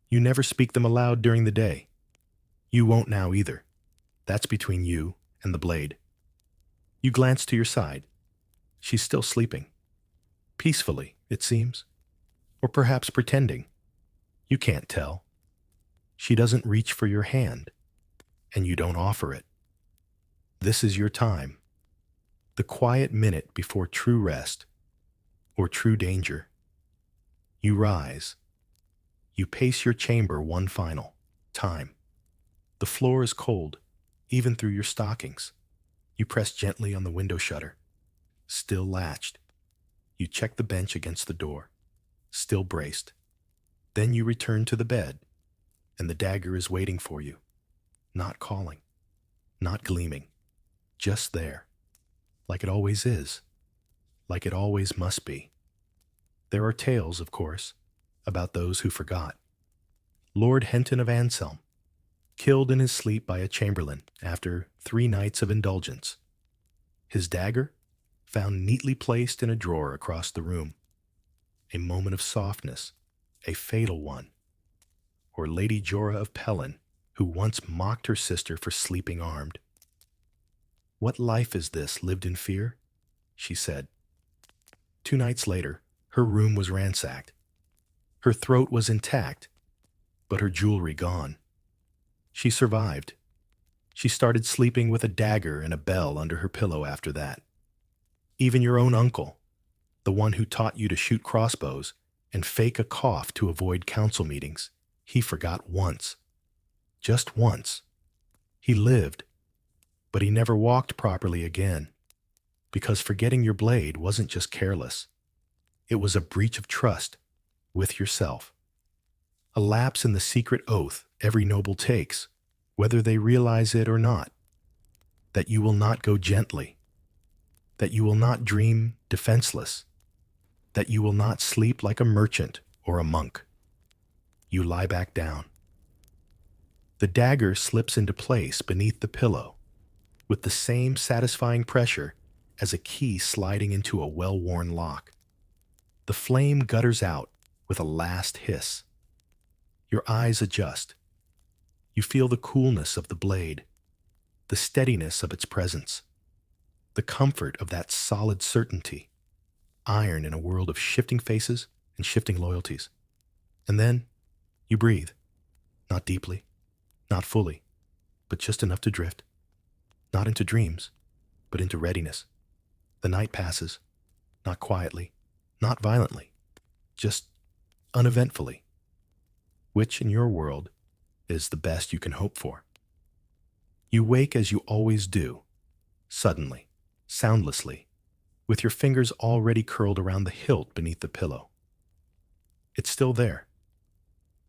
You never speak them aloud during the day. You won't now either. That's between you and the blade. You glance to your side. She's still sleeping. Peacefully, it seems. Or perhaps pretending. You can't tell. She doesn't reach for your hand, and you don't offer it. This is your time. The quiet minute before true rest, or true danger. You rise. You pace your chamber one final time. The floor is cold, even through your stockings. You press gently on the window shutter, still latched. You check the bench against the door, still braced. Then you return to the bed, and the dagger is waiting for you, not calling, not gleaming, just there, like it always is, like it always must be. There are tales, of course, about those who forgot. Lord Henton of Anselm, killed in his sleep by a chamberlain after 3 nights of indulgence. His dagger, found neatly placed in a drawer across the room. A moment of softness, a fatal one. Or Lady Jorah of Pellin, who once mocked her sister for sleeping armed. "What life is this lived in fear?" she said. 2 nights later, her room was ransacked. Her throat was intact, but her jewelry gone. She survived. She started sleeping with a dagger and a bell under her pillow after that. Even your own uncle, the one who taught you to shoot crossbows and fake a cough to avoid council meetings, he forgot once. just once. He lived, but he never walked properly again, because forgetting your blade wasn't just careless. It was a breach of trust with yourself, a lapse in the secret oath every noble takes, whether they realize it or not, that you will not go gently, that you will not dream defenseless, that you will not sleep like a merchant or a monk. You lie back down. The dagger slips into place beneath the pillow with the same satisfying pressure as a key sliding into a well-worn lock. The flame gutters out with a last hiss. Your eyes adjust. You feel the coolness of the blade, the steadiness of its presence, the comfort of that solid certainty, iron in a world of shifting faces and shifting loyalties. And then you breathe, not deeply, not fully, but just enough to drift, not into dreams, but into readiness. The night passes, not quietly, not violently, just uneventfully, which in your world is the best you can hope for. You wake as you always do, suddenly, soundlessly, with your fingers already curled around the hilt beneath the pillow. It's still there.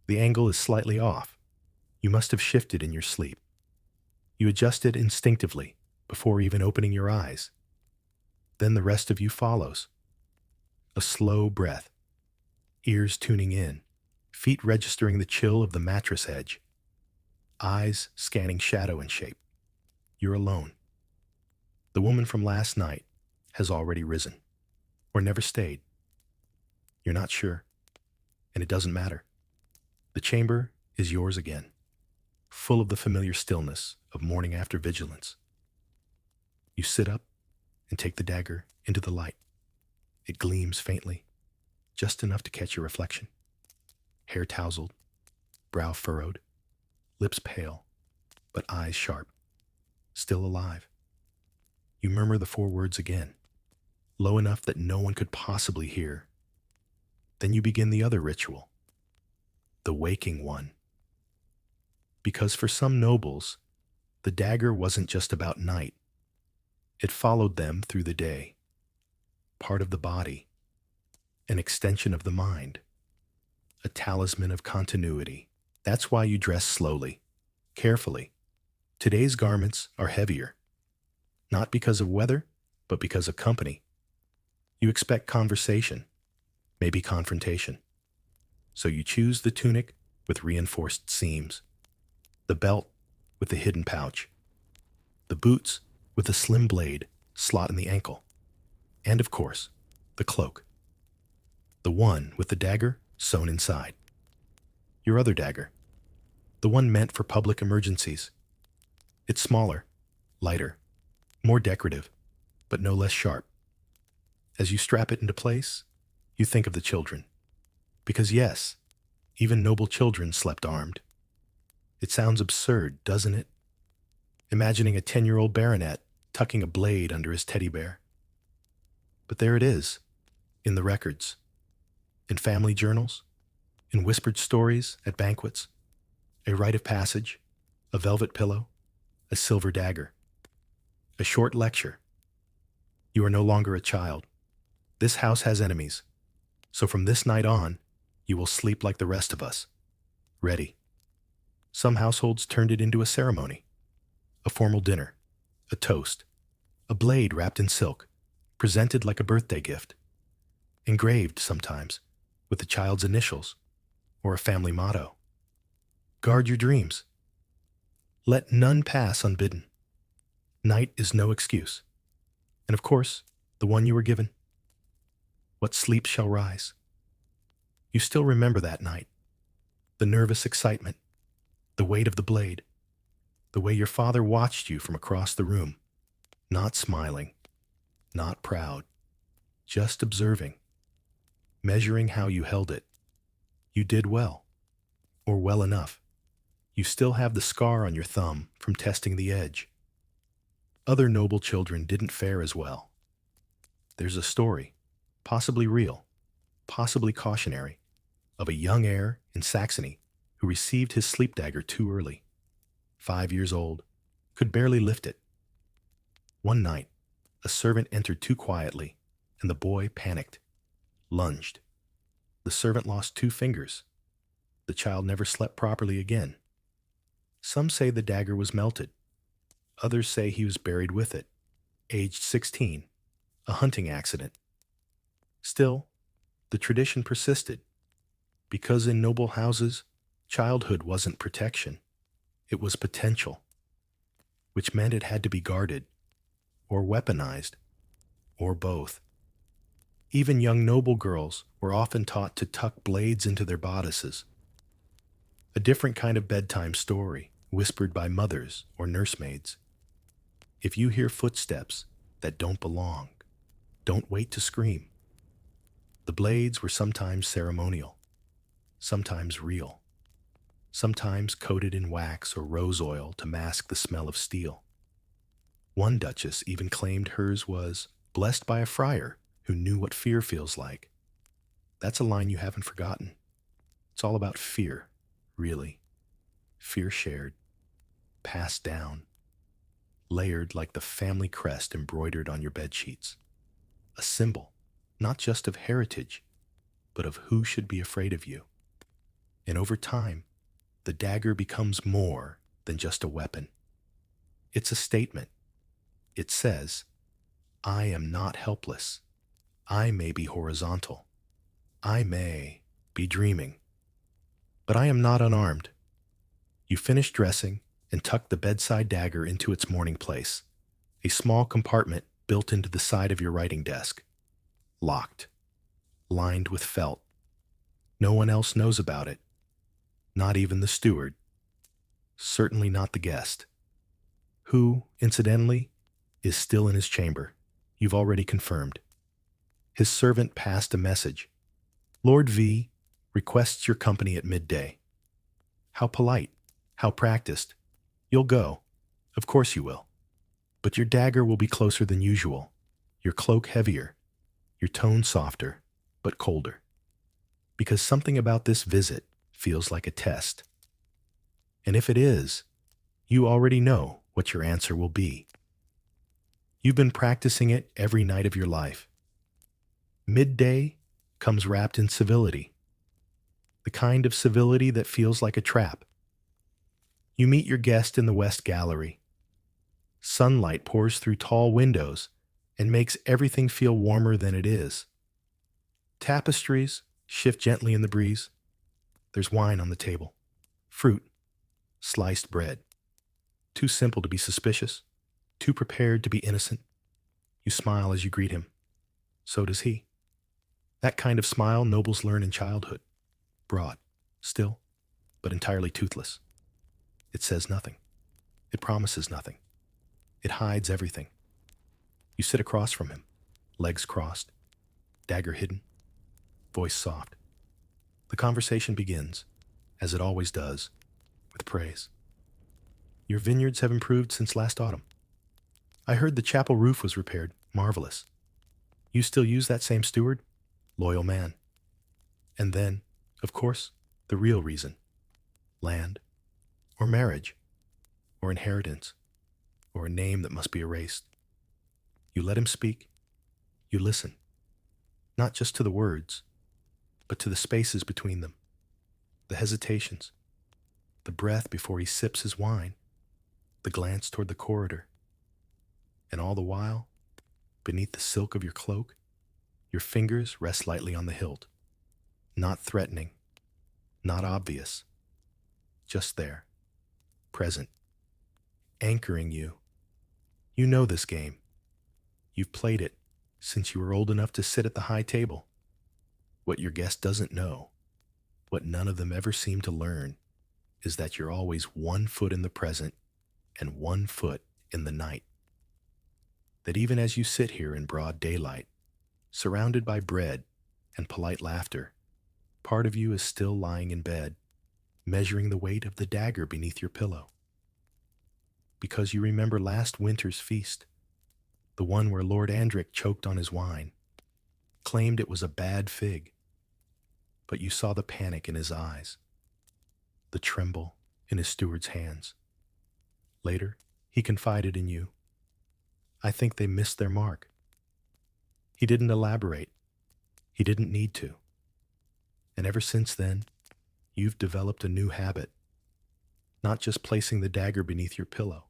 The angle is slightly off. You must have shifted in your sleep. You adjust it instinctively before even opening your eyes. Then the rest of you follows. A slow breath, ears tuning in, feet registering the chill of the mattress edge, eyes scanning shadow and shape. You're alone. The woman from last night has already risen, or never stayed. You're not sure, and it doesn't matter. The chamber is yours again, full of the familiar stillness of morning after vigilance. You sit up and take the dagger into the light. It gleams faintly, just enough to catch your reflection. Hair tousled, brow furrowed, lips pale, but eyes sharp, still alive. You murmur the 4 words again, low enough that no one could possibly hear. Then you begin the other ritual, the waking one. Because for some nobles, the dagger wasn't just about night. It followed them through the day, part of the body, an extension of the mind, a talisman of continuity. That's why you dress slowly, carefully. Today's garments are heavier, not because of weather, but because of company. You expect conversation, maybe confrontation. So you choose the tunic with reinforced seams, the belt with the hidden pouch, the boots with a slim blade slot in the ankle, and of course, the cloak, the one with the dagger sewn inside. Your other dagger, the one meant for public emergencies. It's smaller, lighter, more decorative, but no less sharp. As you strap it into place, you think of the children. Because yes, even noble children slept armed. It sounds absurd, doesn't it? Imagining a 10-year-old baronet tucking a blade under his teddy bear. But there it is, in the records, in family journals, in whispered stories at banquets, a rite of passage, a velvet pillow, a silver dagger, a short lecture. You are no longer a child. This house has enemies, so from this night on, you will sleep like the rest of us, ready. Some households turned it into a ceremony, a formal dinner, a toast, a blade wrapped in silk, presented like a birthday gift, engraved sometimes with the child's initials or a family motto. Guard your dreams. Let none pass unbidden. Night is no excuse. And of course, the one you were given. What sleep shall rise? You still remember that night, the nervous excitement, the weight of the blade, the way your father watched you from across the room, not smiling, not proud, just observing, measuring how you held it. You did well, or well enough. You still have the scar on your thumb from testing the edge. Other noble children didn't fare as well. There's a story, possibly real, possibly cautionary, of a young heir in Saxony who received his sleep dagger too early. 5 years old, could barely lift it. One night, a servant entered too quietly, and the boy panicked, lunged. The servant lost 2 fingers. The child never slept properly again. Some say the dagger was melted. Others say he was buried with it. Aged 16, a hunting accident. Still, the tradition persisted, because in noble houses, childhood wasn't protection. It was potential, which meant it had to be guarded, or weaponized, or both. Even young noble girls were often taught to tuck blades into their bodices. A different kind of bedtime story, whispered by mothers or nursemaids. If you hear footsteps that don't belong, don't wait to scream. The blades were sometimes ceremonial, sometimes real, sometimes coated in wax or rose oil to mask the smell of steel. One duchess even claimed hers was blessed by a friar who knew what fear feels like. That's a line you haven't forgotten. It's all about fear, really. Fear shared, passed down, layered like the family crest embroidered on your bedsheets. A symbol, not just of heritage, but of who should be afraid of you. And over time, the dagger becomes more than just a weapon. It's a statement. It says, I am not helpless. I may be horizontal. I may be dreaming. But I am not unarmed. You finish dressing and tuck the bedside dagger into its mourning place, a small compartment built into the side of your writing desk. Locked. Lined with felt. No one else knows about it. Not even the steward. Certainly not the guest. Who, incidentally, is still in his chamber. You've already confirmed. His servant passed a message. Lord V requests your company at midday. How polite. How practiced. You'll go. Of course you will. But your dagger will be closer than usual. Your cloak heavier. Your tone softer, but colder. Because something about this visit feels like a test. And if it is, you already know what your answer will be. You've been practicing it every night of your life. Midday comes wrapped in civility. The kind of civility that feels like a trap. You meet your guest in the West Gallery. Sunlight pours through tall windows and makes everything feel warmer than it is. Tapestries shift gently in the breeze. There's wine on the table. Fruit. Sliced bread. Too simple to be suspicious. Too prepared to be innocent. You smile as you greet him. So does he. That kind of smile nobles learn in childhood. Broad, still, but entirely toothless. It says nothing. It promises nothing. It hides everything. You sit across from him, legs crossed, dagger hidden, voice soft. The conversation begins, as it always does, with praise. Your vineyards have improved since last autumn. I heard the chapel roof was repaired. Marvelous. You still use that same steward? Loyal man. And then, of course, the real reason. Land, or marriage, or inheritance, or a name that must be erased. You let him speak. You listen. Not just to the words, but to the spaces between them. The hesitations. The breath before he sips his wine. The glance toward the corridor. And all the while, beneath the silk of your cloak, your fingers rest lightly on the hilt. Not threatening. Not obvious. Just there. Present. Anchoring you. You know this game. You've played it since you were old enough to sit at the high table. What your guest doesn't know, what none of them ever seem to learn, is that you're always 1 foot in the present and 1 foot in the night. That even as you sit here in broad daylight, surrounded by bread and polite laughter, part of you is still lying in bed, measuring the weight of the dagger beneath your pillow. Because you remember last winter's feast, the one where Lord Andric choked on his wine, claimed it was a bad fig, but you saw the panic in his eyes, the tremble in his steward's hands. Later, he confided in you. I think they missed their mark. He didn't elaborate. He didn't need to. And ever since then, you've developed a new habit, not just placing the dagger beneath your pillow,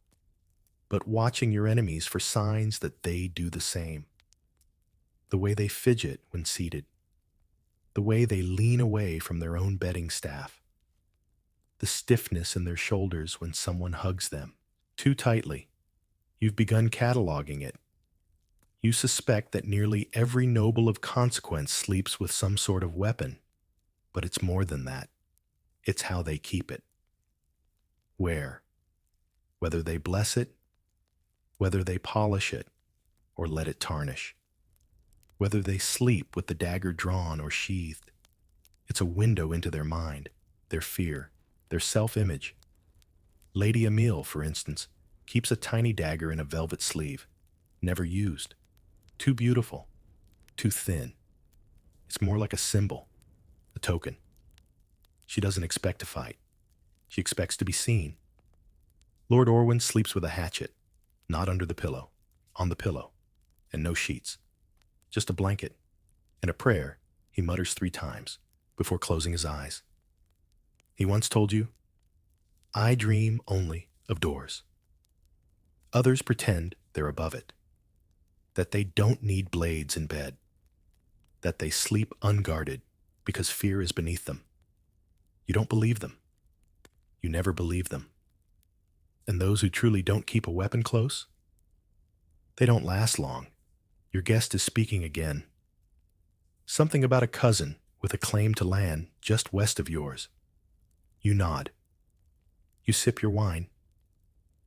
but watching your enemies for signs that they do the same. The way they fidget when seated, the way they lean away from their own bedding staff, the stiffness in their shoulders when someone hugs them too tightly. You've begun cataloging it. You suspect that nearly every noble of consequence sleeps with some sort of weapon, but it's more than that. It's how they keep it. Where? Whether they bless it, whether they polish it, or let it tarnish. Whether they sleep with the dagger drawn or sheathed. It's a window into their mind, their fear, their self-image. Lady Emile, for instance, keeps a tiny dagger in a velvet sleeve, never used. Too beautiful, too thin. It's more like a symbol, a token. She doesn't expect to fight. She expects to be seen. Lord Orwyn sleeps with a hatchet, not under the pillow, on the pillow, and no sheets. Just a blanket and a prayer he mutters 3 times before closing his eyes. He once told you, I dream only of doors. Others pretend they're above it, that they don't need blades in bed, that they sleep unguarded because fear is beneath them. You don't believe them. You never believe them. And those who truly don't keep a weapon close, they don't last long. Your guest is speaking again. Something about a cousin with a claim to land just west of yours. You nod. You sip your wine.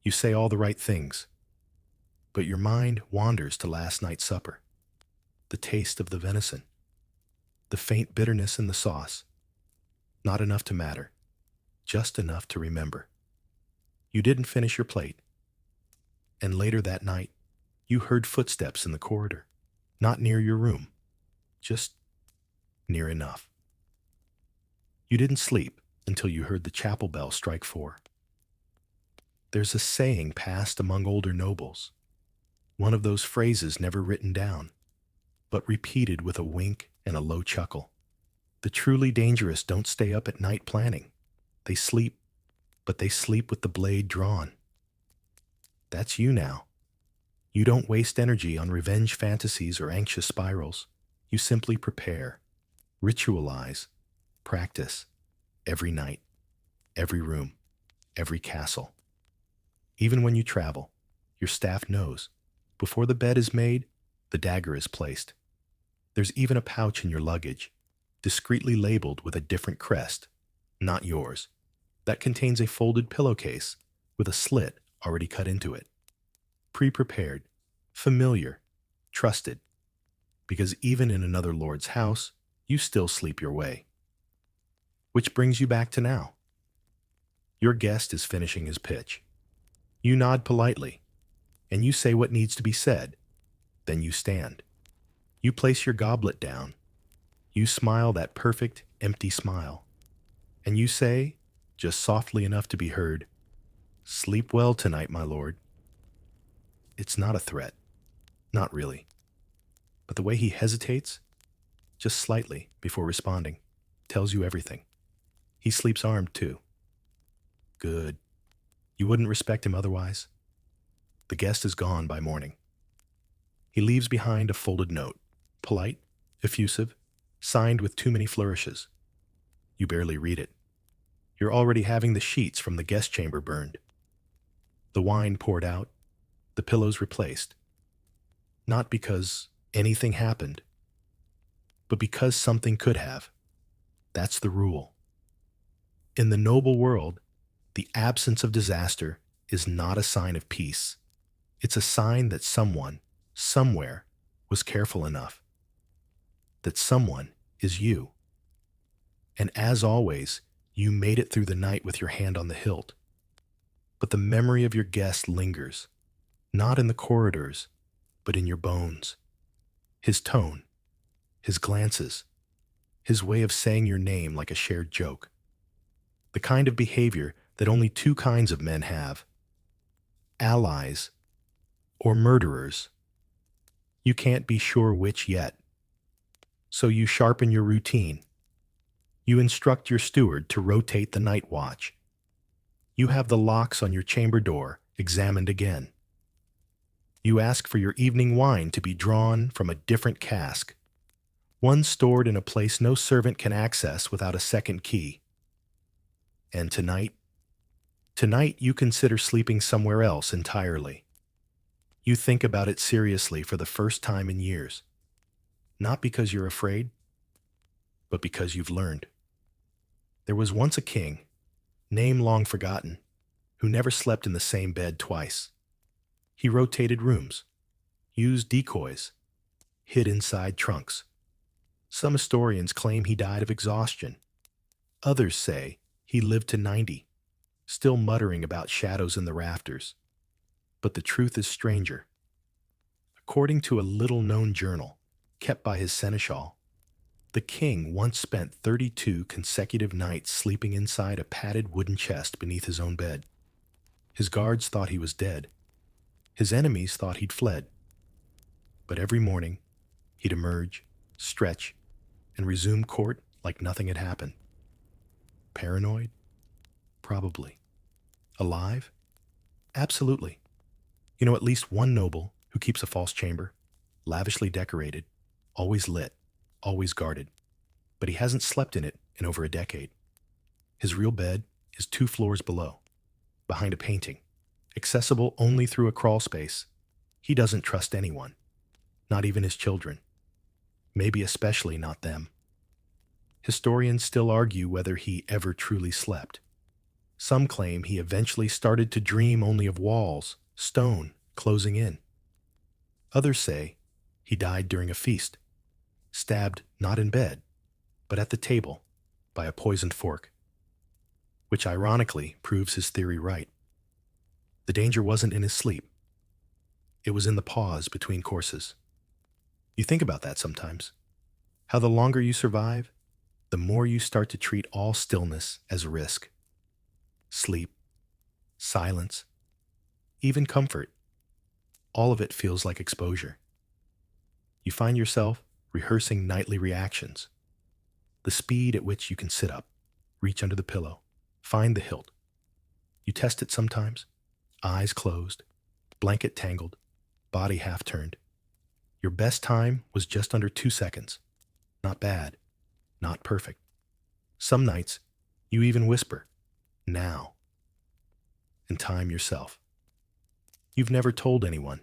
You say all the right things. But your mind wanders to last night's supper. The taste of the venison. The faint bitterness in the sauce. Not enough to matter. Just enough to remember. You didn't finish your plate. And later that night, you heard footsteps in the corridor. Not near your room. Just near enough. You didn't sleep until you heard the chapel bell strike 4. There's a saying passed among older nobles. One of those phrases never written down, but repeated with a wink and a low chuckle. The truly dangerous don't stay up at night planning. They sleep, but they sleep with the blade drawn. That's you now. You don't waste energy on revenge fantasies or anxious spirals. You simply prepare, ritualize, practice, every night, every room, every castle. Even when you travel, your staff knows. Before the bed is made, the dagger is placed. There's even a pouch in your luggage, discreetly labeled with a different crest, not yours, that contains a folded pillowcase with a slit already cut into it. Pre-prepared, familiar, trusted, because even in another lord's house, you still sleep your way. Which brings you back to now. Your guest is finishing his pitch. You nod politely, and you say what needs to be said. Then you stand. You place your goblet down. You smile that perfect, empty smile. And you say, just softly enough to be heard, "Sleep well tonight, my lord." It's not a threat. Not really. But the way he hesitates, just slightly before responding, tells you everything. He sleeps armed too. Good. You wouldn't respect him otherwise. The guest is gone by morning. He leaves behind a folded note, polite, effusive, signed with too many flourishes. You barely read it. You're already having the sheets from the guest chamber burned. The wine poured out, the pillows replaced. Not because anything happened, but because something could have. That's the rule. In the noble world, the absence of disaster is not a sign of peace. It's a sign that someone, somewhere, was careful enough. That someone is you. And as always, you made it through the night with your hand on the hilt. But the memory of your guest lingers, not in the corridors, but in your bones. His tone, his glances, his way of saying your name like a shared joke. The kind of behavior that only 2 kinds of men have. allies, or murderers. You can't be sure which yet. So you sharpen your routine. You instruct your steward to rotate the night watch. You have the locks on your chamber door examined again. You ask for your evening wine to be drawn from a different cask, one stored in a place no servant can access without a second key. And tonight you consider sleeping somewhere else entirely. You think about it seriously for the first time in years. Not because you're afraid, but because you've learned. There was once a king, name long forgotten, who never slept in the same bed twice. He rotated rooms, used decoys, hid inside trunks. Some historians claim he died of exhaustion. Others say he lived to 90, still muttering about shadows in the rafters. But the truth is stranger. According to a little-known journal kept by his seneschal, the king once spent 32 consecutive nights sleeping inside a padded wooden chest beneath his own bed. His guards thought he was dead. His enemies thought he'd fled. But every morning, he'd emerge, stretch, and resume court like nothing had happened. Paranoid? Probably. Alive? Absolutely. You know at least one noble who keeps a false chamber, lavishly decorated, always lit, always guarded, but he hasn't slept in it in over a decade. His real bed is 2 floors below, behind a painting, accessible only through a crawl space. He doesn't trust anyone, not even his children, maybe especially not them. Historians still argue whether he ever truly slept. Some claim he eventually started to dream only of walls, stone, closing in. Others say he died during a feast, stabbed not in bed, but at the table by a poisoned fork, which ironically proves his theory right. The danger wasn't in his sleep. It was in the pause between courses. You think about that sometimes. How the longer you survive, the more you start to treat all stillness as risk. Sleep, silence, even comfort. All of it feels like exposure. You find yourself rehearsing nightly reactions. The speed at which you can sit up, reach under the pillow, find the hilt. You test it sometimes, eyes closed, blanket tangled, body half turned. Your best time was just under 2 seconds. Not bad, not perfect. Some nights, you even whisper, now, and time yourself. You've never told anyone,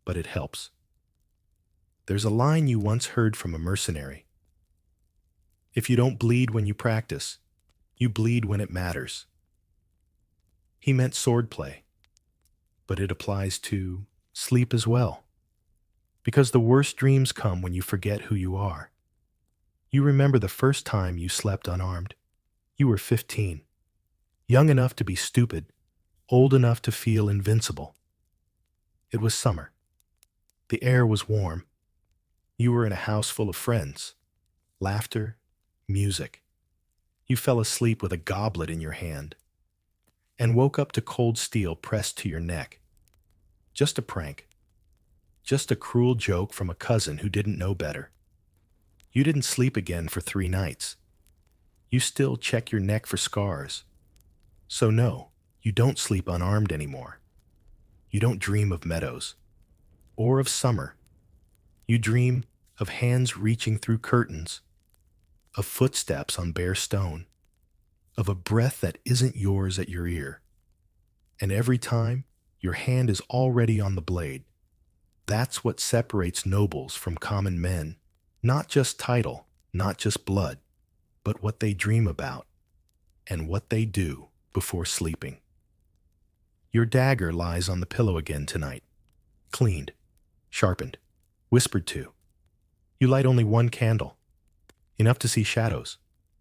but it helps. There's a line you once heard from a mercenary. If you don't bleed when you practice, you bleed when it matters. He meant swordplay, but it applies to sleep as well. Because the worst dreams come when you forget who you are. You remember the first time you slept unarmed. You were 15, young enough to be stupid, old enough to feel invincible. It was summer. The air was warm. You were in a house full of friends. Laughter, music. You fell asleep with a goblet in your hand and woke up to cold steel pressed to your neck. Just a prank. Just a cruel joke from a cousin who didn't know better. You didn't sleep again for 3 nights. You still check your neck for scars. So no, you don't sleep unarmed anymore. You don't dream of meadows or of summer. You dream of hands reaching through curtains, of footsteps on bare stone, of a breath that isn't yours at your ear. And every time, your hand is already on the blade. That's what separates nobles from common men. Not just title, not just blood, but what they dream about and what they do before sleeping. Your dagger lies on the pillow again tonight, cleaned, sharpened, whispered to. You light only 1 candle, enough to see shadows,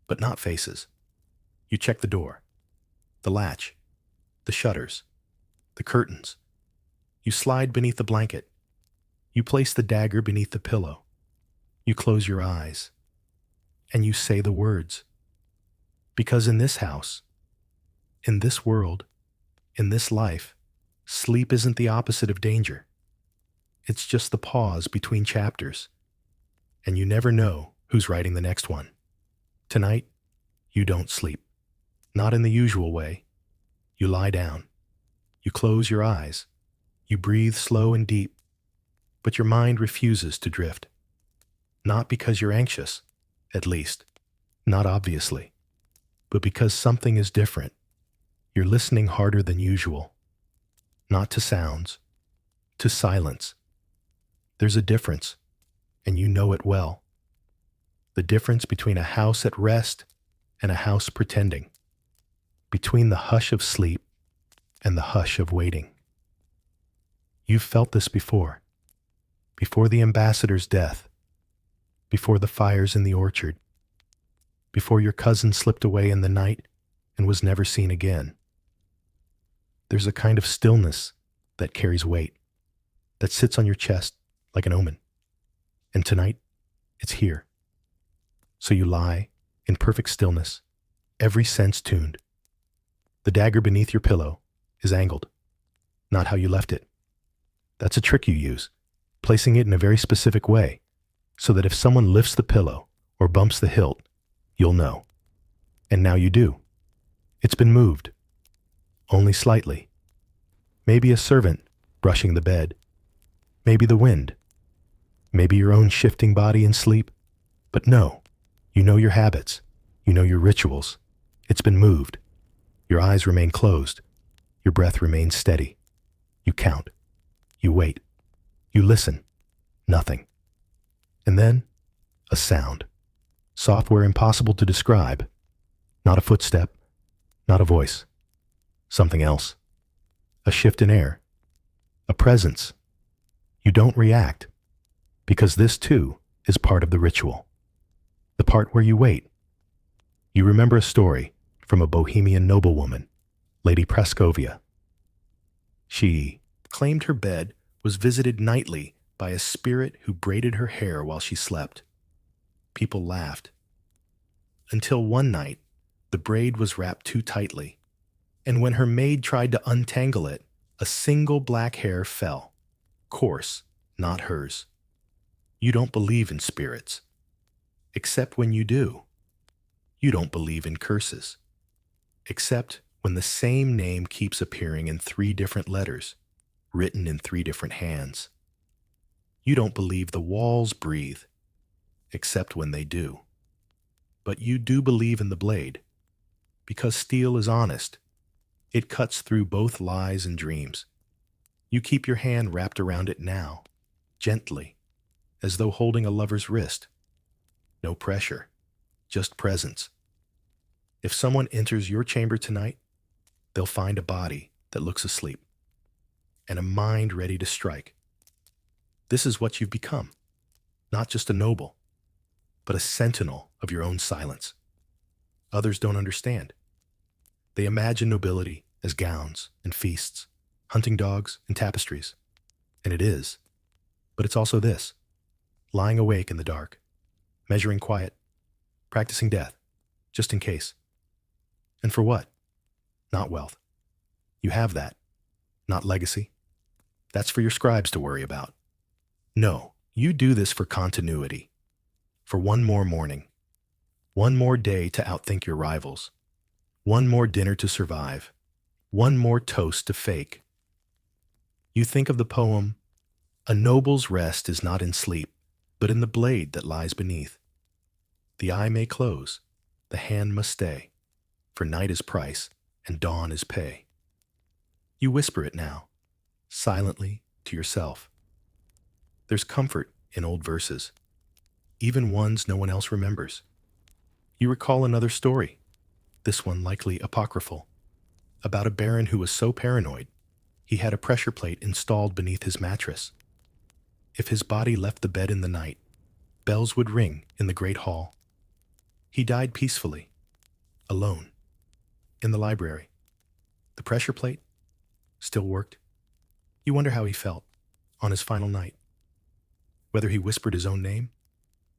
but not faces. You check the door, the latch, the shutters, the curtains. You slide beneath the blanket. You place the dagger beneath the pillow. You close your eyes, and you say the words. Because in this house, in this world, in this life, Sleep isn't the opposite of danger. It's just the pause between chapters, and you never know who's writing the next one. Tonight, you don't sleep. Not in the usual way. You lie down. You close your eyes. You breathe slow and deep, but your mind refuses to drift. Not because you're anxious, at least, not obviously, but because something is different. You're listening harder than usual. Not to sounds, to silence. There's a difference, and you know it well. The difference between a house at rest and a house pretending. Between the hush of sleep and the hush of waiting. You've felt this before. Before the ambassador's death. Before the fires in the orchard. Before your cousin slipped away in the night and was never seen again. There's a kind of stillness that carries weight, that sits on your chest like an omen. And tonight, it's here. So you lie in perfect stillness, every sense tuned. The dagger beneath your pillow is angled, not how you left it. That's a trick you use, placing it in a very specific way, so that if someone lifts the pillow or bumps the hilt, you'll know. And now you do. It's been moved. Only slightly. Maybe a servant brushing the bed. Maybe the wind. Maybe your own shifting body in sleep. But no, you know your habits. You know your rituals. It's been moved. Your eyes remain closed. Your breath remains steady. You count. You wait. You listen. Nothing. And then, a sound. Software impossible to describe. Not a footstep. Not a voice. Something else. A shift in air. A presence. You don't react. Because this, too, is part of the ritual. The part where you wait. You remember a story from a Bohemian noblewoman, Lady Praskovia. She claimed her bed was visited nightly by a spirit who braided her hair while she slept. People laughed. Until one night, the braid was wrapped too tightly, and when her maid tried to untangle it, a single black hair fell. Coarse, not hers. You don't believe in spirits. Except when you do. You don't believe in curses. Except when the same name keeps appearing in 3 different letters, written in 3 different hands. You don't believe the walls breathe, except when they do. But you do believe in the blade, because steel is honest. It cuts through both lies and dreams. You keep your hand wrapped around it now, gently, as though holding a lover's wrist. No pressure, just presence. If someone enters your chamber tonight, they'll find a body that looks asleep, and a mind ready to strike. This is what you've become, not just a noble, but a sentinel of your own silence. Others don't understand. They imagine nobility as gowns and feasts, hunting dogs and tapestries. And it is. But it's also this: lying awake in the dark, measuring quiet, practicing death, just in case. And for what? Not wealth. You have that. Not legacy. That's for your scribes to worry about. No, you do this for continuity. For one more morning. One more day to outthink your rivals. One more dinner to survive. One more toast to fake. You think of the poem, "A noble's rest is not in sleep, but in the blade that lies beneath. The eye may close, the hand must stay, for night is price and dawn is pay." You whisper it now, silently to yourself. There's comfort in old verses, even ones no one else remembers. You recall another story, this one likely apocryphal, about a baron who was so paranoid he had a pressure plate installed beneath his mattress. If his body left the bed in the night, bells would ring in the great hall. He died peacefully, alone, in the library. The pressure plate still worked. You wonder how he felt on his final night. Whether he whispered his own name,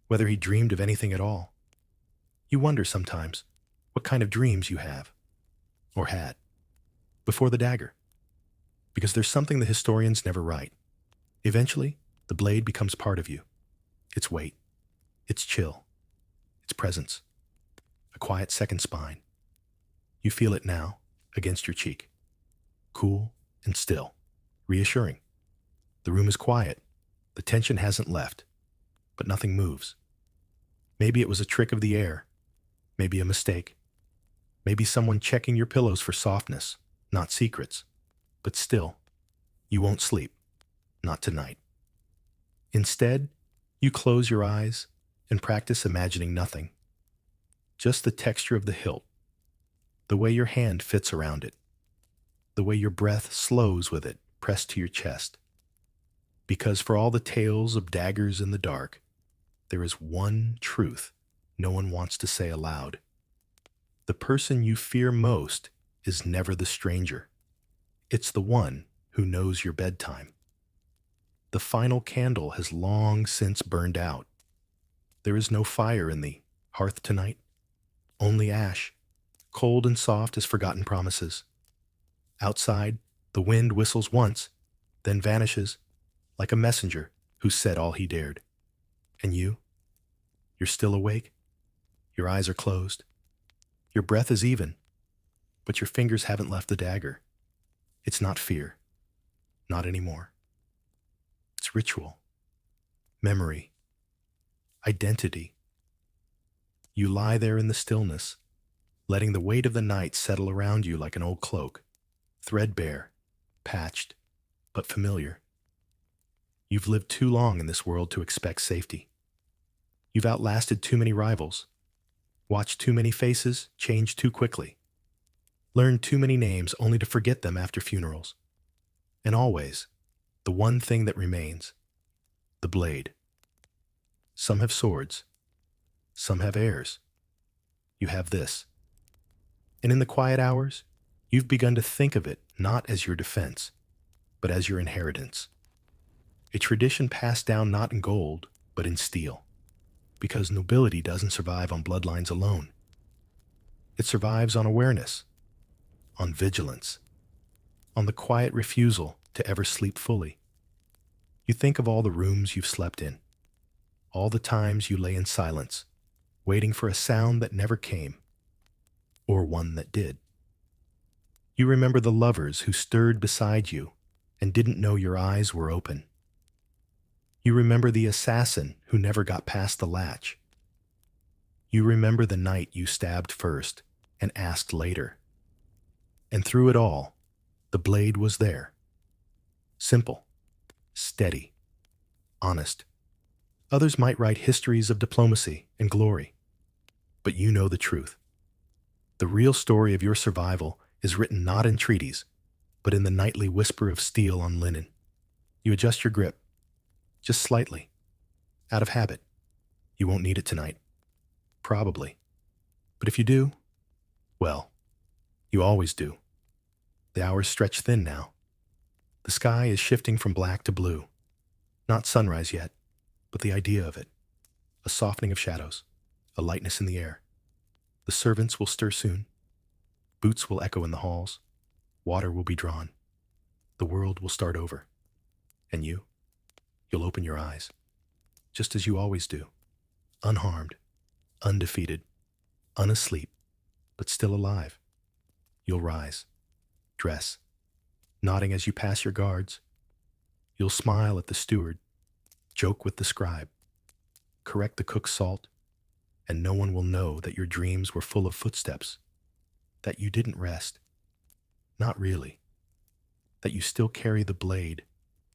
whether he dreamed of anything at all. You wonder sometimes what kind of dreams you have, or had, before the dagger. because there's something the historians never write. Eventually, the blade becomes part of you. Its weight, its chill, its presence, a quiet second spine. You feel it now, against your cheek. Cool and still, reassuring. The room is quiet. The tension hasn't left, but nothing moves. Maybe it was a trick of the air, maybe a mistake, maybe someone checking your pillows for softness, not secrets. But still, you won't sleep, not tonight. Instead, you close your eyes and practice imagining nothing. Just the texture of the hilt, the way your hand fits around it, the way your breath slows with it pressed to your chest. Because for all the tales of daggers in the dark, there is one truth no one wants to say aloud. The person you fear most is never the stranger. It's the one who knows your bedtime. The final candle has long since burned out. There is no fire in the hearth tonight, only ash, cold and soft as forgotten promises. Outside, the wind whistles once, then vanishes, like a messenger who said all he dared. And you're still awake. Your eyes are closed. Your breath is even, but your fingers haven't left the dagger. It's not fear, not anymore. It's ritual, memory, identity. You lie there in the stillness, letting the weight of the night settle around you like an old cloak, threadbare, patched, but familiar. You've lived too long in this world to expect safety. You've outlasted too many rivals, watched too many faces change too quickly, learned too many names only to forget them after funerals. And always, the one thing that remains, the blade. Some have swords, some have heirs. You have this. And in the quiet hours, you've begun to think of it not as your defense, but as your inheritance. A tradition passed down not in gold, but in steel. Because nobility doesn't survive on bloodlines alone. It survives on awareness, on vigilance, on the quiet refusal to ever sleep fully. You think of all the rooms you've slept in, all the times you lay in silence, waiting for a sound that never came, or one that did. You remember the lovers who stirred beside you and didn't know your eyes were open. You remember the assassin who never got past the latch. You remember the night you stabbed first and asked later. And through it all, the blade was there. Simple, steady, honest. Others might write histories of diplomacy and glory, but you know the truth. The real story of your survival is written not in treaties, but in the nightly whisper of steel on linen. You adjust your grip, just slightly, out of habit. You won't need it tonight. Probably. But if you do, well, you always do. The hours stretch thin now. The sky is shifting from black to blue. Not sunrise yet, but the idea of it. A softening of shadows, a lightness in the air. The servants will stir soon. Boots will echo in the halls. Water will be drawn. The world will start over. And you'll open your eyes, just as you always do, unharmed, undefeated, unasleep, but still alive. You'll rise, dress, nodding as you pass your guards. You'll smile at the steward, joke with the scribe, correct the cook's salt, and no one will know that your dreams were full of footsteps, that you didn't rest, not really, that you still carry the blade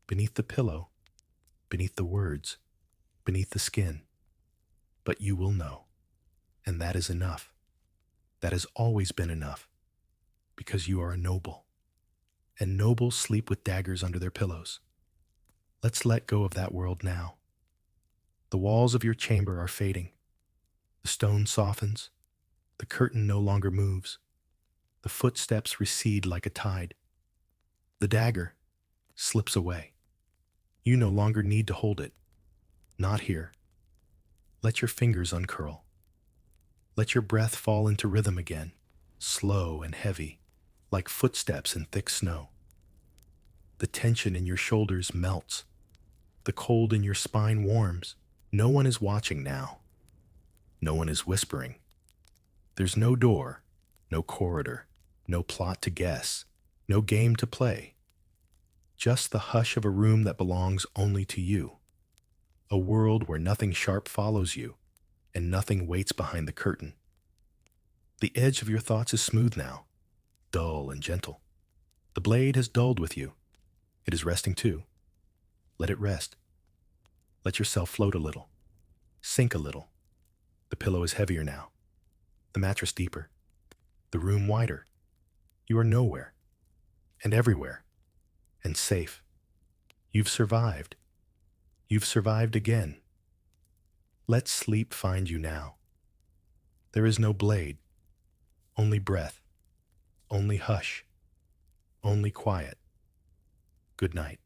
beneath the pillow, beneath the words, beneath the skin. But you will know, and that is enough. That has always been enough, because you are a noble, and nobles sleep with daggers under their pillows. Let's let go of that world now. The walls of your chamber are fading. The stone softens. The curtain no longer moves. The footsteps recede like a tide. The dagger slips away. You no longer need to hold it. Not here. Let your fingers uncurl. Let your breath fall into rhythm again, slow and heavy, like footsteps in thick snow. The tension in your shoulders melts. The cold in your spine warms. No one is watching now. No one is whispering. There's no door, no corridor, no plot to guess, no game to play. Just the hush of a room that belongs only to you. A world where nothing sharp follows you, and nothing waits behind the curtain. The edge of your thoughts is smooth now, dull and gentle. The blade has dulled with you. It is resting too. Let it rest. Let yourself float a little. Sink a little. The pillow is heavier now. The mattress deeper. The room wider. You are nowhere. And everywhere. And safe. You've survived. You've survived again. Let sleep find you now. There is no blade. Only breath. Only hush. Only quiet. Good night.